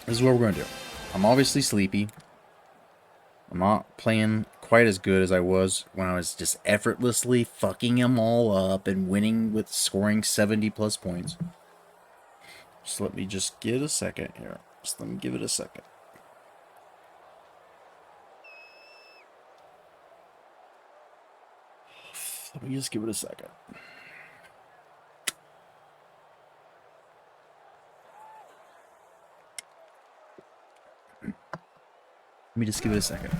This is what we're going to do. I'm obviously sleepy. I'm not playing quite as good as I was when I was just effortlessly fucking them all up and winning with scoring 70 plus points. Just let me just get a second here. Just let me give it a second. Let me just give it a second. Let me just give it a second.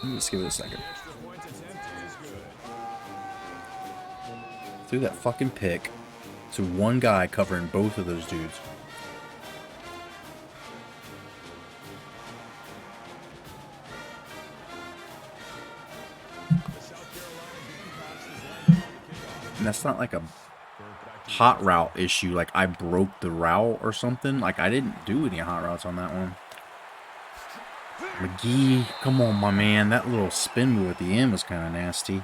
Let me just give it a second. Threw that fucking pick to one guy covering both of those dudes. And that's not like a hot route issue. Like I broke the route or something. Like I didn't do any hot routes on that one. McGee, come on, my man. That little spin move at the end was kind of nasty.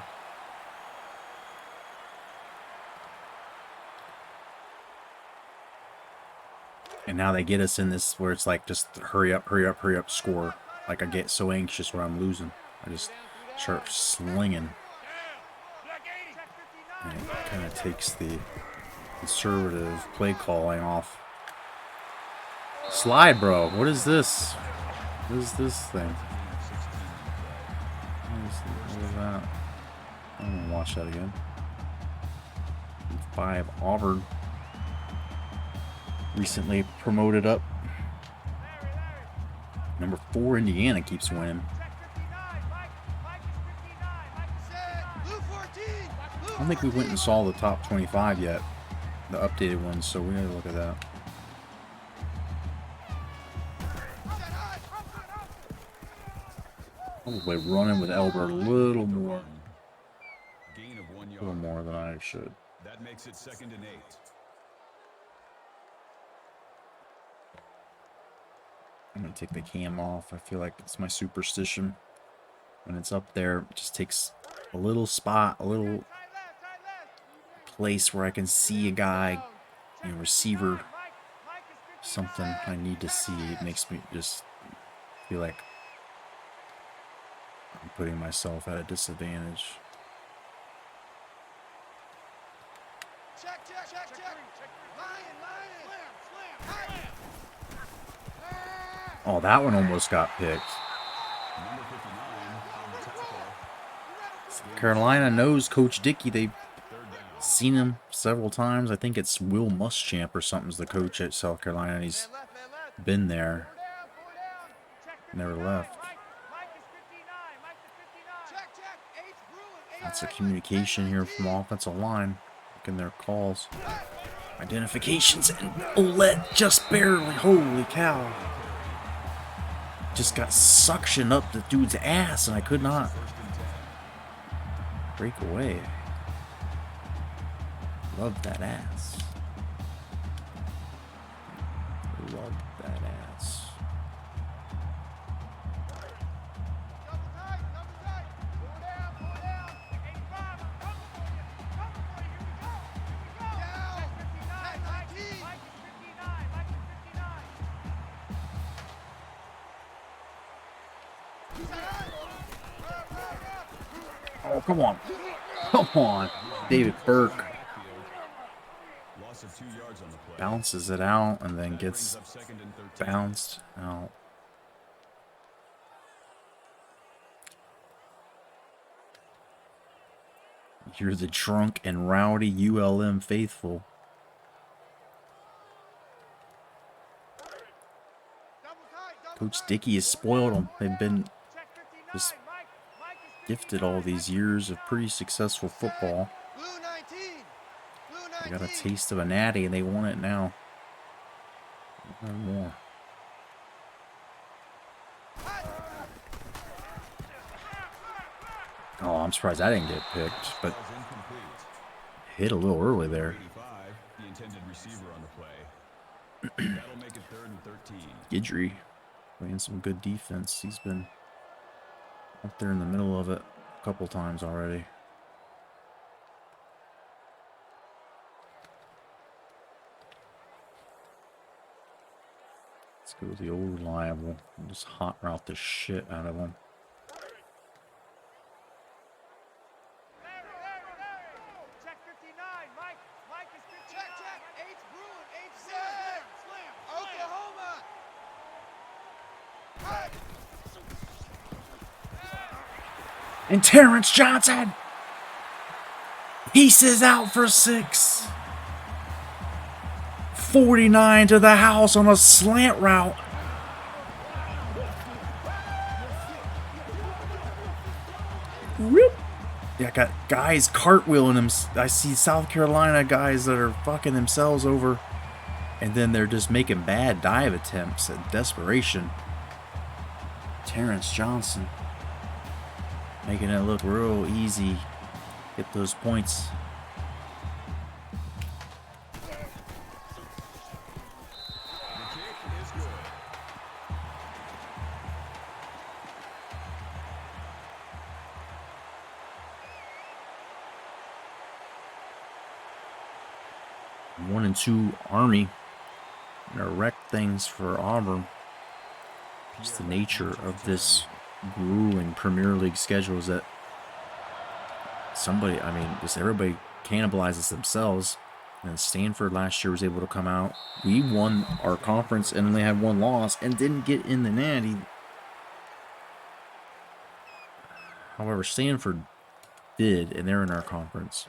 And now they get us in this where it's like, just hurry up, hurry up, hurry up, score. Like I get so anxious when I'm losing. I just start slinging. And it kind of takes the conservative play calling off. Slide, bro. What is this? What is this thing? What is that? I'm gonna watch that again. 5 Auburn. Recently promoted up. Number 4 Indiana keeps winning. I don't think we went and saw the top 25 yet. The updated ones, so we gotta look at that. Probably running with Elber a little more. Gain of 1 A yard. little more than I should. That makes it 2nd and 8. I'm gonna take the cam off. I feel like it's my superstition. When it's up there, it just takes a little spot, a little place where I can see a guy, you know, receiver, something I need to see. It makes me just feel like I'm putting myself at a disadvantage. Check, check, check, check. Lion, lion. Oh, that one almost got picked. Number 59 on the tackle. Carolina knows Coach Dickie. They've 3rd down. seen him several times. I think it's Will Muschamp or something's the coach at South Carolina. And he's been there. Never left. Lots of communication here from offensive line. Looking their calls. Identifications and Olette just barely. Holy cow. Just got suctioned up the dude's ass and I could not break away. Love that ass. Love that ass. Oh, come on. Come on. David Burke Loss of 2 yards on the play. bounces it out and then That gets brings up 2nd and 13. bounced out. You're the drunk and rowdy ULM faithful. Coach Dickie has spoiled them. They've been just gifted all these years of pretty successful football. They got a taste of a natty and they want it now. No more. Oh, I'm surprised I didn't get picked, but Ball's incomplete. hit a little early there. 85, the intended receiver on the play. That'll make it 3rd and 13. Guidry playing some good defense. He's been up there in the middle of it a couple times already. Let's go with the old reliable and just hot route the shit out of them. Check 59, Mike. Mike is 59. Check, check. 8's Bruin, 8's Slam. Oklahoma. And Terrence Johnson pieces out for 6. 49 to the house on a slant route. Whoop. Yeah, I got guys cartwheeling them. I see South Carolina guys that are fucking themselves over. And then they're just making bad dive attempts at desperation. Terrence Johnson making it look real easy. Get those points. The kick is good. One and 2 Army. Gonna wreck things for Auburn. Just the nature of this grueling Premier League schedule is that somebody, I mean, just everybody cannibalize themselves. And Stanford last year was able to come out. We won our conference and only had one loss and didn't get in the Natty. However, Stanford did, and they're in our conference.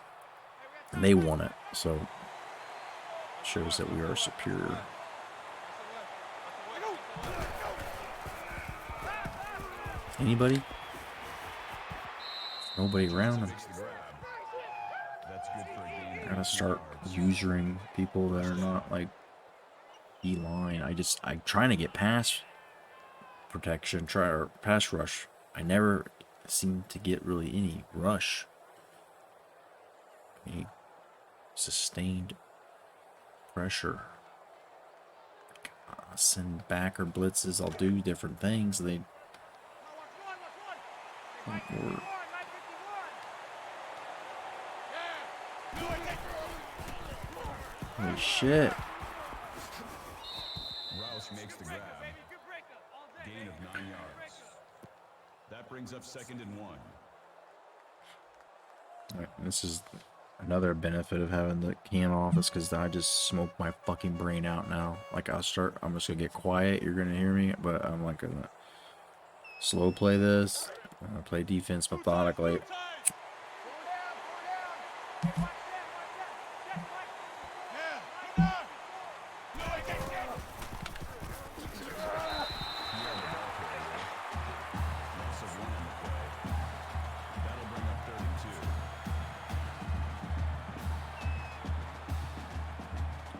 And they won it. So, it shows that we are superior. Anybody? Nobody around them. I gotta start using people that are not like E-line. I'm trying to get pass protection, or pass rush. I never seem to get really any rush. Any sustained pressure. I'll send backer blitzes. I'll do different things. They don't work. Holy shit. Rouse makes the grab. Gain of 9 yards. That brings up 2nd and 1. Right, this is another benefit of having the can office, because I just smoke my fucking brain out now. Like I'm just gonna get quiet. You're gonna hear me, but I'm like gonna slow play this. I'm gonna play defense methodically.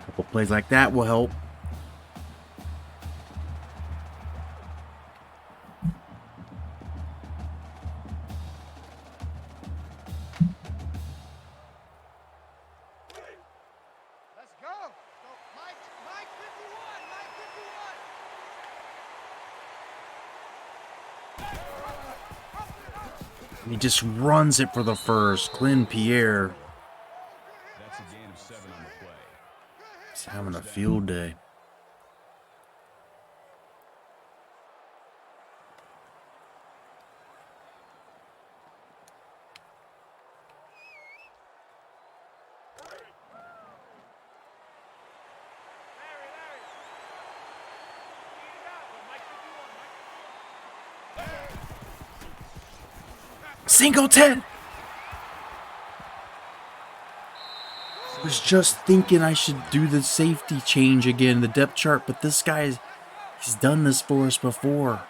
Couple plays like that will help. Let's go. Mike 51. He just runs it for the first. Clint Pierre. That's a gain of 7 on the play. He's having a field day. Singleton! I was just thinking I should do the safety change again, the depth chart, but this guy, he's done this for us before.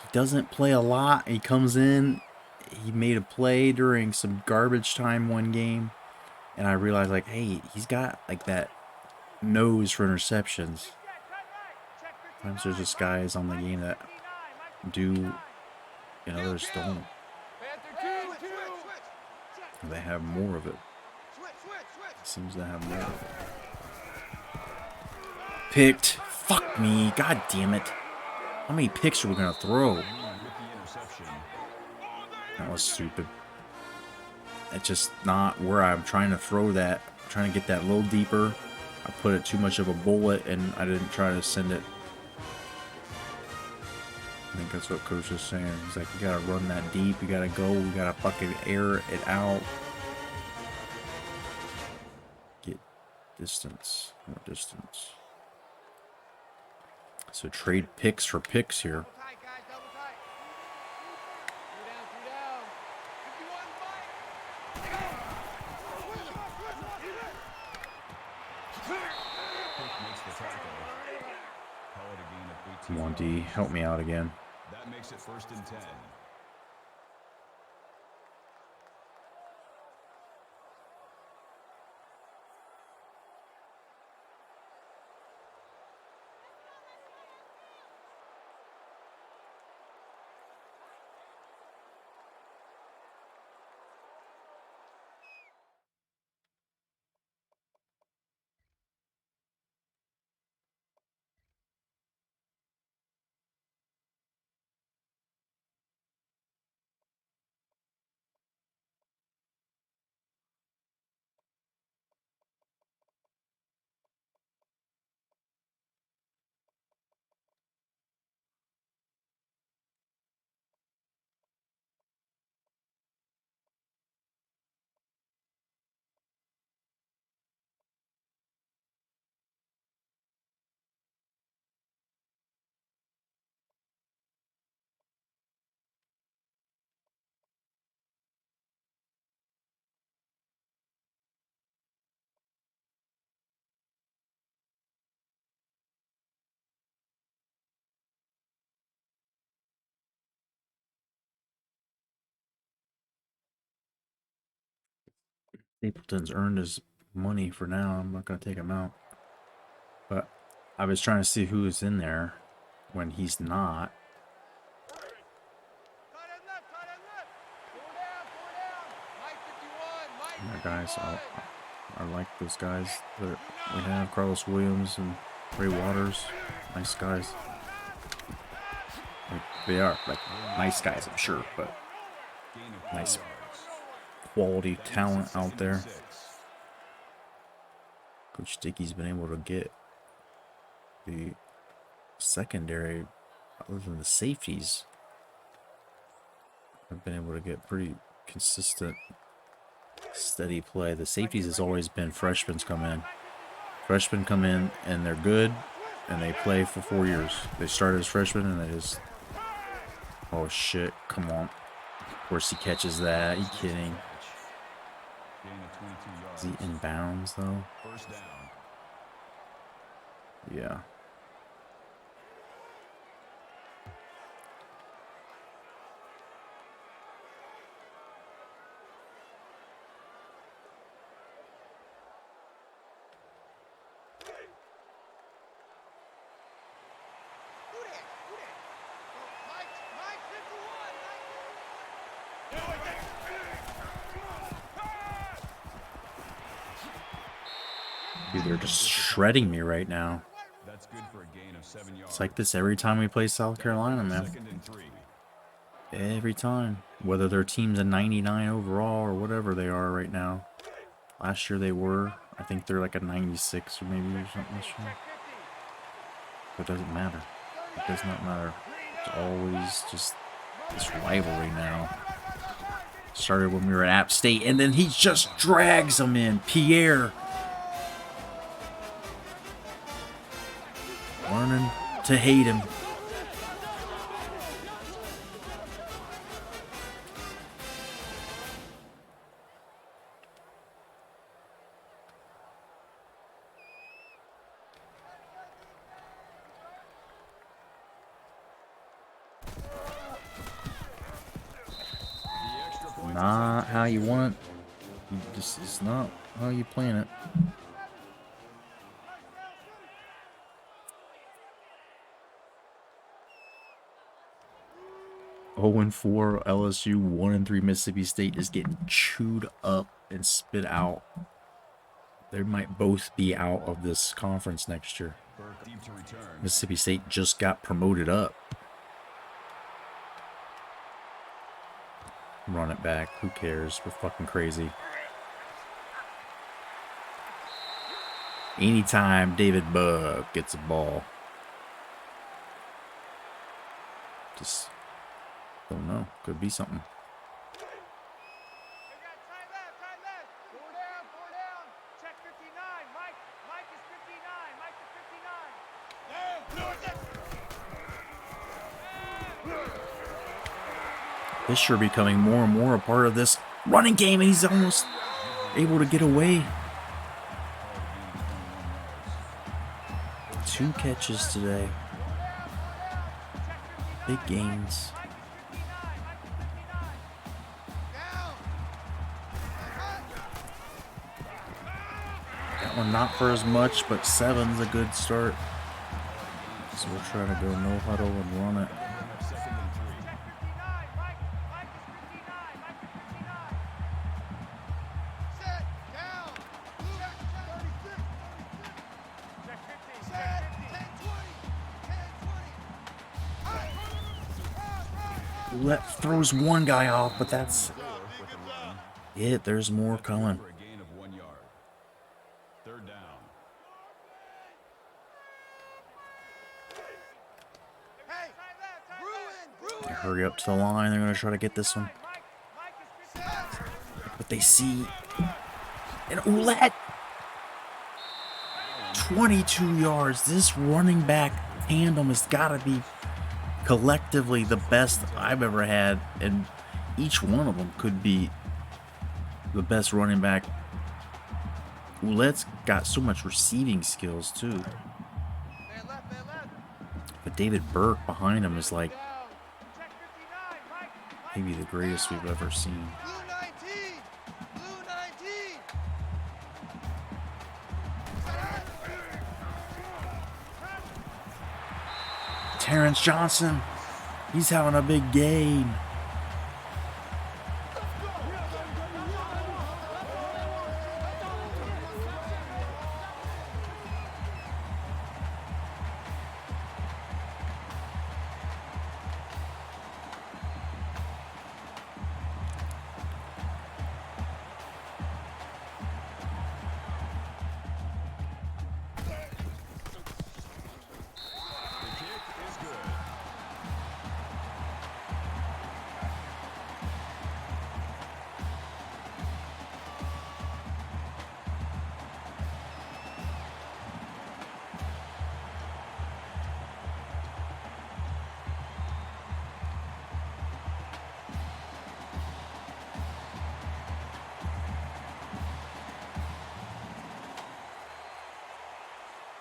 He doesn't play a lot. He comes in, he made a play during some garbage time one game, and I realized, like, hey, he's got, like, that nose for interceptions. Sometimes there's just guys on the game that do, and others don't. They have more of it. Seems to have more of it. Picked. Fuck me. God damn it. How many picks are we going to throw? That was stupid. It's just not where I'm trying to throw that. I'm trying to get that a little deeper. I put it too much of a bullet and I didn't try to send it. I think that's what Coach is saying. He's like, you gotta run that deep. You gotta go. You gotta fucking air it out. Get distance. More distance. So trade picks for picks here. Come on, D. Help me out again. That makes it 1st and 10. Stapleton's earned his money for now. I'm not going to take him out. But I was trying to see who is in there when he's not. Yeah, guys, I like those guys that we have. Carlos Williams and Ray Waters. Nice guys. Like, they are like nice guys, I'm sure, but nice quality talent out there. Coach Dickie's been able to get the secondary, other than the safeties, I've been able to get pretty consistent, steady play. The safeties has always been freshmen come in. Freshmen come in and they're good and they play for 4 years. They start as freshmen and they just, oh shit, come on. Of course he catches that. Are you kidding? Is he in bounds though? Yeah. Dude, they're just shredding me right now. That's good for a gain of 7 yards. It's like this every time we play South Carolina, man. Every time. Whether their team's a 99 overall or whatever they are right now. Last year they were. I think they're like a 96 or maybe or something this year. But it doesn't matter. It does not matter. It's always just this rivalry now. Started when we were at App State, and then he just drags them in. Pierre. Learning to hate him. Not how you want it. This is not how you plan it. Oh, 4 LSU, 1-3 Mississippi State is getting chewed up and spit out. They might both be out of this conference next year. Mississippi State just got promoted up. Run it back. Who cares? We're fucking crazy. Anytime David Buck gets a ball. Just don't know. Could be something. Fisher becoming more and more a part of this running game, and he's almost able to get away. 2 catches today. Big gains. That one not for as much, but 7's a good start. So we're trying to go no huddle and run it. Throws one guy off, but that's it. There's more coming. They hurry up to the line. They're going to try to get this one. But they see an Ouellette. 22 yards. This running back tandem has got to be collectively the best I've ever had, and each one of them could be the best running back. Ouellette's got so much receiving skills too, but David Burke behind him is like maybe the greatest we've ever seen. Terrence Johnson. He's having a big game.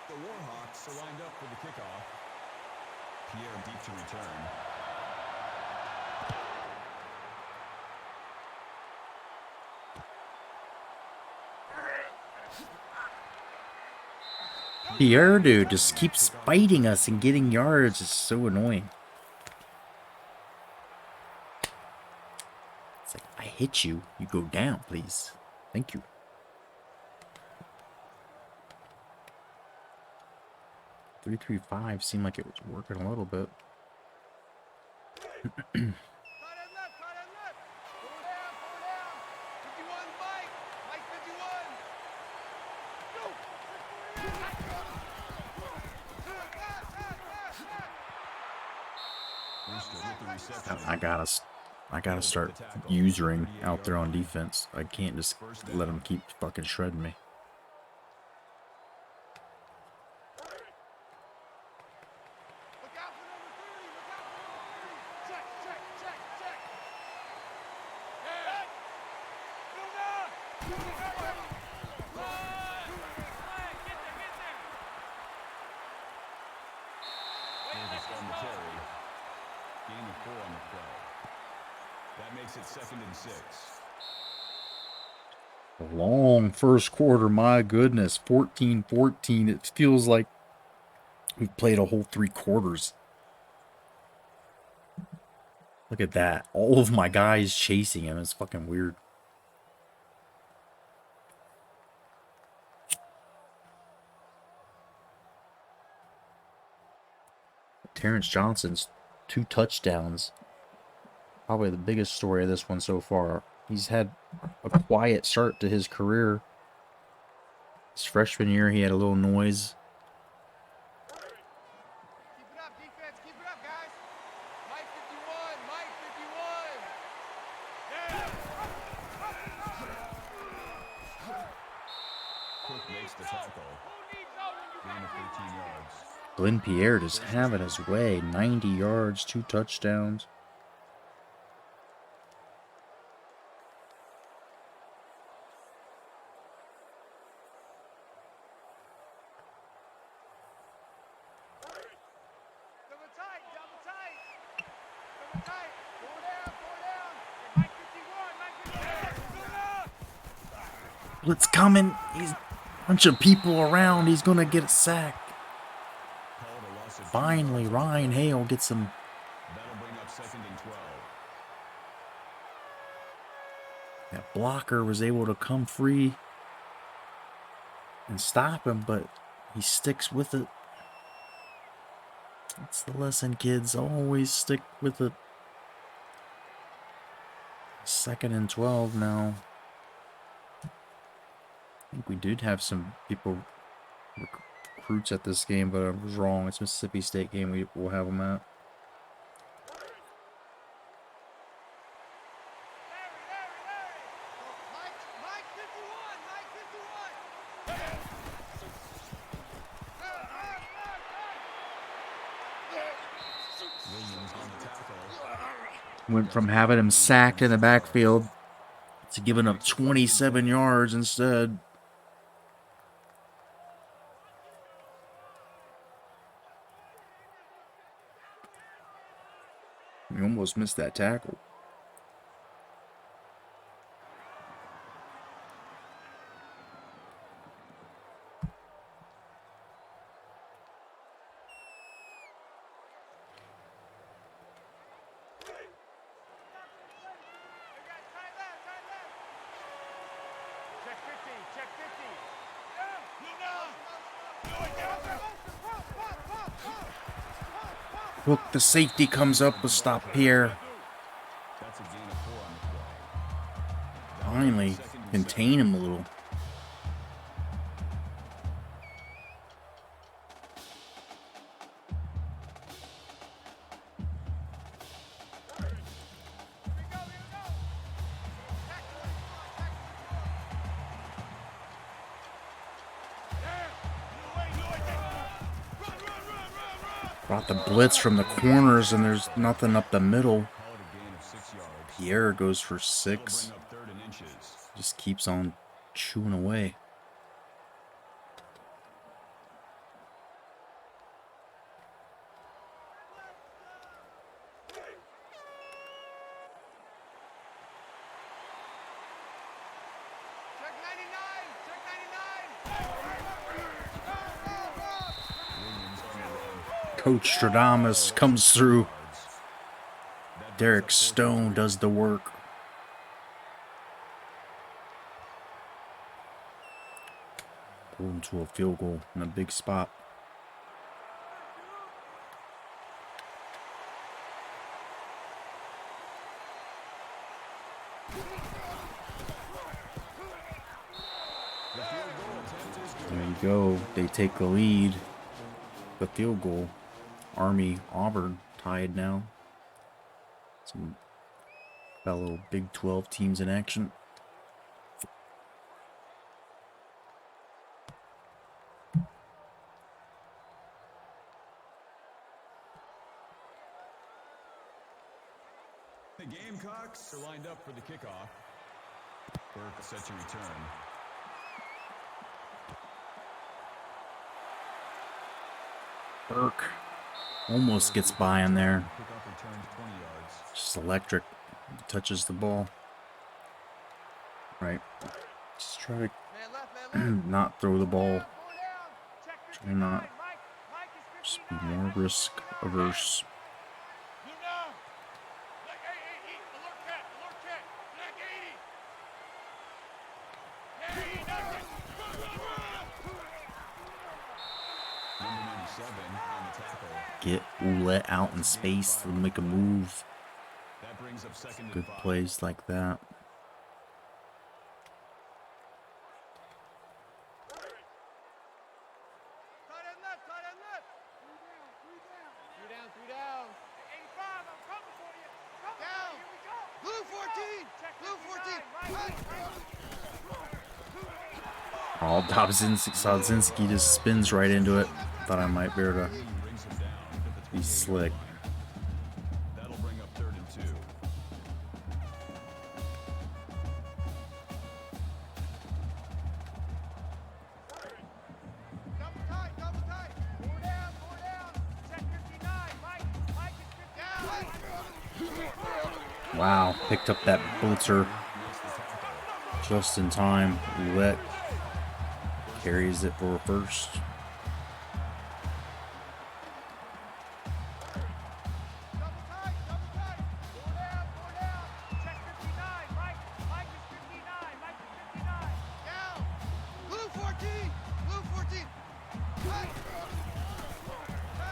The Warhawks are lined up for the kickoff. Pierre deep to return. Pierre, dude, just keeps fighting us and getting yards. It's so annoying. It's like, I hit you. You go down, please. Thank you. .335 seemed like it was working a little bit. I gotta start usering out there on defense. I can't just let them keep fucking shredding me. Long first quarter, my goodness, 14-14. It feels like we've played a whole 3 quarters. Look at that. All of my guys chasing him. It's fucking weird. Terrence Johnson's 2 touchdowns. Probably the biggest story of this one so far. He's had a quiet start to his career. His freshman year, he had a little noise. Keep it up, defense. Keep it up, guys. Mike 51. Mike 51. Cook makes the tackle. Gain of 13 yards. Glenn Pierre just having his way. 90 yards, 2 touchdowns. Blitz coming. He's a bunch of people around. He's going to get a sack. Finally, Ryan Hale gets him. That'll bring up 2nd and 12. That blocker was able to come free and stop him, but he sticks with it. That's the lesson, kids. Always stick with it. 2nd and 12 now. I think we did have some people, recruits at this game, but I was wrong. It's Mississippi State game we'll have them at. Went from having him sacked in the backfield to giving up 27 yards instead. We almost missed that tackle. Look, the safety comes up with stop Pierre. That's a gain of 4 on the play. Finally, contain him a little. Brought the blitz from the corners, and there's nothing up the middle. Pierre goes for 6. Just keeps on chewing away. Coach Stradamus comes through. Derek Stone does the work. Pulled him to a field goal in a big spot. There you go. They take the lead. The field goal. Army Auburn tied now. Some fellow Big 12 teams in action. The Gamecocks are lined up for the kickoff. Burke set to return. Burke almost gets by in there. Kickoff return 20 yards. Just electric. Touches the ball. Right. Just try to not throw the ball. Try not. Just be more risk averse. Get Ouellette out in space to make a move. Good plays like that. Oh, Dobzinski just spins right into it. Thought I might be able to be slick. That'll bring up 3rd and 2. Double tight. 4 down. Check 59. Mike is 59. Wow, picked up that blitzer just in time. Ouellette carries it for a first.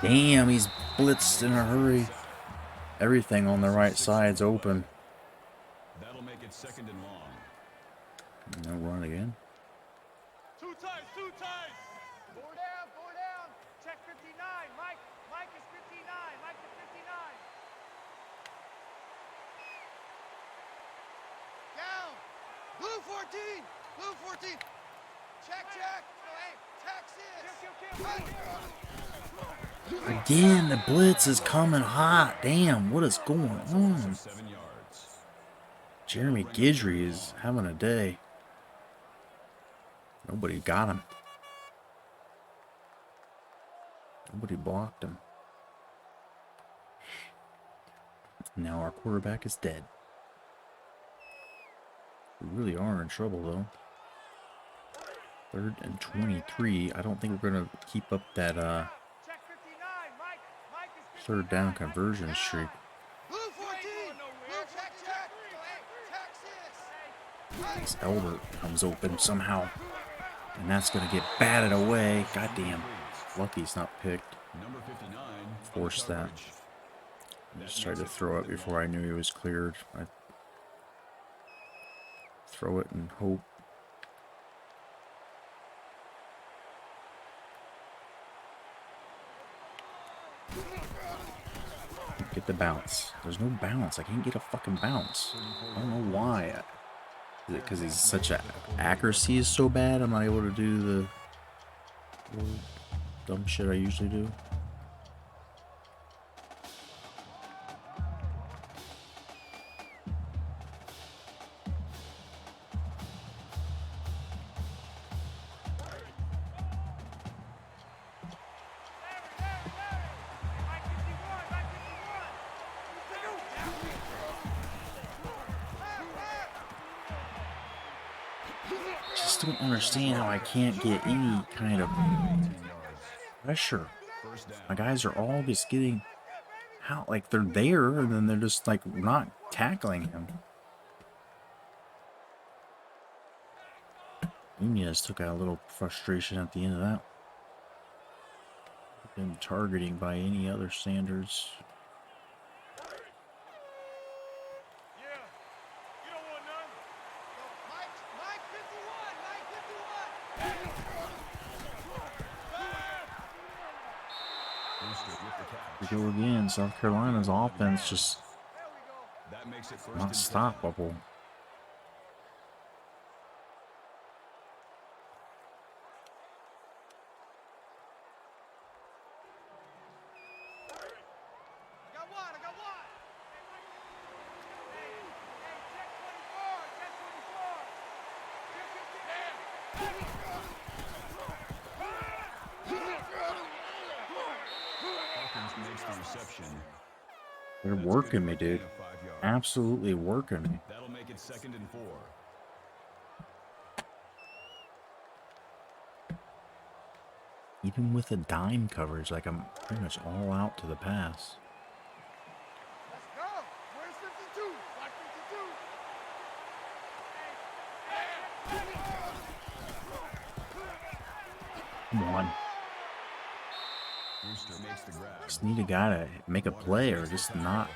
Damn, he's blitzed in a hurry. Everything on the right side's open. That'll make it 2nd and long. No run again. Two tights. 4 down. Check 59. Mike is 59. Mike is 59. Down. Blue 14. Check. Texas. Again, the blitz is coming hot. Damn, what is going on? 7 yards. Jeremy Guidry is having a day. Nobody got him. Nobody blocked him. Now our quarterback is dead. We really are in trouble, though. 3rd and 23. I don't think we're going to keep up that 3rd down conversion streak. This Elbert comes open somehow. And that's going to get batted away. Goddamn. Lucky he's not picked. Number 59. Force that. I just tried to throw it before I knew he was cleared. I throw it and hope. Get the bounce. There's no bounce. I can't get a fucking bounce. I don't know why. Is it because he's such a accuracy is so bad? I'm not able to do the little dumb shit I usually do. Just don't understand how I can't get any kind of pressure. My guys are all just getting how like they're there and then they're just like not tackling him. Nunez took out a little frustration at the end of that. Been targeting by any other standards. We go again. South Carolina's offense just not stoppable. They're working me, dude. Absolutely working me. That'll make it 2nd and 4. Even with the dime coverage, like I'm pretty much all out to the pass. Let's go. Where's 52? Like 52. Come on. Just need a guy to make a play or just not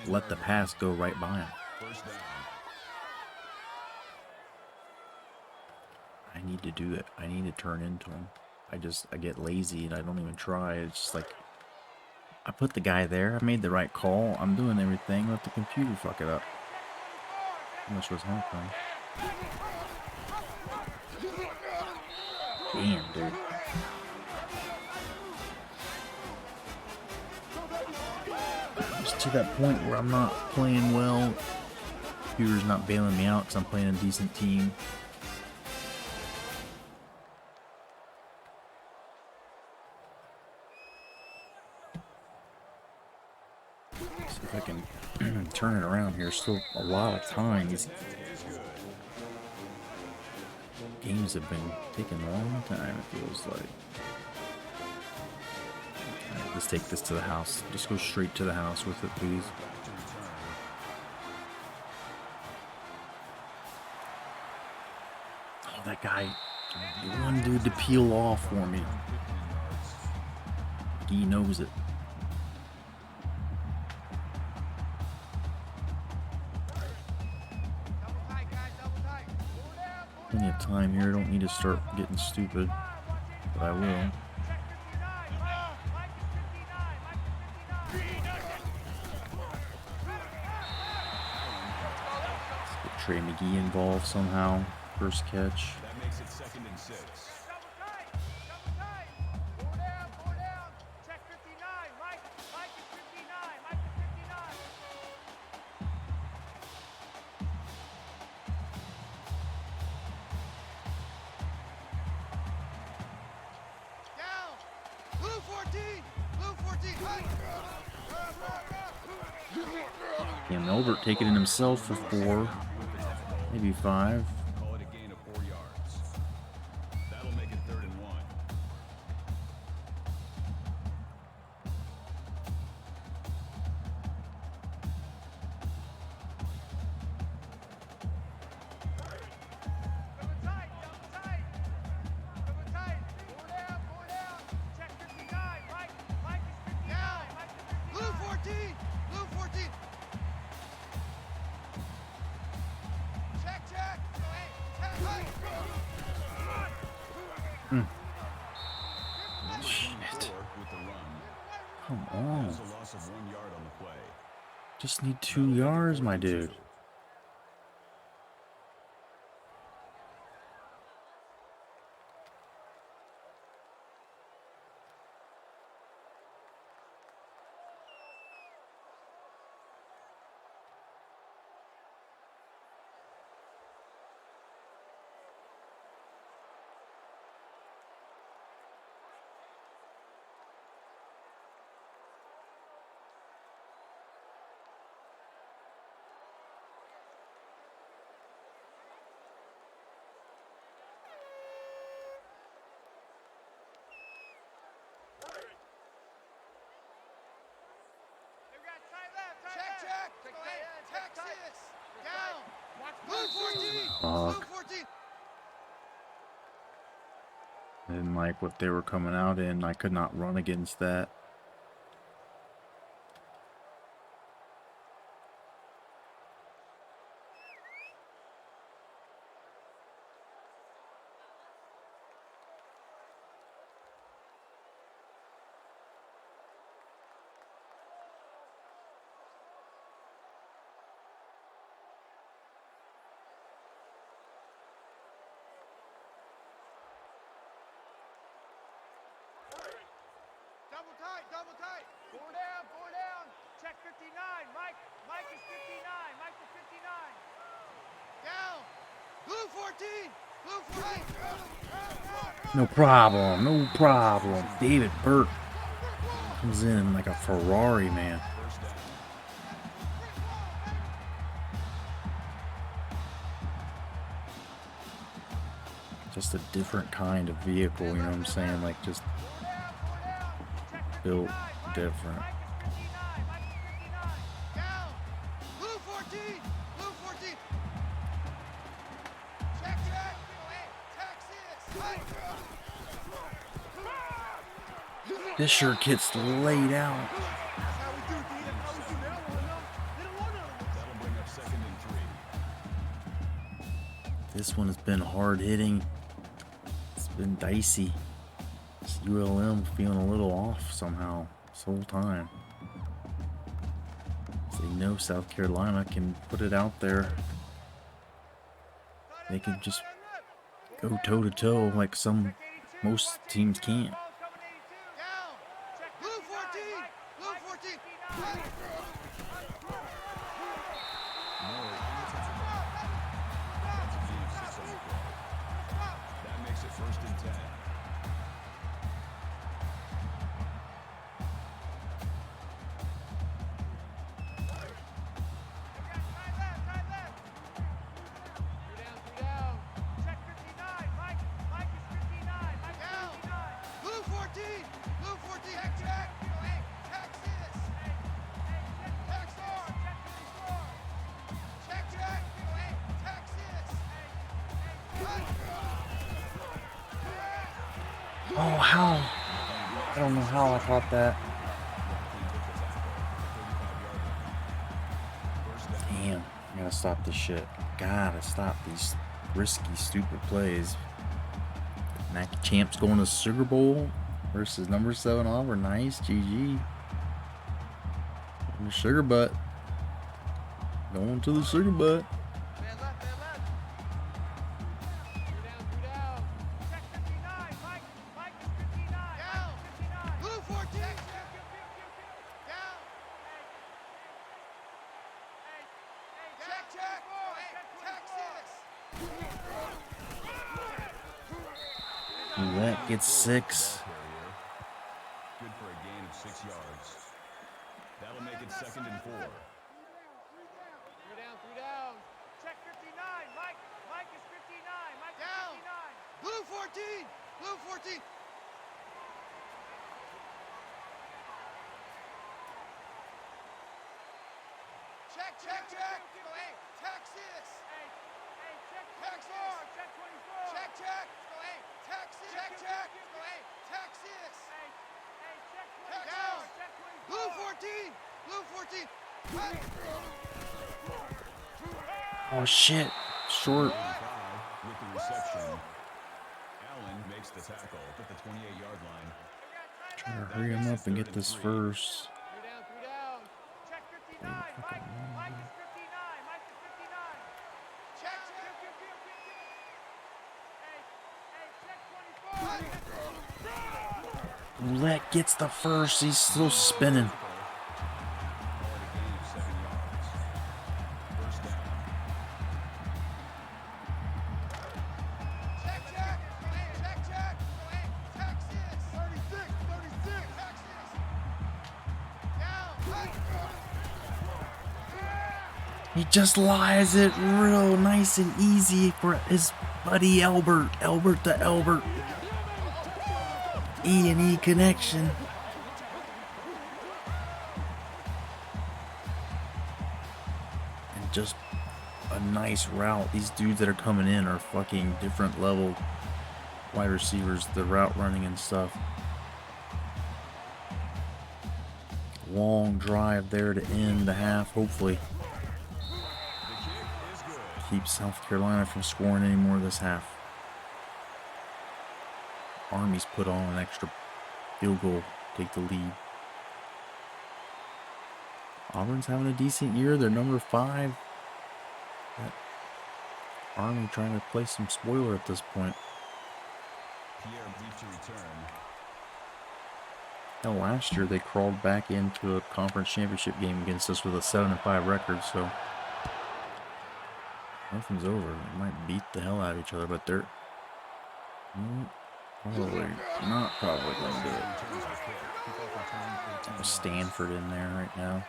let the pass go right by him. I need to do it. I need to turn into him. I get lazy and I don't even try. It's just like, I put the guy there. I made the right call. I'm doing everything. Let the computer fuck it up. That's what's happening. Damn, dude. Just to that point where I'm not playing well. Computer's not bailing me out because I'm playing a decent team. See if I can turn it around here. Still a lot of time. These games have been taking a long time, it feels like. Alright, let's take this to the house. Just go straight to the house with it, please. Oh, that guy. One dude to peel off for me. He knows it. Plenty of time here. I don't need to start getting stupid, but I will. Let's get Trey McGee involved somehow. First catch. That makes it 2nd and 6. Cam Elbert taking it himself for 4, maybe 5. Call it a gain of 4 yards. That'll make it 3rd and 1. Blue 14! Blue 14! Shit. Come on. Has a loss of 1 yard on the play. Just need 2 yards, my dude. Fuck. I didn't like what they were coming out in. I could not run against that. Double tight. Four down. Check 59. Mike is 59. Mike to 59. Down. Blue 14. Blue 14. No problem. No problem. David Burke comes in like a Ferrari, man. Just a different kind of vehicle, you know what I'm saying? Like, just built different. This sure gets laid out. This one has been hard hitting. It's been dicey. This ULM feeling a little off somehow this whole time. They know South Carolina can put it out there. They can just go toe to toe like most teams can't. Oh, how? I don't know how I caught that. Damn, I gotta stop this shit. Gotta stop these risky, stupid plays. Natty Champs going to Sugar Bowl versus number 7 Auburn. Nice, GG. The Sugar Butt. Going to the Sugar Butt. That gets 6. Good for a gain of 6 yards. That'll make it 2nd and 4. 3 down. Check 59. Mike is 59. Mike down. 59. Blue 14. Blue 14. Check. Hey, Texas. Hey, check 24. Check 24. Check. Hey, Texas. Check. Hey, Texas. Hey, check 24. Down. Check 24. Blue 14. Blue 14. Hey. Oh shit. Short. With the reception, Allen makes makes the tackle at the 28-yard line. Trying to hurry him up and get this first. 3 down. Check 59. Mike is 59. Mike is 59. Check. Hey, check 24. Roulette gets the first. He's still spinning. He just lies it real nice and easy for his buddy Albert. Albert to Albert. E&E connection. And just a nice route. These dudes that are coming in are fucking different level wide receivers, the route running and stuff. Long drive there to end the half, hopefully. Keep South Carolina from scoring any more this half. Army's put on an extra field goal, take the lead. Auburn's having a decent year. They're number 5. That Army trying to play some spoiler at this point. Hell, last year they crawled back into a conference championship game against us with a 7-5 record, so nothing's over. They might beat the hell out of each other, but they're probably not going to do it. With Stanford in there right now.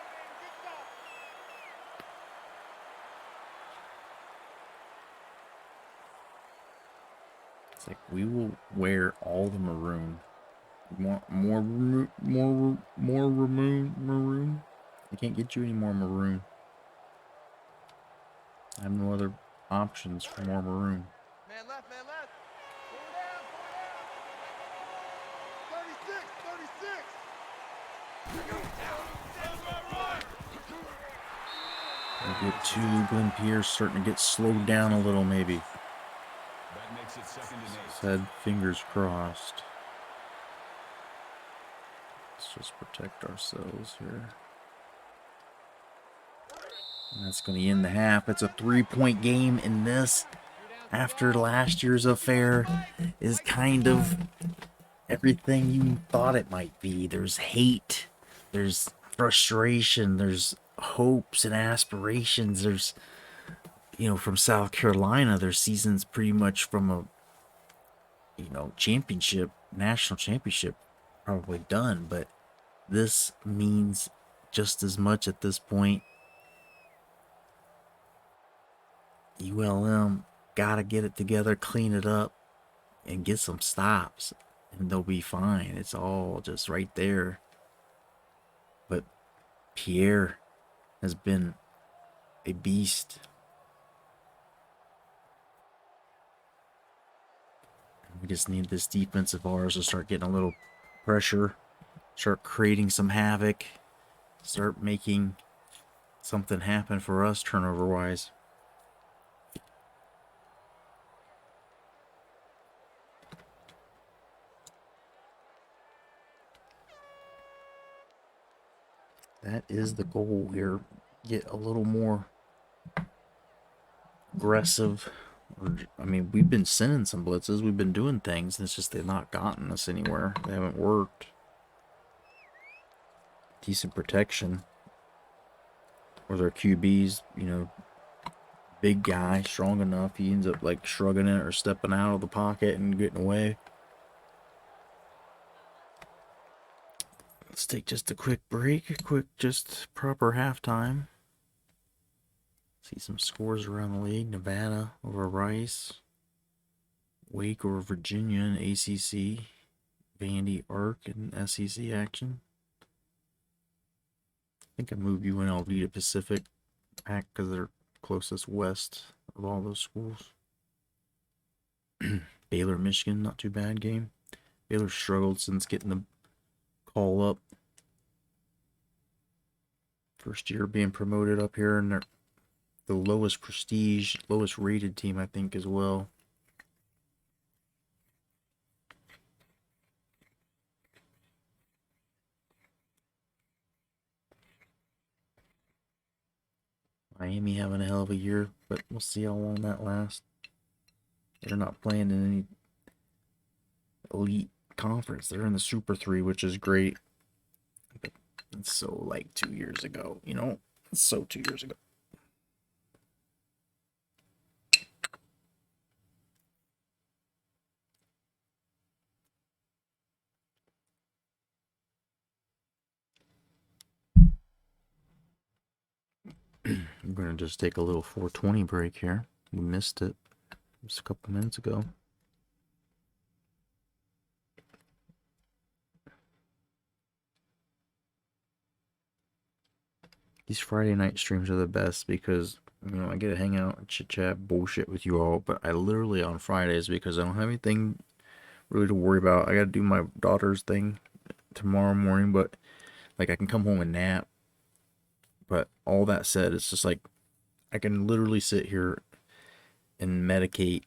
It's like, we will wear all the maroon. More maroon. I can't get you any more maroon. I have no other options for more maroon. Man left, man left. 36. We get to Glenn Pierce starting to get slowed down a little, maybe. That makes it 2nd and 8. Said fingers crossed. Let's just protect ourselves here. And that's going to end the half. It's a 3-point game, and this, after last year's affair, is kind of everything you thought it might be. There's hate, there's frustration, there's hopes and aspirations. There's, you know, from South Carolina, their season's pretty much from a, you know, championship, national championship, probably done. But this means just as much at this point. ULM gotta get it together, clean it up, and get some stops, and they'll be fine. It's all just right there. But Pierre has been a beast. We just need this defense of ours to start getting a little pressure, start creating some havoc, start making something happen for us turnover-wise. That is the goal here. Get a little more aggressive. I mean, we've been sending some blitzes. We've been doing things. It's just they've not gotten us anywhere. They haven't worked. Decent protection. Or their QB's, you know, big guy, strong enough. He ends up like shrugging it or stepping out of the pocket and getting away. Let's take just a quick break, just proper halftime. See some scores around the league. Nevada over Rice. Wake over Virginia in ACC. Vandy Arc in SEC action. I think I moved UNLV to Pacific Pac because they're closest west of all those schools. Baylor, Michigan, not too bad game. Baylor struggled since getting the call up. First year being promoted up here, and they're the lowest prestige, lowest rated team, I think, as well. Miami having a hell of a year, but we'll see how long that lasts. They're not playing in any elite conference. They're in the Super 3, which is great. But it's so like 2 years ago, you know? It's so 2 years ago. I'm going to just take a little 420 break here. We missed it just a couple minutes ago. These Friday night streams are the best because, you know, I get to hang out and chit chat bullshit with you all, but I literally on Fridays, because I don't have anything really to worry about. I got to do my daughter's thing tomorrow morning, but like I can come home and nap. But all that said, it's just like I can literally sit here and medicate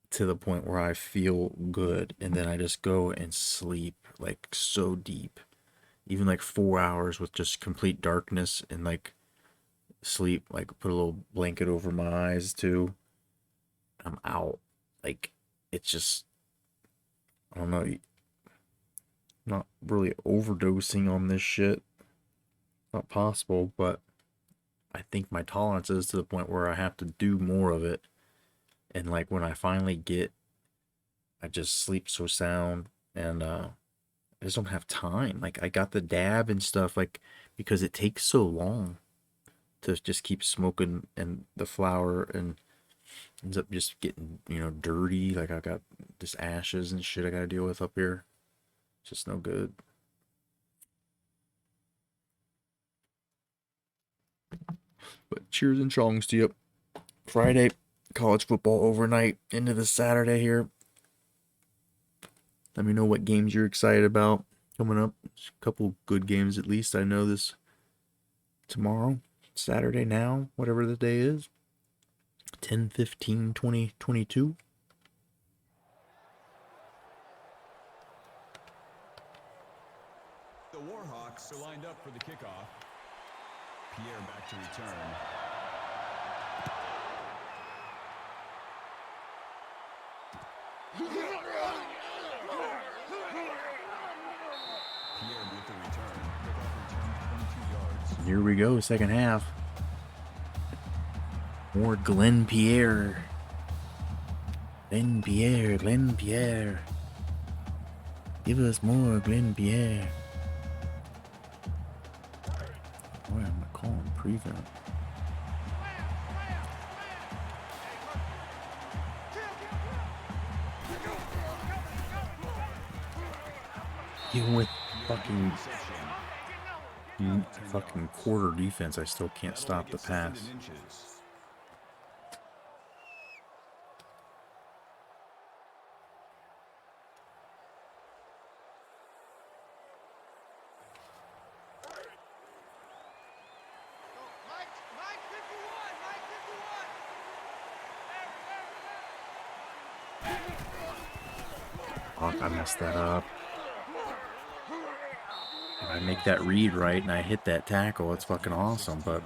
to the point where I feel good, and then I just go and sleep like so deep. Even like 4 hours with just complete darkness and like sleep, like put a little blanket over my eyes too. I'm out. Like it's just, I don't know, not really overdosing on this shit. Not possible, but I think my tolerance is to the point where I have to do more of it. And like when I finally get, I just sleep so sound, and I just don't have time. Like I got the dab and stuff, like because it takes so long to just keep smoking, and the flower and ends up just getting, you know, dirty. Like I got just ashes and shit I gotta deal with up here. It's just no good. But cheers and chongs to you. Friday, college football overnight into the Saturday here. Let me know what games you're excited about coming up. There's a couple good games at least. I know this tomorrow, Saturday now, whatever the day is. 10/15/2022. The Warhawks are lined up for the kickoff. Pierre back to return. Pierre with the return. Kickoff return 22 yards. Here we go, second half. More Glenn Pierre. Glenn Pierre, Glenn Pierre. Give us more Glenn Pierre. Boy, I'm gonna call him prevent. Even with fucking quarter defense, I still can't stop the pass. Fuck, I messed that up. If I make that read right and I hit that tackle, it's fucking awesome, but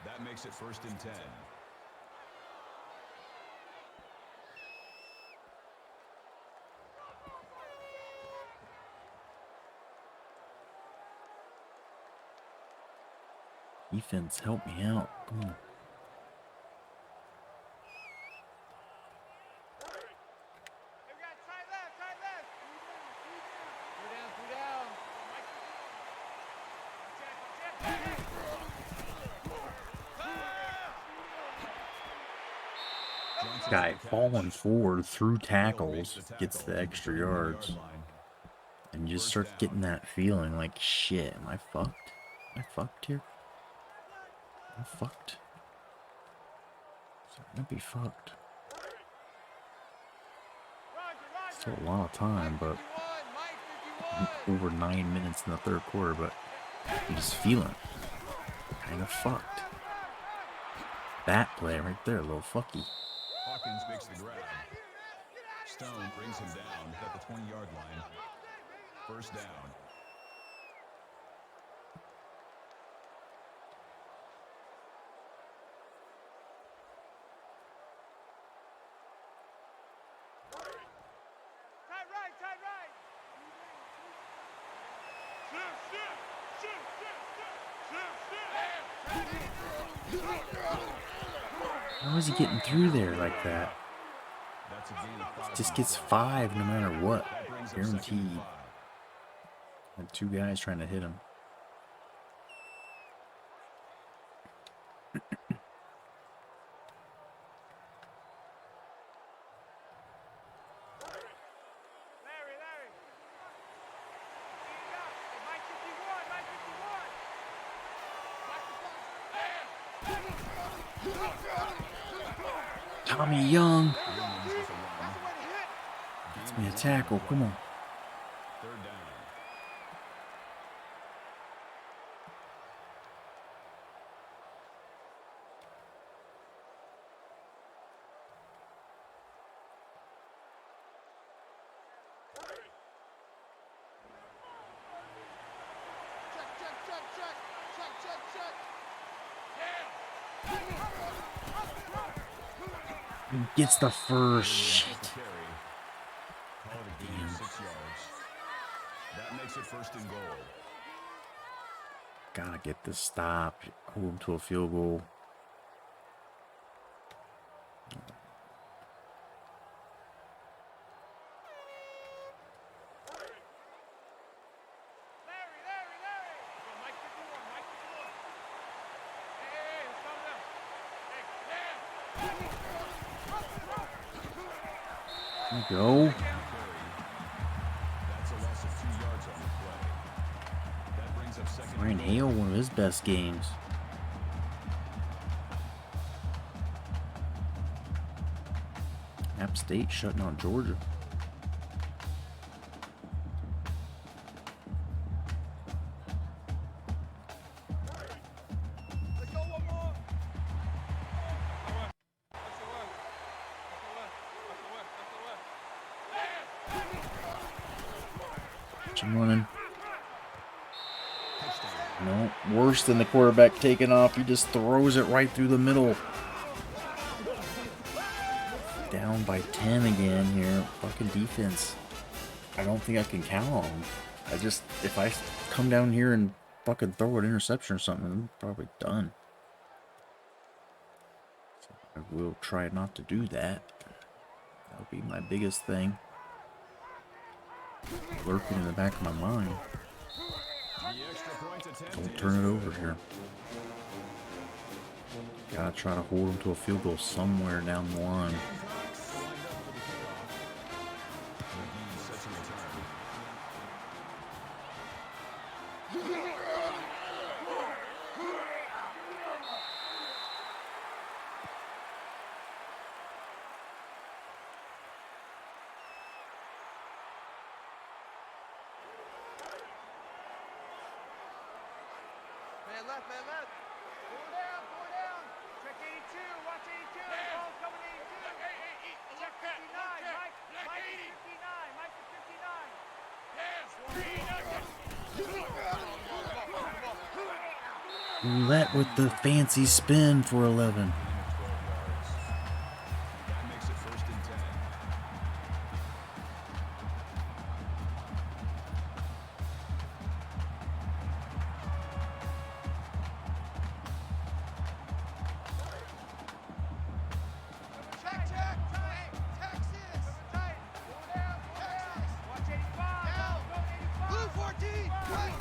that makes it 1st and 10. defense, help me out. Come on. Guy falling forward through tackles gets the extra yards, and you just start getting that feeling like, shit, am I fucked? Am I fucked here? I'm fucked. I'm gonna be fucked. Still a lot of time, but over 9 minutes in the third quarter, but I'm just feeling kind of fucked. That play right there, a little fucky. Hawkins makes the grab. Stone brings him down at the 20-yard line. 1st down. How is he getting through there like that? He just gets 5 no matter what. Guaranteed. And 2 guys trying to hit him. Tommy Young. Gets me a tackle. Come on. Third down. He gets the first. Shit. Damn. 6 yards. That makes it first and goal. Gotta get this stop. Hold him to a field goal. There you go. That's a loss of 2 yards on the play. That brings up second. Ryan Hale, one of his best games. App State shutting out Georgia. Running. No, worse than the quarterback taking off. He just throws it right through the middle. Down by 10 again here. Fucking defense. I don't think I can count on them. If I come down here and fucking throw an interception or something, I'm probably done. So I will try not to do that. That'll be my biggest thing. Lurking in the back of my mind. Don't turn it over here. Gotta try to hold him to a field goal somewhere down the line. Man left, man left. Four down, four down. Check 82, watch 82. Ball's coming 82. Check 59, Mike. Mike is 59, Mike is 59. Roulette with the fancy spin for 11. That makes it first and 10. Check, check. Hey, Texas. Four down, Texas. Watch 85. Down. Blue 14. Right.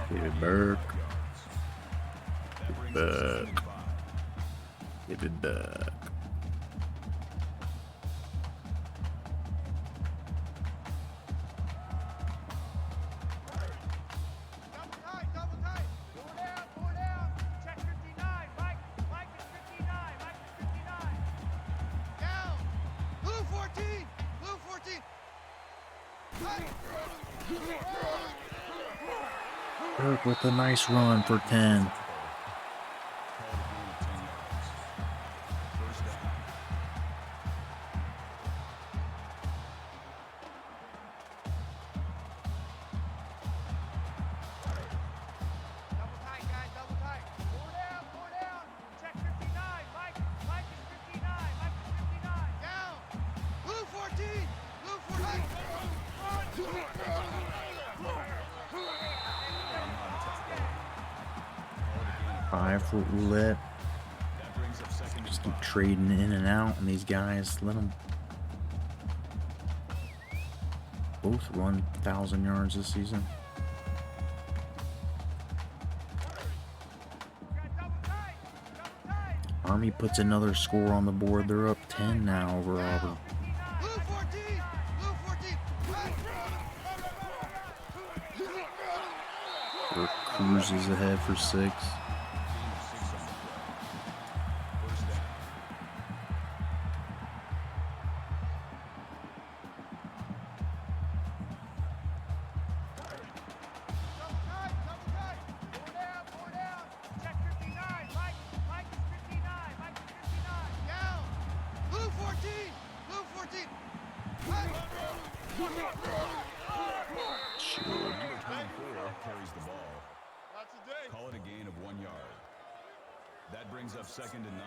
David Burke. David Burke. Double tight. Four down. Check 59. Mike is 59. Mike is 59. Down. Blue 14. Blue 14. Burke with a nice run for 10. Double tight, guys. Double tight. Four down. Check 59. Mike high for roulette. That brings up second and Just keep 5. trading in and out, and these guys let them both run 1,000 yards this season. Army puts another score on the board. They're up 10 now over Auburn. Blue 14! Blue 14! Burke cruises ahead for 6. Gain of 6 on the play. First down. Double tight! Four down! Check 59! Mike is 59! Mike is 59! Down! Blue 14! Blue 14! Number 24 carries the ball. That's a day! Call it a gain of 1 yard. That brings up second and 9.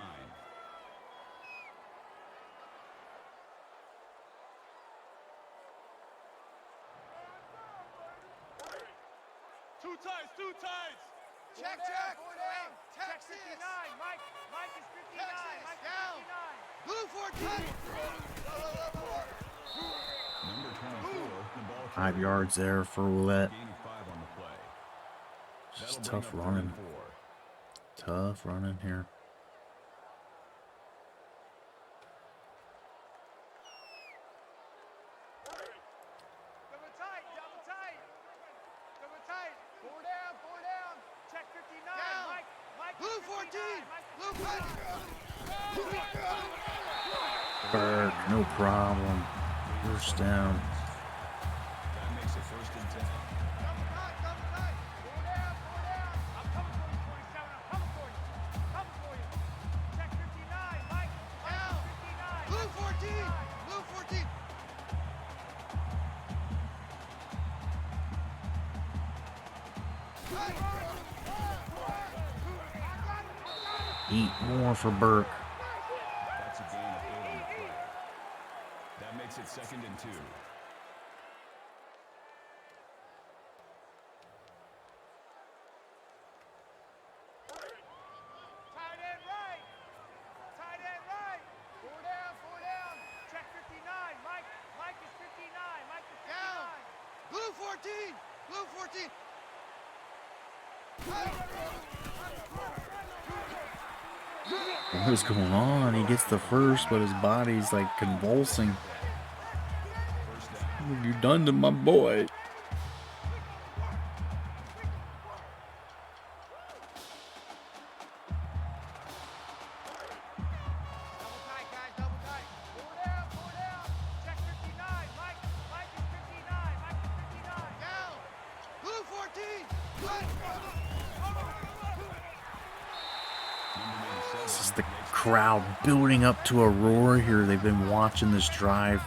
Two tights! Check! Four down! Texas! 59! Mike is 59! Mike is 59! Blue 14! Number 24, the ball 5 yards there for roulette. gain of 5 on the play. Just That'll bring tough up third running. and 4. Tough running here. Double tight! Four down! Check 59! Mike Blue 14! Blue 14! Burke, no problem. First down. That makes it first and 10. Double tight! Four down! I'm coming for you, 27. I'm coming for you! Check 59! Mike is 59! Blue 14! Blue 14! Eight more for Burke. That's a gain of 8 on the play. That makes it second and 2. Tight end right! Four down! Check 59! Mike is 59! Mike is 59! Down! Blue 14! Blue 14! What is going on? He gets the first, but his body's like convulsing. What have you done to my boy? Double tight! Four down! Check 59! Mike is 59! Mike is 59! Down! Blue 14! This is the crowd building up to a roar here. They've been watching this drive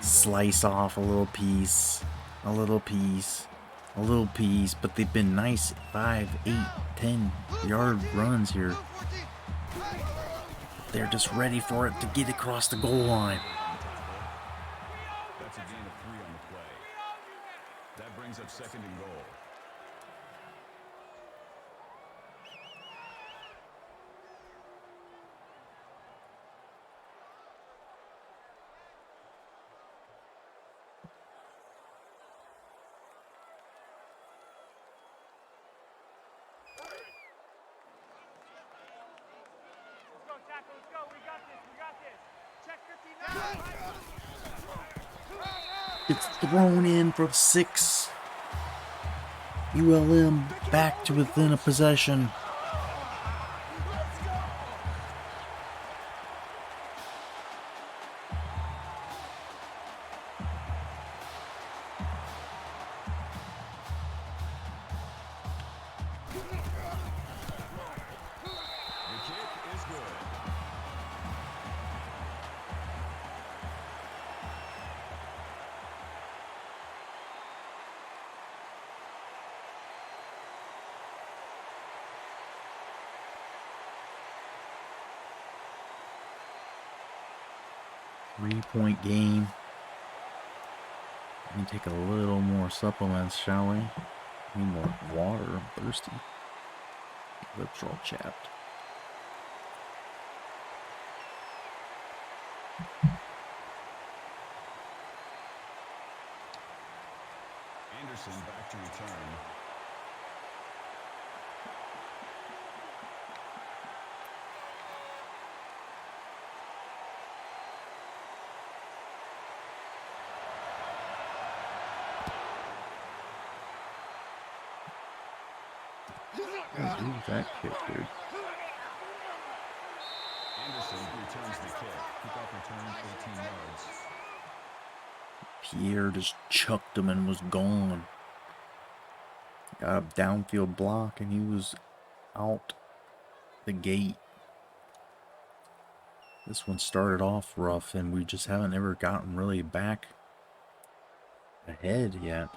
slice off a little piece, a little piece, a little piece, but they've been nice 5, 8, 10 yard runs here. They're just ready for it to get across the goal line. That's a gain of 3 on the play. That brings up second and goal. Let's go! We got this! Check 59! It's thrown in for 6. ULM back to within a possession. The kick is good. 3-point game. Let me take a little more supplements, shall we? Need more water. I'm thirsty. Lips are all chapped. Anderson back to return. Ooh, that kick, dude. Anderson returns the kick. Kickoff return 18 yards. Pierre just chucked him and was gone. Got a downfield block and he was out the gate. This one started off rough and we just haven't ever gotten really back ahead yet.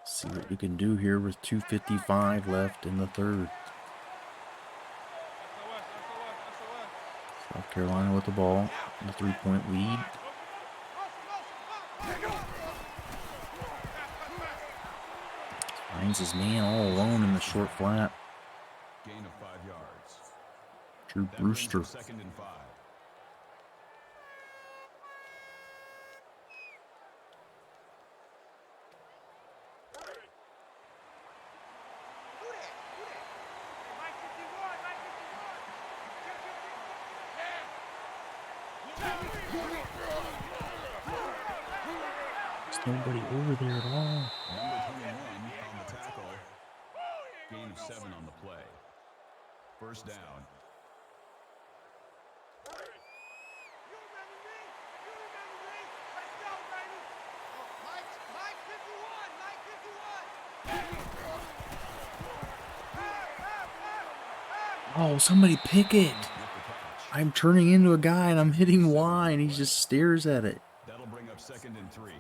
See what we can do here with 2:55 left in the third. South Carolina with the ball, the 3-point lead. Finds his man all alone in the short flat. Gain of 5 yards. Drew That Brewster. brings up 2nd and 5. There's nobody over there at all. Number 21 on the tackle. Gain of 7 on the play. First down. Oh, somebody pick it. I'm turning into a guy and I'm hitting Y and he just stares at it. That'll bring up 2nd and 3.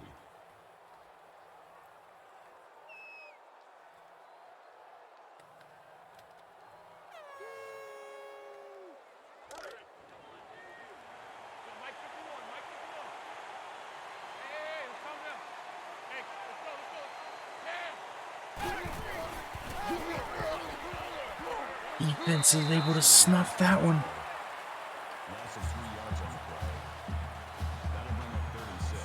Defense is able to snuff that one. Loss of 3 yards on the play. That'll bring up 3rd and 6.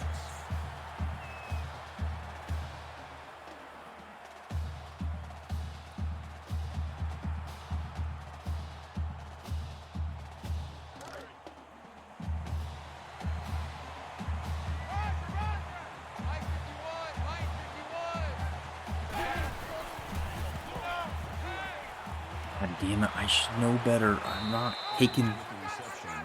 God damn it, I should know better. I'm not taking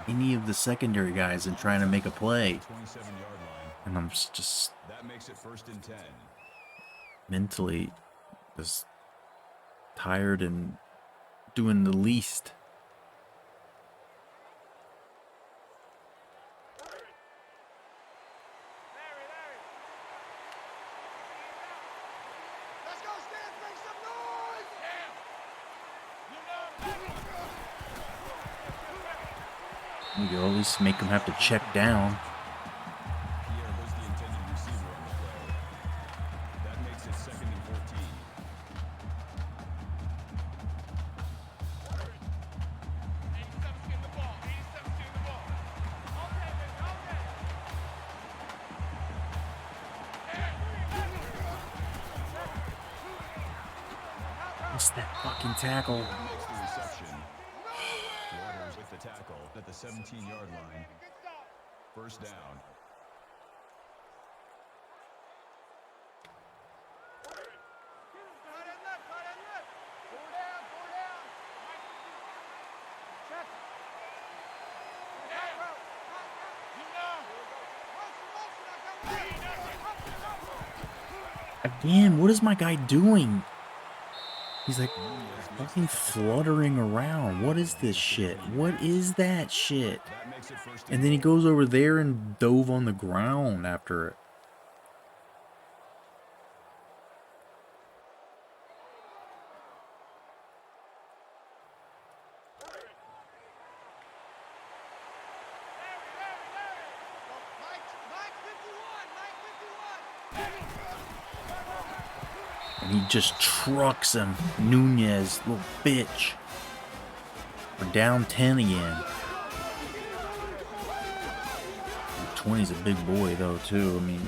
any of the secondary guys and trying to make a play. 27-yard line. And I'm just That makes it 1st and 10. mentally just tired and doing the least. Let's go, Stan, make some noise! You go, at least make them have to check down. Pierre was the intended receiver on the play. That makes it 2nd and 14. What's that fucking tackle? Makes the reception. Waters with the tackle at the 17-yard line. First down. Again, what is my guy doing? He's like fucking fluttering around. What is this shit? What is that shit? That makes it 1st And then he goes over there and dove on the ground after it. Mike 51, Mike 51. And he just trucks him. Nunez, little bitch. We're down 10 again. 20's a big boy, though, too. I mean,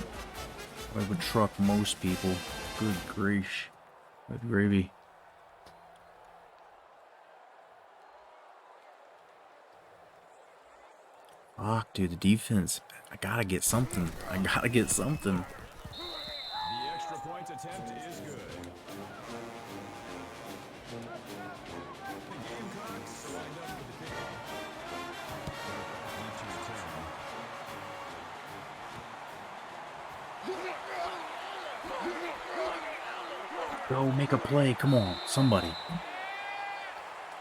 I would truck most people. Good grief. Good gravy. Fuck, dude, the defense. I gotta get something. I gotta get something. The extra point attempt is good. The Gamecocks lined up with the kickoff. Need to return. Go make a play. Come on, somebody.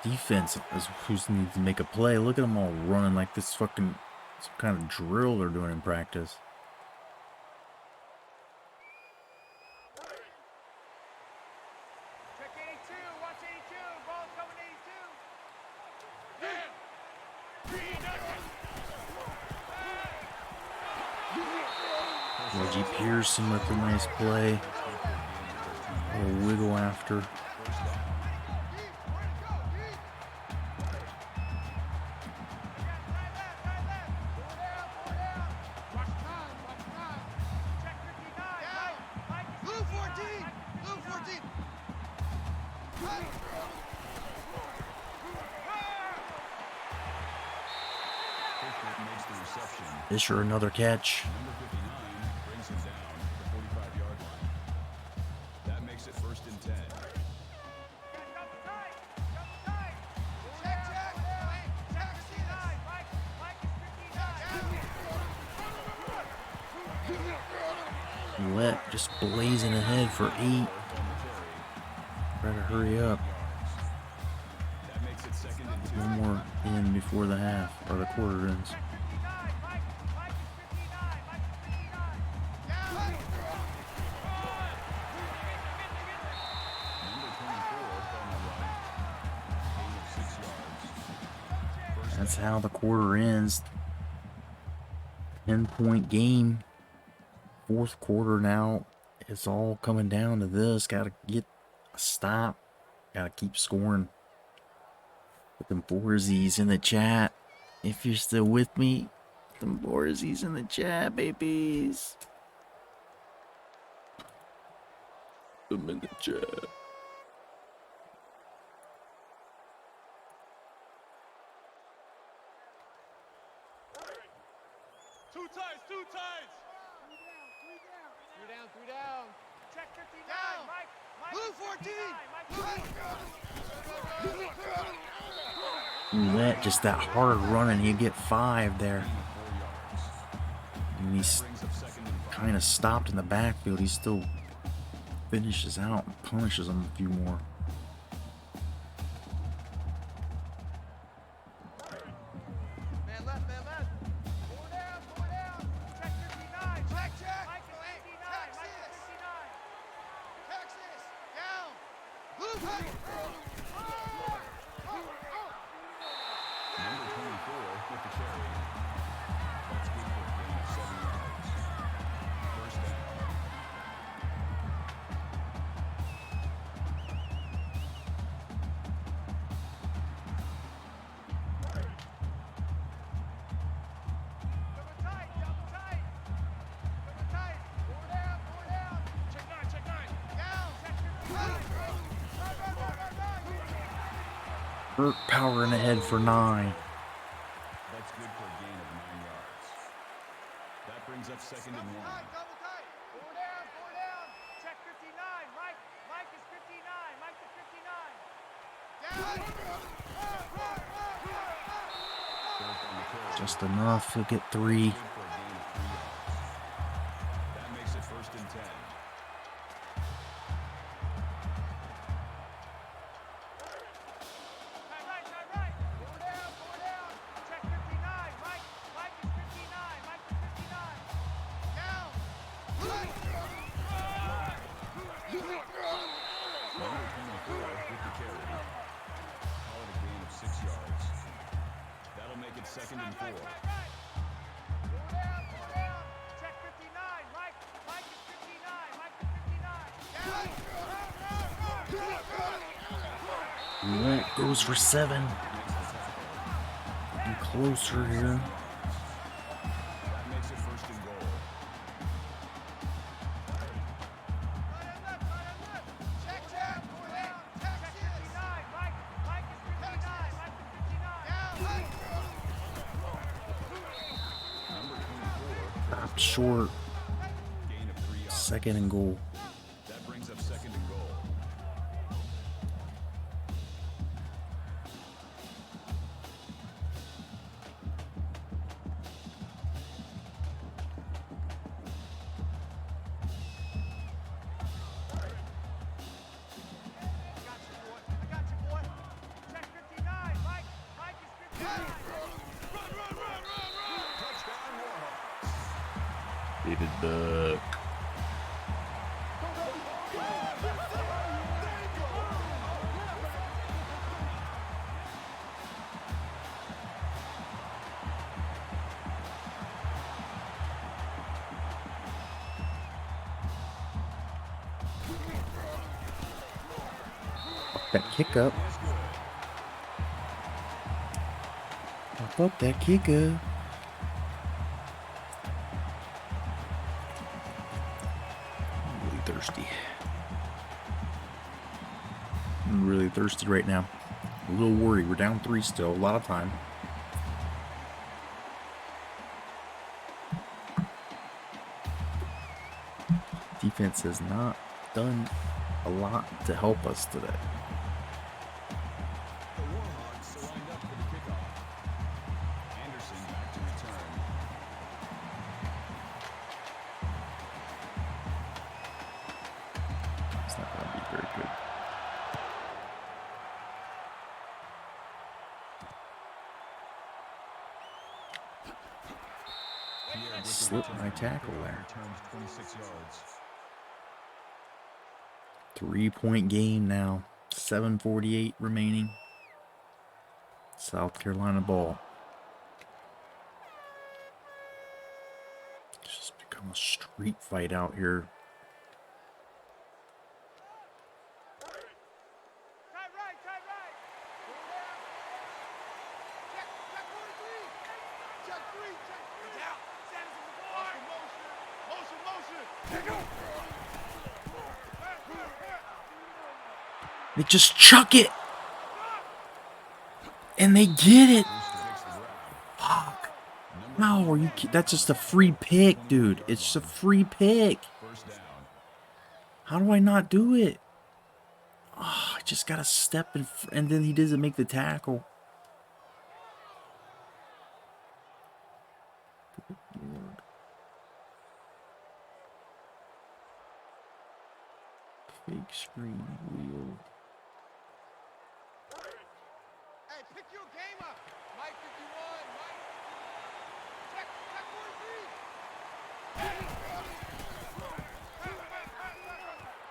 Defense is who needs to make a play. Look at them all running like this fucking some kind of drill they're doing in practice. Check 82, watch 82, ball coming 82. Reggie Pearson with a nice play. A little wiggle after. Fisher, another catch. Number 59 brings him down at the 45-yard line. That makes it 1st and 10. Let just blazing ahead for 8. Better hurry up. That makes it 2nd and 2. One more in before the half or the quarter ends. That's how the quarter ends. 10-point game. 4th quarter now. It's all coming down to this. Gotta get a stop. Gotta keep scoring. Put them foursies in the chat. If you're still with me, put them foursies in the chat, babies. Put them in the chat. Two times. 3 down. Check 59. Down. Mike Blue 14. That just that hard running, you get 5 there. And he's kind of stopped in the backfield. He still finishes out and punishes him a few more. Man left. 4 down. Check 59. Check. Mike is 59. Texas. Down. Blue 14. Number 24 with the carry. That's good for a gain of 7 yards. 1st down. Double tight. 4 down. Check 9. Down. Check 59. Burt powering ahead for 9. That's good for a gain of 9 yards. That brings up 2nd and 1. Double tight. 4 down. Check 59. Mike is 59. Mike to 59. Down. Just enough to get 3. Good for a gain of 3 yards. That makes it 1st and 10. Right. 4 down. Check 59. Mike is 59. Mike to 59. Down. Number 24 with the carry. Call it a gain of 6 yards. That'll make it 2nd and 4. 4 down. Check 59. Mike is 59. Mike to 59. Down. That goes for 7. Getting closer here. That makes it first and goal. Check, check. Texas. 59. Mike is 59. Mike is 59. Down. Number 24. Dropped short. Gain of 3 yards. 2nd and goal. That brings up 2nd and goal. David Buck. That kick up. Pop up that kick up. Really thirsty. I'm really thirsty right now. A little worried. We're down 3 still. A lot of time. Defense has not done a lot to help us today. The Warhawks lined up for the kickoff. Anderson back to return. It's not going to be very good. Slipped my tackle there. Returns 26 yards. 3-point game now. 7:48 remaining. South Carolina ball. It's just become a street fight out here. They just chuck it. And they get it. Fuck. No, are you that's just a free pick, dude. It's just a free pick. How do I not do it? Oh, I just gotta step in and then he doesn't make the tackle. Good Lord. Fake screen wheel. Hey, pick your game up. Mike 51, Mike. Check 43.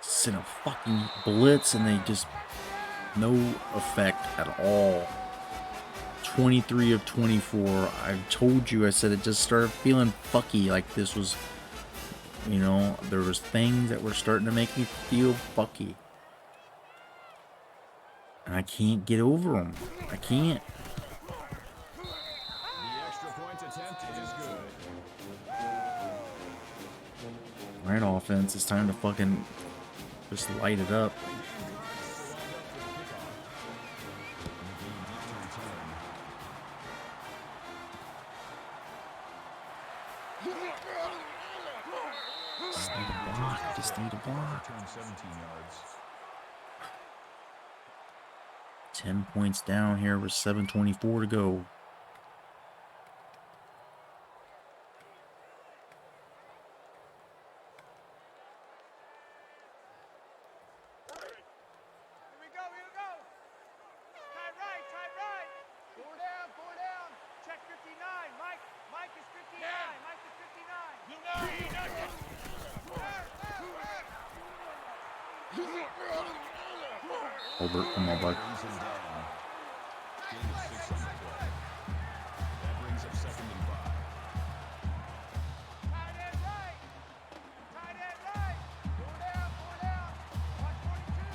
Sent a fucking blitz and they just no effect at all. 23 of 24. I told you, I said it just started feeling fucky, like this was, you know, there was things that were starting to make me feel fucky. And I can't get over them. I can't. The extra point attempt is good. Right, offense. It's time to fucking just light it up. Just need a block. Just need a block. 17 yards. 10 points down here with 7:24 to go. Albert, come on, bud. Gain of 6 on the play. That brings up 2nd and 5. Tight end right. Tight end right. Four down. 142.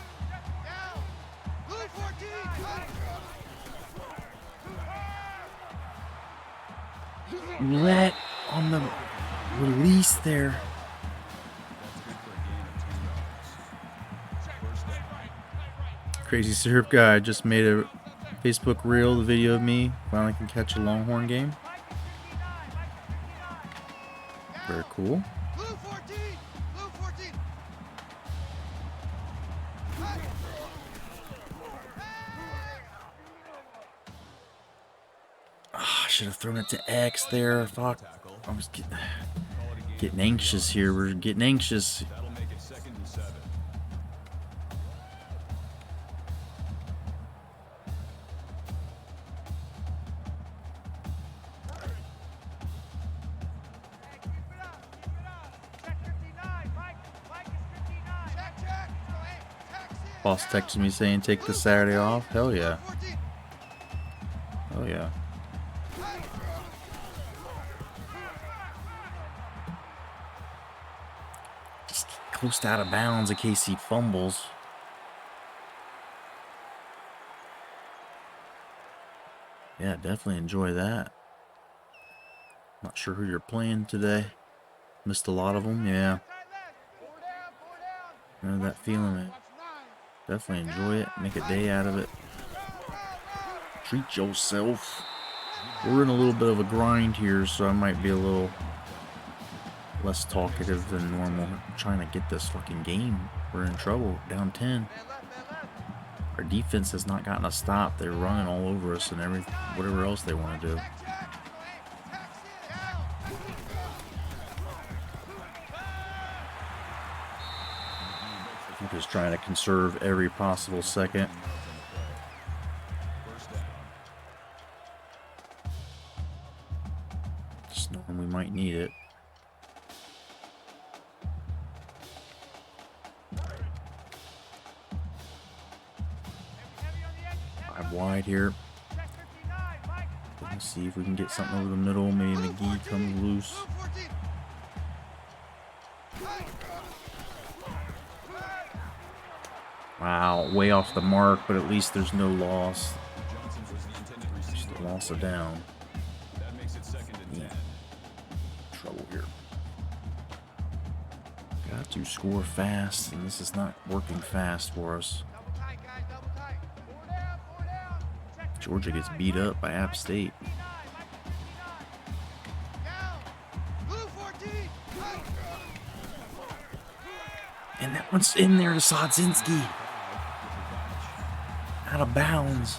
Down. Blue 14. roulette on the release there. Crazy Syrup Guy just made a Facebook reel, the video of me finally can catch a Longhorn game. Very cool. Blue 14! Blue 14! I should have thrown it to X there. Fuck. I was getting anxious here. We're getting anxious. That'll make it 2nd and 7. Boss texted me saying take the Saturday off. Hell yeah. Hell yeah. Just get close to out of bounds in case he fumbles. Yeah, definitely enjoy that. Not sure who you're playing today. Missed a lot of them, yeah. I know that feeling, man. Definitely enjoy it. Make a day out of it. Treat yourself. We're in a little bit of a grind here, so I might be a little less talkative than normal. I'm trying to get this fucking game. We're in trouble. Down 10. Our defense has not gotten a stop. They're running all over us and whatever else they want to do. I'm just trying to conserve every possible second. Just knowing we might need it. I'm wide here. Let's see if we can get something over the middle. Maybe McGee comes loose. Wow, way off the mark, but at least there's no loss. Just a loss of down. That makes it 2nd and 10. Trouble here. Got to score fast, and this is not working fast for us. Georgia gets beat up by App State. And that one's in there to Sodzinski. Out of bounds.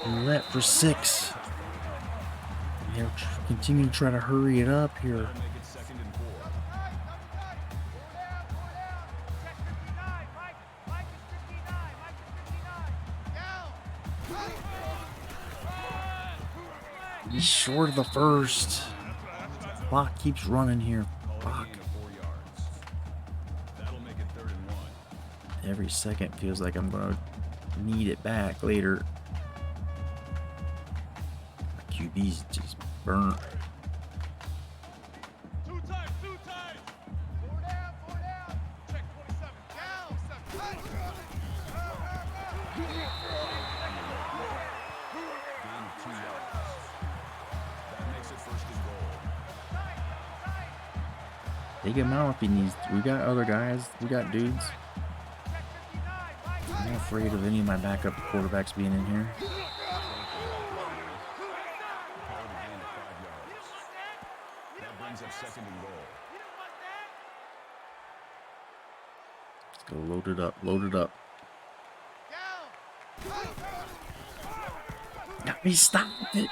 Roulette for 6. They're continuing to try to hurry it up here. He's short of the first. Clock keeps running here. Fuck. Every second feels like I'm gonna need it back later. My QB's just burnt. Take him out if he needs to. We got other guys. We got dudes. I'm not afraid of any of my backup quarterbacks being in here. That brings up 2nd and goal. Let's go load it up. Load it up. Got me stopped it.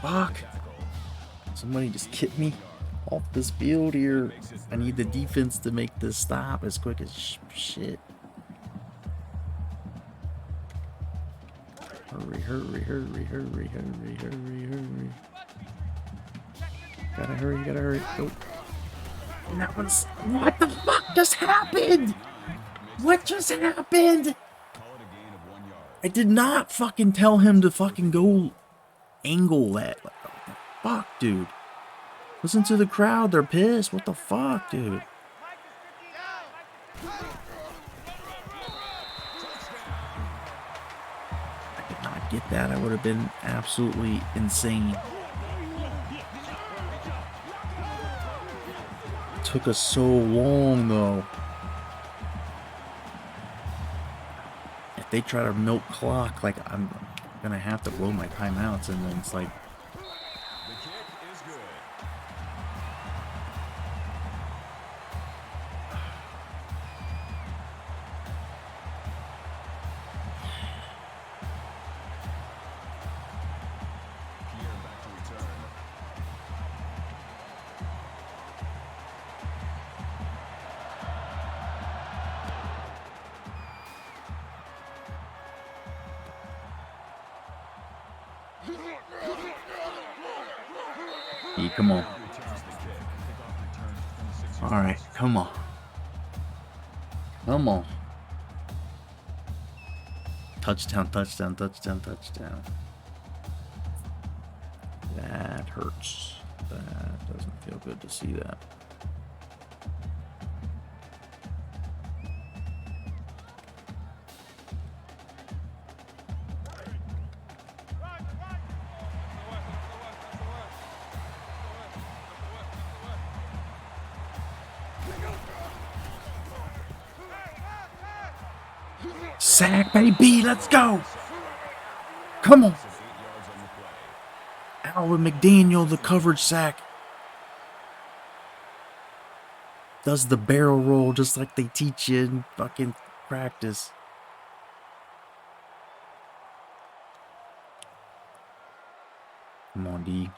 Fuck. Somebody just kicked me off this field here. I need the defense to make this stop as quick as shit. Hurry, hurry, hurry, hurry, hurry, hurry, hurry. Gotta hurry, gotta hurry. Go. And that one's... What the fuck just happened? What just happened? Call it a gain of 1 yard. I did not fucking tell him to fucking go angle that. Like, what the fuck, dude? Listen to the crowd. They're pissed. What the fuck, dude? I did not get that. I would have been absolutely insane. It took us so long, though. If they try to milk clock, like, I'm gonna have to blow my timeouts, and then it's like, come on. Alright, come on. Come on. Touchdown, touchdown, touchdown, touchdown. That hurts. That doesn't feel good to see that. Sack, baby, let's go. Come on. Alvin McDaniel, the coverage sack. Does the barrel roll just like they teach you in fucking practice. Come on, D.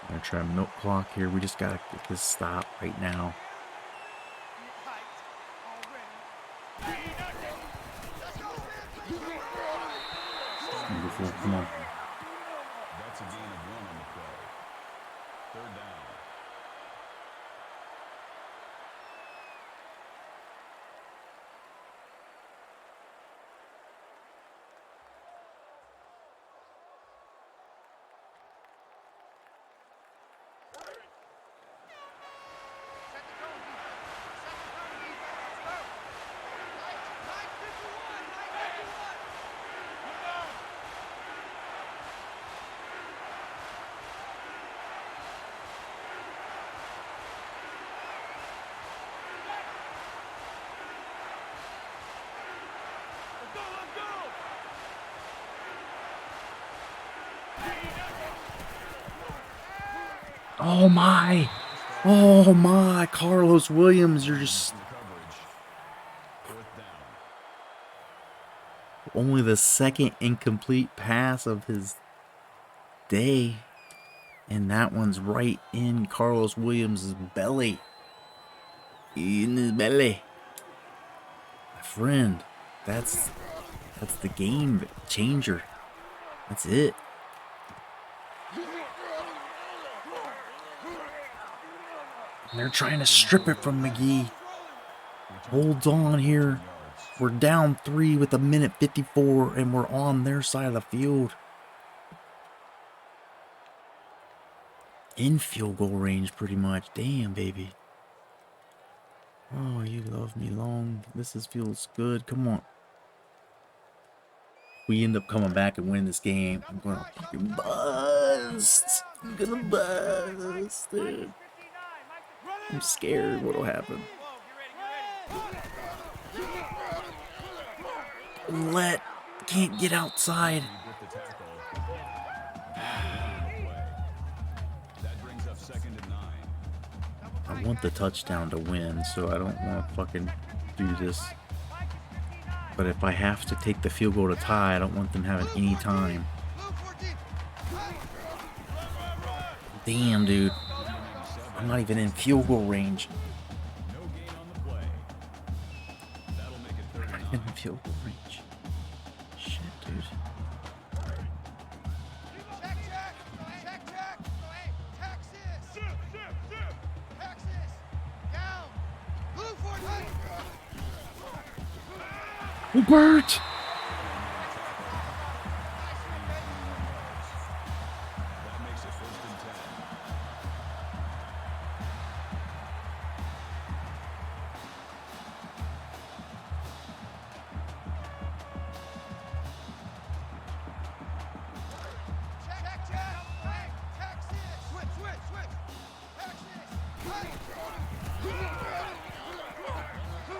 I'm gonna try milk clock here. We just gotta get this stop right now. Beautiful. Come on. That's a gain of 1 on the play. Third down. Oh my. Oh my. Carlos Williams, you're just... Only the second incomplete pass of his day. And that one's right in Carlos Williams' belly. In his belly. My friend. That's the game changer. That's it. And they're trying to strip it from McGee. Hold on here. We're down 3 with 1:54, and we're on their side of the field. In field goal range, pretty much. Damn, baby. Oh, you love me long. This feels good. Come on. We end up coming back and win this game. I'm gonna fucking bust. I'm gonna bust, dude. I'm scared what'll happen. Can't get outside. I want the touchdown to win, so I don't want to fucking do this. But if I have to take the field goal to tie, I don't want them having any time. Damn, dude. I'm not even in field goal range. I'm not even in field goal range. Shit, dude. Bert!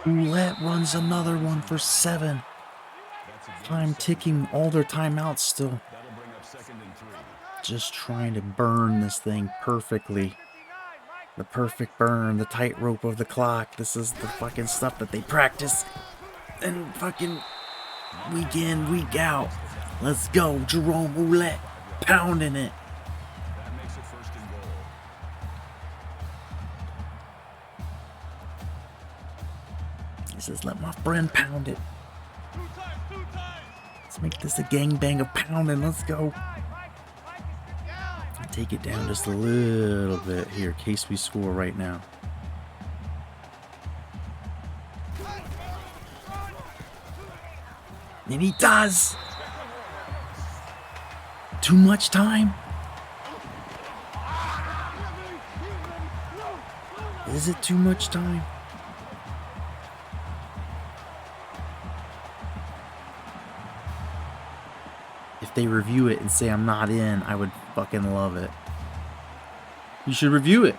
Roulette runs another one for 7. Time ticking, all their timeouts still. Just trying to burn this thing perfectly. The perfect burn, the tightrope of the clock. This is the fucking stuff that they practice. And fucking week in, week out. Let's go, Jerome Roulette. Pounding it. He says, let my friend pound it. Let's make this a gangbang of pounding. Let's go. Take it down just a little bit here in case we score right now. And he does. Too much time. Is it too much time? If they review it and say I'm not in, I would fucking love it. You should review it.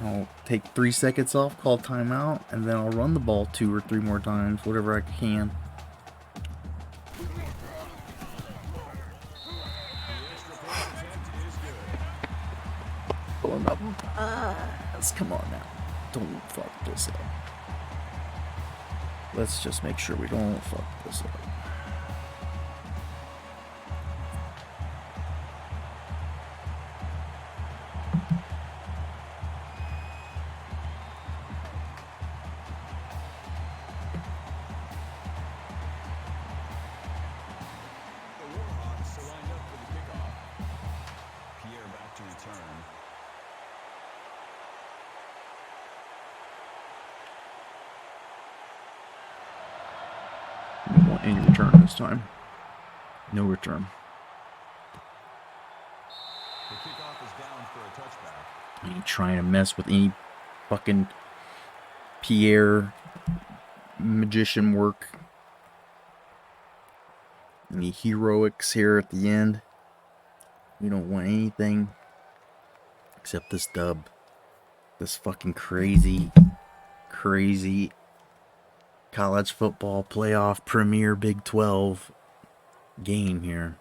I'll take 3 seconds off, call timeout, and then I'll run the ball 2 or 3 more times, whatever I can. Going up. Let's come on now. Don't fuck this up. Let's just make sure we don't fuck this up. Don't want any return this time. No return. The kickoff is down for a touchback. I ain't trying to mess with any fucking Pierre magician work. Any heroics here at the end. We don't want anything except this dub. This fucking crazy college football playoff premier Big 12 game here.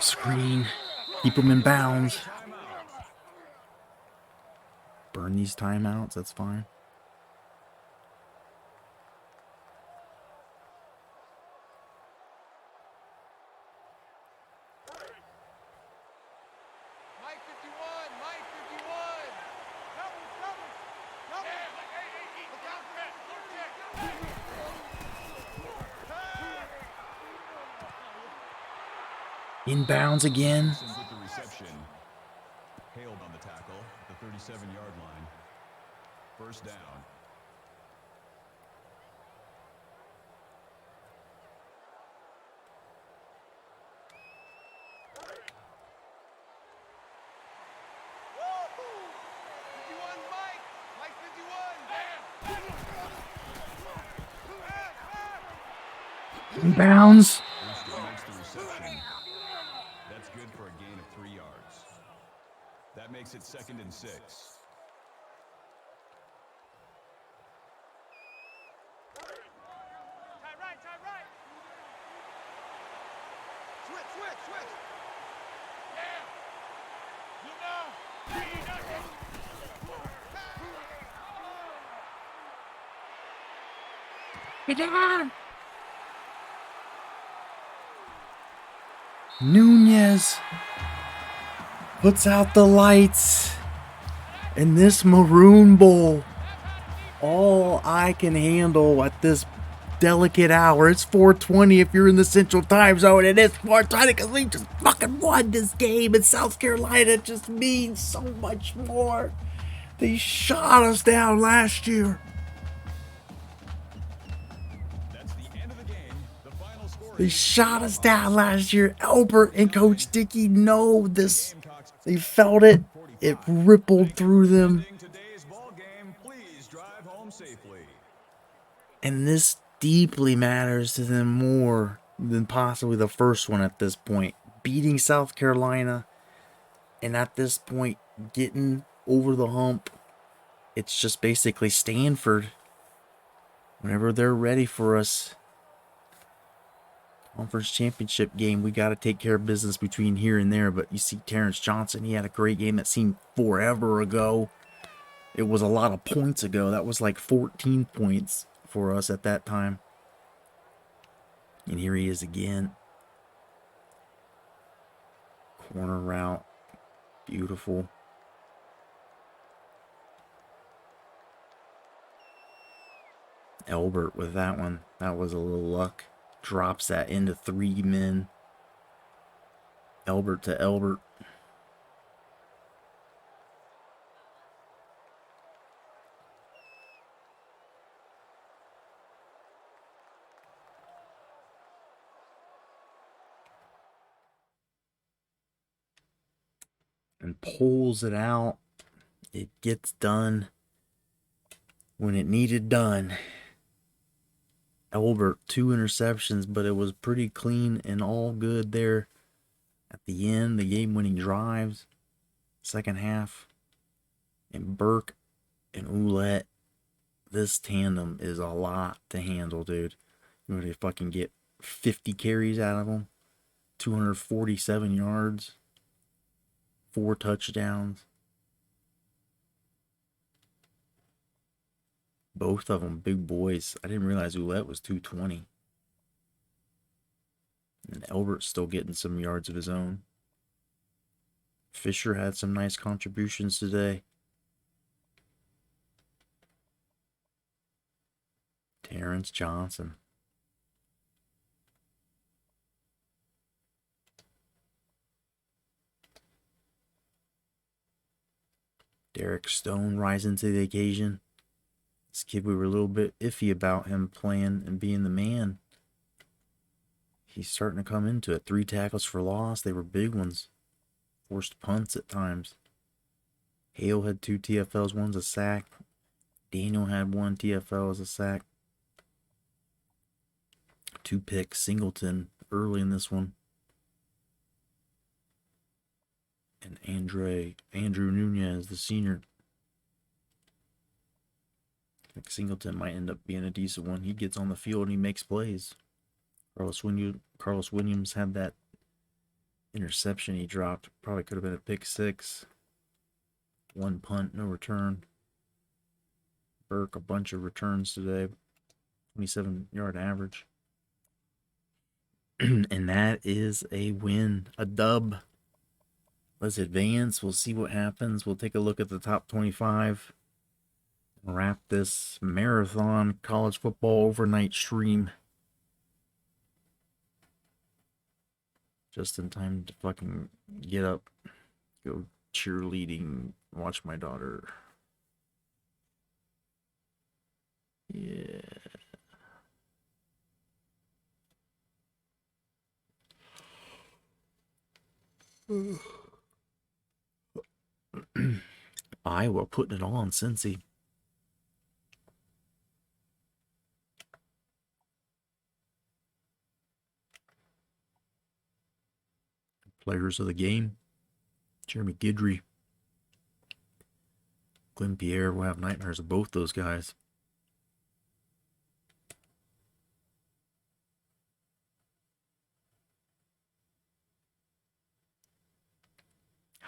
Screen. Keep them in bounds. Burn these timeouts, that's fine. Mike 51, Mike 51. Double. Look out for that. Inbounds again. With the reception, hailed on the tackle at the 37-yard line. First down. Inbounds. That's good for a gain of 3 yards. That makes it 2nd and 6. Switch. Yeah. You know. Get down. Nunez puts out the lights in this Maroon Bowl. All I can handle at this delicate hour. It's 4:20 if you're in the Central Time Zone, and it's 4:20 because we just fucking won this game, and South Carolina just means so much more. They shot us down last year. They shot us down last year. Albert and Coach Dickie know this. They felt it. It rippled through them. And this deeply matters to them more than possibly the first one at this point. Beating South Carolina, and at this point, getting over the hump. It's just basically Stanford. Whenever they're ready for us. Conference championship game, we got to take care of business between here and there. But you see Terrence Johnson, he had a great game that seemed forever ago. It was a lot of points ago. That was like 14 points for us at that time. And here he is again. Corner route. Beautiful. Elbert with that one. That was a little luck. Drops that into 3 men. Elbert to Elbert. And pulls it out. It gets done when it needed done. Elbert, 2 interceptions, but it was pretty clean and all good there at the end. The game-winning drives, second half. And Burke and Ouellette, this tandem is a lot to handle, dude. You want to fucking get 50 carries out of them, 247 yards, 4 touchdowns. Both of them big boys. I didn't realize Ouellette was 220. And Elbert's still getting some yards of his own. Fisher had some nice contributions today. Terrence Johnson. Derek Stone rising to the occasion. This kid, we were a little bit iffy about him playing and being the man. He's starting to come into it. 3 tackles for loss. They were big ones. Forced punts at times. Hale had 2 TFLs. One's a sack. Daniel had 1 TFL as a sack. 2 picks. Singleton early in this one. And Andrew Nunez, the senior. I think Singleton might end up being a decent one. He gets on the field and he makes plays. Carlos Williams had that interception he dropped. Probably could have been a pick 6. 1 punt, no return. Burke, a bunch of returns today. 27-yard average. And that is a win, a dub. Let's advance. We'll see what happens. We'll take a look at the top 25. Wrap this marathon college football overnight stream. Just in time to fucking get up, go cheerleading, watch my daughter. Yeah. Iowa putting it on Cincy. Players of the game. Jeremy Guidry. Glenn Pierre will have nightmares of both those guys.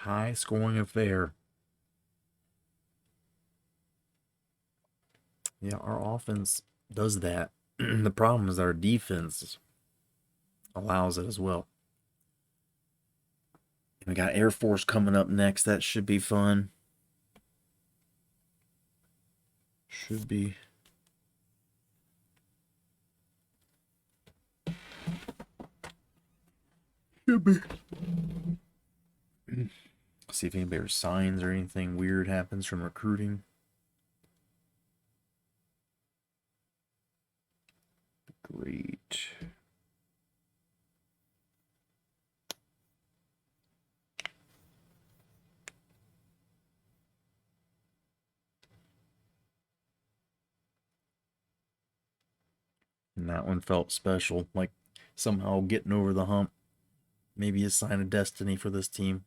High scoring affair. Yeah, our offense does that. The problem is our defense allows it as well. We got Air Force coming up next. That should be fun. Should be. Should be. See if anybody resigns or anything weird happens from recruiting. Great. And that one felt special, like somehow getting over the hump. Maybe a sign of destiny for this team.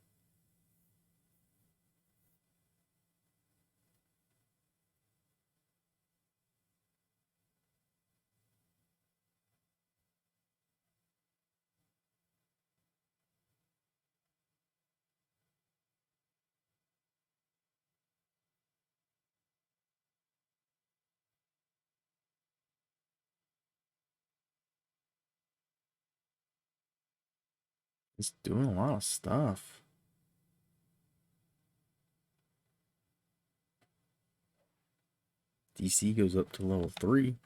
It's doing a lot of stuff. DC goes up to level 3.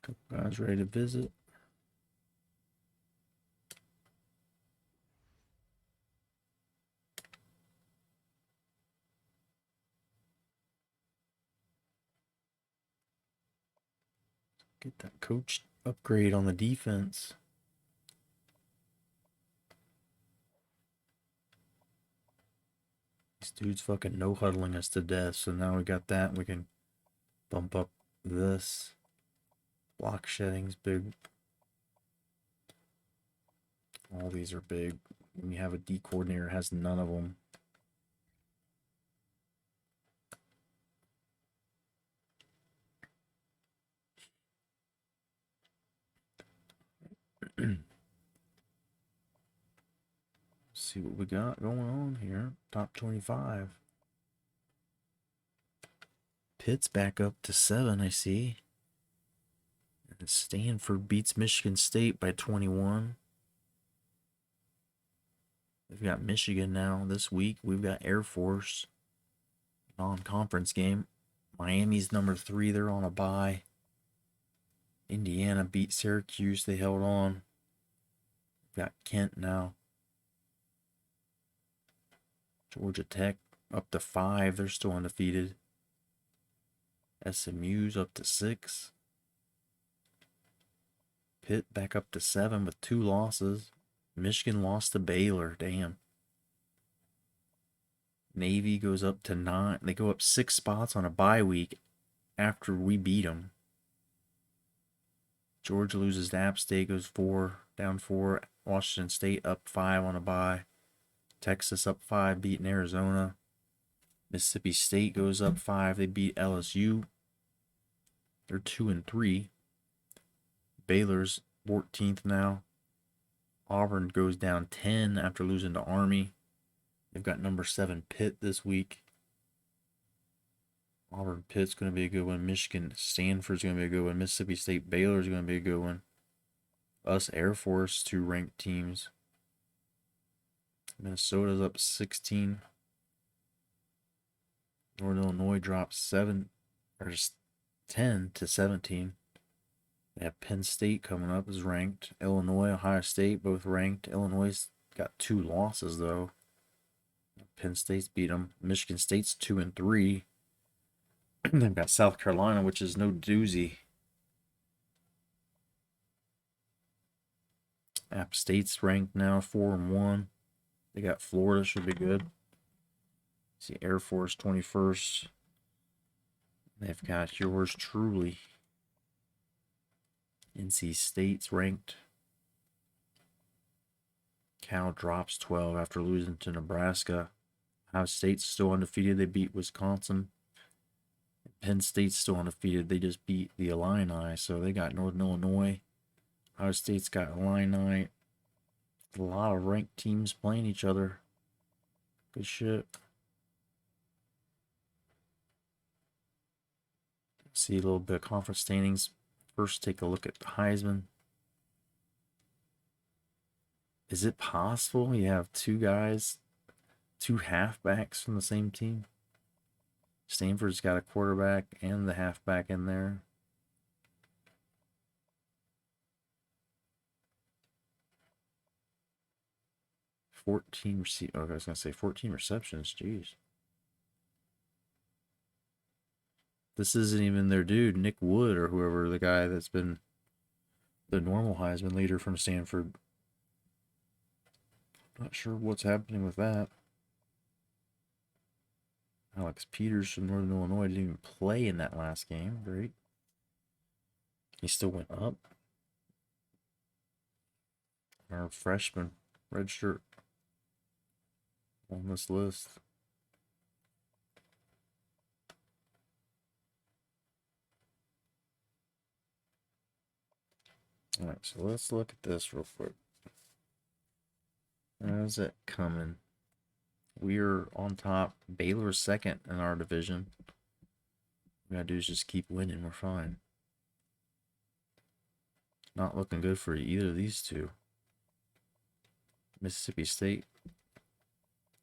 Couple guys ready to visit. Get that coach upgrade on the defense. These dudes fucking no-huddling us to death, so now we got that. We can bump up this. Block shedding's big. All these are big. When you have a D coordinator, has none of them. See what we got going on here. Top 25. Pitt's back up to 7, I see. And Stanford beats Michigan State by 21. We've got Michigan now this week. We've got Air Force. Non-conference game. Miami's number 3. They're on a bye. Indiana beat Syracuse. They held on. We've got Kent now. Georgia Tech up to 5. They're still undefeated. SMU's up to 6. Pitt back up to 7 with 2 losses. Michigan lost to Baylor. Damn. Navy goes up to 9. They go up 6 spots on a bye week after we beat them. Georgia loses to App State, goes 4, down 4. Washington State up 5 on a bye. Texas up 5, beating Arizona. Mississippi State goes up 5. They beat LSU. They're 2-3. Baylor's 14th now. Auburn goes down 10 after losing to Army. They've got number 7 Pitt this week. Auburn Pitt's going to be a good one. Michigan Stanford's going to be a good one. Mississippi State Baylor's going to be a good one. Us Air Force, 2 ranked teams. Minnesota's up 16. Northern Illinois drops 10 to 17. They have Penn State coming up as ranked. Illinois, Ohio State, both ranked. Illinois got 2 losses, though. Penn State's beat them. Michigan State's 2-3. They've got South Carolina, which is no doozy. App State's ranked now, 4-1. They got Florida, should be good. See Air Force 21st. They've got yours truly. NC State's ranked. Cal drops 12 after losing to Nebraska. Ohio State's still undefeated. They beat Wisconsin. Penn State's still undefeated. They just beat the Illini, so they got Northern Illinois. Ohio State's got Illini. A lot of ranked teams playing each other. Good shit. See a little bit of conference standings. First, take a look at Heisman. Is it possible you have two guys, two halfbacks from the same team? Stanford's got a quarterback and the halfback in there. I was gonna say 14 receptions. Jeez. This isn't even their dude, Nick Wood, or whoever, the guy that's been the normal Heisman leader from Stanford. Not sure what's happening with that. Alex Peters from Northern Illinois didn't even play in that last game. Great. He still went up. Our freshman, redshirt, on this list. All right, so let's look at this real quick. How's it coming? We're on top. Baylor's second in our division. What we gotta do is just keep winning. We're fine. Not looking good for either of these two. Mississippi State,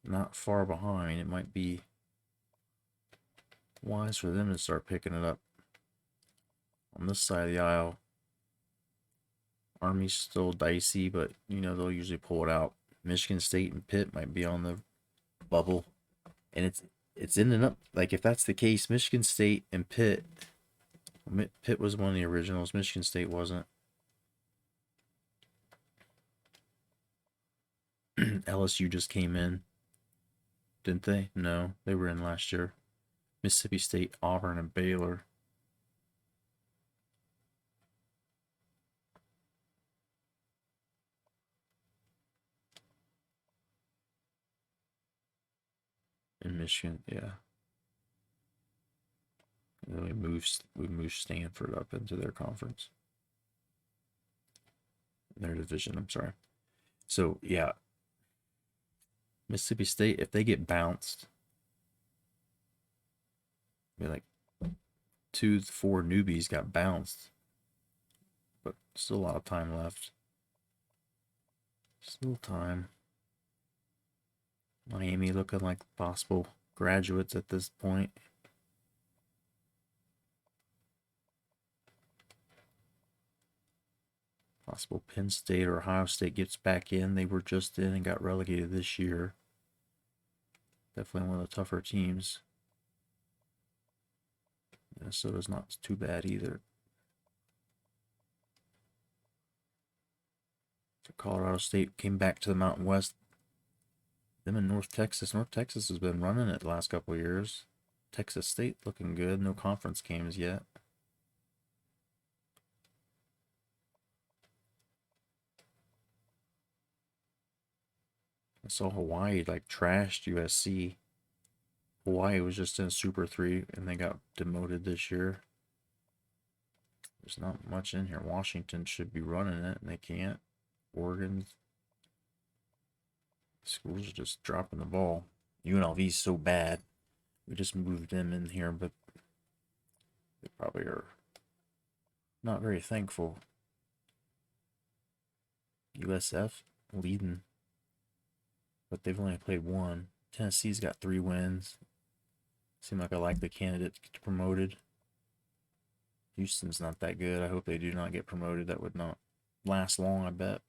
not far behind. It might be wise for them to start picking it up. On this side of the aisle, Army's still dicey, but you know they'll usually pull it out. Michigan State and Pitt might be on the bubble, and it's ending up like, if that's the case, Michigan State and Pitt was one of the originals. Michigan State wasn't. LSU just came in, didn't they? No, they were in last year. Mississippi State, Auburn, and Baylor. In Michigan, yeah. And then we moved Stanford up into their conference. Their division, I'm sorry. So yeah. Mississippi State, if they get bounced, be like 2 to 4 newbies got bounced. But still a lot of time left. Still time. Miami looking like possible graduates at this point. Possible Penn State or Ohio State gets back in. They were just in and got relegated this year. Definitely one of the tougher teams. Minnesota's not too bad either. So Colorado State came back to the Mountain West. Them in North Texas. North Texas has been running it the last couple of years. Texas State looking good. No conference games yet. I saw Hawaii like trashed USC. Hawaii was just in Super 3 and they got demoted this year. There's not much in here. Washington should be running it and they can't. Oregon. Schools are just dropping the ball. UNLV's so bad. We just moved them in here, but they probably are not very thankful. USF leading, but they've only played one. Tennessee's got 3 wins. Seem like a likely candidate to get promoted. Houston's not that good. I hope they do not get promoted. That would not last long, I bet.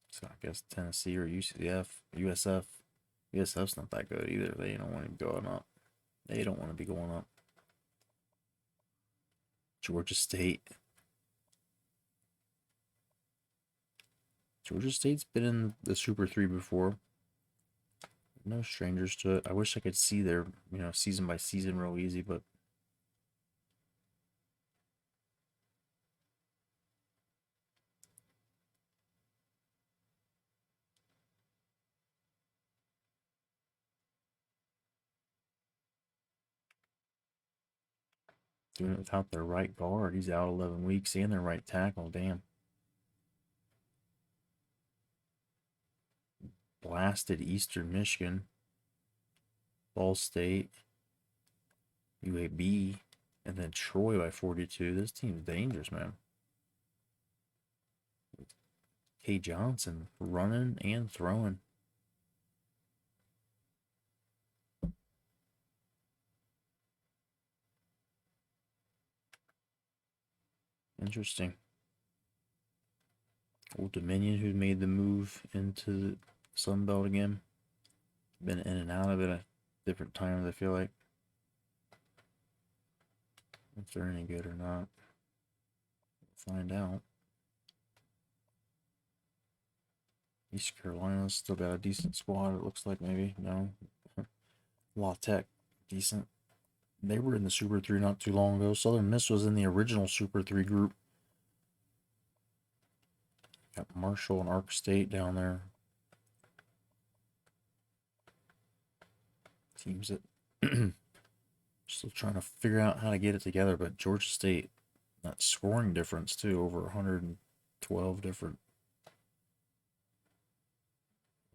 So I guess Tennessee or UCF, USF. USF's not that good either. They don't want to be going up. They don't want to be going up. Georgia State. Georgia State's been in the Super 3 before. No strangers to it. I wish I could see their, season by season real easy, but doing it without their right guard. He's out 11 weeks and their right tackle. Damn. blasted Eastern Michigan. Ball State. UAB. And then Troy by 42. This team's dangerous, man. K. Johnson running and throwing. Interesting. Old Dominion, who made the move into the Sun Belt again. Been in and out of it at different times, I feel like. If they're any good or not. We'll find out. East Carolina's still got a decent squad, it looks like, maybe. No. La Tech, decent. They were in the Super 3 not too long ago. Southern Miss was in the original Super 3 group. Got Marshall and Ark State down there. Teams that still trying to figure out how to get it together, but Georgia State, that scoring difference too, over 112 different.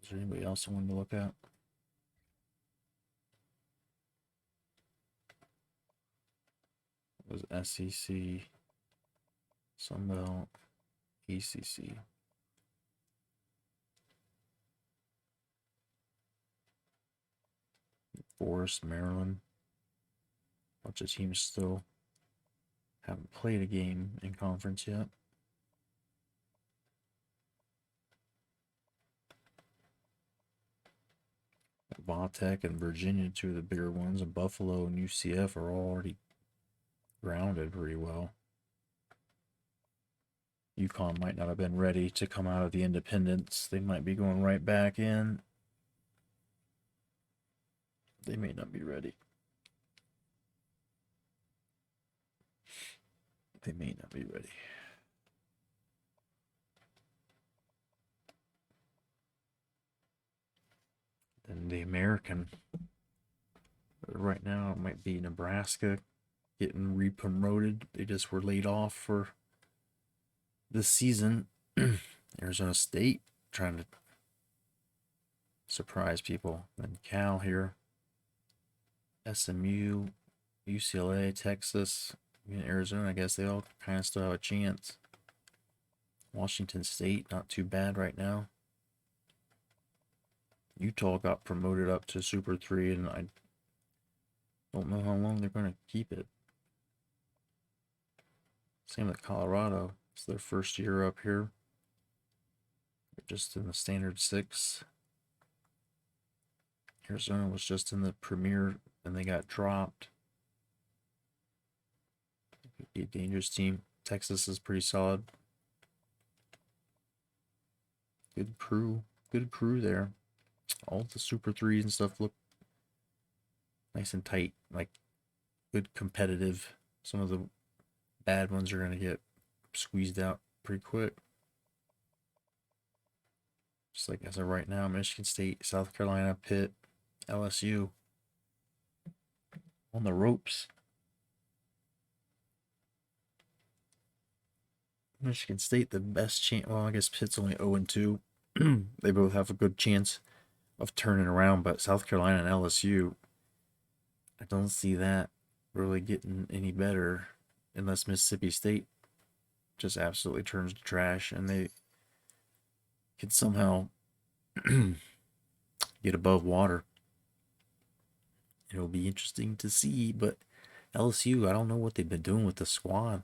Is there anybody else I wanted to look at? It was SEC, Sunbelt, ACC. Forest, Maryland. Bunch of teams still haven't played a game in conference yet. Vatech and Virginia, two of the bigger ones, and Buffalo and UCF are already grounded pretty well. UConn might not have been ready to come out of the independents. They might be going right back in. They may not be ready. They may not be ready. Then the American. Right now it might be Nebraska getting re-promoted. They just were laid off for this season. Arizona State trying to surprise people. Then Cal here. SMU, UCLA, Texas, and Arizona, I guess they all kind of still have a chance. Washington State, not too bad right now. Utah got promoted up to Super 3, and I don't know how long they're going to keep it. Same with Colorado. It's their first year up here. They're just in the Standard 6. Arizona was just in the Premier, and they got dropped. Could be a dangerous team. Texas is pretty solid. Good crew. Good crew there. All the Super 3s and stuff look nice and tight. Like, good competitive. Some of the bad ones are going to get squeezed out pretty quick. Just like as of right now, Michigan State, South Carolina, Pitt, LSU on the ropes. Michigan State, the best chance. Well, I guess Pitt's only 0-2. They both have a good chance of turning around, but South Carolina and LSU, I don't see that really getting any better unless Mississippi State just absolutely turns to trash and they can somehow get above water. It'll be interesting to see, but LSU, I don't know what they've been doing with the squad.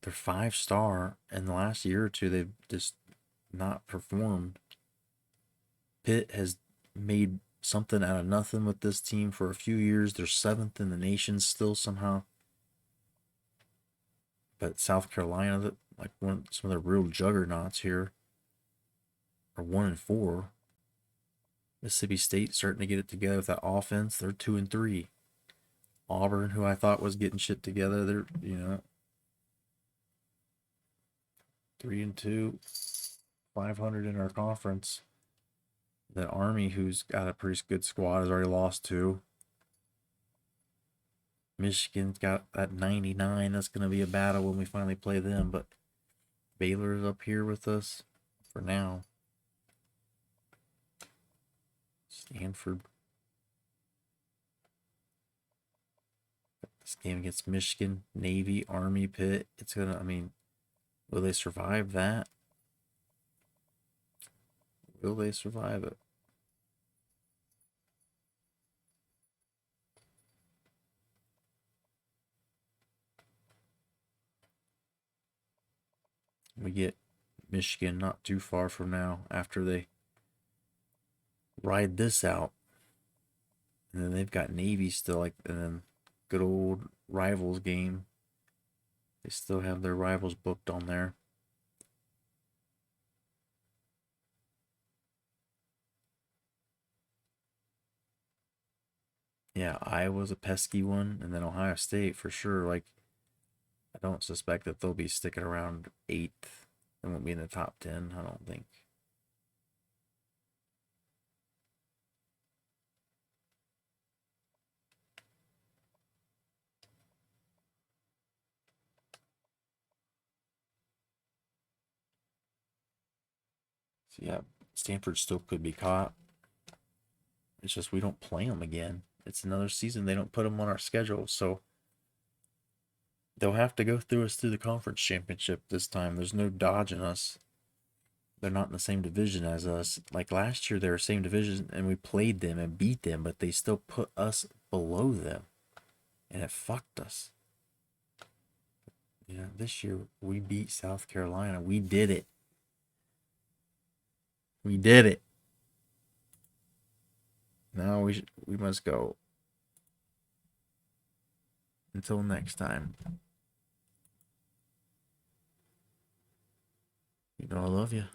They're 5-star, and the last year or two, they've just not performed. Pitt has made something out of nothing with this team for a few years. They're 7th in the nation still somehow. But South Carolina, like some of the real juggernauts here, are 1-4. Mississippi State starting to get it together with that offense. They're 2-3. Auburn, who I thought was getting shit together, they're 3-2, 500 in our conference. The Army, who's got a pretty good squad, has already lost 2. Michigan's got that 99. That's going to be a battle when we finally play them. But Baylor's up here with us for now. Stanford. This game against Michigan, Navy, Army, Pitt. It's gonna, I mean, will they survive that? Will they survive it? We get Michigan not too far from now after they ride this out. And then they've got Navy still, like, and then good old rivals game. They still have their rivals booked on there. Yeah, Iowa's a pesky one, and then Ohio State for sure. Like, I don't suspect that they'll be sticking around 8th. They won't be in the top 10, I don't think. So yeah, Stanford still could be caught. It's just we don't play them again. It's another season. They don't put them on our schedule, so they'll have to go through us through the conference championship this time. There's no dodging us. They're not in the same division as us. Like last year, they were same division, and we played them and beat them, but they still put us below them, and it fucked us. Yeah, this year we beat South Carolina. We did it. We did it. Now we must go. Until next time. You know I love you.